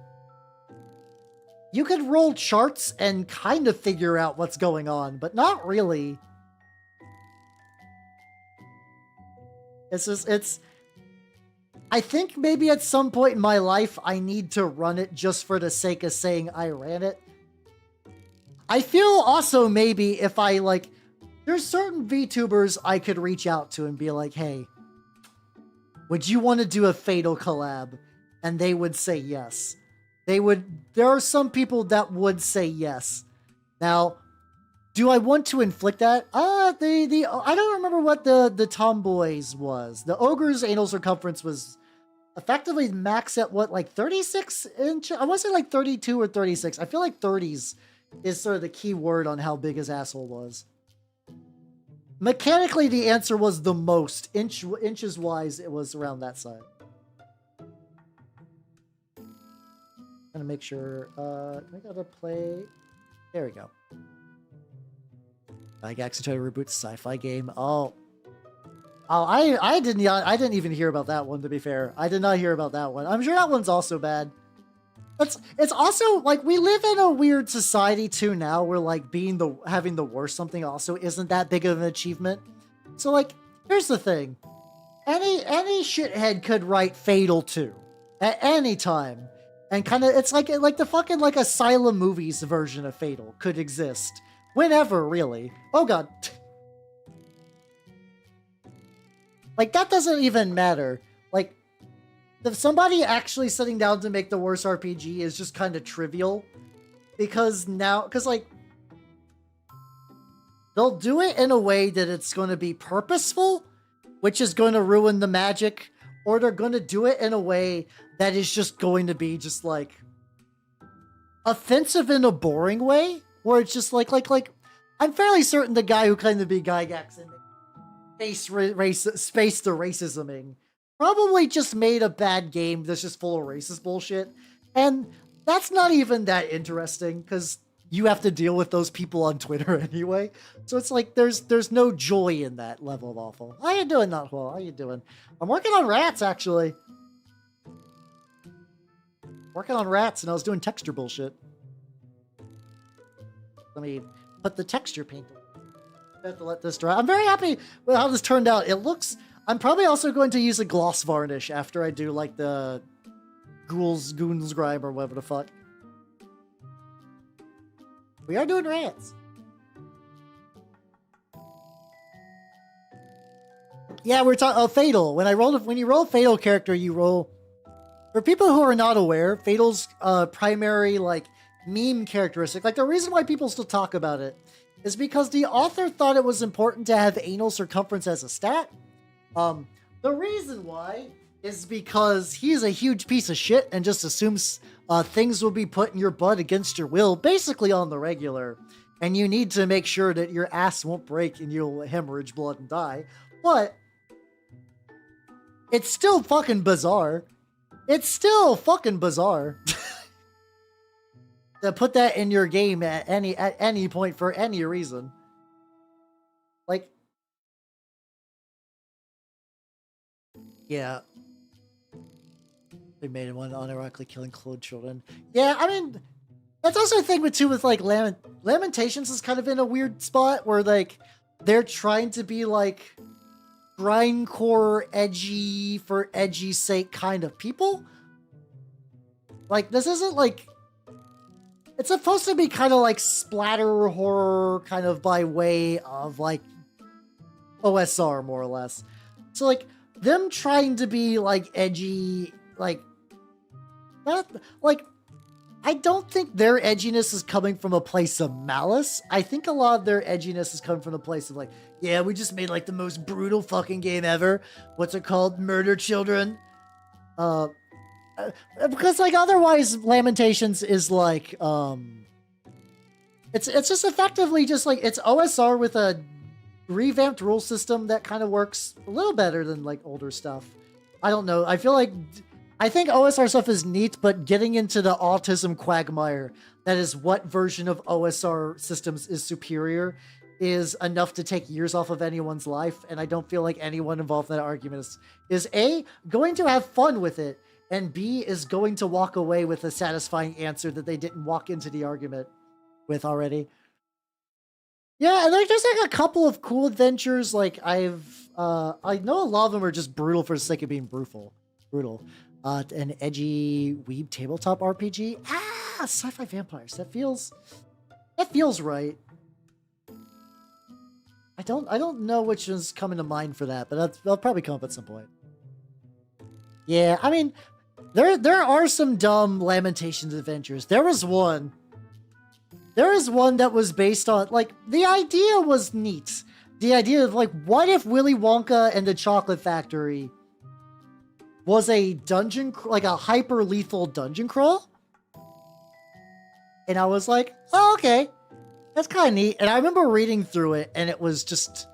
you could roll charts and kind of figure out what's going on, but not really. I think maybe at some point in my life, I need to run it just for the sake of saying I ran it. I feel also maybe if I, like, there's certain VTubers I could reach out to and be like, hey, would you want to do a F.A.T.A.L collab? And they would say yes. There are some people that would say yes. Now, do I want to inflict that? I don't remember what the tomboys was. The ogre's anal circumference was effectively max at what, like 36 inches? I want to say like 32 or 36. I feel like 30s is sort of the key word on how big his asshole was. Mechanically, the answer was the most. Inches wise, it was around that side. I'm gonna make sure, I gotta play, there we go. I actually tried to reboot the sci-fi game. Oh, I didn't even hear about that one, to be fair. I did not hear about that one. I'm sure that one's also bad. It's also, like, we live in a weird society, too, now, where, like, having the worst something also isn't that big of an achievement. So, like, here's the thing. Any shithead could write F.A.T.A.L 2 at any time. And kind of, it's like the fucking, like, Asylum movies version of F.A.T.A.L could exist. Whenever, really. Oh, God. Like, that doesn't even matter. Like, if somebody actually sitting down to make the worst RPG is just kind of trivial. Because, like, they'll do it in a way that it's going to be purposeful, which is going to ruin the magic. Or they're going to do it in a way that is just going to be just, like, offensive in a boring way. Where it's just like, I'm fairly certain the guy who claimed to be Gygax and space the racisming probably just made a bad game that's just full of racist bullshit. And that's not even that interesting, because you have to deal with those people on Twitter anyway. So it's like, there's no joy in that level of awful. How you doing, Notwell? How you doing? I'm working on rats, actually. Working on rats, and I was doing texture bullshit. Let me put the texture paint on. I have to let this dry. I'm very happy with how this turned out. It looks... I'm probably also going to use a gloss varnish after I do, like, the Goons Grime or whatever the fuck. We are doing rants. Yeah, we're talking... F.A.T.A.L. When you roll a F.A.T.A.L character, you roll... For people who are not aware, F.A.T.A.L's primary, like, meme characteristic, like, the reason why people still talk about it is because the author thought it was important to have anal circumference as a stat. The reason why is because he's a huge piece of shit and just assumes things will be put in your butt against your will, basically on the regular, and you need to make sure that your ass won't break and you'll hemorrhage blood and die. But it's still fucking bizarre. It's still fucking bizarre. To put that in your game at any point for any reason. Like, yeah. They made one unironically killing cloned children. Yeah, I mean, that's also a thing with like Lamentations is kind of in a weird spot where, like, they're trying to be like grindcore edgy for edgy's sake kind of people. Like, this isn't like... It's supposed to be kind of like splatter horror, kind of by way of, like, OSR, more or less. So, like, them trying to be, like, edgy, like, That, like, I don't think their edginess is coming from a place of malice. I think a lot of their edginess is coming from the place of like, yeah, we just made like the most brutal fucking game ever. What's it called? Murder Children. Because like otherwise Lamentations is like, it's just effectively just like, it's OSR with a revamped rule system that kind of works a little better than like older stuff. I don't know. I think OSR stuff is neat, but getting into the autism quagmire, that is what version of OSR systems is superior, is enough to take years off of anyone's life. And I don't feel like anyone involved in that argument is A, going to have fun with it, and B, is going to walk away with a satisfying answer that they didn't walk into the argument with already. Yeah, and there's just like a couple of cool adventures. Like I know a lot of them are just brutal for the sake of being brutal. An edgy weeb tabletop RPG. Sci-fi vampires. That feels right. I don't know which is coming to mind for that, but they'll probably come up at some point. Yeah, I mean, there are some dumb Lamentations adventures. There was one that was based on, like, the idea was neat. The idea of, like, what if Willy Wonka and the Chocolate Factory was a dungeon, like a hyper lethal dungeon crawl? And I was like, oh, okay. That's kind of neat. And I remember reading through it, and it was just,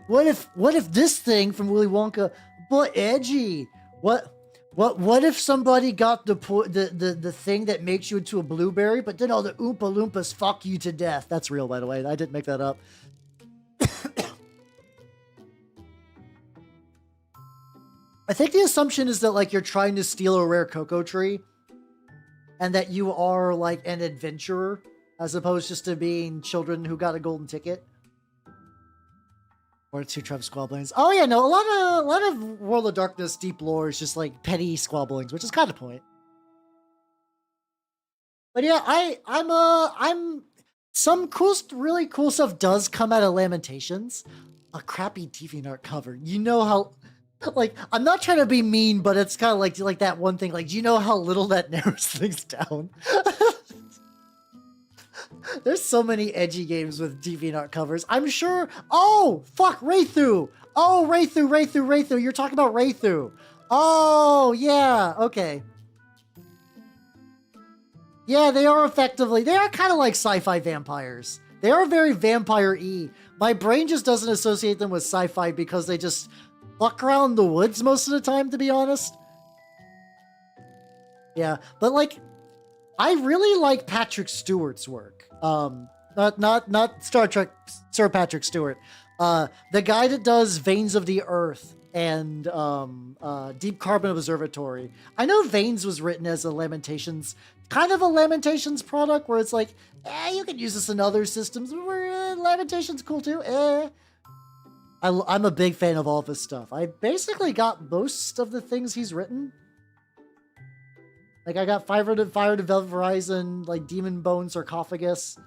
what if this thing from Willy Wonka, but edgy? What if somebody got the thing that makes you into a blueberry, but then all the Oompa Loompas fuck you to death? That's real, by the way. I didn't make that up. I think the assumption is that, like, you're trying to steal a rare cocoa tree, and that you are, like, an adventurer, as opposed just to being children who got a golden ticket. Or two Trump squabblings. Oh yeah, no, a lot of World of Darkness deep lore is just like petty squabblings, which is kind of the point. But yeah, I'm some cool, really cool stuff does come out of Lamentations. A crappy DeviantArt cover. You know how, like, I'm not trying to be mean, but it's kind of like that one thing. Like, do you know how little that narrows things down? There's so many edgy games with DeviantArt covers. I'm sure. Oh, fuck, Wraithu. Oh, Wraithu. You're talking about Wraithu. Oh, yeah. Okay. Yeah, they are kind of like sci-fi vampires. They are very vampire-y. My brain just doesn't associate them with sci-fi because they just fuck around the woods most of the time, to be honest. Yeah, but like, I really like Patrick Stewart's work. Not Star Trek, Sir Patrick Stewart. The guy that does Veins of the Earth and Deep Carbon Observatory. I know Veins was written as a Lamentations, kind of a Lamentations product where it's like, you can use this in other systems. Lamentations cool too. I'm a big fan of all of his stuff. I basically got most of the things he's written. Like, I got Fire to Velvet Horizon, like Demon Bone Sarcophagus.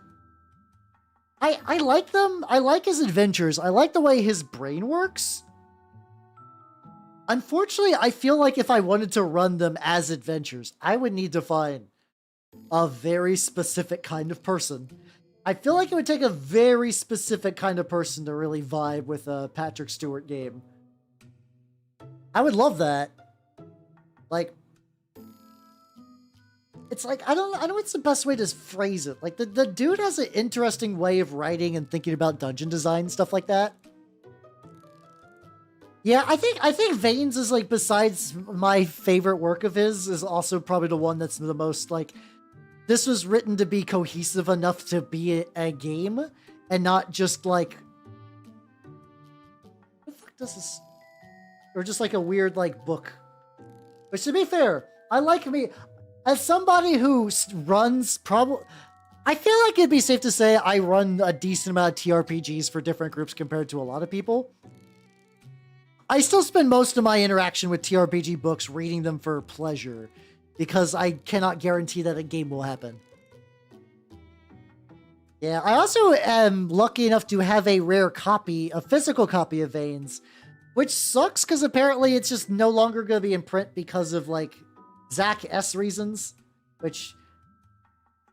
I like them. I like his adventures. I like the way his brain works. Unfortunately, I feel like if I wanted to run them as adventures, I would need to find a very specific kind of person. I feel like it would take a very specific kind of person to really vibe with a Patrick Stewart game. I would love that. Like, it's like, I don't know what's the best way to phrase it. Like, the dude has an interesting way of writing and thinking about dungeon design, stuff like that. Yeah, I think Veins is, like, besides my favorite work of his, is also probably the one that's the most, like, this was written to be cohesive enough to be a game, and not just, like, what the fuck does this, or just, like, a weird, like, book. Which, to be fair, as somebody who runs I feel like it'd be safe to say I run a decent amount of TRPGs for different groups compared to a lot of people. I still spend most of my interaction with TRPG books reading them for pleasure, because I cannot guarantee that a game will happen. Yeah, I also am lucky enough to have a rare copy, a physical copy of Veins, which sucks because apparently it's just no longer going to be in print because of, like, Zach S reasons, which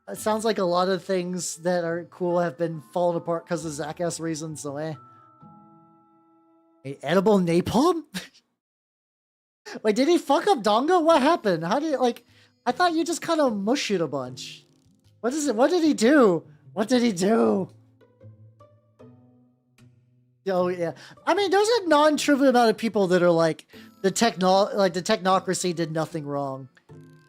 it sounds like a lot of things that are cool have been falling apart because of Zach S reasons, so eh. A edible napalm? Wait, did he fuck up Dongo? What happened? How did like I thought you just kind of mush it a bunch. What is it? What did he do? What did he do? Oh yeah. I mean, there's a non-trivial amount of people that are like the Technocracy did nothing wrong.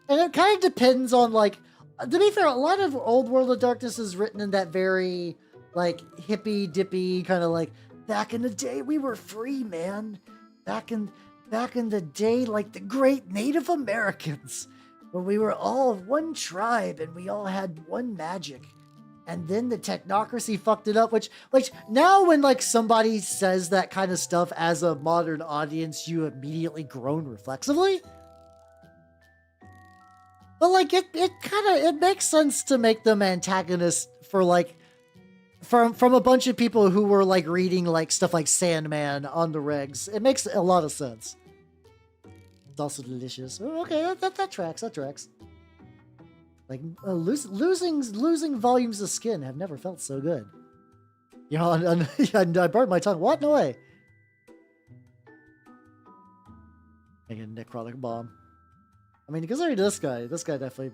And it kind of depends on like, to be fair, a lot of Old World of Darkness is written in that very like hippy dippy kind of like, back in the day we were free, man. Back in the day, like the great Native Americans, when we were all one tribe and we all had one magic. And then the Technocracy fucked it up, which now when like somebody says that kind of stuff as a modern audience, you immediately groan reflexively. But like it makes sense to make them antagonists for like from a bunch of people who were like reading like stuff like Sandman on the regs. It makes a lot of sense. It's also delicious. Oh, okay, that tracks. That tracks. Like losing volumes of skin have never felt so good. You know, I burned my tongue. What? No way. I get a necrotic bomb. I mean, considering this guy definitely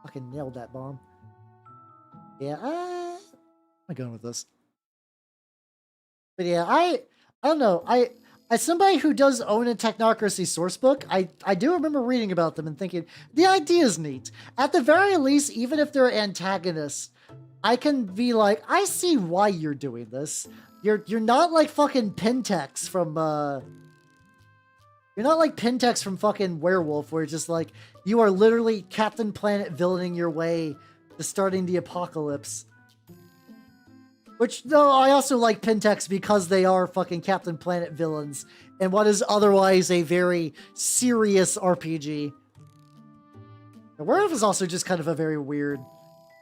fucking nailed that bomb. Yeah, where am I going with this? But yeah, I don't know. As somebody who does own a Technocracy sourcebook, I do remember reading about them and thinking, the idea is neat. At the very least, even if they're antagonists, I can be like, I see why you're doing this. You're not like fucking Pentex from, you're not like Pentex from fucking Werewolf, where it's just like, you are literally Captain Planet villaining your way to starting the apocalypse. Which, no, I also like Pentex because they are fucking Captain Planet villains in what is otherwise a very serious RPG. The Werewolf is also just kind of a very weird...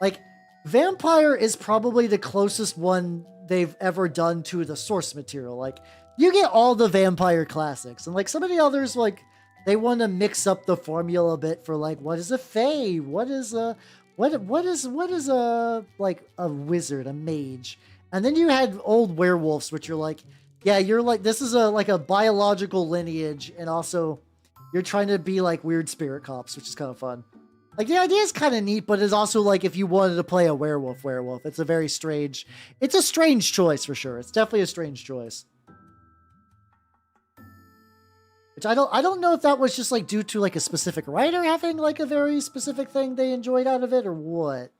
Like, Vampire is probably the closest one they've ever done to the source material. Like, you get all the Vampire classics, and like some of the others, like, they want to mix up the formula a bit for like, what is a Fae? What is a... What is like a wizard, a mage? And then you had old werewolves, which you're like, yeah, you're like, this is like a biological lineage, and also you're trying to be like weird spirit cops, which is kind of fun. Like the idea is kind of neat, but it's also like if you wanted to play a werewolf, it's a strange choice for sure. It's definitely a strange choice. Which I don't know if that was just like due to like a specific writer having like a very specific thing they enjoyed out of it or what.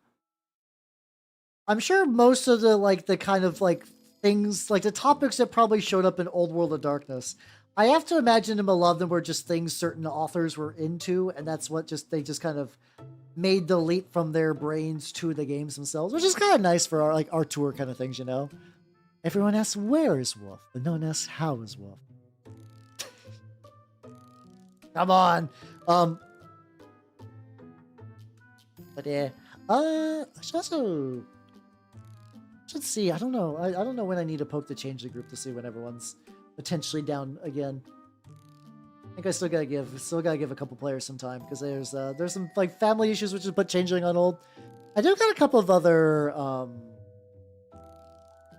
I'm sure most of the kind of like things, like the topics that probably showed up in Old World of Darkness, I have to imagine a lot of them were just things certain authors were into, and that's what they just kind of made the leap from their brains to the games themselves, which is kind of nice for our tour kind of things, you know? Everyone asks, where is Wolf? But no one asks, how is Wolf? Come on. But yeah. I should see. I don't know. I don't know when I need to poke to change the group to see when everyone's potentially down again. I think I still gotta give a couple players some time because there's some like family issues which is but changing on old. I do got a couple of other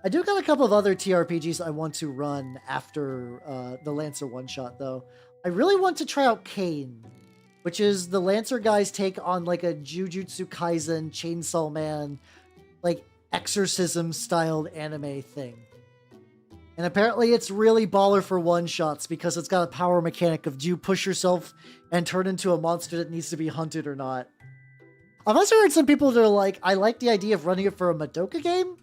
TRPGs I want to run after the Lancer one shot though. I really want to try out Kane, which is the Lancer guy's take on like a Jujutsu Kaisen Chainsaw Man, like exorcism styled anime thing. And apparently it's really baller for one-shots because it's got a power mechanic of do you push yourself and turn into a monster that needs to be hunted or not. I've also heard some people that are like, I like the idea of running it for a Madoka game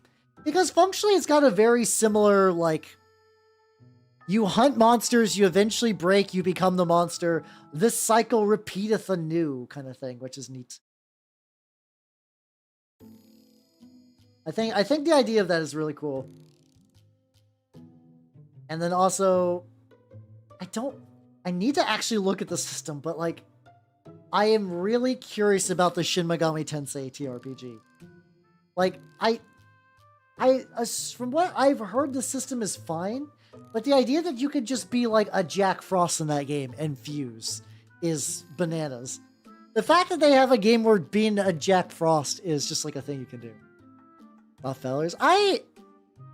because functionally it's got a very similar like, you hunt monsters, you eventually break, you become the monster. This cycle repeateth anew kind of thing, which is neat. I think the idea of that is really cool. And then also, I need to actually look at the system, but like, I am really curious about the Shin Megami Tensei TRPG. Like, from what I've heard, the system is fine, but the idea that you could just be like a Jack Frost in that game and fuse is bananas. The fact that they have a game where being a Jack Frost is just like a thing you can do. Fellers, I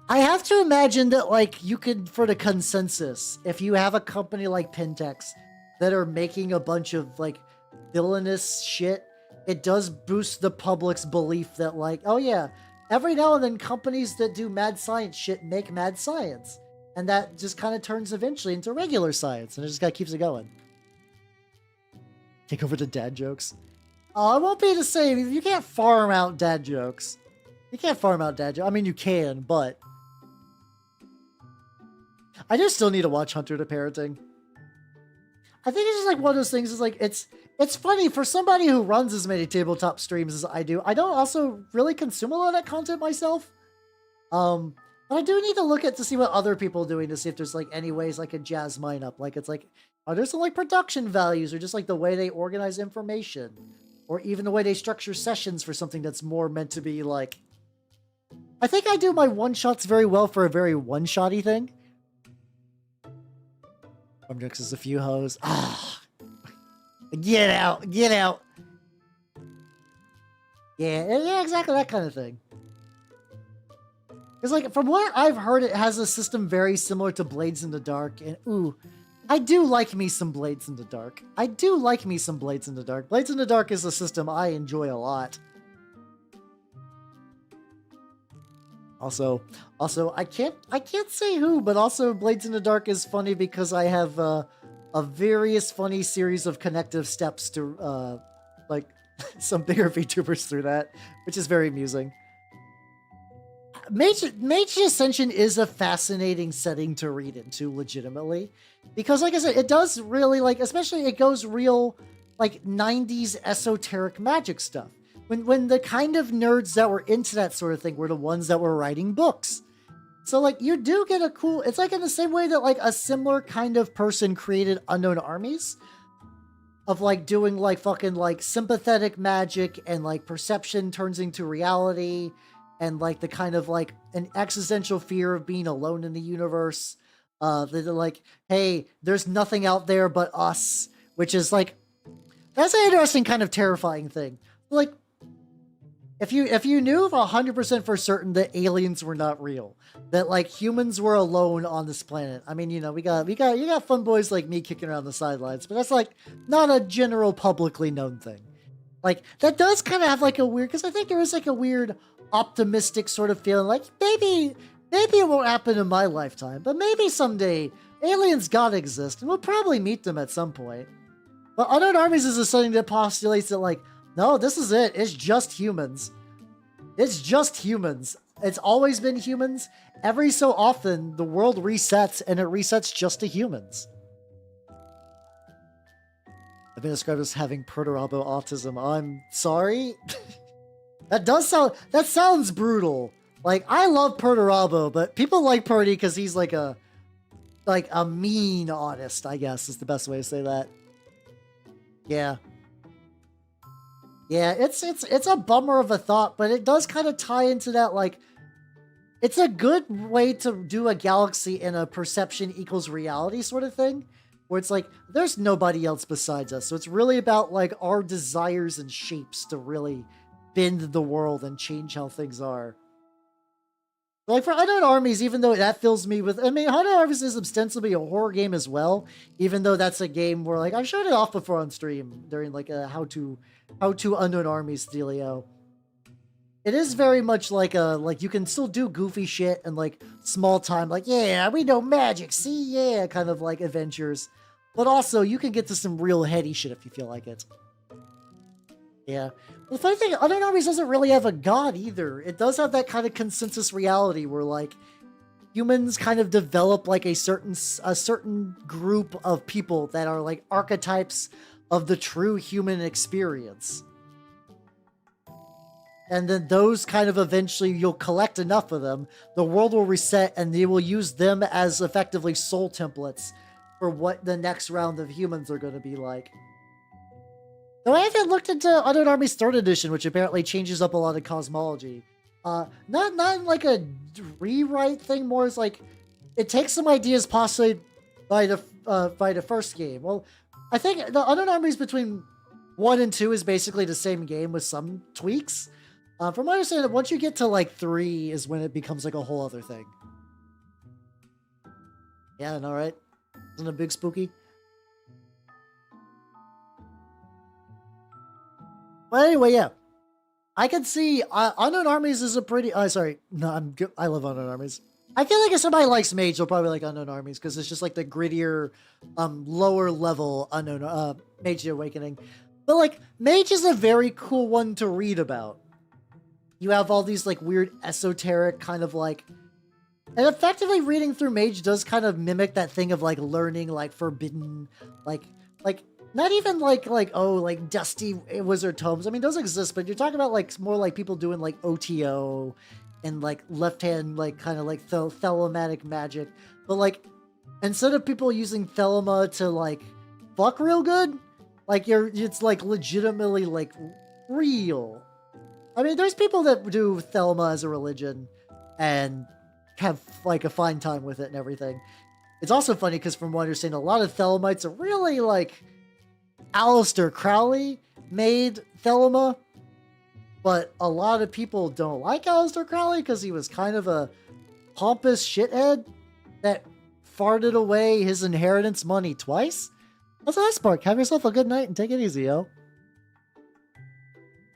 have to imagine that like you could, for the consensus, if you have a company like Pentex that are making a bunch of like villainous shit, it does boost the public's belief that like, oh yeah, every now and then companies that do mad science shit make mad science. And that just kind of turns eventually into regular science, and it just kind of keeps it going. Take over to dad jokes. Oh, it won't be the same. You can't farm out dad jokes. You can't farm out dad jokes. I mean, you can, but I just still need to watch Hunter to Parenting. I think it's just like one of those things. Is like it's funny for somebody who runs as many tabletop streams as I do. I don't also really consume a lot of that content myself. But I do need to look at to see what other people are doing to see if there's like any ways I could jazz mine up. Like it's like, are there some like production values or just like the way they organize information, or even the way they structure sessions for something that's more meant to be like. I think I do my one-shots very well for a very one-shotty thing. Rumdrix is a few hoes. Ah, get out, get out. Yeah, exactly that kind of thing. It's like, from what I've heard, it has a system very similar to Blades in the Dark, and ooh, I do like me some Blades in the Dark. I do like me some Blades in the Dark. Blades in the Dark is a system I enjoy a lot. Also, I can't say who, but also Blades in the Dark is funny because I have a various funny series of connective steps to like some bigger VTubers through that, which is very amusing. Mage Ascension is a fascinating setting to read into, legitimately, because like I said, it does really like, especially it goes real like 90s esoteric magic stuff. When the kind of nerds that were into that sort of thing were the ones that were writing books. So like you do get a cool, it's like in the same way that like a similar kind of person created Unknown Armies of like doing like fucking like sympathetic magic and like perception turns into reality and like the kind of like an existential fear of being alone in the universe. They're like, hey, there's nothing out there but us, which is like, that's an interesting kind of terrifying thing. Like, if you knew 100% for certain that aliens were not real, that like humans were alone on this planet. I mean, you know, you got fun boys like me kicking around the sidelines, but that's like not a general publicly known thing. Like that does kind of have like a weird, because I think there is like a weird optimistic sort of feeling like maybe it won't happen in my lifetime, but maybe someday aliens gotta exist and we'll probably meet them at some point. But Unknown Armies is a setting that postulates that like, no, this is it. It's just humans. It's just humans. It's always been humans. Every so often, the world resets, and it resets just to humans. I've been described as having proto-robo autism. I'm sorry. That sounds brutal. Like, I love Proto-Robo, but people like Purdy because he's like a mean autist, I guess is the best way to say that. Yeah. Yeah, it's a bummer of a thought, but it does kind of tie into that, like, it's a good way to do a galaxy in a perception equals reality sort of thing, where it's like, there's nobody else besides us. So it's really about, like, our desires and shapes to really bend the world and change how things are. Like, for Unknown Armies, even though that fills me with... I mean, Unknown Armies is ostensibly a horror game as well, even though that's a game where, like, I showed it off before on stream during, like, a how-to Unknown Armies dealio. It is very much like a... Like, you can still do goofy shit and, like, small time, like, yeah, we know magic, see, yeah, kind of, like, adventures. But also, you can get to some real heady shit if you feel like it. Yeah. The funny thing, Unknown Armies doesn't really have a god either. It does have that kind of consensus reality where, like, humans kind of develop, like, a certain group of people that are, like, archetypes of the true human experience. And then those kind of eventually, you'll collect enough of them, the world will reset, and they will use them as effectively soul templates for what the next round of humans are going to be like. Though I haven't looked into Unknown Armies 3rd edition, which apparently changes up a lot of cosmology. Not in like a rewrite thing, more as like, it takes some ideas possibly by the first game. Well, I think the Unknown Armies between 1 and 2 is basically the same game with some tweaks. From my understanding, once you get to like 3 is when it becomes like a whole other thing. Yeah, I know, right? Isn't it big spooky? But anyway, yeah. I can see Unknown Armies is a pretty... sorry. No, I love Unknown Armies. I feel like if somebody likes Mage, they'll probably like Unknown Armies because it's just like the grittier, lower level Unknown Mage the Awakening. But like, Mage is a very cool one to read about. You have all these like weird esoteric kind of like... And effectively reading through Mage does kind of mimic that thing of like learning like forbidden, like not even like dusty wizard tomes. I mean, those exist, but you're talking about like more like people doing like OTO and like left hand, like kind of like thelematic magic. But like, instead of people using Thelema to like fuck real good, like it's like legitimately like real. I mean, there's people that do Thelema as a religion and have like a fine time with it and everything. It's also funny because from what I understand, a lot of Thelemites are really like Aleister Crowley made Thelema, but a lot of people don't like Aleister Crowley because he was kind of a pompous shithead that farted away his inheritance money twice. That's a nice part. Have yourself a good night and take it easy, yo.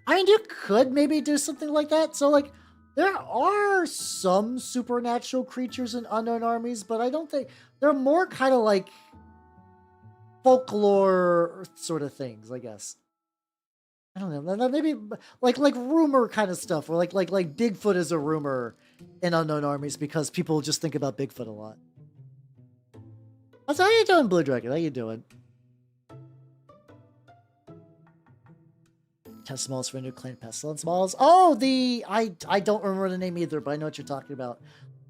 I mean, you could maybe do something like that. So, like, there are some supernatural creatures in Unknown Armies, but I don't think... They're more kind of like folklore sort of things, I guess. I don't know. Maybe like rumor kind of stuff, or like Bigfoot is a rumor in Unknown Armies because people just think about Bigfoot a lot. So how you doing, Blue Dragon? How you doing? Test Smalls for a new clan, Pestilence Smalls. Oh, I don't remember the name either, but I know what you're talking about.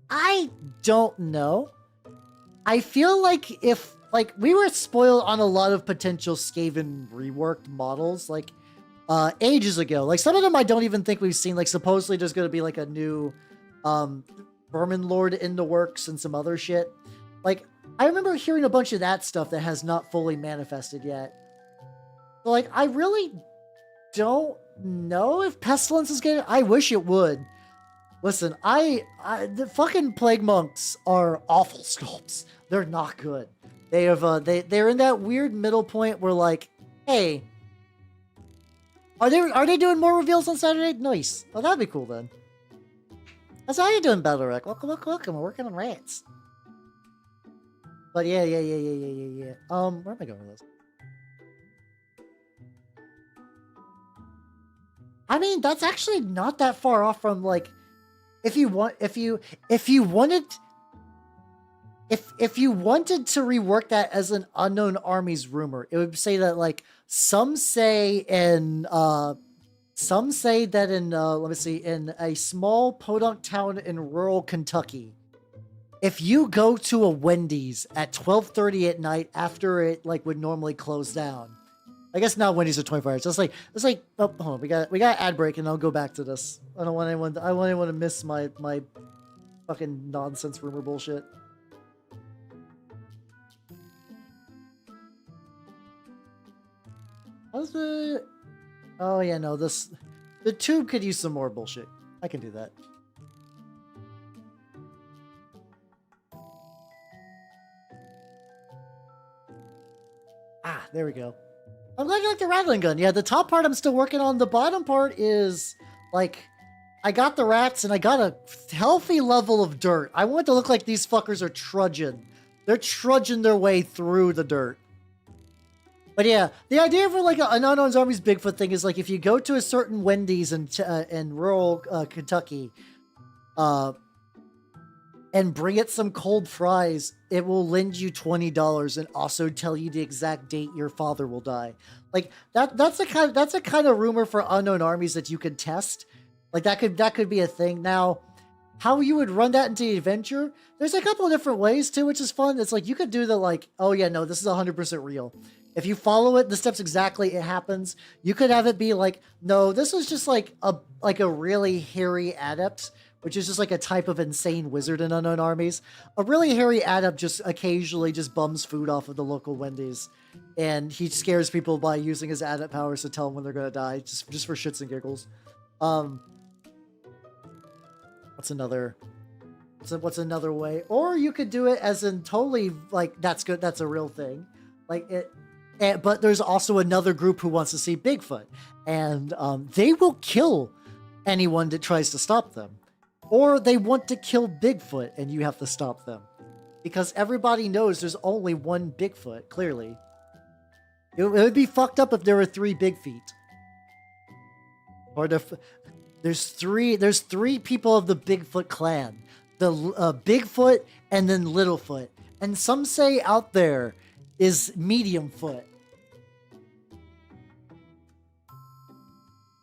I don't know. I feel like if we were spoiled on a lot of potential Skaven reworked models like ages ago. Like some of them I don't even think we've seen. Like supposedly there's going to be like a new Vermin Lord in the works and some other shit. Like I remember hearing a bunch of that stuff that has not fully manifested yet. But like I really don't know if Pestilence is getting... I wish it would. Listen, the fucking Plague Monks are awful sculpts. They're not good. They have they're in that weird middle point where like, hey, are they doing more reveals on Saturday? Nice. Oh, that'd be cool then. That's how you doing, Battlerek. Welcome. We're working on rats. But yeah. Where am I going with this? I mean, that's actually not that far off from like, if you wanted to rework that as an Unknown Armies rumor, it would say that like some say that in a small podunk town in rural Kentucky, if you go to a Wendy's at 12:30 at night after it like would normally close down. I guess now Wendy's are 24 hours. It's like, oh, hold on, we got ad break and I'll go back to this. I want anyone to miss my fucking nonsense rumor bullshit. How's the... Oh yeah, no, the tube could use some more bullshit. I can do that. Ah, there we go. I'm glad you like the Ratling gun. Yeah, the top part I'm still working on. The bottom part is, like, I got the rats and I got a healthy level of dirt. I want it to look like these fuckers are trudging. They're trudging their way through the dirt. But yeah, the idea for, like, an Unknown Armies Bigfoot thing is, like, if you go to a certain Wendy's in rural Kentucky, and bring it some cold fries, it will lend you $20 and also tell you the exact date your father will die. Like that's a kind of rumor for Unknown Armies that you could test. Like that could be a thing. Now, how you would run that into the adventure? There's a couple of different ways too, which is fun. It's like you could do the like, oh yeah, no, this is 100% real. If you follow it, the steps exactly, it happens. You could have it be like, no, this is just like a really hairy adept, which is just like a type of insane wizard in Unknown Armies. A really hairy adept just occasionally just bums food off of the local Wendy's, and he scares people by using his adept powers to tell them when they're gonna die, just for shits and giggles. What's another way? Or you could do it as in totally like that's good. That's a real thing, like it. But there's also another group who wants to see Bigfoot, and they will kill anyone that tries to stop them. Or they want to kill Bigfoot, and you have to stop them. Because everybody knows there's only one Bigfoot, clearly. It would be fucked up if there were 3 Big Feet. Or there's three people of the Bigfoot clan. The Bigfoot and then Littlefoot. And some say out there is Medium Foot.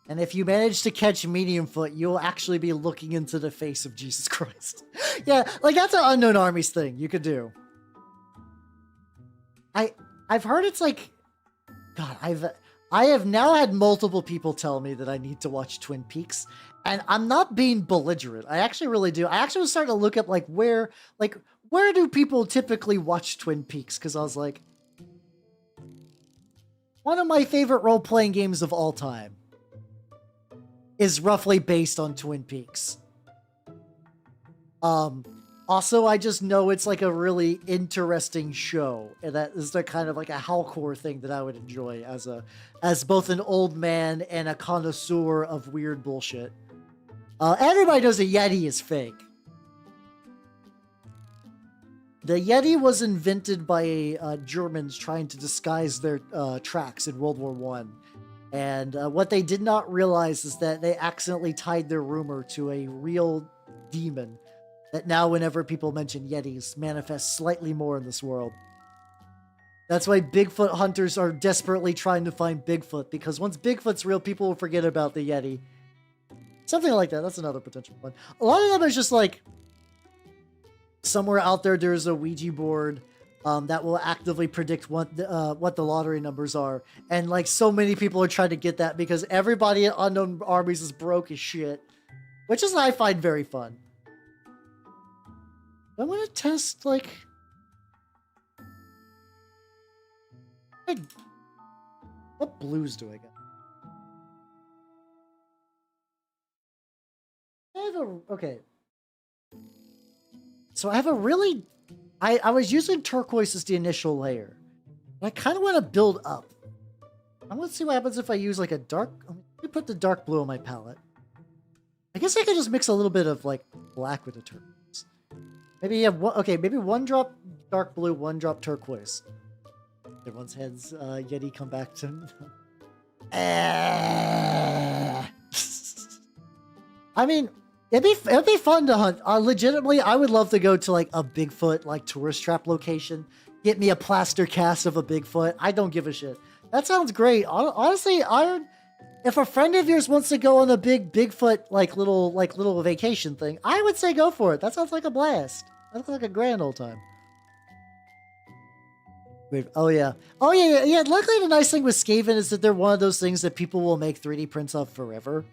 And if you manage to catch Medium Foot, you'll actually be looking into the face of Jesus Christ. Yeah, like that's an Unknown Armies thing you could do. I've heard it's like, God, I have now had multiple people tell me that I need to watch Twin Peaks, and I'm not being belligerent. I actually really do. I actually was starting to look up where do people typically watch Twin Peaks? Because I was like, one of my favorite role-playing games of all time is roughly based on Twin Peaks. Also, I just know it's like a really interesting show, and that is the kind of like a hardcore thing that I would enjoy as both an old man and a connoisseur of weird bullshit. Everybody knows a Yeti is fake. The Yeti was invented by Germans trying to disguise their tracks in World War I. And what they did not realize is that they accidentally tied their rumor to a real demon that now whenever people mention Yetis manifests slightly more in this world. That's why Bigfoot hunters are desperately trying to find Bigfoot, because once Bigfoot's real, people will forget about the Yeti. Something like that. That's another potential one. A lot of them is just like, somewhere out there's a Ouija board that will actively predict what the lottery numbers are. And like so many people are trying to get that because everybody at Unknown Armies is broke as shit. Which is I find very fun. I want to test like... What blues do I get? Okay. So I have a really... I was using turquoise as the initial layer. I kind of want to build up. I want to see what happens if I use like a dark... Let me put the dark blue on my palette. I guess I could just mix a little bit of like black with the turquoise. Maybe you have one... Okay, maybe 1 drop dark blue, 1 drop turquoise. Everyone's heads, Yeti come back to... I mean... It'd be fun to hunt. Legitimately, I would love to go to like a Bigfoot like tourist trap location. Get me a plaster cast of a Bigfoot. I don't give a shit. That sounds great. Honestly, if a friend of yours wants to go on a big Bigfoot little vacation thing, I would say go for it. That sounds like a blast. That sounds like a grand old time. Wait, oh yeah. Luckily, the nice thing with Skaven is that they're one of those things that people will make 3D prints of forever.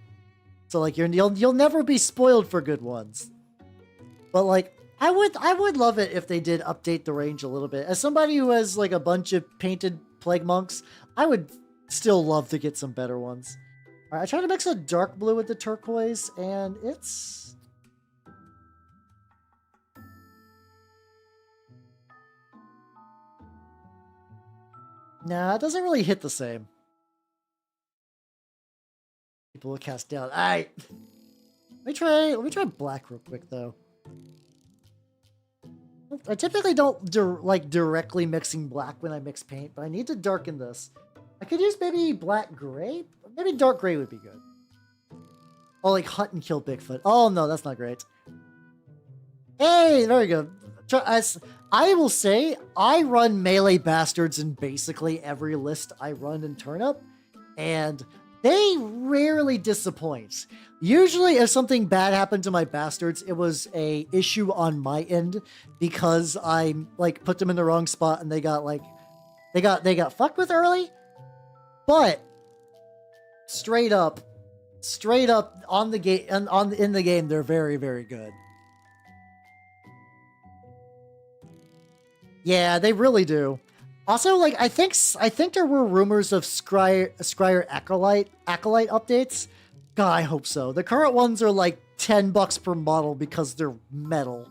So like you'll never be spoiled for good ones. But like I would love it if they did update the range a little bit. As somebody who has like a bunch of painted plague monks, I would still love to get some better ones. All right, I tried to mix a dark blue with the turquoise, and it's... Nah, it doesn't really hit the same. People will cast down. All right. Let me try black real quick though. I typically don't directly mixing black when I mix paint, but I need to darken this. I could use maybe black gray. Maybe dark gray would be good. Oh, like hunt and kill Bigfoot. Oh no, that's not great. Hey, there we go. I will say I run melee bastards in basically every list I run in Turnip, and they rarely disappoint. Usually if something bad happened to my bastards, it was a issue on my end because I like put them in the wrong spot and they got like They got fucked with early, but straight up on the game in the game, they're very, very good. Yeah, they really do. Also, like I think there were rumors of Scryer Acolyte updates. God, I hope so. The current ones are like $10 per model because they're metal.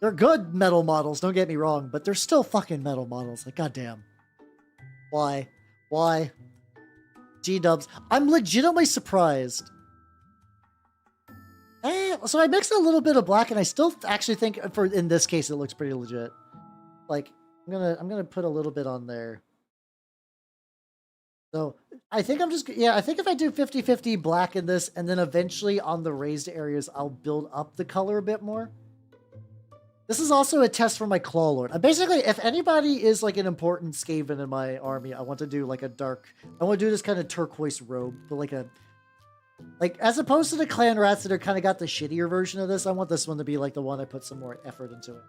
They're good metal models, don't get me wrong, but they're still fucking metal models. Like, goddamn. Why? Why? G-dubs. I'm legitimately surprised. So I mixed a little bit of black, and I still actually think, in this case, it looks pretty legit. Like, I'm gonna put a little bit on there. So I think I think if I do 50-50 black in this, and then eventually on the raised areas, I'll build up the color a bit more. This is also a test for my Claw Lord. Basically, if anybody is like an important Skaven in my army, I want to do like I want to do this kind of turquoise robe, but like as opposed to the clan rats that are kind of got the shittier version of this, I want this one to be like the one I put some more effort into it.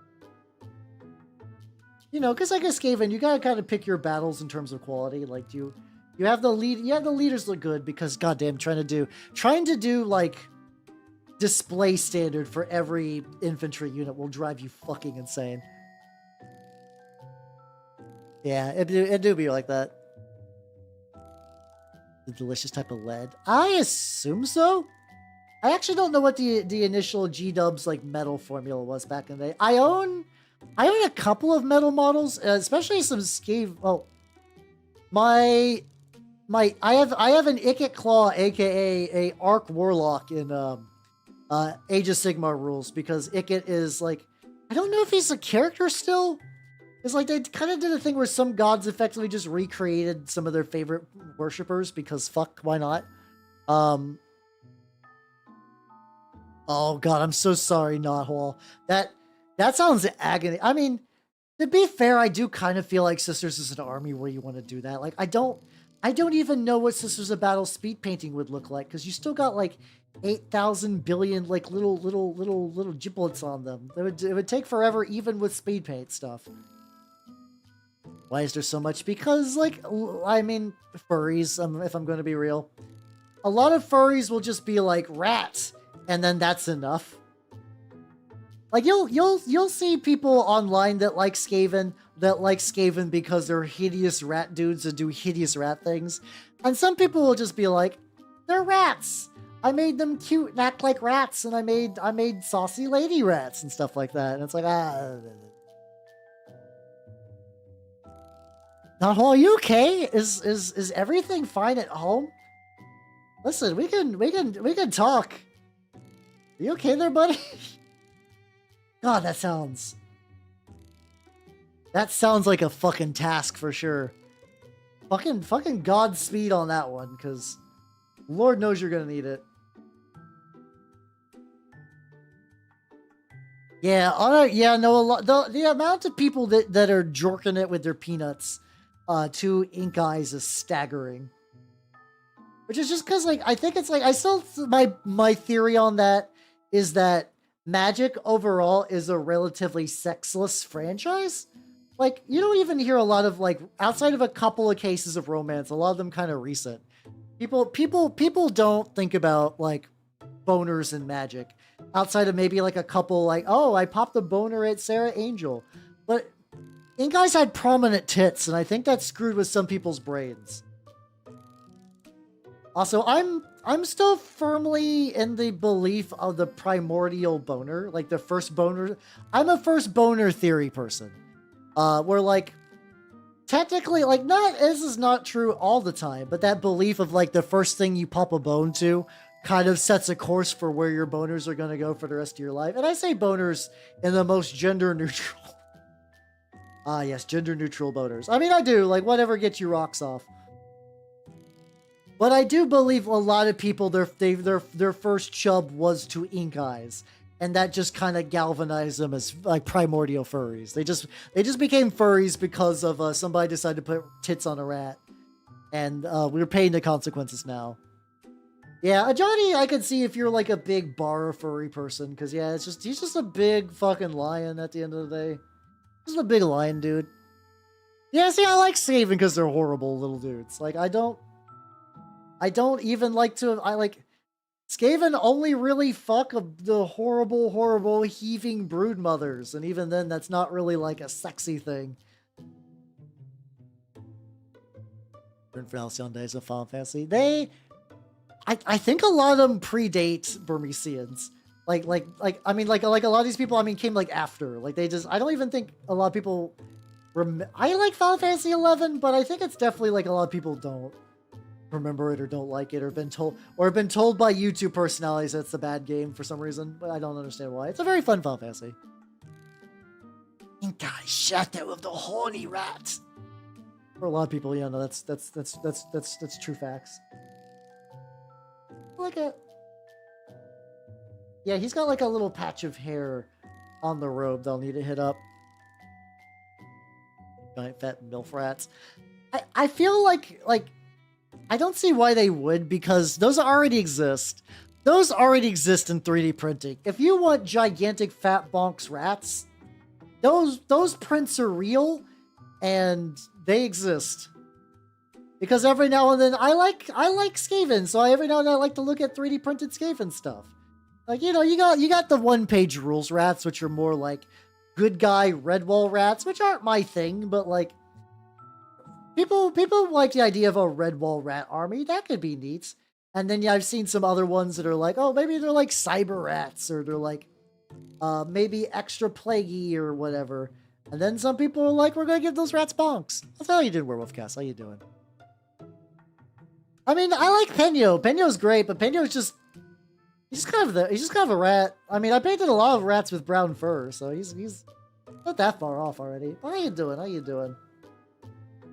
You know, because like a Skaven, you gotta kind of pick your battles in terms of quality. Like you have the leaders look good because goddamn trying to do like display standard for every infantry unit will drive you fucking insane. Yeah, it do be like that. The delicious type of lead. I assume so. I actually don't know what the initial G-dubs like metal formula was back in the day. I own a couple of metal models, especially some Skaven. Oh, I have an Ikit Claw, aka a Arc Warlock in Age of Sigmar rules, because Ikit is like, I don't know if he's a character still. It's like they kind of did a thing where some gods effectively just recreated some of their favorite worshippers because fuck, why not? Oh god, I'm so sorry, Nothwall. That sounds agony. I mean, to be fair, I do kind of feel like Sisters is an army where you want to do that. Like, I don't even know what Sisters of Battle speed painting would look like, because you still got like 8,000 billion like little giblets on them. It would take forever even with speed paint stuff. Why is there so much? Because like, I mean, furries, if I'm going to be real, a lot of furries will just be like rats, and then that's enough. Like you'll see people online that like Skaven because they're hideous rat dudes that do hideous rat things. And some people will just be like, they're rats. I made them cute and act like rats, and I made saucy lady rats and stuff like that. And it's like, Now, are you okay? Is everything fine at home? Listen, we can talk. Are you okay there, buddy? God, that sounds like a fucking task for sure. Fucking Godspeed on that one, because Lord knows you're gonna need it. Yeah, no, a lot. The amount of people that are jorking it with their peanuts to ink eyes is staggering. Which is just because, like, I think it's like, I still, my theory on that is that Magic overall is a relatively sexless franchise. Like, you don't even hear a lot of, like, outside of a couple of cases of romance, a lot of them kind of recent. People don't think about, like, boners in Magic. Outside of maybe, like, a couple, like, oh, I popped a boner at Sarah Angel. But Ink Eyes had prominent tits, and I think that screwed with some people's brains. Also, I'm still firmly in the belief of the primordial boner, like the first boner. I'm a first boner theory person. Where, like, technically, like, this is not true all the time, but that belief of, like, the first thing you pop a bone to kind of sets a course for where your boners are going to go for the rest of your life. And I say boners in the most gender neutral. Yes, gender neutral boners. I mean, I do, like, whatever gets you rocks off. But I do believe a lot of people, their first chub was to Ink Eyes, and that just kind of galvanized them as like primordial furries. They just became furries because of somebody decided to put tits on a rat, and we're paying the consequences now. Yeah, Johnny, I can see if you're like a big bar furry person, because yeah, he's just a big fucking lion at the end of the day. Just a big lion dude. Yeah, see, I like Skaven because they're horrible little dudes. Like, I don't even like to, Skaven only really fuck the horrible, horrible heaving brood mothers. And even then, that's not really like a sexy thing. Halcyon Days of Final Fantasy. I think a lot of them predate Burmesians. I mean, like a lot of these people, I mean, came like after. Like they just, I don't even think a lot of people. I like Final Fantasy 11, but I think it's definitely like a lot of people don't remember it or don't like it or been told by YouTube personalities that it's a bad game for some reason. But I don't understand why. It's a very fun Final Fantasy. Think I shot that with the horny rat. For a lot of people, yeah, no, that's true facts. Like a, yeah, he's got like a little patch of hair on the robe they'll need to hit up. Giant fat MILF rats. I feel like I don't see why they would, because those already exist. Those already exist in 3D printing. If you want gigantic fat bonks rats, those prints are real and they exist. Because every now and then I like Skaven, so every now and then I like to look at 3D printed Skaven stuff. Like, you know, you got the one-page rules rats, which are more like good guy Redwall rats, which aren't my thing, but like people like the idea of a Redwall rat army. That could be neat. And then yeah, I've seen some other ones that are like, oh, maybe they're like cyber rats, or they're like maybe extra plaguey or whatever. And then some people are like, we're gonna give those rats bonks. That's how you doing, Werewolfcast. How you doing? I mean, I like Penyo. Penyo's great, but Penyo's just he's just kind of a rat. I mean, I painted a lot of rats with brown fur, so he's not that far off already. But how you doing? How you doing?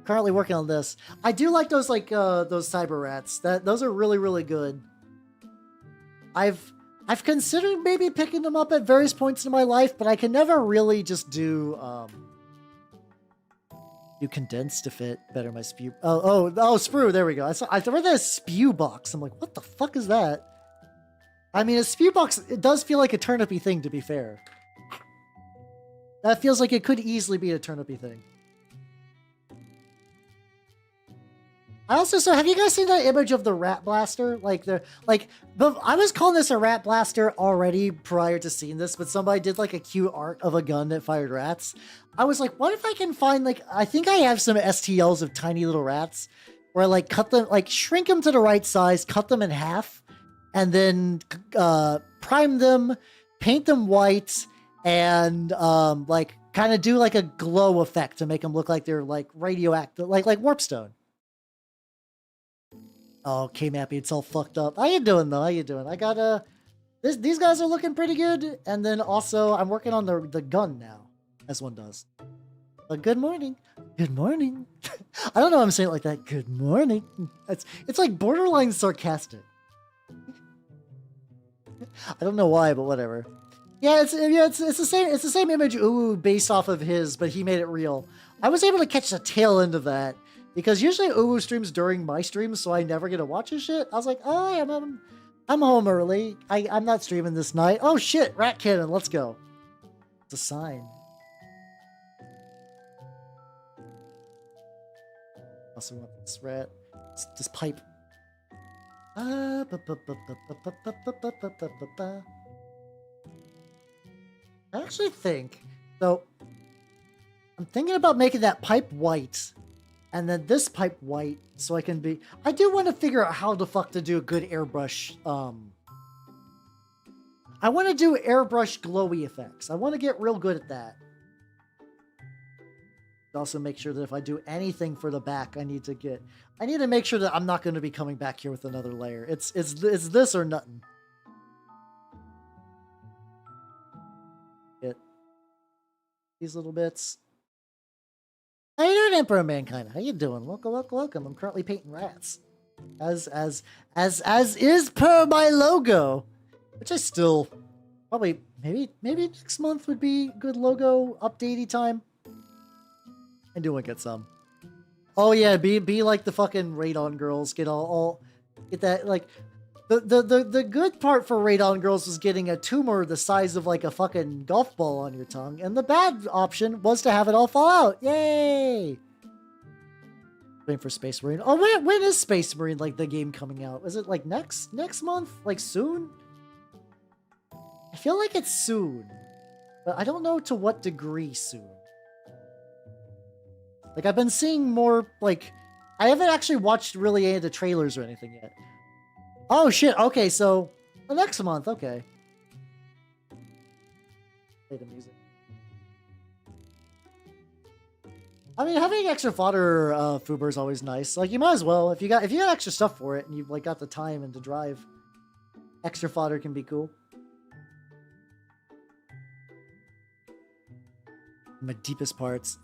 Currently working on this. I do like those those cyber rats. Those are really, really good. I've considered maybe picking them up at various points in my life, but I can never really just do condensed to fit better my spew. Oh, sprue. There we go. I read that as spew box. I'm like, what the fuck is that? I mean, a spew box, it does feel like a turnipy thing, to be fair. That feels like it could easily be a turnipy thing. So have you guys seen that image of the Ratblaster? I was calling this a Ratblaster already prior to seeing this, but somebody did like a cute art of a gun that fired rats. I was like, what if I can find I think I have some STLs of tiny little rats where I cut them, shrink them to the right size, cut them in half, and then prime them, paint them white, and kind of do a glow effect to make them look like they're radioactive, like warpstone. Oh, K-Mappy, it's all fucked up. How you doing, though? How you doing? I got, these guys are looking pretty good. And then also, I'm working on the gun now, as one does. But good morning. Good morning. I don't know why I'm saying it like that. Good morning. It's like borderline sarcastic. I don't know why, but whatever. Yeah, it's the same image, based off of his, but he made it real. I was able to catch the tail end of that. Because usually Uwu streams during my streams, so I never get to watch his shit. I was like, oh, I'm home early. I'm not streaming this night. Oh shit, rat cannon, let's go. It's a sign. Also want this rat, this pipe. I actually think, so I'm thinking about making that pipe white. And then this pipe white, so I can be... I do want to figure out how the fuck to do a good airbrush, I want to do airbrush glowy effects. I want to get real good at that. Also make sure that if I do anything for the back, I need to make sure that I'm not going to be coming back here with another layer. It's this or nothing. Get these little bits. How you doing, Emperor Mankind? How you doing? Welcome, welcome, welcome. I'm currently painting rats. As is per my logo. Which I still probably maybe next month would be good logo updatey time. I do want to get some. Oh yeah, be like the fucking Radon girls. Get get that the good part for Radon girls was getting a tumor the size of a fucking golf ball on your tongue, and the bad option was to have it all fall out. Yay! Waiting for Space Marine. Oh, when is Space Marine, like, the game coming out? Is it, like, next month? Like, soon? I feel like it's soon. But I don't know to what degree soon. Like, I've been seeing more, like... I haven't actually watched really any of the trailers or anything yet. Oh, shit. Okay, so... The next month. Okay. Play the music. I mean, having extra fodder Fuber is always nice. Like, you might as well. If you got extra stuff for it and you've, like, got the time and to drive, extra fodder can be cool. My deepest parts.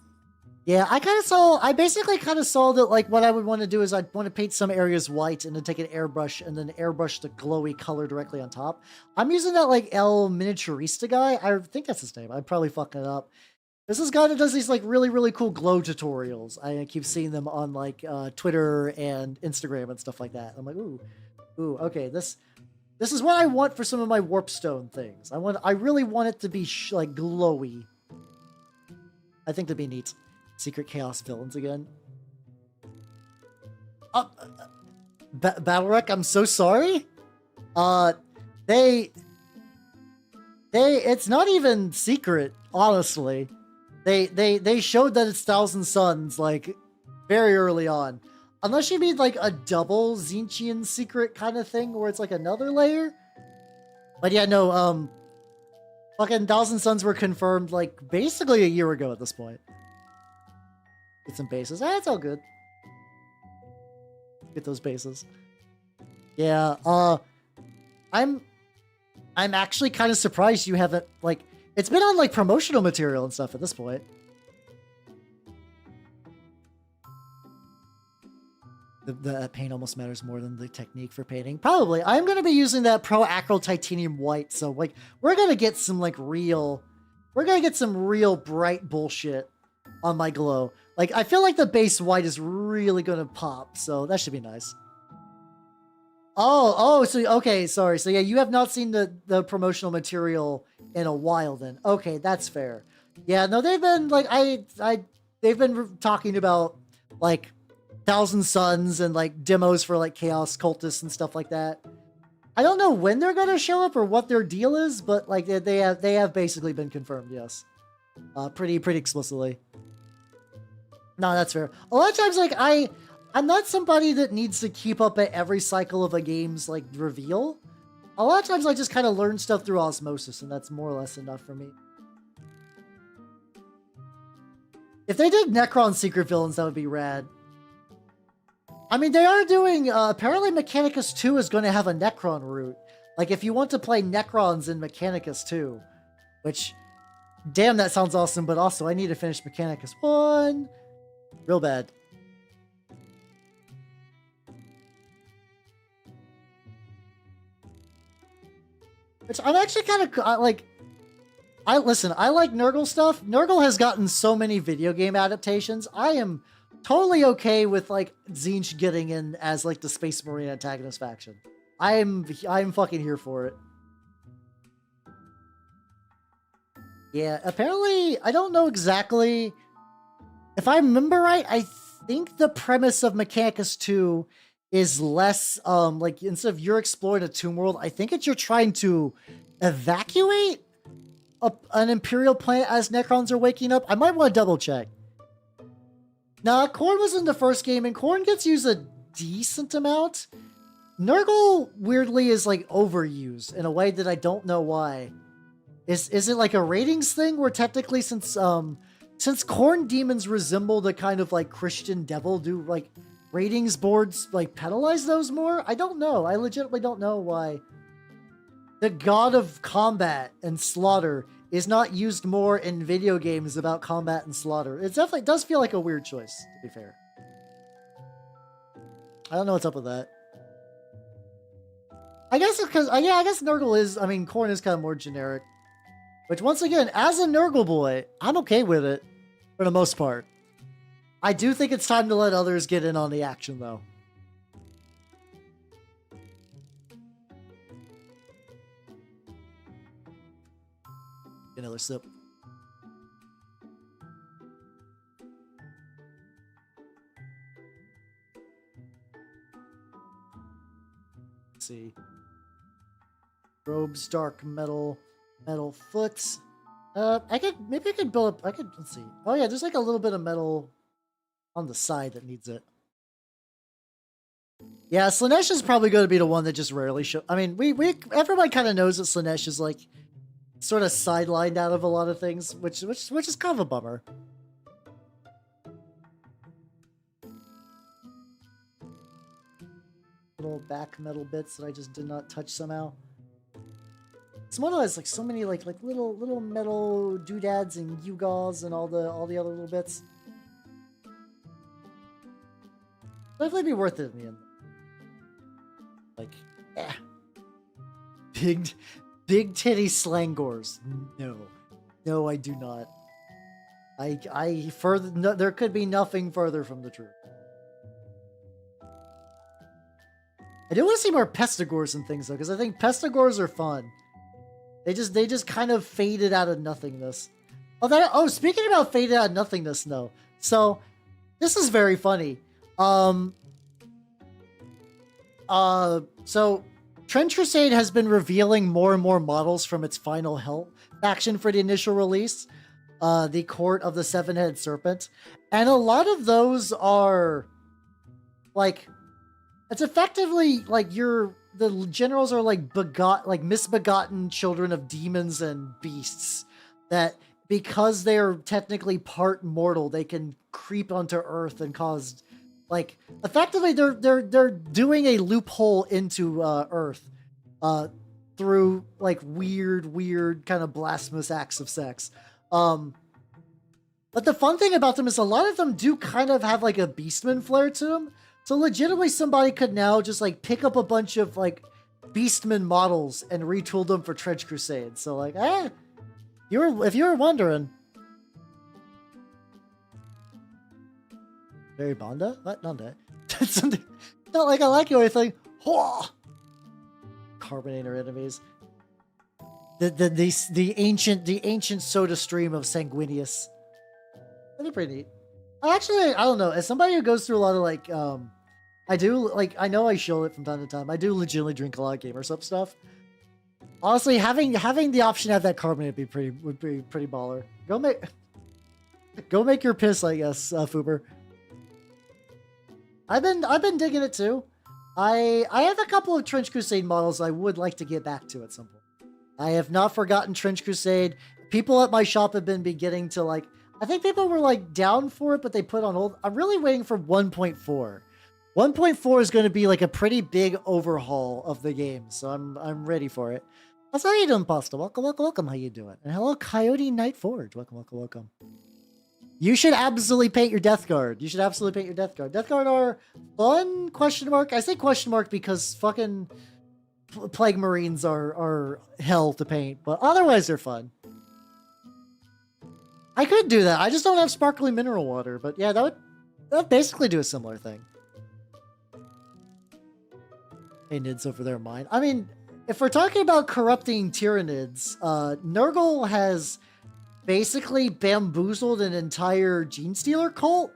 Yeah, I basically kind of saw that, like, what I would want to do is I'd want to paint some areas white and then take an airbrush and then airbrush the glowy color directly on top. I'm using that, like, El Miniaturista guy. I think that's his name. I'm probably fucking it up. This is a guy that does these, like, really, really cool glow tutorials. I keep seeing them on, like, Twitter and Instagram and stuff like that. I'm like, ooh, okay, this is what I want for some of my Warpstone things. I really want it to be, like, glowy. I think that'd be neat. Secret Chaos villains again. Battlewreck, I'm so sorry. It's not even secret, honestly. They showed that it's Thousand Suns, like, very early on. Unless you mean, like, a double Tzeentchian secret kind of thing, where it's, like, another layer. But yeah, no, fucking Thousand Suns were confirmed, like, basically a year ago at this point. Get some bases. It's all good. Get those bases. Yeah, I'm actually kind of surprised you haven't, like... It's been on, like, promotional material and stuff at this point. The paint almost matters more than the technique for painting. Probably. I'm going to be using that Pro Acryl Titanium White, so, like, we're going to get some, like, real... We're going to get some real bright bullshit on my glow. Like, I feel like the base white is really going to pop, so that should be nice. Oh, so, okay, sorry. So, yeah, you have not seen the promotional material in a while then. Okay, that's fair. Yeah, no, they've been, like, they've been talking about, like, Thousand Suns and, like, demos for, like, Chaos Cultists and stuff like that. I don't know when they're going to show up or what their deal is, but, like, they have basically been confirmed, yes. Pretty explicitly. No, that's fair. A lot of times, like, I'm not somebody that needs to keep up at every cycle of a game's, like, reveal. A lot of times I just kind of learn stuff through osmosis, and that's more or less enough for me. If they did Necron secret villains, that would be rad. I mean, they are doing, apparently Mechanicus 2 is going to have a Necron route. Like, if you want to play Necrons in Mechanicus 2, which, damn, that sounds awesome, but also I need to finish Mechanicus 1. Real bad. Which I'm actually kind of, like... I like Nurgle stuff. Nurgle has gotten so many video game adaptations. I am totally okay with, like, Tzeentch getting in as, like, the Space Marine antagonist faction. I'm fucking here for it. Yeah, apparently, I don't know exactly... If I remember right, I think the premise of Mechanicus 2 is less, like, instead of you're exploring a tomb world, I think you're trying to evacuate an Imperial planet as Necrons are waking up. I might want to double check. Nah, Khorne was in the first game, and Khorne gets used a decent amount. Nurgle, weirdly, is, like, overused in a way that I don't know why. Is it, like, a ratings thing where technically since Khorne demons resemble the kind of, like, Christian devil, do, like, ratings boards, like, penalize those more? I don't know. I legitimately don't know why. The god of combat and slaughter is not used more in video games about combat and slaughter. It definitely does feel like a weird choice, to be fair. I don't know what's up with that. I guess it's because, yeah, I guess Nurgle is, I mean, Khorne is kind of more generic. Which, once again, as a Nurgle boy, I'm okay with it, for the most part. I do think it's time to let others get in on the action, though. Another sip. see. Robes, dark metal foot. Maybe I could build up. Let's see. Oh yeah, there's like a little bit of metal on the side that needs it. Yeah, Slaanesh is probably going to be the one that just rarely show. I mean, everybody kind of knows that Slaanesh is like sort of sidelined out of a lot of things, which is kind of a bummer. Little back metal bits that I just did not touch somehow. This model has like so many like little metal doodads and gewgaws and all the other little bits. Definitely be worth it in the end. Like, yeah. Big titty slangors. No, I do not. There could be nothing further from the truth. I do want to see more pestigores and things though, because I think pestigores are fun. They just kind of faded out of nothingness. Speaking about faded out of nothingness, though. So this is very funny. So Trench Crusade has been revealing more and more models from its final Hell faction for the initial release, the Court of the Seven-Headed Serpent, and a lot of those are like, it's effectively like the generals are like misbegotten children of demons and beasts that, because they're technically part mortal, they can creep onto Earth and cause, like, effectively they're doing a loophole into Earth through like weird kind of blasphemous acts of sex. But the fun thing about them is a lot of them do kind of have like a beastman flair to them. So legitimately somebody could now just like pick up a bunch of like beastman models and retool them for Trench Crusade. So like, if you were wondering. Barry Bonda? What? Not that. Not like I like you or anything. Carbonator enemies. The ancient soda stream of Sanguinius. That'd be pretty neat. Actually, I don't know. As somebody who goes through a lot of like, I know I show it from time to time. I do legitimately drink a lot of Gamer Sup stuff. Honestly, having the option to have that carbonate would be pretty baller. Go make your piss, I guess, Fuber. I've been digging it too. I have a couple of Trench Crusade models I would like to get back to at some point. I have not forgotten Trench Crusade. People at my shop have been beginning to like, I think people were like down for it, but they put on hold. I'm really waiting for 1.4. 1.4 is going to be like a pretty big overhaul of the game, so I'm ready for it. That's how you doing, Pasta? Welcome. How you doing? And hello, Coyote Night Forge. Welcome. You should absolutely paint your Death Guard. Death Guard are fun? Question mark. I say question mark because fucking Plague Marines are hell to paint, but otherwise they're fun. I could do that. I just don't have sparkly mineral water, but yeah, that would basically do a similar thing. Hey, Nids over there, mine. I mean, if we're talking about corrupting Tyranids, Nurgle has basically bamboozled an entire Gene Stealer cult,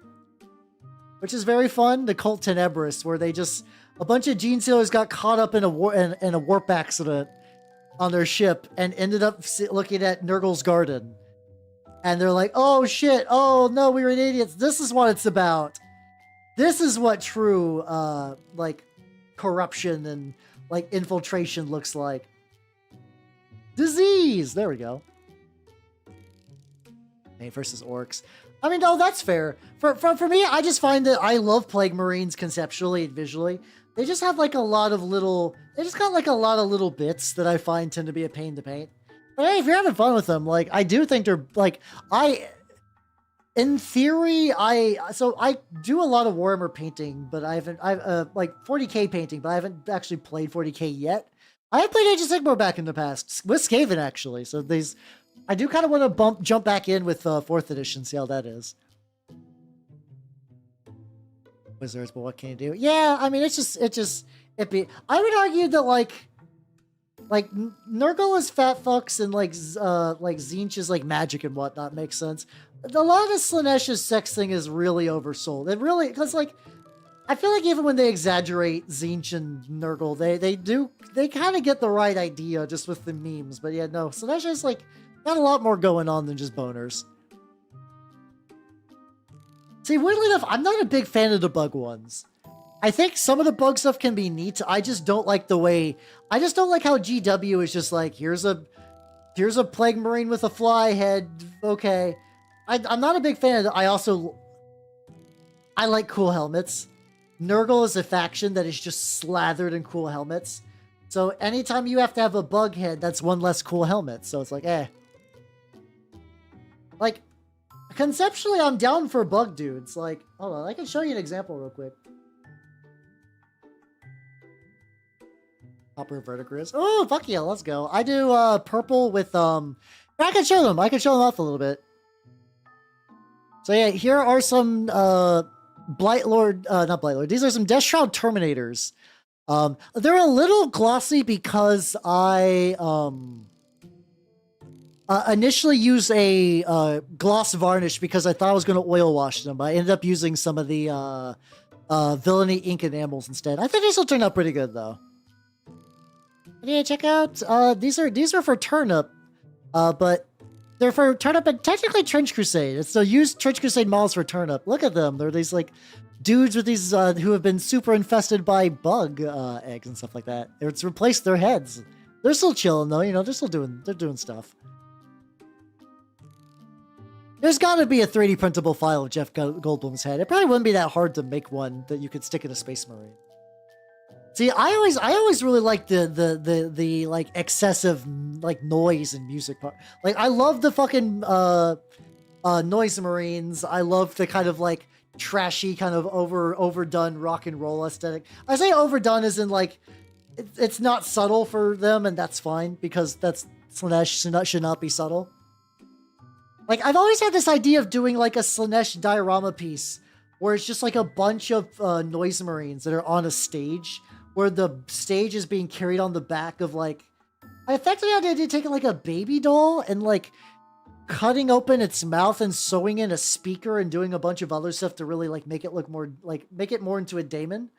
which is very fun. The cult Tenebris, where a bunch of Gene Stealers got caught up in a warp accident on their ship and ended up looking at Nurgle's garden. And they're like, oh shit, oh no, we were idiots. This is what it's about. This is what true, like, corruption and, like, infiltration looks like. Disease! There we go. Hey, versus orcs. I mean, no, that's fair. For me, I just find that I love Plague Marines conceptually and visually. They just have, like, a lot of little bits that I find tend to be a pain to paint. But hey, if you're having fun with them, like, I do think they're, like, in theory, I do a lot of Warhammer painting, but like 40k painting, but I haven't actually played 40k yet. I have played Age of Sigmar back in the past, with Skaven actually, so I do kind of want to jump back in with 4th edition, see how that is. Wizards, but what can you do? Yeah, I mean, I would argue that, like Nurgle is fat fucks and like Tzeentch is like magic and whatnot makes sense. A lot of Slaanesh's sex thing is really oversold. It really, because like I feel like even when they exaggerate Tzeentch and Nurgle, they kind of get the right idea just with the memes. But yeah, no, Slaanesh is like got a lot more going on than just boners. See, weirdly enough, I'm not a big fan of the bug ones. I think some of the bug stuff can be neat. I just don't like the way. I just don't like how GW is just like, here's a plague marine with a fly head. Okay, I'm not a big fan of it. I like cool helmets. Nurgle is a faction that is just slathered in cool helmets. So anytime you have to have a bug head, that's one less cool helmet. So it's like, eh. Like, conceptually, I'm down for bug dudes. Like, hold on, I can show you an example real quick. Copper Verdigris. Oh, fuck yeah, let's go. I do purple with I can show them. I can show them off a little bit. So yeah, here are some Blightlord, not Blightlord. These are some Death Shroud Terminators. They're a little glossy because I initially used a gloss varnish because I thought I was going to oil wash them, but I ended up using some of the Villainy ink enamels instead. I think these will turn out pretty good though. Yeah, check out these are for Turnip, but they're for Turnip and technically Trench Crusade. It's still used Trench Crusade models for Turnip. Look at them. They're these like dudes with these who have been super infested by bug eggs and stuff like that. It's replaced their heads. They're still chilling though, you know, they're doing stuff. There's got to be a 3D printable file of Jeff Goldblum's head. It probably wouldn't be that hard to make one that you could stick in a Space Marine. See, I always really like the like excessive like noise and music part. Like I love the fucking noise marines. I love the kind of like trashy kind of overdone rock and roll aesthetic. I say overdone as in like it's not subtle for them, and that's fine because that's Slaanesh should not be subtle. Like I've always had this idea of doing like a Slaanesh diorama piece where it's just like a bunch of noise marines that are on a stage, where the stage is being carried on the back of like, I effectively had the idea of taking like a baby doll and like cutting open its mouth and sewing in a speaker and doing a bunch of other stuff to really like make it look more like, make it more into a daemon.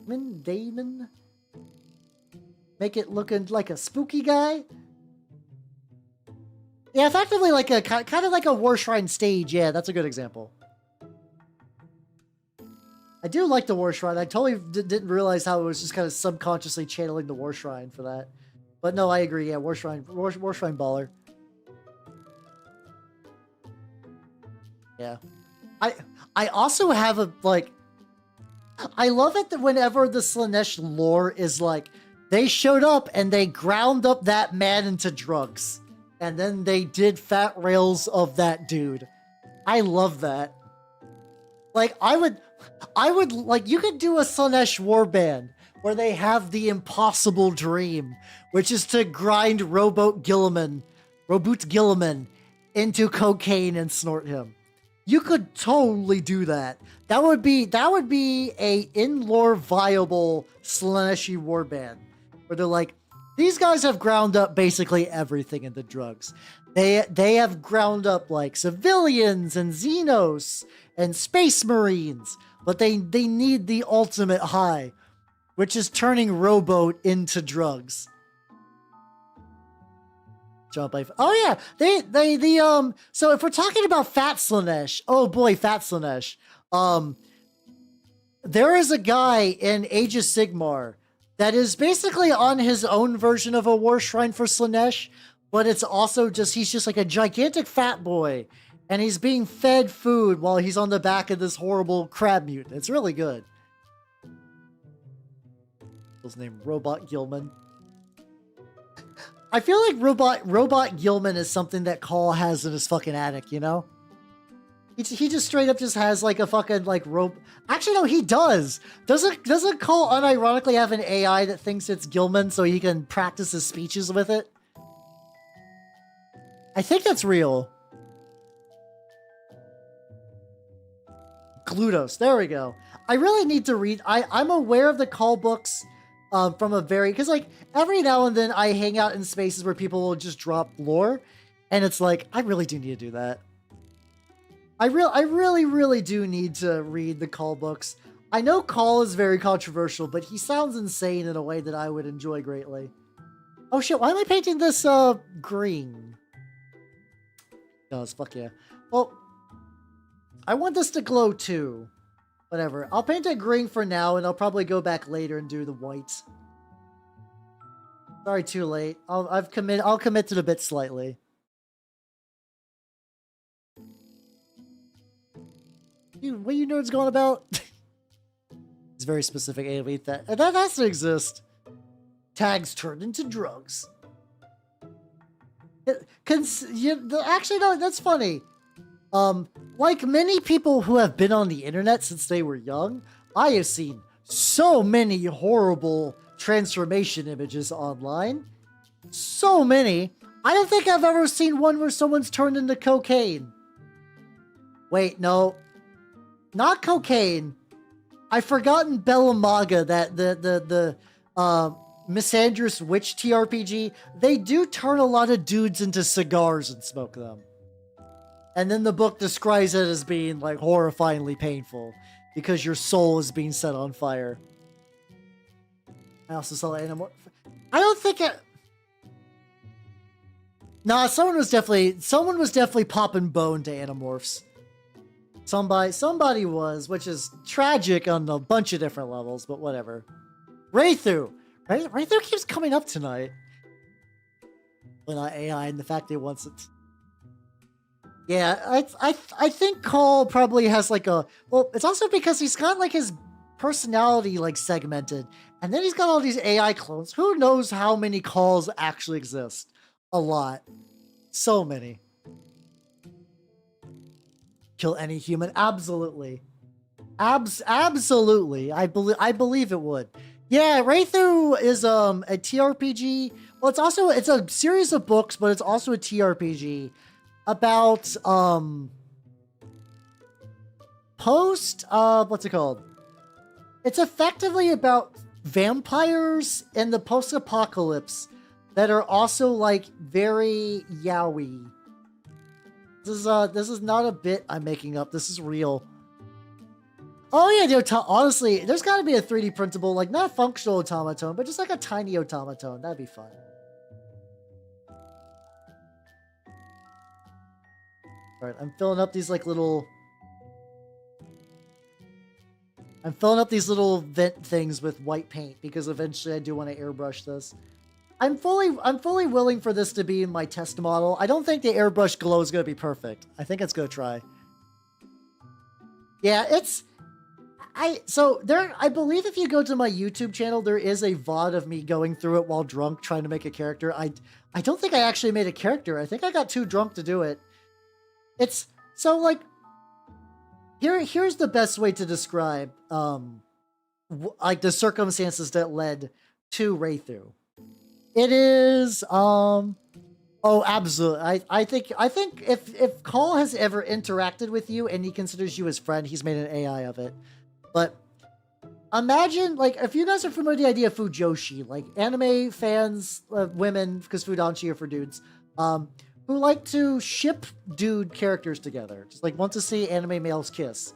Daemon? Make it looking like a spooky guy? Yeah, effectively like a kind of like a War Shrine stage. Yeah, that's a good example. I do like the War Shrine. I totally didn't realize how it was just kind of subconsciously channeling the War Shrine for that. But no, I agree. Yeah, War Shrine baller. Yeah. I also have a, like, I love it that whenever the Slaanesh lore is like, they showed up and they ground up that man into drugs. And then they did fat rails of that dude. I love that. Like, I would, like, you could do a Slaanesh warband where they have the impossible dream, which is to grind Roboot Gilliman into cocaine and snort him. You could totally do that. That would be a in-lore viable Slaaneshi warband, where they're like, these guys have ground up basically everything in the drugs. They have ground up like civilians and Xenos and Space Marines, but they need the ultimate high, which is turning Rowboat into drugs. Jump life. Oh yeah, so if we're talking about Fat Slaanesh, oh boy, Fat Slaanesh. There is a guy in Age of Sigmar that is basically on his own version of a war shrine for Slaanesh, but it's also just, he's just like a gigantic fat boy, and he's being fed food while he's on the back of this horrible crab mutant. It's really good. His name, Robot Gilman. I feel like Robot Gilman is something that Call has in his fucking attic, you know? He just straight up just has like a fucking like rope. Actually, no, he does. Doesn't Cole unironically have an AI that thinks it's Gilman so he can practice his speeches with it? I think that's real. Glutos. There we go. I really need to read. I'm aware of the Call books from a very, because like every now and then I hang out in spaces where people will just drop lore, and it's like I really do need to do that. I really do need to read the Call books. I know Call is very controversial, but he sounds insane in a way that I would enjoy greatly. Oh shit, why am I painting this green? Guys, fuck yeah. Well, I want this to glow too. Whatever. I'll paint it green for now, and I'll probably go back later and do the white. Sorry, too late. I'll commit to the bit slightly. What are you nerds going about? It's very specific AOE that has to exist. Tags turned into drugs. Actually, no, that's funny. Like many people who have been on the internet since they were young, I have seen so many horrible transformation images online. So many. I don't think I've ever seen one where someone's turned into cocaine. Wait, no. Not cocaine. I've forgotten Bella Maga, that the Misandrous Witch TRPG. They do turn a lot of dudes into cigars and smoke them. And then the book describes it as being like horrifyingly painful because your soul is being set on fire. I also saw Animorph. I don't think it. Nah, someone was definitely popping bone to Animorphs. Somebody was, which is tragic on a bunch of different levels, but whatever. Raythu keeps coming up tonight. Well, not AI and the fact that he wants it. Yeah, I think Cole probably has like a, well, it's also because he's got like his personality like segmented, and then he's got all these AI clones. Who knows how many calls actually exist? A lot. So many. Kill any human? Absolutely. Absolutely. I believe it would. Yeah, Raythu is a TRPG. Well, it's a series of books, but it's also a TRPG about what's it called? It's effectively about vampires in the post-apocalypse that are also like very yaoi. This is not a bit I'm making up. This is real. Oh yeah, dude, honestly, there's got to be a 3D printable, like not a functional automaton, but just like a tiny automaton. That'd be fun. All right, I'm filling up these little vent things with white paint because eventually I do want to airbrush this. I'm fully willing for this to be my test model. I don't think the airbrush glow is going to be perfect. I think it's going to try. Yeah, I believe if you go to my YouTube channel, there is a VOD of me going through it while drunk trying to make a character. I don't think I actually made a character. I think I got too drunk to do it. It's so like here's the best way to describe like the circumstances that led to Raythu. It is oh, absolutely. I think if Cole has ever interacted with you and he considers you his friend, he's made an AI of it. But imagine, like, if you guys are familiar with the idea of fujoshi, like anime fans, women, because fudanshi are for dudes, who like to ship dude characters together, just like want to see anime males kiss.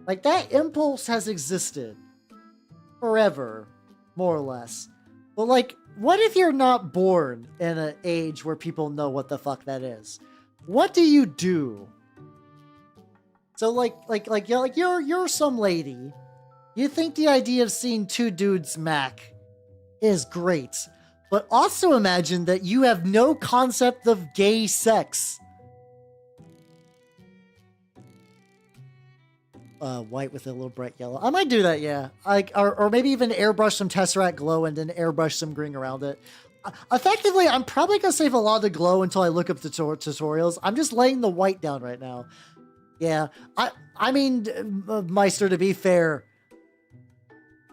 Like that impulse has existed forever, more or less. But like, what if you're not born in an age where people know what the fuck that is? What do you do? So you're some lady. You think the idea of seeing two dudes smack is great, but also imagine that you have no concept of gay sex. White with a little bright yellow. I might do that, yeah. Or maybe even airbrush some Tesseract glow and then airbrush some green around it. Effectively, I'm probably going to save a lot of the glow until I look up the tutorials. I'm just laying the white down right now. Yeah, I mean, Meister, to be fair,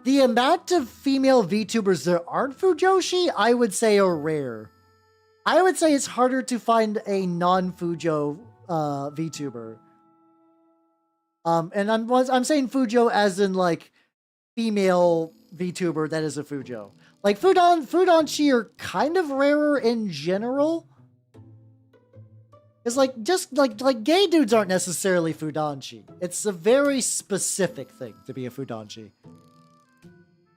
the amount of female VTubers there aren't Fujoshi, I would say are rare. I would say it's harder to find a non-Fujo VTuber. And I'm saying Fujo as in like female VTuber that is a Fujo. Like Fudanshi are kind of rarer in general. It's like, just like gay dudes aren't necessarily Fudanshi. It's a very specific thing to be a Fudanshi.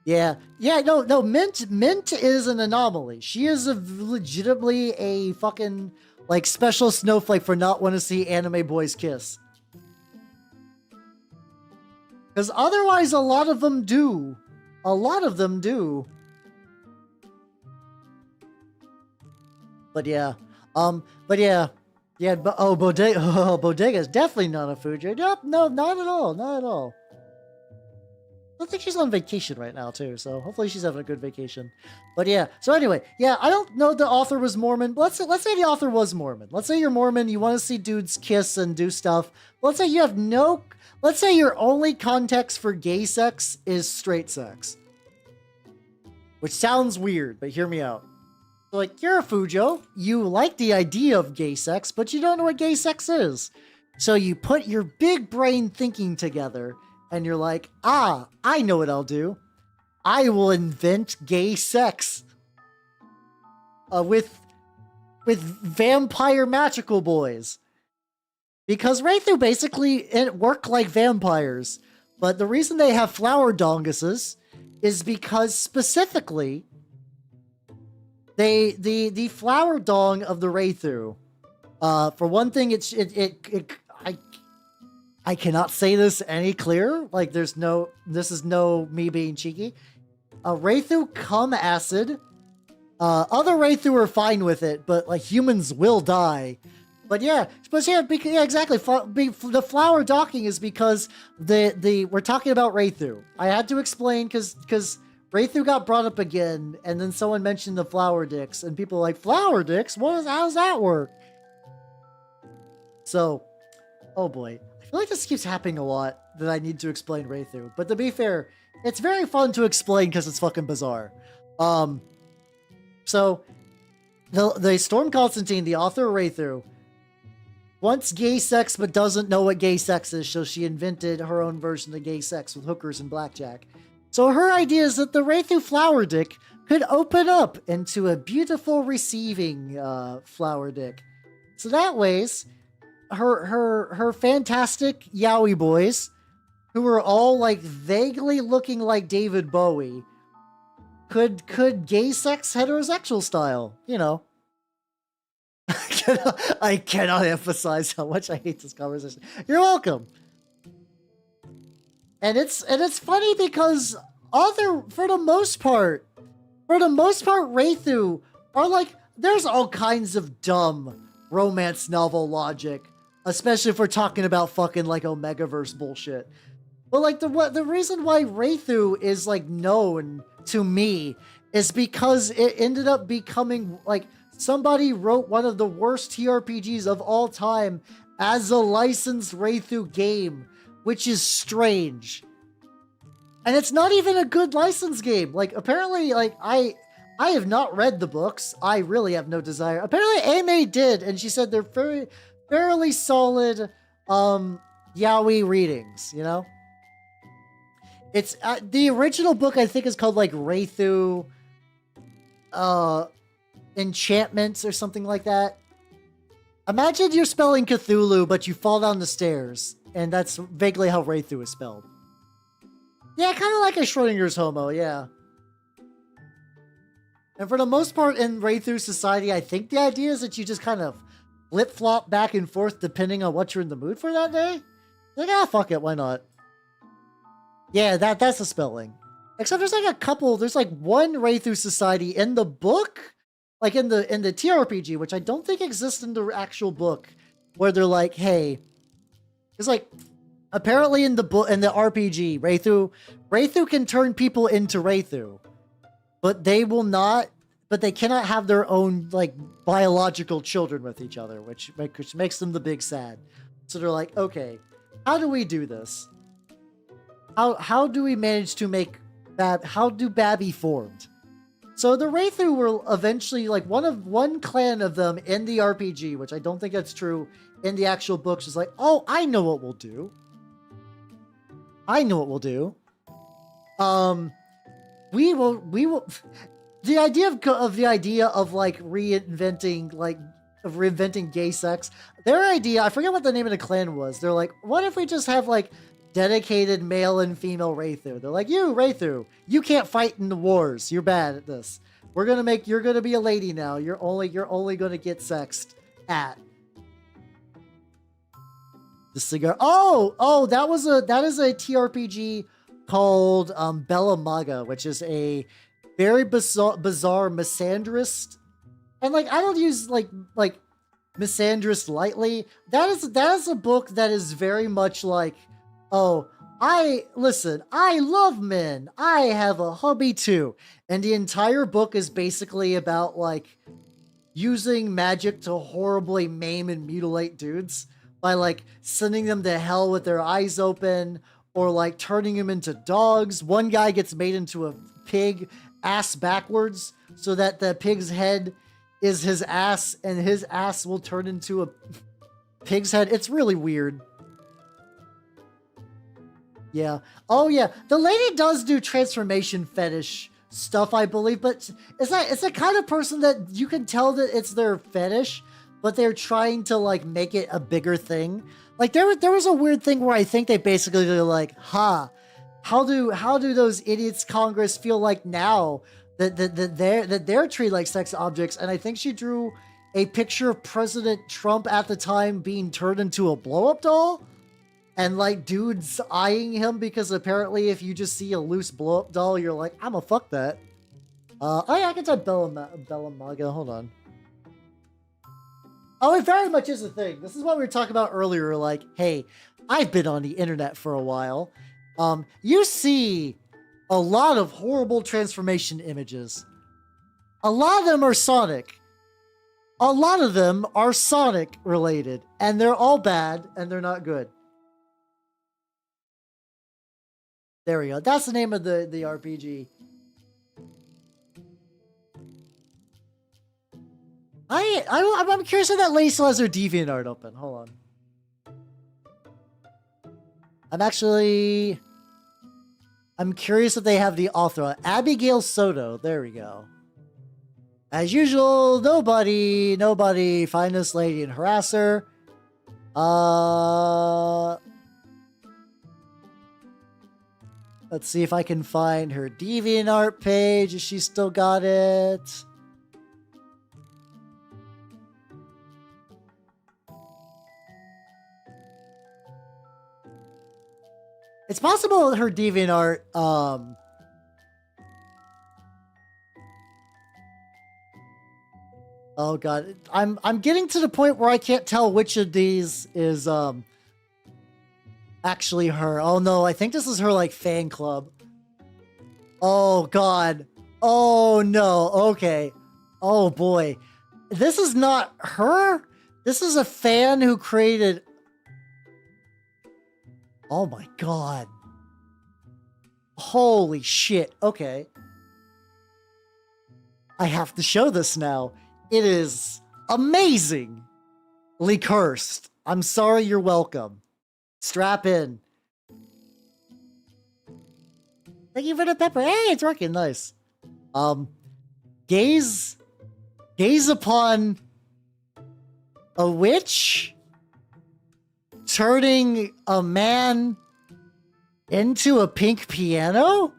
Yeah, no, Mint is an anomaly. She is legitimately a fucking, like, special snowflake for not wanting to see anime boys kiss. Because otherwise, a lot of them do. A lot of them do. But yeah. Yeah, but Bodega is definitely not a food. Nope, no, not at all. Not at all. I think she's on vacation right now too, so hopefully she's having a good vacation. But yeah, so anyway, yeah, I don't know the author was Mormon. But let's say the author was Mormon. Let's say you're Mormon, you want to see dudes kiss and do stuff. Let's say you have no, let's say your only context for gay sex is straight sex. Which sounds weird, but hear me out. So, like, you're a Fujo, you like the idea of gay sex, but you don't know what gay sex is. So you put your big brain thinking together, and you're like, I know what I'll do. I will invent gay sex. With vampire magical boys. Because Wraithu basically work like vampires. But the reason they have flower donguses is because specifically the flower dong of the Wraithu, for one thing, I cannot say this any clearer. Like, this is no me being cheeky. Wraithu come acid. Other Wraithu are fine with it, but like humans will die. But yeah, exactly. The flower docking is because we're talking about Wraithu. I had to explain because Wraithu got brought up again, and then someone mentioned the flower dicks, and people are like, flower dicks? How does that work? So, oh boy. I feel like this keeps happening a lot, that I need to explain Wraithu. But to be fair, it's very fun to explain because it's fucking bizarre. So, the Storm Constantine, the author of Wraithu, wants gay sex but doesn't know what gay sex is, so she invented her own version of gay sex with hookers and blackjack. So her idea is that the Wraithu flower dick could open up into a beautiful receiving flower dick. So that ways, her fantastic yaoi boys, who are all like vaguely looking like David Bowie, could gay sex heterosexual style, you know. I cannot emphasize how much I hate this conversation. You're welcome. And it's funny because for the most part, Wraithu are like, there's all kinds of dumb romance novel logic, especially if we're talking about fucking like Omegaverse bullshit. But like the reason why Wraithu is like known to me is because it ended up becoming like somebody wrote one of the worst TRPGs of all time as a licensed Wraithu game, which is strange. And it's not even a good license game. Like, apparently, like, I have not read the books. I really have no desire. Apparently, Ame did, and she said they're fairly solid yaoi readings, you know? It's, the original book, I think, is called, like, Wraithu Enchantments or something like that. Imagine you're spelling Cthulhu, but you fall down the stairs, and that's vaguely how Wraithu is spelled. Yeah, kind of like a Schrodinger's homo, yeah. And for the most part in Wraithu society, I think the idea is that you just kind of flip-flop back and forth depending on what you're in the mood for that day. Like, fuck it, why not? Yeah, that's the spelling. Except there's like one Wraithu society in the book, like in the TRPG, which I don't think exists in the actual book, where they're like, hey, it's like, apparently in the book, in the RPG, Wraithu can turn people into Wraithu, but they cannot have their own like biological children with each other, which makes them the big sad. So they're like, okay, how do we do this? How do we manage to make how do Babby formed? So the Wraithu were eventually like one clan of them in the RPG, which I don't think that's true in the actual books, is like, oh, I know what we'll do. We will. The idea of like reinventing like of reinventing gay sex. Their idea, I forget what the name of the clan was. They're like, what if we just have like dedicated male and female Wraithu? They're like, you Wraithu, you can't fight in the wars. You're bad at this. You're gonna be a lady now. You're only gonna get sexed at. The cigar. Oh, that is a TRPG called Bella Maga, which is a very bizarre misandrist. And like, I don't use like misandrist lightly. That is a book that is very much like, oh, I love men. I have a hubby too. And the entire book is basically about like using magic to horribly maim and mutilate dudes by like sending them to hell with their eyes open or like turning them into dogs. One guy gets made into a pig ass backwards so that the pig's head is his ass and his ass will turn into a pig's head. It's really weird. Yeah. Oh yeah. The lady does do transformation fetish stuff, I believe, but it's the kind of person that you can tell that it's their fetish, but they're trying to like make it a bigger thing. Like there was a weird thing where I think they basically go like, how do those idiots Congress feel like now that they're treated like sex objects? And I think she drew a picture of President Trump at the time being turned into a blow-up doll. And like dudes eyeing him because apparently if you just see a loose blow-up doll, you're like, I'ma fuck that. Oh yeah, I can type Bella Maga. Hold on. Oh, it very much is a thing. This is what we were talking about earlier. Like, hey, I've been on the internet for a while. You see a lot of horrible transformation images. A lot of them are Sonic. A lot of them are Sonic related, and they're all bad and they're not good. There we go. That's the name of the RPG. I'm curious if that lady still has her DeviantArt open. Hold on. I'm curious if they have the author. Abigail Soto. There we go. As usual, nobody find this lady and harass her. Let's see if I can find her DeviantArt page. If she's still got it. It's possible that her DeviantArt, oh god, I'm getting to the point where I can't tell which of these is actually her. Oh no, I think this is her like fan club. Oh god. Oh no. Okay. Oh boy. This is not her. This is a fan who created. Oh my god. Holy shit. Okay. I have to show this now. It is amazingly cursed. I'm sorry, you're welcome. Strap in. Thank you for the pepper. Hey, it's working. Nice. Gaze upon a witch turning a man into a pink piano?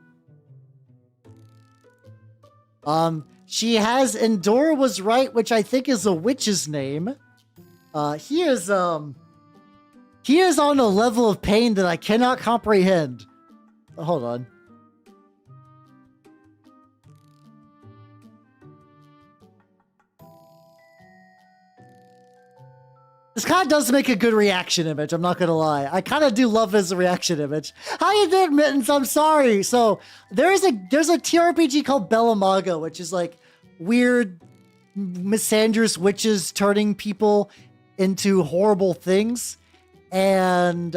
She has Endora was right, which I think is a witch's name. He is on a level of pain that I cannot comprehend. Hold on. This kind of does make a good reaction image, I'm not gonna lie. I kind of do love his reaction image. How you doing, Mittens? I'm sorry. So there's a TRPG called Bella Maga, which is like weird misandrous witches turning people into horrible things. And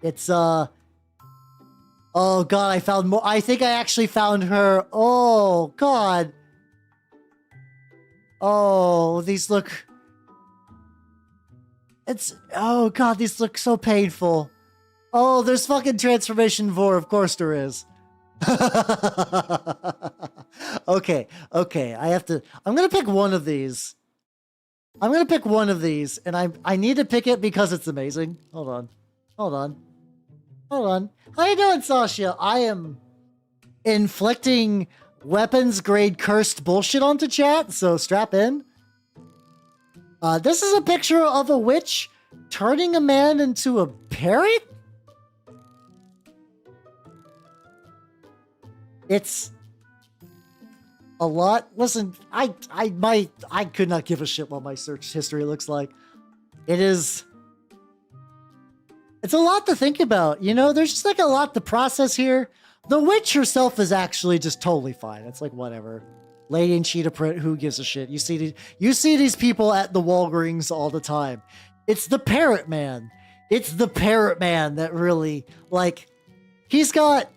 it's oh god, I found more. I think I actually found her. Oh god. Oh, these look... Oh god, these look so painful. Oh, there's fucking Transformation 4, of course there is. Okay, okay. I'm gonna pick one of these. I'm gonna pick one of these, and I need to pick it because it's amazing. Hold on. Hold on. Hold on. How you doing, Sasha? I am inflicting weapons grade cursed bullshit onto chat, so strap in. This is a picture of a witch turning a man into a parrot? It's a lot. Listen, I could not give a shit what my search history looks like. It's a lot to think about, you know? There's just like a lot to process here. The witch herself is actually just totally fine. It's like, whatever. Lady in cheetah print, who gives a shit? You see these people at the Walgreens all the time. It's the parrot man. It's the parrot man that really, like, he's got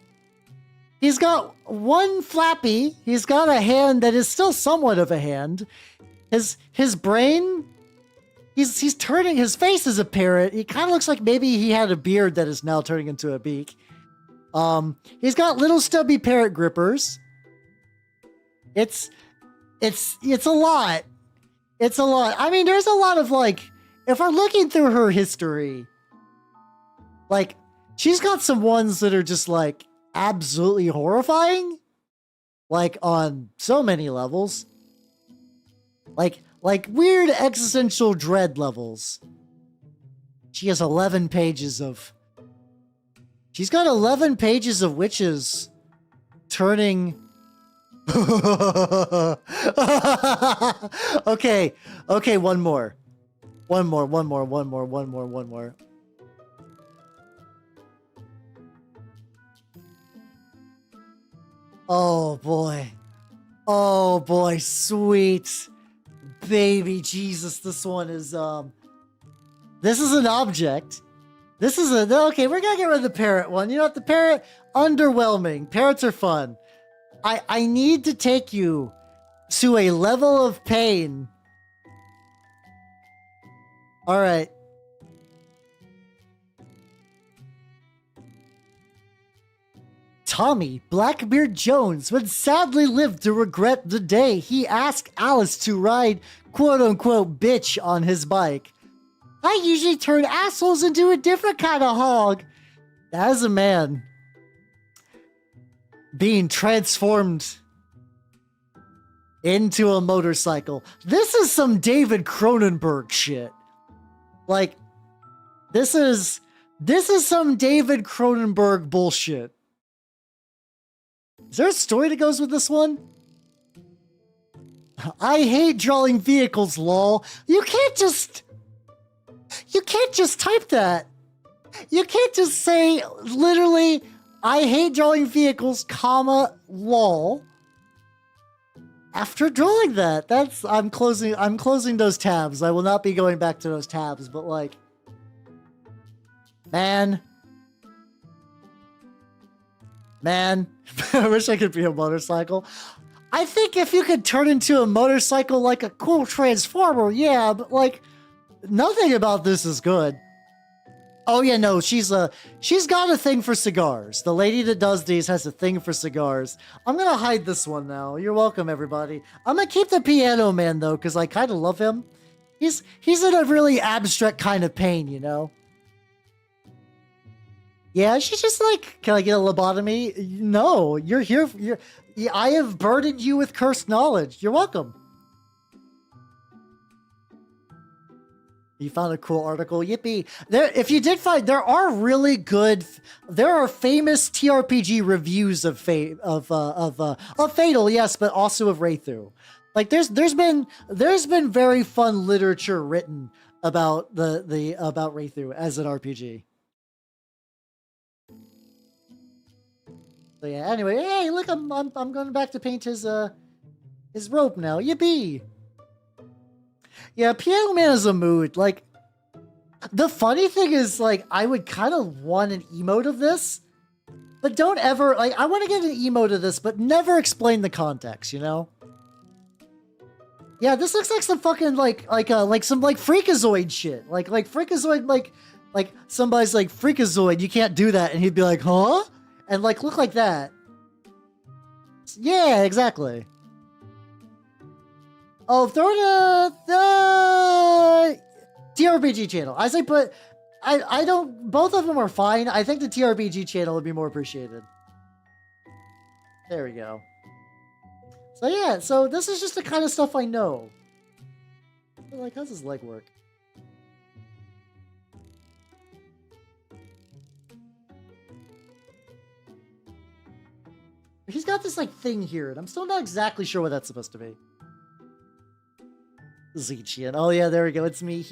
one flappy. He's got a hand that is still somewhat of a hand. His brain, he's turning, his face is a parrot. He kind of looks like maybe he had a beard that is now turning into a beak. He's got little stubby parrot grippers. It's a lot. It's a lot. I mean, there's a lot of, like, if we're looking through her history, like, she's got some ones that are just, like, absolutely horrifying. Like, on so many levels. Like weird existential dread levels. She has 11 pages of... She's got 11 pages of witches turning... Okay, one more. Oh boy, sweet baby Jesus. This one is this is an object. Okay, we're gonna get rid of the parrot one. You know what, the parrot, underwhelming. Parrots are fun. I need to take you to a level of pain. All right. Tommy Blackbeard Jones would sadly live to regret the day he asked Alice to ride quote-unquote bitch on his bike. I usually turn assholes into a different kind of hog. That is a man being transformed into a motorcycle. This is some David Cronenberg shit. Like, this is some David Cronenberg bullshit. Is there a story that goes with this one? I hate drawing vehicles, lol. You can't just type that. You can't just say, literally, I hate drawing vehicles, comma, lol. After drawing that, I'm closing those tabs. I will not be going back to those tabs, but like, man, I wish I could be a motorcycle. I think if you could turn into a motorcycle like a cool transformer, yeah, but like, nothing about this is good. Oh yeah, no, she's got a thing for cigars. The lady that does these has a thing for cigars. I'm gonna hide this one now. You're welcome, everybody. I'm gonna keep the piano man though, because I kind of love him. He's in a really abstract kind of pain, you know. Yeah, she's just like, can I get a lobotomy? No, you're here. I have burdened you with cursed knowledge. You're welcome. You found a cool article. Yippee. If you did find, there are famous TRPG reviews of F.A.T.A.L, yes, but also of Rathu. Like there's been very fun literature written about about Rathu as an RPG. So yeah, anyway, hey, look, I'm going back to paint his rope now. Yippee. Yeah, Piano Man is a mood. Like, the funny thing is, like, I would kind of want an emote of this, but don't ever, like, I want to get an emote of this, but never explain the context, you know? Yeah, this looks like some fucking, like some, like, Freakazoid shit. Like Freakazoid, like, somebody's like, Freakazoid, you can't do that, and he'd be like, huh? And, like, look like that. Yes. Yeah, exactly. Oh, throw it the TRPG channel. I say put... I don't... Both of them are fine. I think the TRPG channel would be more appreciated. There we go. So yeah, so this is just the kind of stuff I know. Like, how's his leg work? He's got this, like, thing here, and I'm still not exactly sure what that's supposed to be. Zechian. Oh, yeah, there we go. It's me.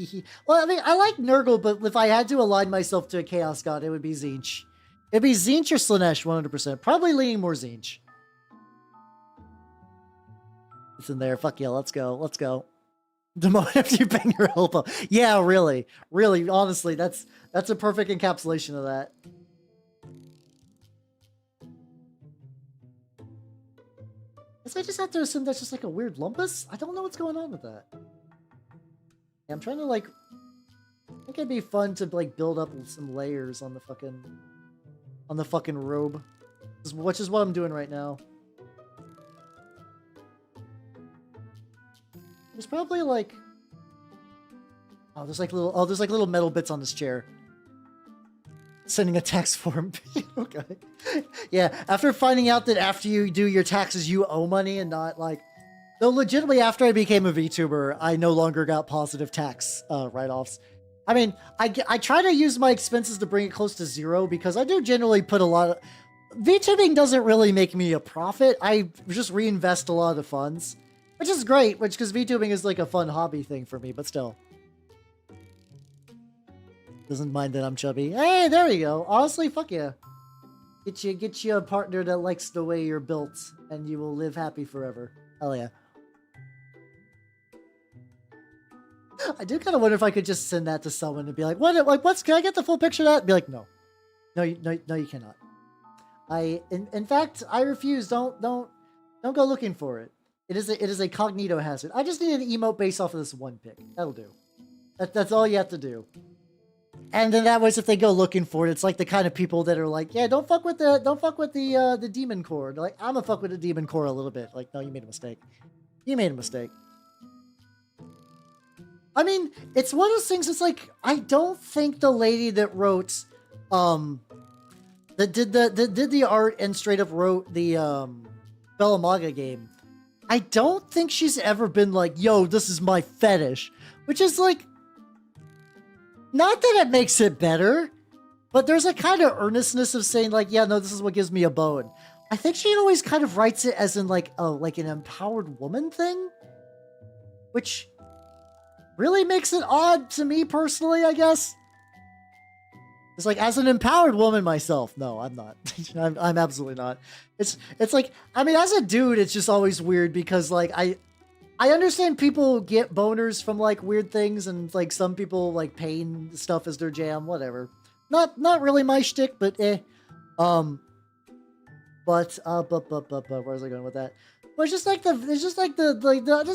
Well, I mean, I like Nurgle, but if I had to align myself to a Chaos God, it would be Tzeentch. It'd be Tzeentch or Slaanesh, 100%. Probably leaning more Tzeentch. It's in there. Fuck yeah, let's go. Let's go. Demote after you bang your elbow. Yeah, really. Really, honestly, that's a perfect encapsulation of that. Guess I just have to assume that's just like a weird lumpus? I don't know what's going on with that. Yeah, I'm trying to like... I think it'd be fun to like build up some layers on the fucking robe. Which is what I'm doing right now. There's probably like... Oh, there's like little metal bits on this chair. Sending a tax form. Okay. Yeah, after finding out that after you do your taxes, you owe money and not like... Though legitimately, after I became a VTuber, I no longer got positive tax write-offs. I mean, I try to use my expenses to bring it close to zero because I do generally put a lot of... VTubing doesn't really make me a profit. I just reinvest a lot of the funds. Which is great, because VTubing is like a fun hobby thing for me, but still. Doesn't mind that I'm chubby. Hey, there we go. Honestly, fuck yeah. Get you a partner that likes the way you're built, and you will live happy forever. Hell yeah. I do kind of wonder if I could just send that to someone and be like, what's, can I get the full picture of that? And be like, no. No, you cannot. In fact, I refuse. Don't go looking for it. It is a cognito hazard. I just need an emote based off of this one pic. That'll do. That's all you have to do. And then that way, if they go looking for it, it's like the kind of people that are like, yeah, don't fuck with the demon core. They're like, I'm gonna fuck with the demon core a little bit. Like, no, you made a mistake. You made a mistake. I mean, it's one of those things. It's like, I don't think the lady that wrote, that did the art and straight up wrote the Belamaga game. I don't think she's ever been like, yo, this is my fetish. Which is like, not that it makes it better, but there's a kind of earnestness of saying like, yeah, no, this is what gives me a bone. I think she always kind of writes it as in like an empowered woman thing, which really makes it odd to me personally, I guess. It's like, as an empowered woman myself, no, I'm not. I'm absolutely not. It's like, I mean, as a dude, it's just always weird because like I understand people get boners from like weird things, and like some people like pain stuff is their jam, whatever. Not really my shtick, but eh. But where was I going with that? Well, just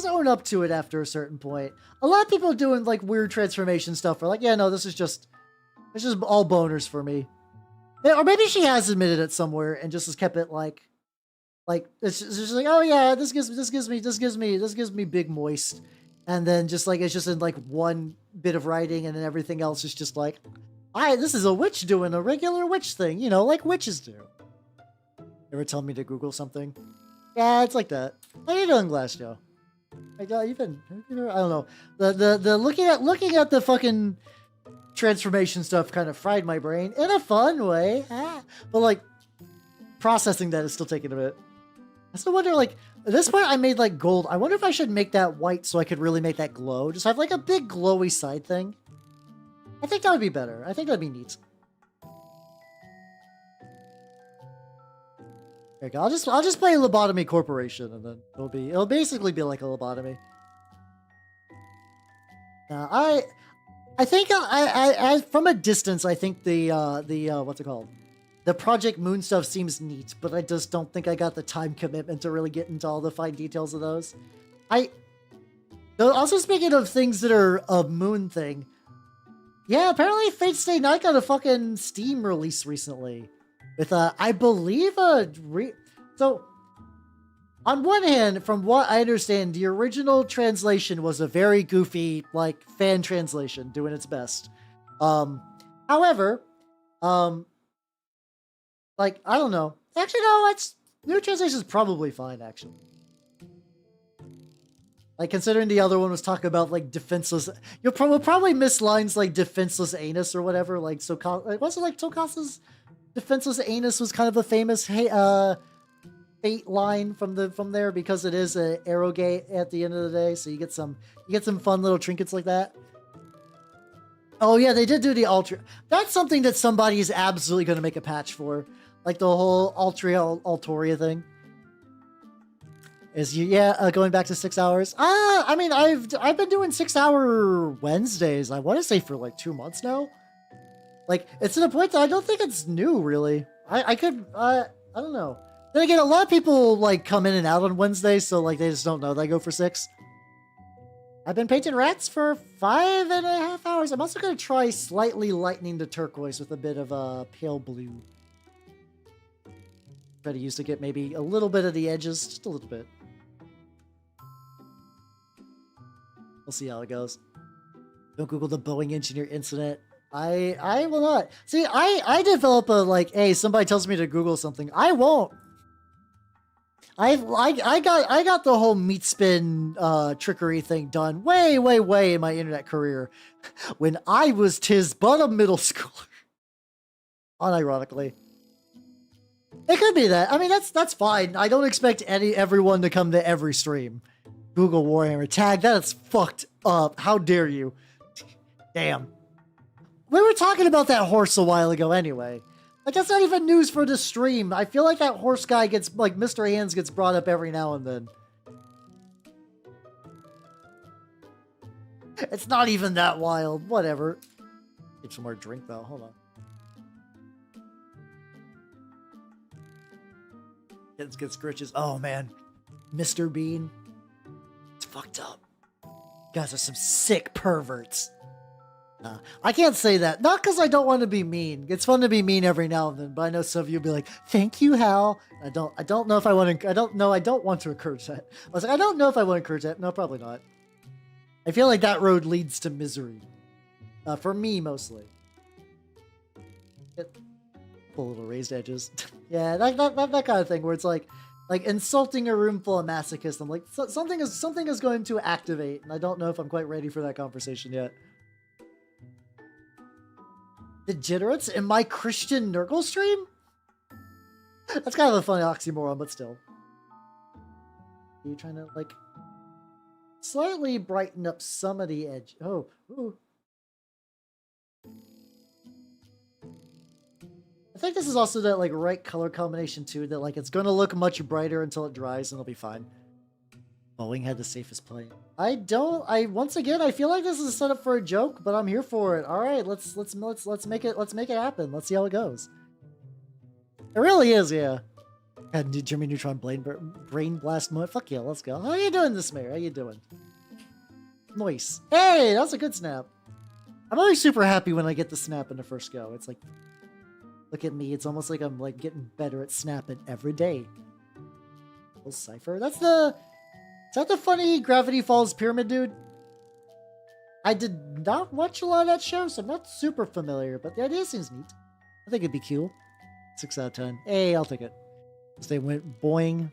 own up to it after a certain point. A lot of people doing like weird transformation stuff are like, yeah, no, it's just all boners for me. Or maybe she has admitted it somewhere and just has kept it like it's just like, oh yeah, this gives me big moist, and then just like it's just in like one bit of writing, and then everything else is just like, this is a witch doing a regular witch thing, you know, like witches do. Ever tell me to Google something? Yeah, it's like that. How you doing, Glassjoe? I don't know. The looking at the fucking transformation stuff kind of fried my brain in a fun way. But like processing that is still taking a bit. I still wonder, like, at this point I made like gold. I wonder if I should make that white so I could really make that glow. Just have like a big glowy side thing. I think that would be better. I think that'd be neat. There you go. I'll just play Lobotomy Corporation, and then it'll basically be like a lobotomy. I think I from a distance, I think the what's it called? The Project Moon stuff seems neat, but I just don't think I got the time commitment to really get into all the fine details of those. Also, speaking of things that are a Moon thing, yeah, apparently Fate Stay Night got a fucking Steam release recently with I believe so On one hand, from what I understand, the original translation was a very goofy, like, fan translation, doing its best. However, um, like, I don't know. Actually, no, it's new translation is probably fine, actually. Like, considering the other one was talking about, like, defenseless... You'll probably miss lines like defenseless anus or whatever. Like, so... wasn't like Tokasa's defenseless anus was kind of a famous Fate line from there, because it is an arrow gate at the end of the day, so you get some fun little trinkets like that. Oh yeah, they did do the Altria. That's something that somebody is absolutely going to make a patch for, like the whole Altoria thing. Is going back to 6 hours? I mean, I've been doing 6-hour Wednesdays. I want to say for like 2 months now. Like, it's to the point that I don't think it's new, really. I don't know. Then again, a lot of people like come in and out on Wednesdays, so like they just don't know that I go for 6. I've been painting rats for 5.5 hours. I'm also going to try slightly lightening the turquoise with a bit of pale blue. Try to use to get maybe a little bit of the edges, just a little bit. We'll see how it goes. Don't Google the Boeing engineer incident. I will not. See, I develop a, like, hey, somebody tells me to Google something. I won't. I got the whole meat spin trickery thing done way in my internet career when I was but a middle schooler. Unironically. It could be that. I mean, that's fine. I don't expect everyone to come to every stream. Google Warhammer tag. That is fucked up. How dare you? Damn. We were talking about that horse a while ago anyway. Like, that's not even news for the stream. I feel like that horse guy gets, like, Mr. Hands gets brought up every now and then. It's not even that wild. Whatever. Get some more drink, though. Hold on. Let's get scritches. Oh, man. Mr. Bean. It's fucked up. You guys are some sick perverts. I can't say that. Not because I don't want to be mean. It's fun to be mean every now and then, but I know some of you will be like, "Thank you, Hal." I don't know if I want to. I don't want to encourage that. I was like, I don't know if I want to encourage that. No, probably not. I feel like that road leads to misery. For me, mostly. Pull little raised edges. Yeah, that kind of thing where it's like insulting a room full of masochists. I'm like, something is going to activate, and I don't know if I'm quite ready for that conversation yet. Degenerates in my Christian Nurgle stream? That's kind of a funny oxymoron, but still. Are you trying to, like, slightly brighten up some of the edge? Oh, ooh. I think this is also that, like, right color combination, too, that, like, it's going to look much brighter until it dries, and it'll be fine. Boeing had the safest play. Once again, I feel like this is a setup for a joke, but I'm here for it. All right, let's make it happen. Let's see how it goes. It really is, yeah. And Jimmy Neutron brain blast mode. Fuck yeah, let's go. How you doing this, Mayor? How you doing? Nice. Hey, that was a good snap. I'm always super happy when I get the snap in the first go. It's like, look at me. It's almost like I'm like getting better at snapping every day. Little Cypher. Is that the funny Gravity Falls pyramid dude? I did not watch a lot of that show, so I'm not super familiar, but the idea seems neat. I think it'd be cool. 6 out of 10. Hey, I'll take it. Because they went boing.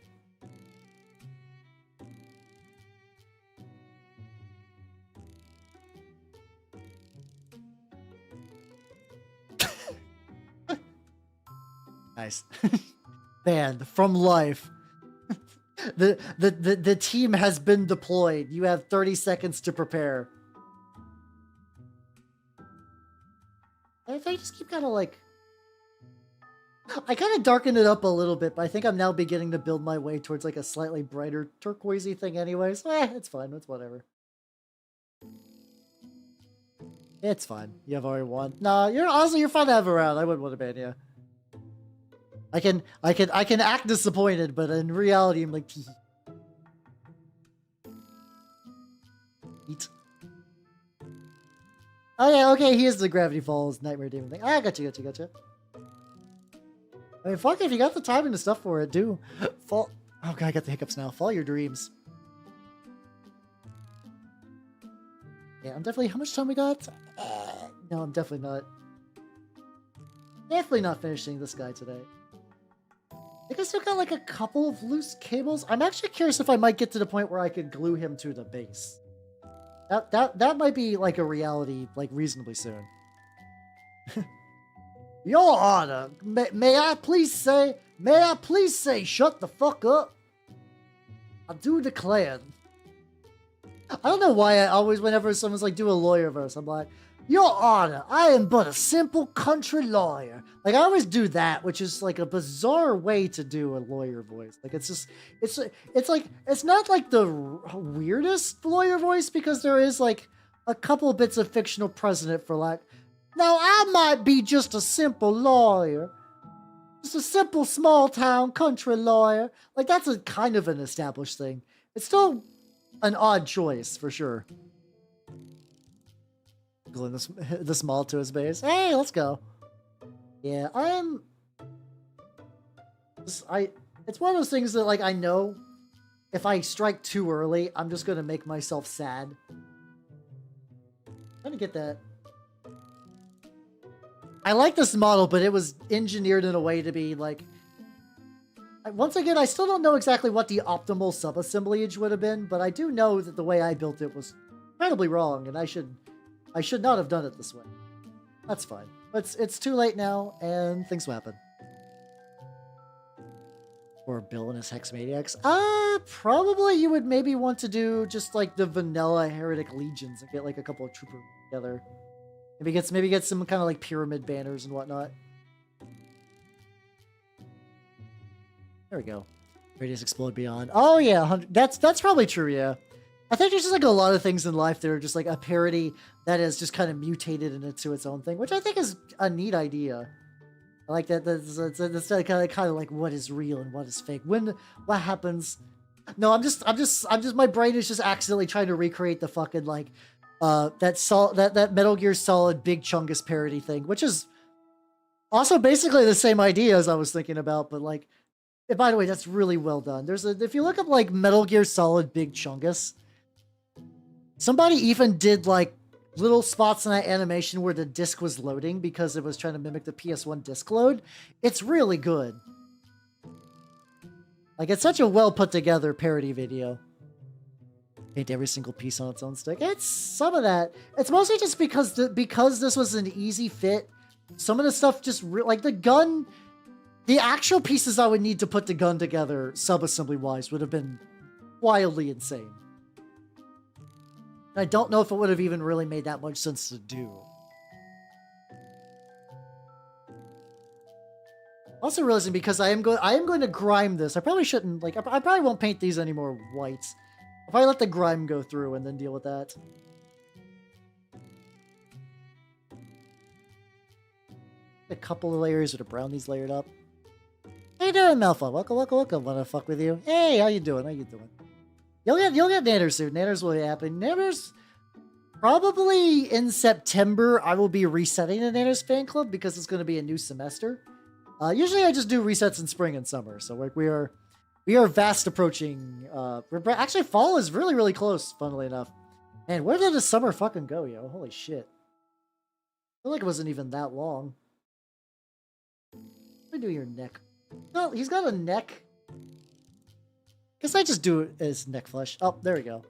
Nice. Banned from life. The team has been deployed. You have 30 seconds to prepare. If I just keep kind of like... I kind of darkened it up a little bit, but I think I'm now beginning to build my way towards like a slightly brighter turquoisey thing anyways. It's fine. It's whatever. It's fine. You have already won. Nah, you're fun to have around. I wouldn't want to ban you. I can act disappointed, but in reality, I'm like, eat. Oh yeah, okay, he is the Gravity Falls Nightmare Demon thing. I got you. I mean, fuck, if you got the time and the stuff for it, do. Oh god, I got the hiccups now. Follow your dreams. Yeah, I'm definitely... How much time we got? No, I'm definitely not. Definitely not finishing this guy today. I think I still got like a couple of loose cables. I'm actually curious if I might get to the point where I could glue him to the base. That might be like a reality like reasonably soon. Your Honor, may I please say, shut the fuck up? I do declare. I don't know why I always, whenever someone's like, do a lawyer verse, I'm like, Your Honor, I am but a simple country lawyer. Like, I always do that, which is like a bizarre way to do a lawyer voice. Like, it's just, it's like, it's not like the weirdest lawyer voice because there is like a couple of bits of fictional precedent for like, now I might be just a simple lawyer. Just a simple small town country lawyer. Like, that's a kind of an established thing. It's still an odd choice for sure. Gluing the small to his base. Hey, let's go. Yeah, it's one of those things that like I know if I strike too early, I'm just gonna make myself sad. I'm trying to get that. I like this model, but it was engineered in a way to be like... Once again, I still don't know exactly what the optimal sub-assemblage would have been, but I do know that the way I built it was incredibly wrong, and I should not have done it this way. That's fine. But it's too late now, and things will happen. Or Bill and his Hexmaniacs. Probably you would maybe want to do just like the vanilla Heretic Legions and get like a couple of troopers together. Maybe get some kind of like pyramid banners and whatnot. There we go. Radius Explode Beyond. Oh yeah, that's probably true, yeah. I think there's just like a lot of things in life that are just like a parody that is just kind of mutated into its own thing, which I think is a neat idea. I like that. That's kind of like what is real and what is fake. What happens? No, I'm just. My brain is just accidentally trying to recreate the fucking like, that Metal Gear Solid Big Chungus parody thing, which is also basically the same idea as I was thinking about, but like, by the way, that's really well done. If you look up like Metal Gear Solid Big Chungus, somebody even did like little spots in that animation where the disc was loading because it was trying to mimic the PS1 disc load. It's really good. Like, it's such a well put together parody video. Paint every single piece on its own stick. It's some of that. It's mostly just because this was an easy fit. Some of the stuff just like the gun, the actual pieces I would need to put the gun together sub-assembly wise would have been wildly insane. I don't know if it would have even really made that much sense to do. Also realizing because I am going to grime this. I probably shouldn't, like, I probably won't paint these anymore whites. I'll probably let the grime go through and then deal with that. A couple of layers of the brownies layered up. How you doing, Malfa? Welcome. Wanna fuck with you? Hey, how you doing? You'll get Nanners soon. Nanners will happen. Nanners, probably in September, I will be resetting the Nanners fan club because it's going to be a new semester. Usually I just do resets in spring and summer. So like we are fast approaching. Actually, fall is really, really close, funnily enough. Man, where did the summer fucking go, yo? Holy shit. I feel like it wasn't even that long. Let me do your neck. No, he's got a neck. Guess I just do it as neck flesh. Oh, there we go.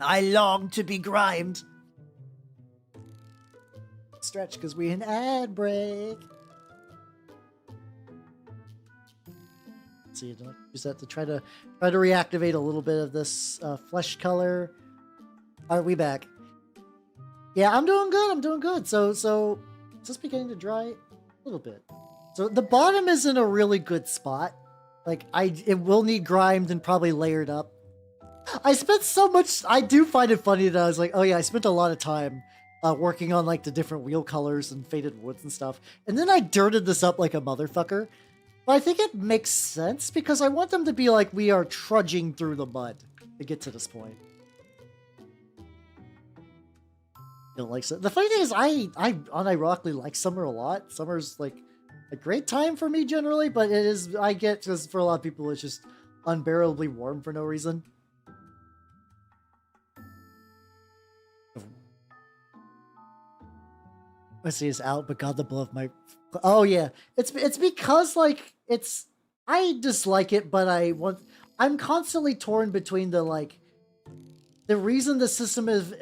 I long to be grimed. Stretch because we an ad break. Let's see, use that to try to reactivate a little bit of this flesh color. All right, we back. Yeah, I'm doing good. So it's just beginning to dry a little bit. So the bottom is in a really good spot. Like it will need grimed and probably layered up. I spent so much. I do find it funny that I was like, oh yeah, I spent a lot of time working on like the different wheel colors and faded woods and stuff, and then I dirted this up like a motherfucker. But I think it makes sense because I want them to be like we are trudging through the mud to get to this point. Don't like the funny thing is I unironically like summer a lot. Summer's like a great time for me generally, but it is I get because for a lot of people it's just unbearably warm for no reason. Let's see, it's out, but God the blow of my. Oh yeah, it's because like I dislike it, but I'm constantly torn between the like. The reason the system of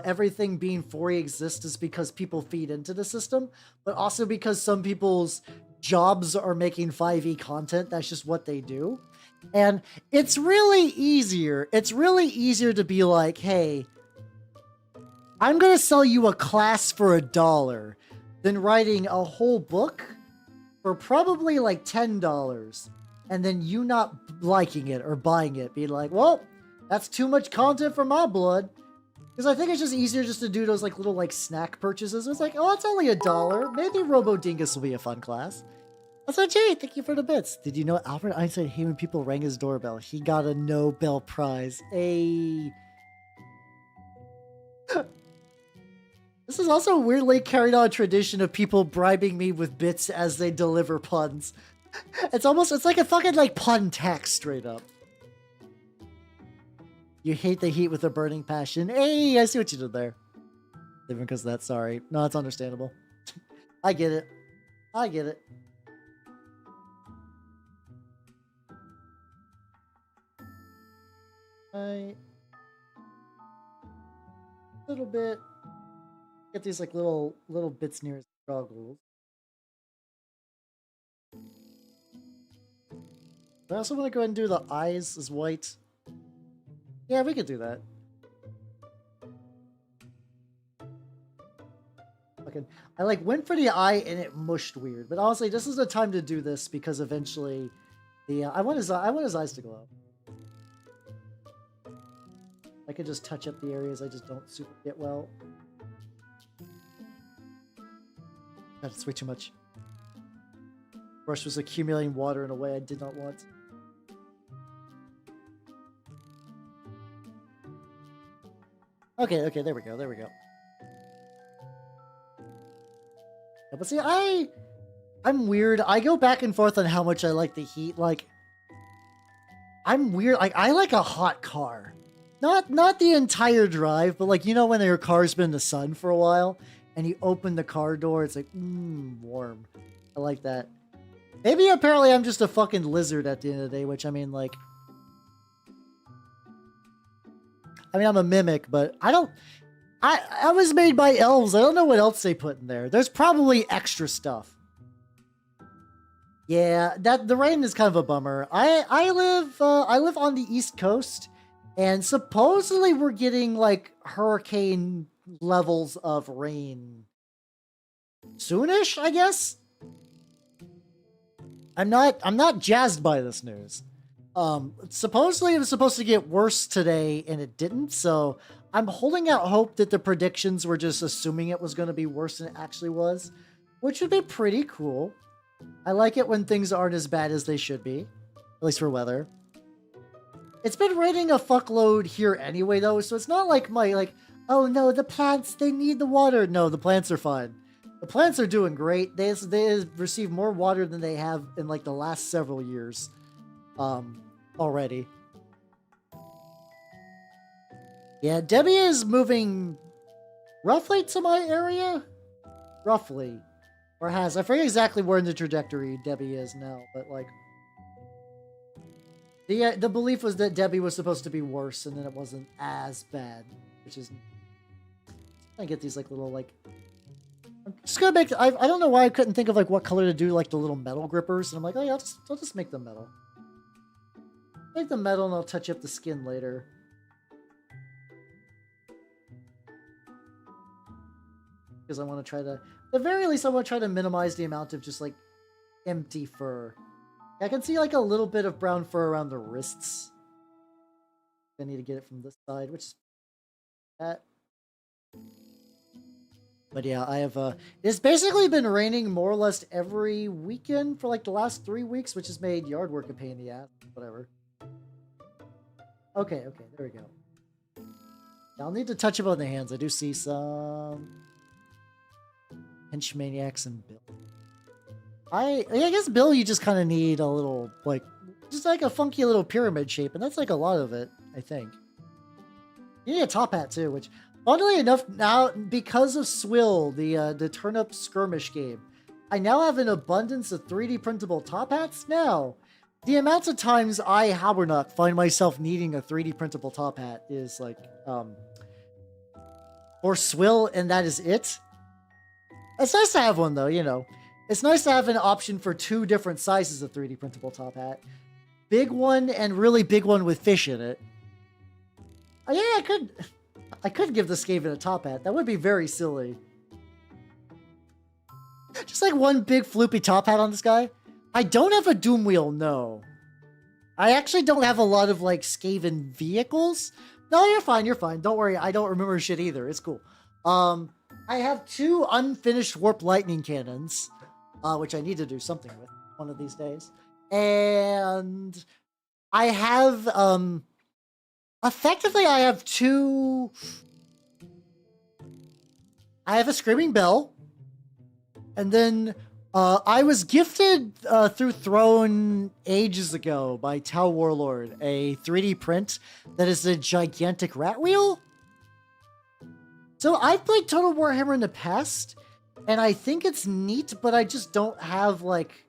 everything being 4E exists is because people feed into the system, but also because some people's jobs are making 5E content. That's just what they do. And it's really easier. It's really easier to be like, hey, I'm going to sell you a class for $1 than writing a whole book for probably like $10 and then you not liking it or buying it. Being like, well, that's too much content for my blood. Because I think it's just easier just to do those like little like snack purchases. It's like, oh, it's only $1. Maybe Robo Dingus will be a fun class. Also, Jay, thank you for the bits. Did you know Albert Einstein hated when people rang his doorbell? He got a Nobel Prize. This is also weirdly carried on a tradition of people bribing me with bits as they deliver puns. It's like a fucking like pun tax straight up. You hate the heat with a burning passion. Hey, I see what you did there. Even because of that, sorry. No, it's understandable. I get it. I get it. A little bit. Get these like little bits near his goggles. I also want to go ahead and do the eyes as white. Yeah, we could do that. Fucking, I like went for the eye and it mushed weird, but honestly, this is the time to do this because eventually, I want his eyes to glow. I could just touch up the areas I just don't super get well. God, it's way too much. Brush was accumulating water in a way I did not want. Okay, there we go. Yeah, but see, I'm weird. I go back and forth on how much I like the heat. Like, I'm weird. Like, I like a hot car. Not the entire drive, but like, you know when your car's been in the sun for a while and you open the car door, it's like, warm. I like that. Maybe apparently I'm just a fucking lizard at the end of the day, which I mean, like, I'm a mimic, but I was made by elves. I don't know what else they put in there. There's probably extra stuff. Yeah, the rain is kind of a bummer. I live on the East Coast, and supposedly we're getting like hurricane levels of rain soonish, I guess. I'm not jazzed by this news. Supposedly it was supposed to get worse today and it didn't, so I'm holding out hope that the predictions were just assuming it was going to be worse than it actually was, which would be pretty cool. I like it when things aren't as bad as they should be, at least for weather. It's been raining a fuckload here anyway though, so it's not like oh no, the plants, they need the water. No, the plants are fine. The plants are doing great. They receive more water than they have in like the last several years. Already. Yeah, Debbie is moving roughly to my area? Roughly. Or has. I forget exactly where in the trajectory Debbie is now, but like... The belief was that Debbie was supposed to be worse and then it wasn't as bad, which is... I get these like little like... I'm just gonna make... I don't know why I couldn't think of like what color to do like the little metal grippers, and I'm like, oh yeah, I'll just make them metal. Make the metal and I'll touch up the skin later. Because I want to try to, at the very least, I want to try to minimize the amount of just like empty fur. I can see like a little bit of brown fur around the wrists. I need to get it from this side, which is that. But yeah, I have it's basically been raining more or less every weekend for like the last 3 weeks, which has made yard work a pain in the ass. Whatever. Okay, there we go. I'll need to touch up on the hands. I do see some Henchmaniacs and Bill. I guess Bill, you just kind of need a little, like, just like a funky little pyramid shape, and that's like a lot of it, I think. You need a top hat too, which, funnily enough, now because of Swill, the Turnip skirmish game, I now have an abundance of 3D printable top hats. Now, the amounts of times I, Habernock, find myself needing a 3D printable top hat is like, or Swill, and that is it. It's nice to have one though, you know. It's nice to have an option for 2 different sizes of 3D printable top hat. Big one and really big one with fish in it. Oh, yeah, I could give the Skaven a top hat. That would be very silly. Just like one big floopy top hat on this guy. I don't have a Doom Wheel, no. I actually don't have a lot of like Skaven vehicles. No, you're fine, you're fine. Don't worry, I don't remember shit either. It's cool. I have 2 unfinished Warp Lightning Cannons, which I need to do something with one of these days. And I have, effectively I have 2... I have a Screaming Bell. And then, I was gifted, through Throne ages ago by F.A.T.A.L Warlord, a 3D print that is a gigantic rat wheel. So I've played Total Warhammer in the past, and I think it's neat, but I just don't have, like,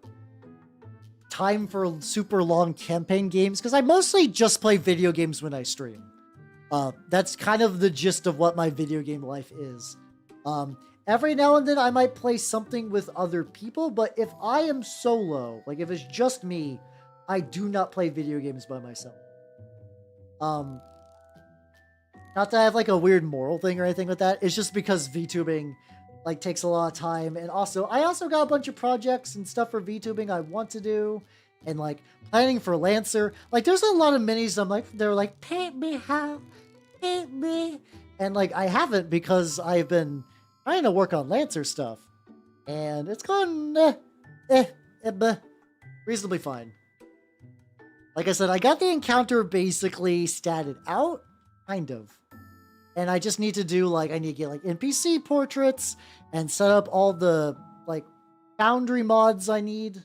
time for super long campaign games, because I mostly just play video games when I stream. That's kind of the gist of what my video game life is. Every now and then I might play something with other people, but if I am solo, like if it's just me, I do not play video games by myself. Not that I have like a weird moral thing or anything with that. It's just because VTubing like takes a lot of time. And also, I also got a bunch of projects and stuff for VTubing I want to do. And like planning for Lancer. Like there's a lot of minis I'm like, they're like, paint me how, paint me. And like I haven't because I've been trying to work on Lancer stuff. And it's gone reasonably fine. Like I said, I got the encounter basically statted out, kind of. And I just need to do, like, I need to get, like, NPC portraits and set up all the, like, Foundry mods I need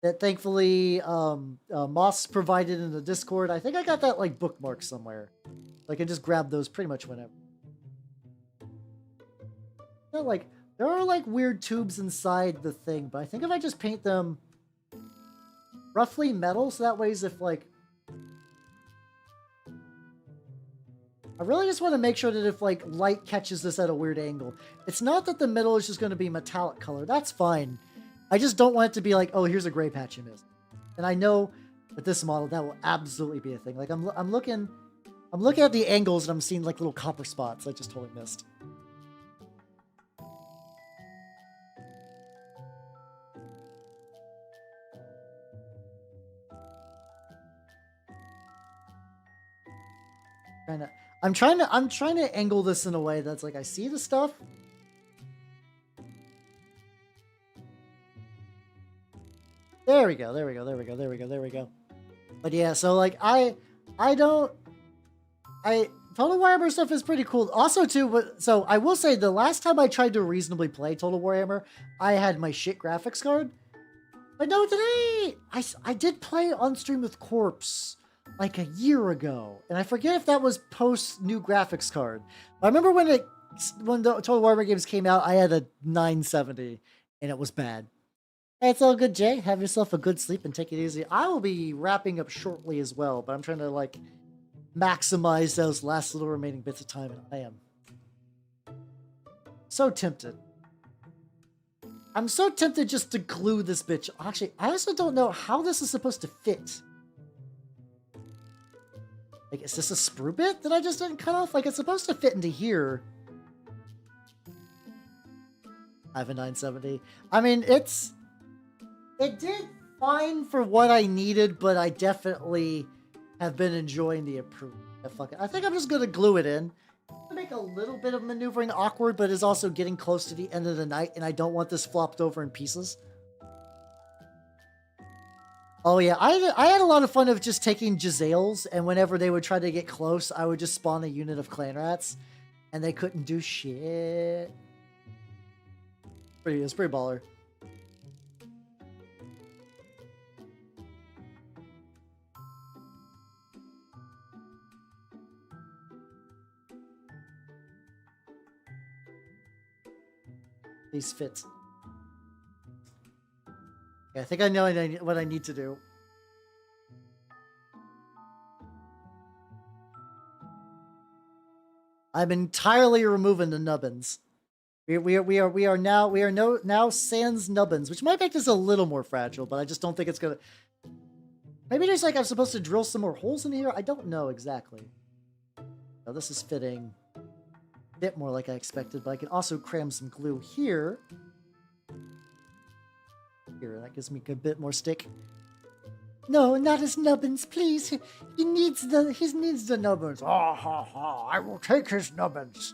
that thankfully Moss provided in the Discord. I think I got that, like, bookmark somewhere. I can just grab those pretty much whenever. You know, like, there are, like, weird tubes inside the thing, but I think if I just paint them roughly metal, so that way if, like, I really just want to make sure that if, like, light catches this at a weird angle, it's not that the middle is just going to be metallic color. That's fine. I just don't want it to be like, oh, here's a gray patch you missed. And I know that this model, that will absolutely be a thing. Like, I'm looking at the angles and I'm seeing, like, little copper spots I just totally missed. I'm trying to angle this in a way that's like I see the stuff. There we go. But yeah, so like Total Warhammer stuff is pretty cool. Also too, but so I will say the last time I tried to reasonably play Total Warhammer, I had my shit graphics card. But no, today I did play on stream with Corpse like a year ago, and I forget if that was post new graphics card. But I remember when the Total Warhammer games came out, I had a 970, and it was bad. Hey, it's all good, Jay. Have yourself a good sleep and take it easy. I will be wrapping up shortly as well, but I'm trying to like maximize those last little remaining bits of time, and I am so tempted. I'm so tempted just to glue this bitch. Actually, I also don't know how this is supposed to fit. Like, is this a sprue bit that I just didn't cut off? Like, it's supposed to fit into here. I have a 970. I mean, it did fine for what I needed, but I definitely have been enjoying the improvement. I think I'm just going to glue it in. To make a little bit of maneuvering awkward, but is also getting close to the end of the night, and I don't want this flopped over in pieces. Oh yeah, I had a lot of fun of just taking Giselles, and whenever they would try to get close, I would just spawn a unit of clan rats, and they couldn't do shit. It's pretty baller. These fit. Yeah, I think I know what I need to do. I'm entirely removing the nubbins. We are now sans nubbins, which might make this a little more fragile, but I just don't think it's gonna. Maybe there's like I'm supposed to drill some more holes in here. I don't know exactly. Now this is fitting a bit more like I expected, but I can also cram some glue here. Here, that gives me a bit more stick. No, not his nubbins, please. He needs the nubbins. Ah ha ha! I will take his nubbins,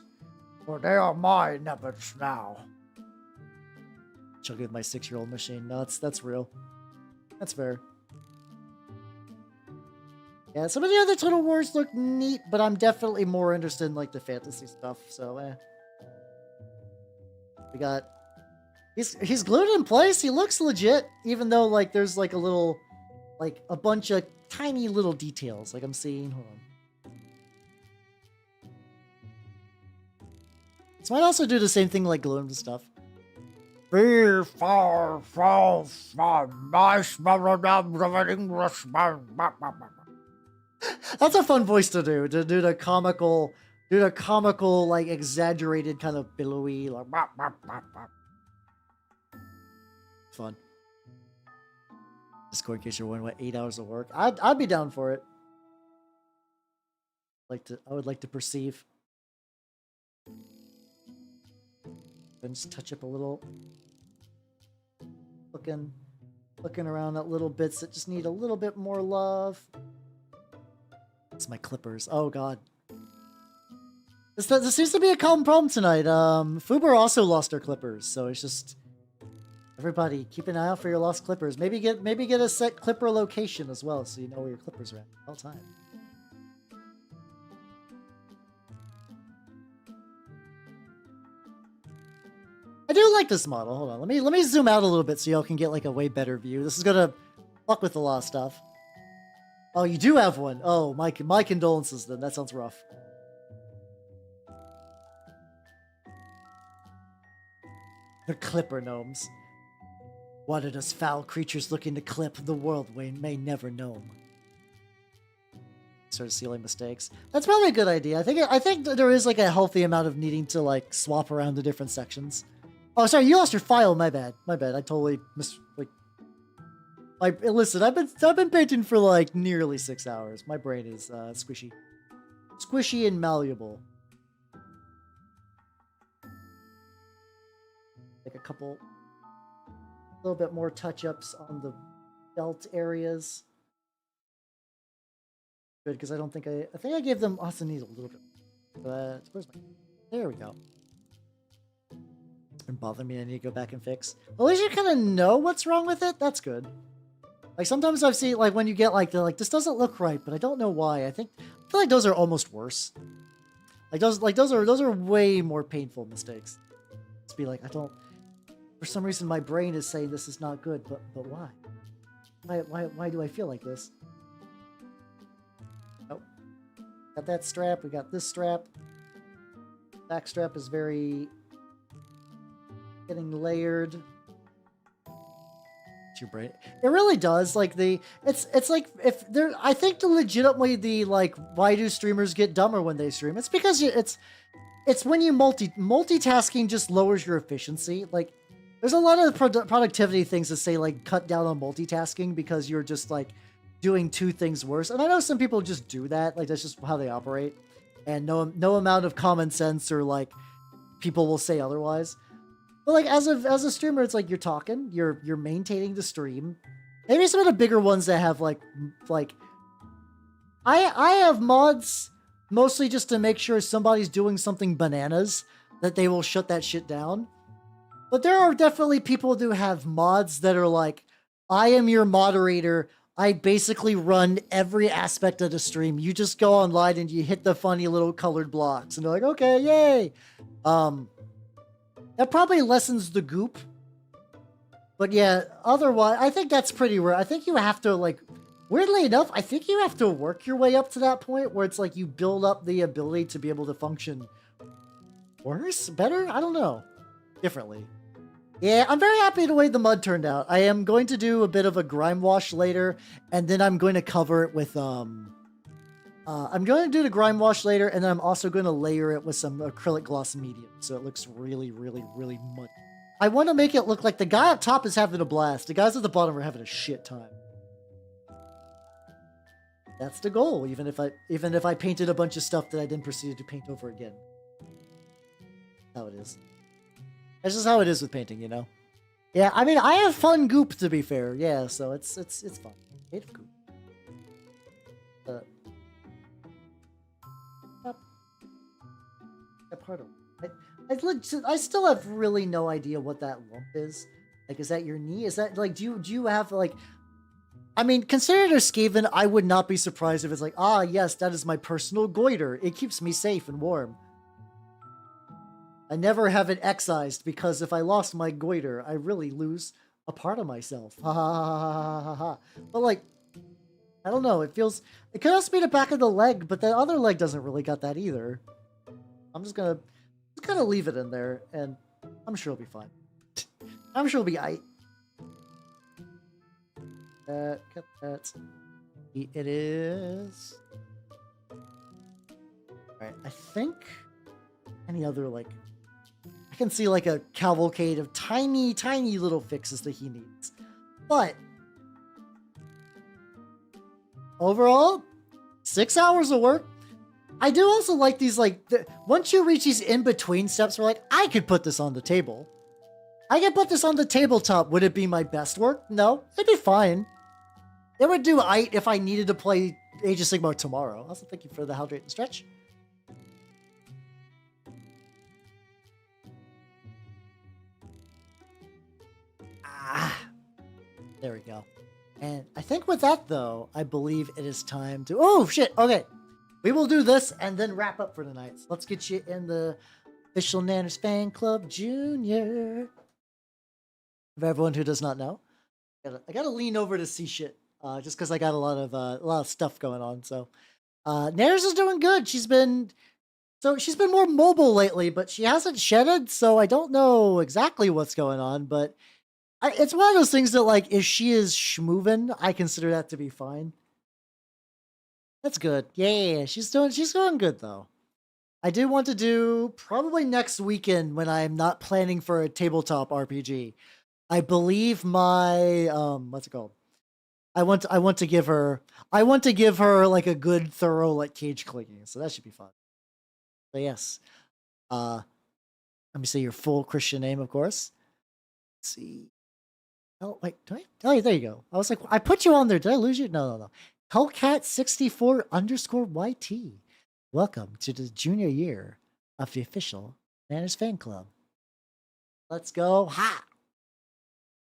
for they are my nubbins now. Chugging with my 6-year-old machine. No, that's real. That's fair. Yeah, some of the other Total Wars look neat, but I'm definitely more interested in like the fantasy stuff. So, we got. He's glued in place. He looks legit, even though like there's like a little, like a bunch of tiny little details. Like I'm seeing. Hold on. This might also do the same thing like gluing to stuff. Be far from my English. That's a fun voice to do the comical, like exaggerated kind of billowy like. Fun. Discord, in case you're wondering, what 8 hours of work? I'd be down for it. I would like to perceive. And just touch up a little. Looking around at little bits that just need a little bit more love. It's my clippers. Oh god. This seems to be a common problem tonight. Fuber also lost her clippers, so it's just. Everybody, keep an eye out for your lost clippers. Maybe get a set clipper location as well, so you know where your clippers are at all time. I do like this model. Hold on, let me zoom out a little bit so y'all can get like a way better view. This is gonna fuck with a lot of stuff. Oh, you do have one. Oh, my condolences then. That sounds rough. The clipper gnomes. What are those foul creatures looking to clip? The world may never know. Sort of sealing mistakes. That's probably a good idea. I think there is like a healthy amount of needing to like swap around the different sections. Oh, sorry, you lost your file. My bad. I totally listen. I've been painting for like nearly 6 hours. My brain is squishy and malleable. Like a little bit more touch-ups on the belt areas. Good, because I don't think I think I gave them also need a little bit. But there we go. It's been bothering me. I need to go back and fix. Well, at least you kind of know what's wrong with it. That's good. Like sometimes I've seen like when you get like this doesn't look right, but I don't know why. I feel like those are almost worse. Those are way more painful mistakes. Just be like for some reason my brain is saying this is not good, but why? Why do I feel like this? Oh, got that strap. We got this strap. Back strap is very getting layered. Your brain. It really does. Like it's like if there. I think legitimately the like why do streamers get dumber when they stream? It's because it's when you multitasking just lowers your efficiency. Like there's a lot of productivity things that say like cut down on multitasking because you're just like doing two things worse. And I know some people just do that. Like that's just how they operate. And no amount of common sense or like people will say otherwise. But like as a streamer, it's like you're talking, you're maintaining the stream. Maybe some of the bigger ones that have like I have mods mostly just to make sure somebody's doing something bananas that they will shut that shit down. But there are definitely people who have mods that are like I am your moderator. I basically run every aspect of the stream. You just go online and you hit the funny little colored blocks, and they're like, okay, yay. That probably lessens the goop. But yeah, otherwise, I think that's pretty rare. I think you have to, like, weirdly enough, I think you have to work your way up to that point where it's like you build up the ability to be able to function worse, better? I don't know. Differently. Yeah, I'm very happy the way the mud turned out. I am going to do a bit of a grime wash later, and then I'm going to cover it with, I'm going to do the grime wash later, and then I'm also going to layer it with some acrylic gloss medium, so it looks really, really, really muddy. I want to make it look like the guy up top is having a blast. The guys at the bottom are having a shit time. That's the goal, even if I painted a bunch of stuff that I then proceeded to paint over again. How it is. That's just how it is with painting, you know? Yeah, I mean, I have fun goop, to be fair. Yeah, so it's fun. Hate goop. That part of I still have really no idea what that lump is. Like, is that your knee? Is that, like, do you have, like... I mean, considered a Skaven, I would not be surprised if it's like, ah, yes, that is my personal goiter. It keeps me safe and warm. I never have it excised because if I lost my goiter, I really lose a part of myself. Ha ha ha ha ha ha. But like, I don't know. It could also be the back of the leg, but the other leg doesn't really got that either. I'm just gonna leave it in there, and I'm sure it'll be fine. I'm sure it'll be aight. Cut that. It is. Alright, I think any other, like, I can see like a cavalcade of tiny, tiny little fixes that he needs. But overall, 6 hours of work. I do also like these, like, once you reach these in-between steps, we're like, I could put this on the table. I could put this on the tabletop. Would it be my best work? No, it'd be fine. It would do aight if I needed to play Age of Sigmar tomorrow. Also, thank you for the hydrate and stretch. There we go. And I think with that, though, I believe it is time to... Oh, shit. Okay. We will do this and then wrap up for tonight. So let's get you in the official Nanners Fan Club Junior. For everyone who does not know, I gotta lean over to see shit. Just because I got a lot of stuff going on. So Nanners is doing good. She's been more mobile lately, but she hasn't shedded, so I don't know exactly what's going on, but it's one of those things that, like, if she is schmovin', I consider that to be fine. That's good. Yeah, she's going good, though. I do want to do, probably next weekend when I'm not planning for a tabletop RPG. I believe my, what's it called? I want to give her like a good, thorough, like, cage cleaning, so that should be fun. So yes. Let me say your full Christian name, of course. Let's see. Oh, wait, do I? Oh, yeah, there you go. I was like, I put you on there. Did I lose you? No. Hellcat64_YT. Welcome to the junior year of the official Nanners Fan Club. Let's go. Ha!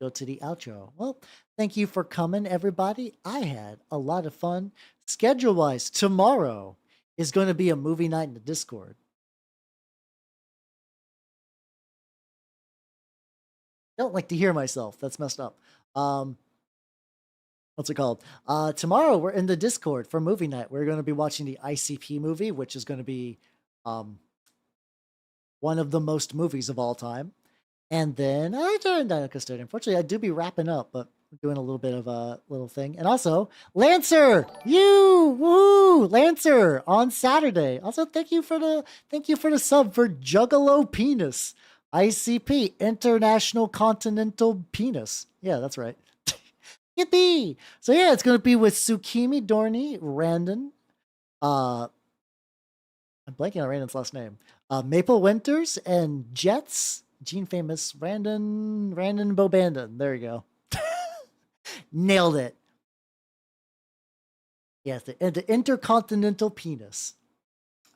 Go to the outro. Well, thank you for coming, everybody. I had a lot of fun. Schedule-wise, tomorrow is going to be a movie night in the Discord. I don't like to hear myself. That's messed up. What's it called? Tomorrow we're in the Discord for movie night. We're going to be watching the ICP movie, which is going to be one of the most movies of all time. And then unfortunately, I do be wrapping up, but we're doing a little bit of a little thing. And also, Lancer, Lancer on Saturday. Also, thank you for the sub for Juggalo Penis. ICP, International Continental Penis. Yeah, that's right. Yippee! So yeah, it's gonna be with Tsukimi Dorney, Randon. I'm blanking on Randon's last name. Maple Winters and Jets. Gene Famous Randon Bobandon. There you go. Nailed it. Yes, the Intercontinental Penis.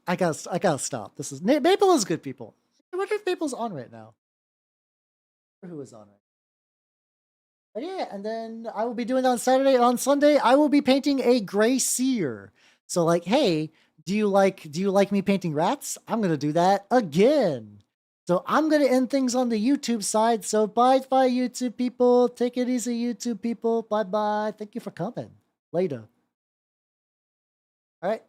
I gotta stop. Maple is good, people. I wonder if Maple's on right now. Who is on right? But yeah, and then I will be doing that on Saturday. On Sunday, I will be painting a gray seer. So like, hey, do you like me painting rats? I'm gonna do that again. So I'm gonna end things on the YouTube side. So bye YouTube people. Take it easy, YouTube people. Bye bye. Thank you for coming. Later. All right.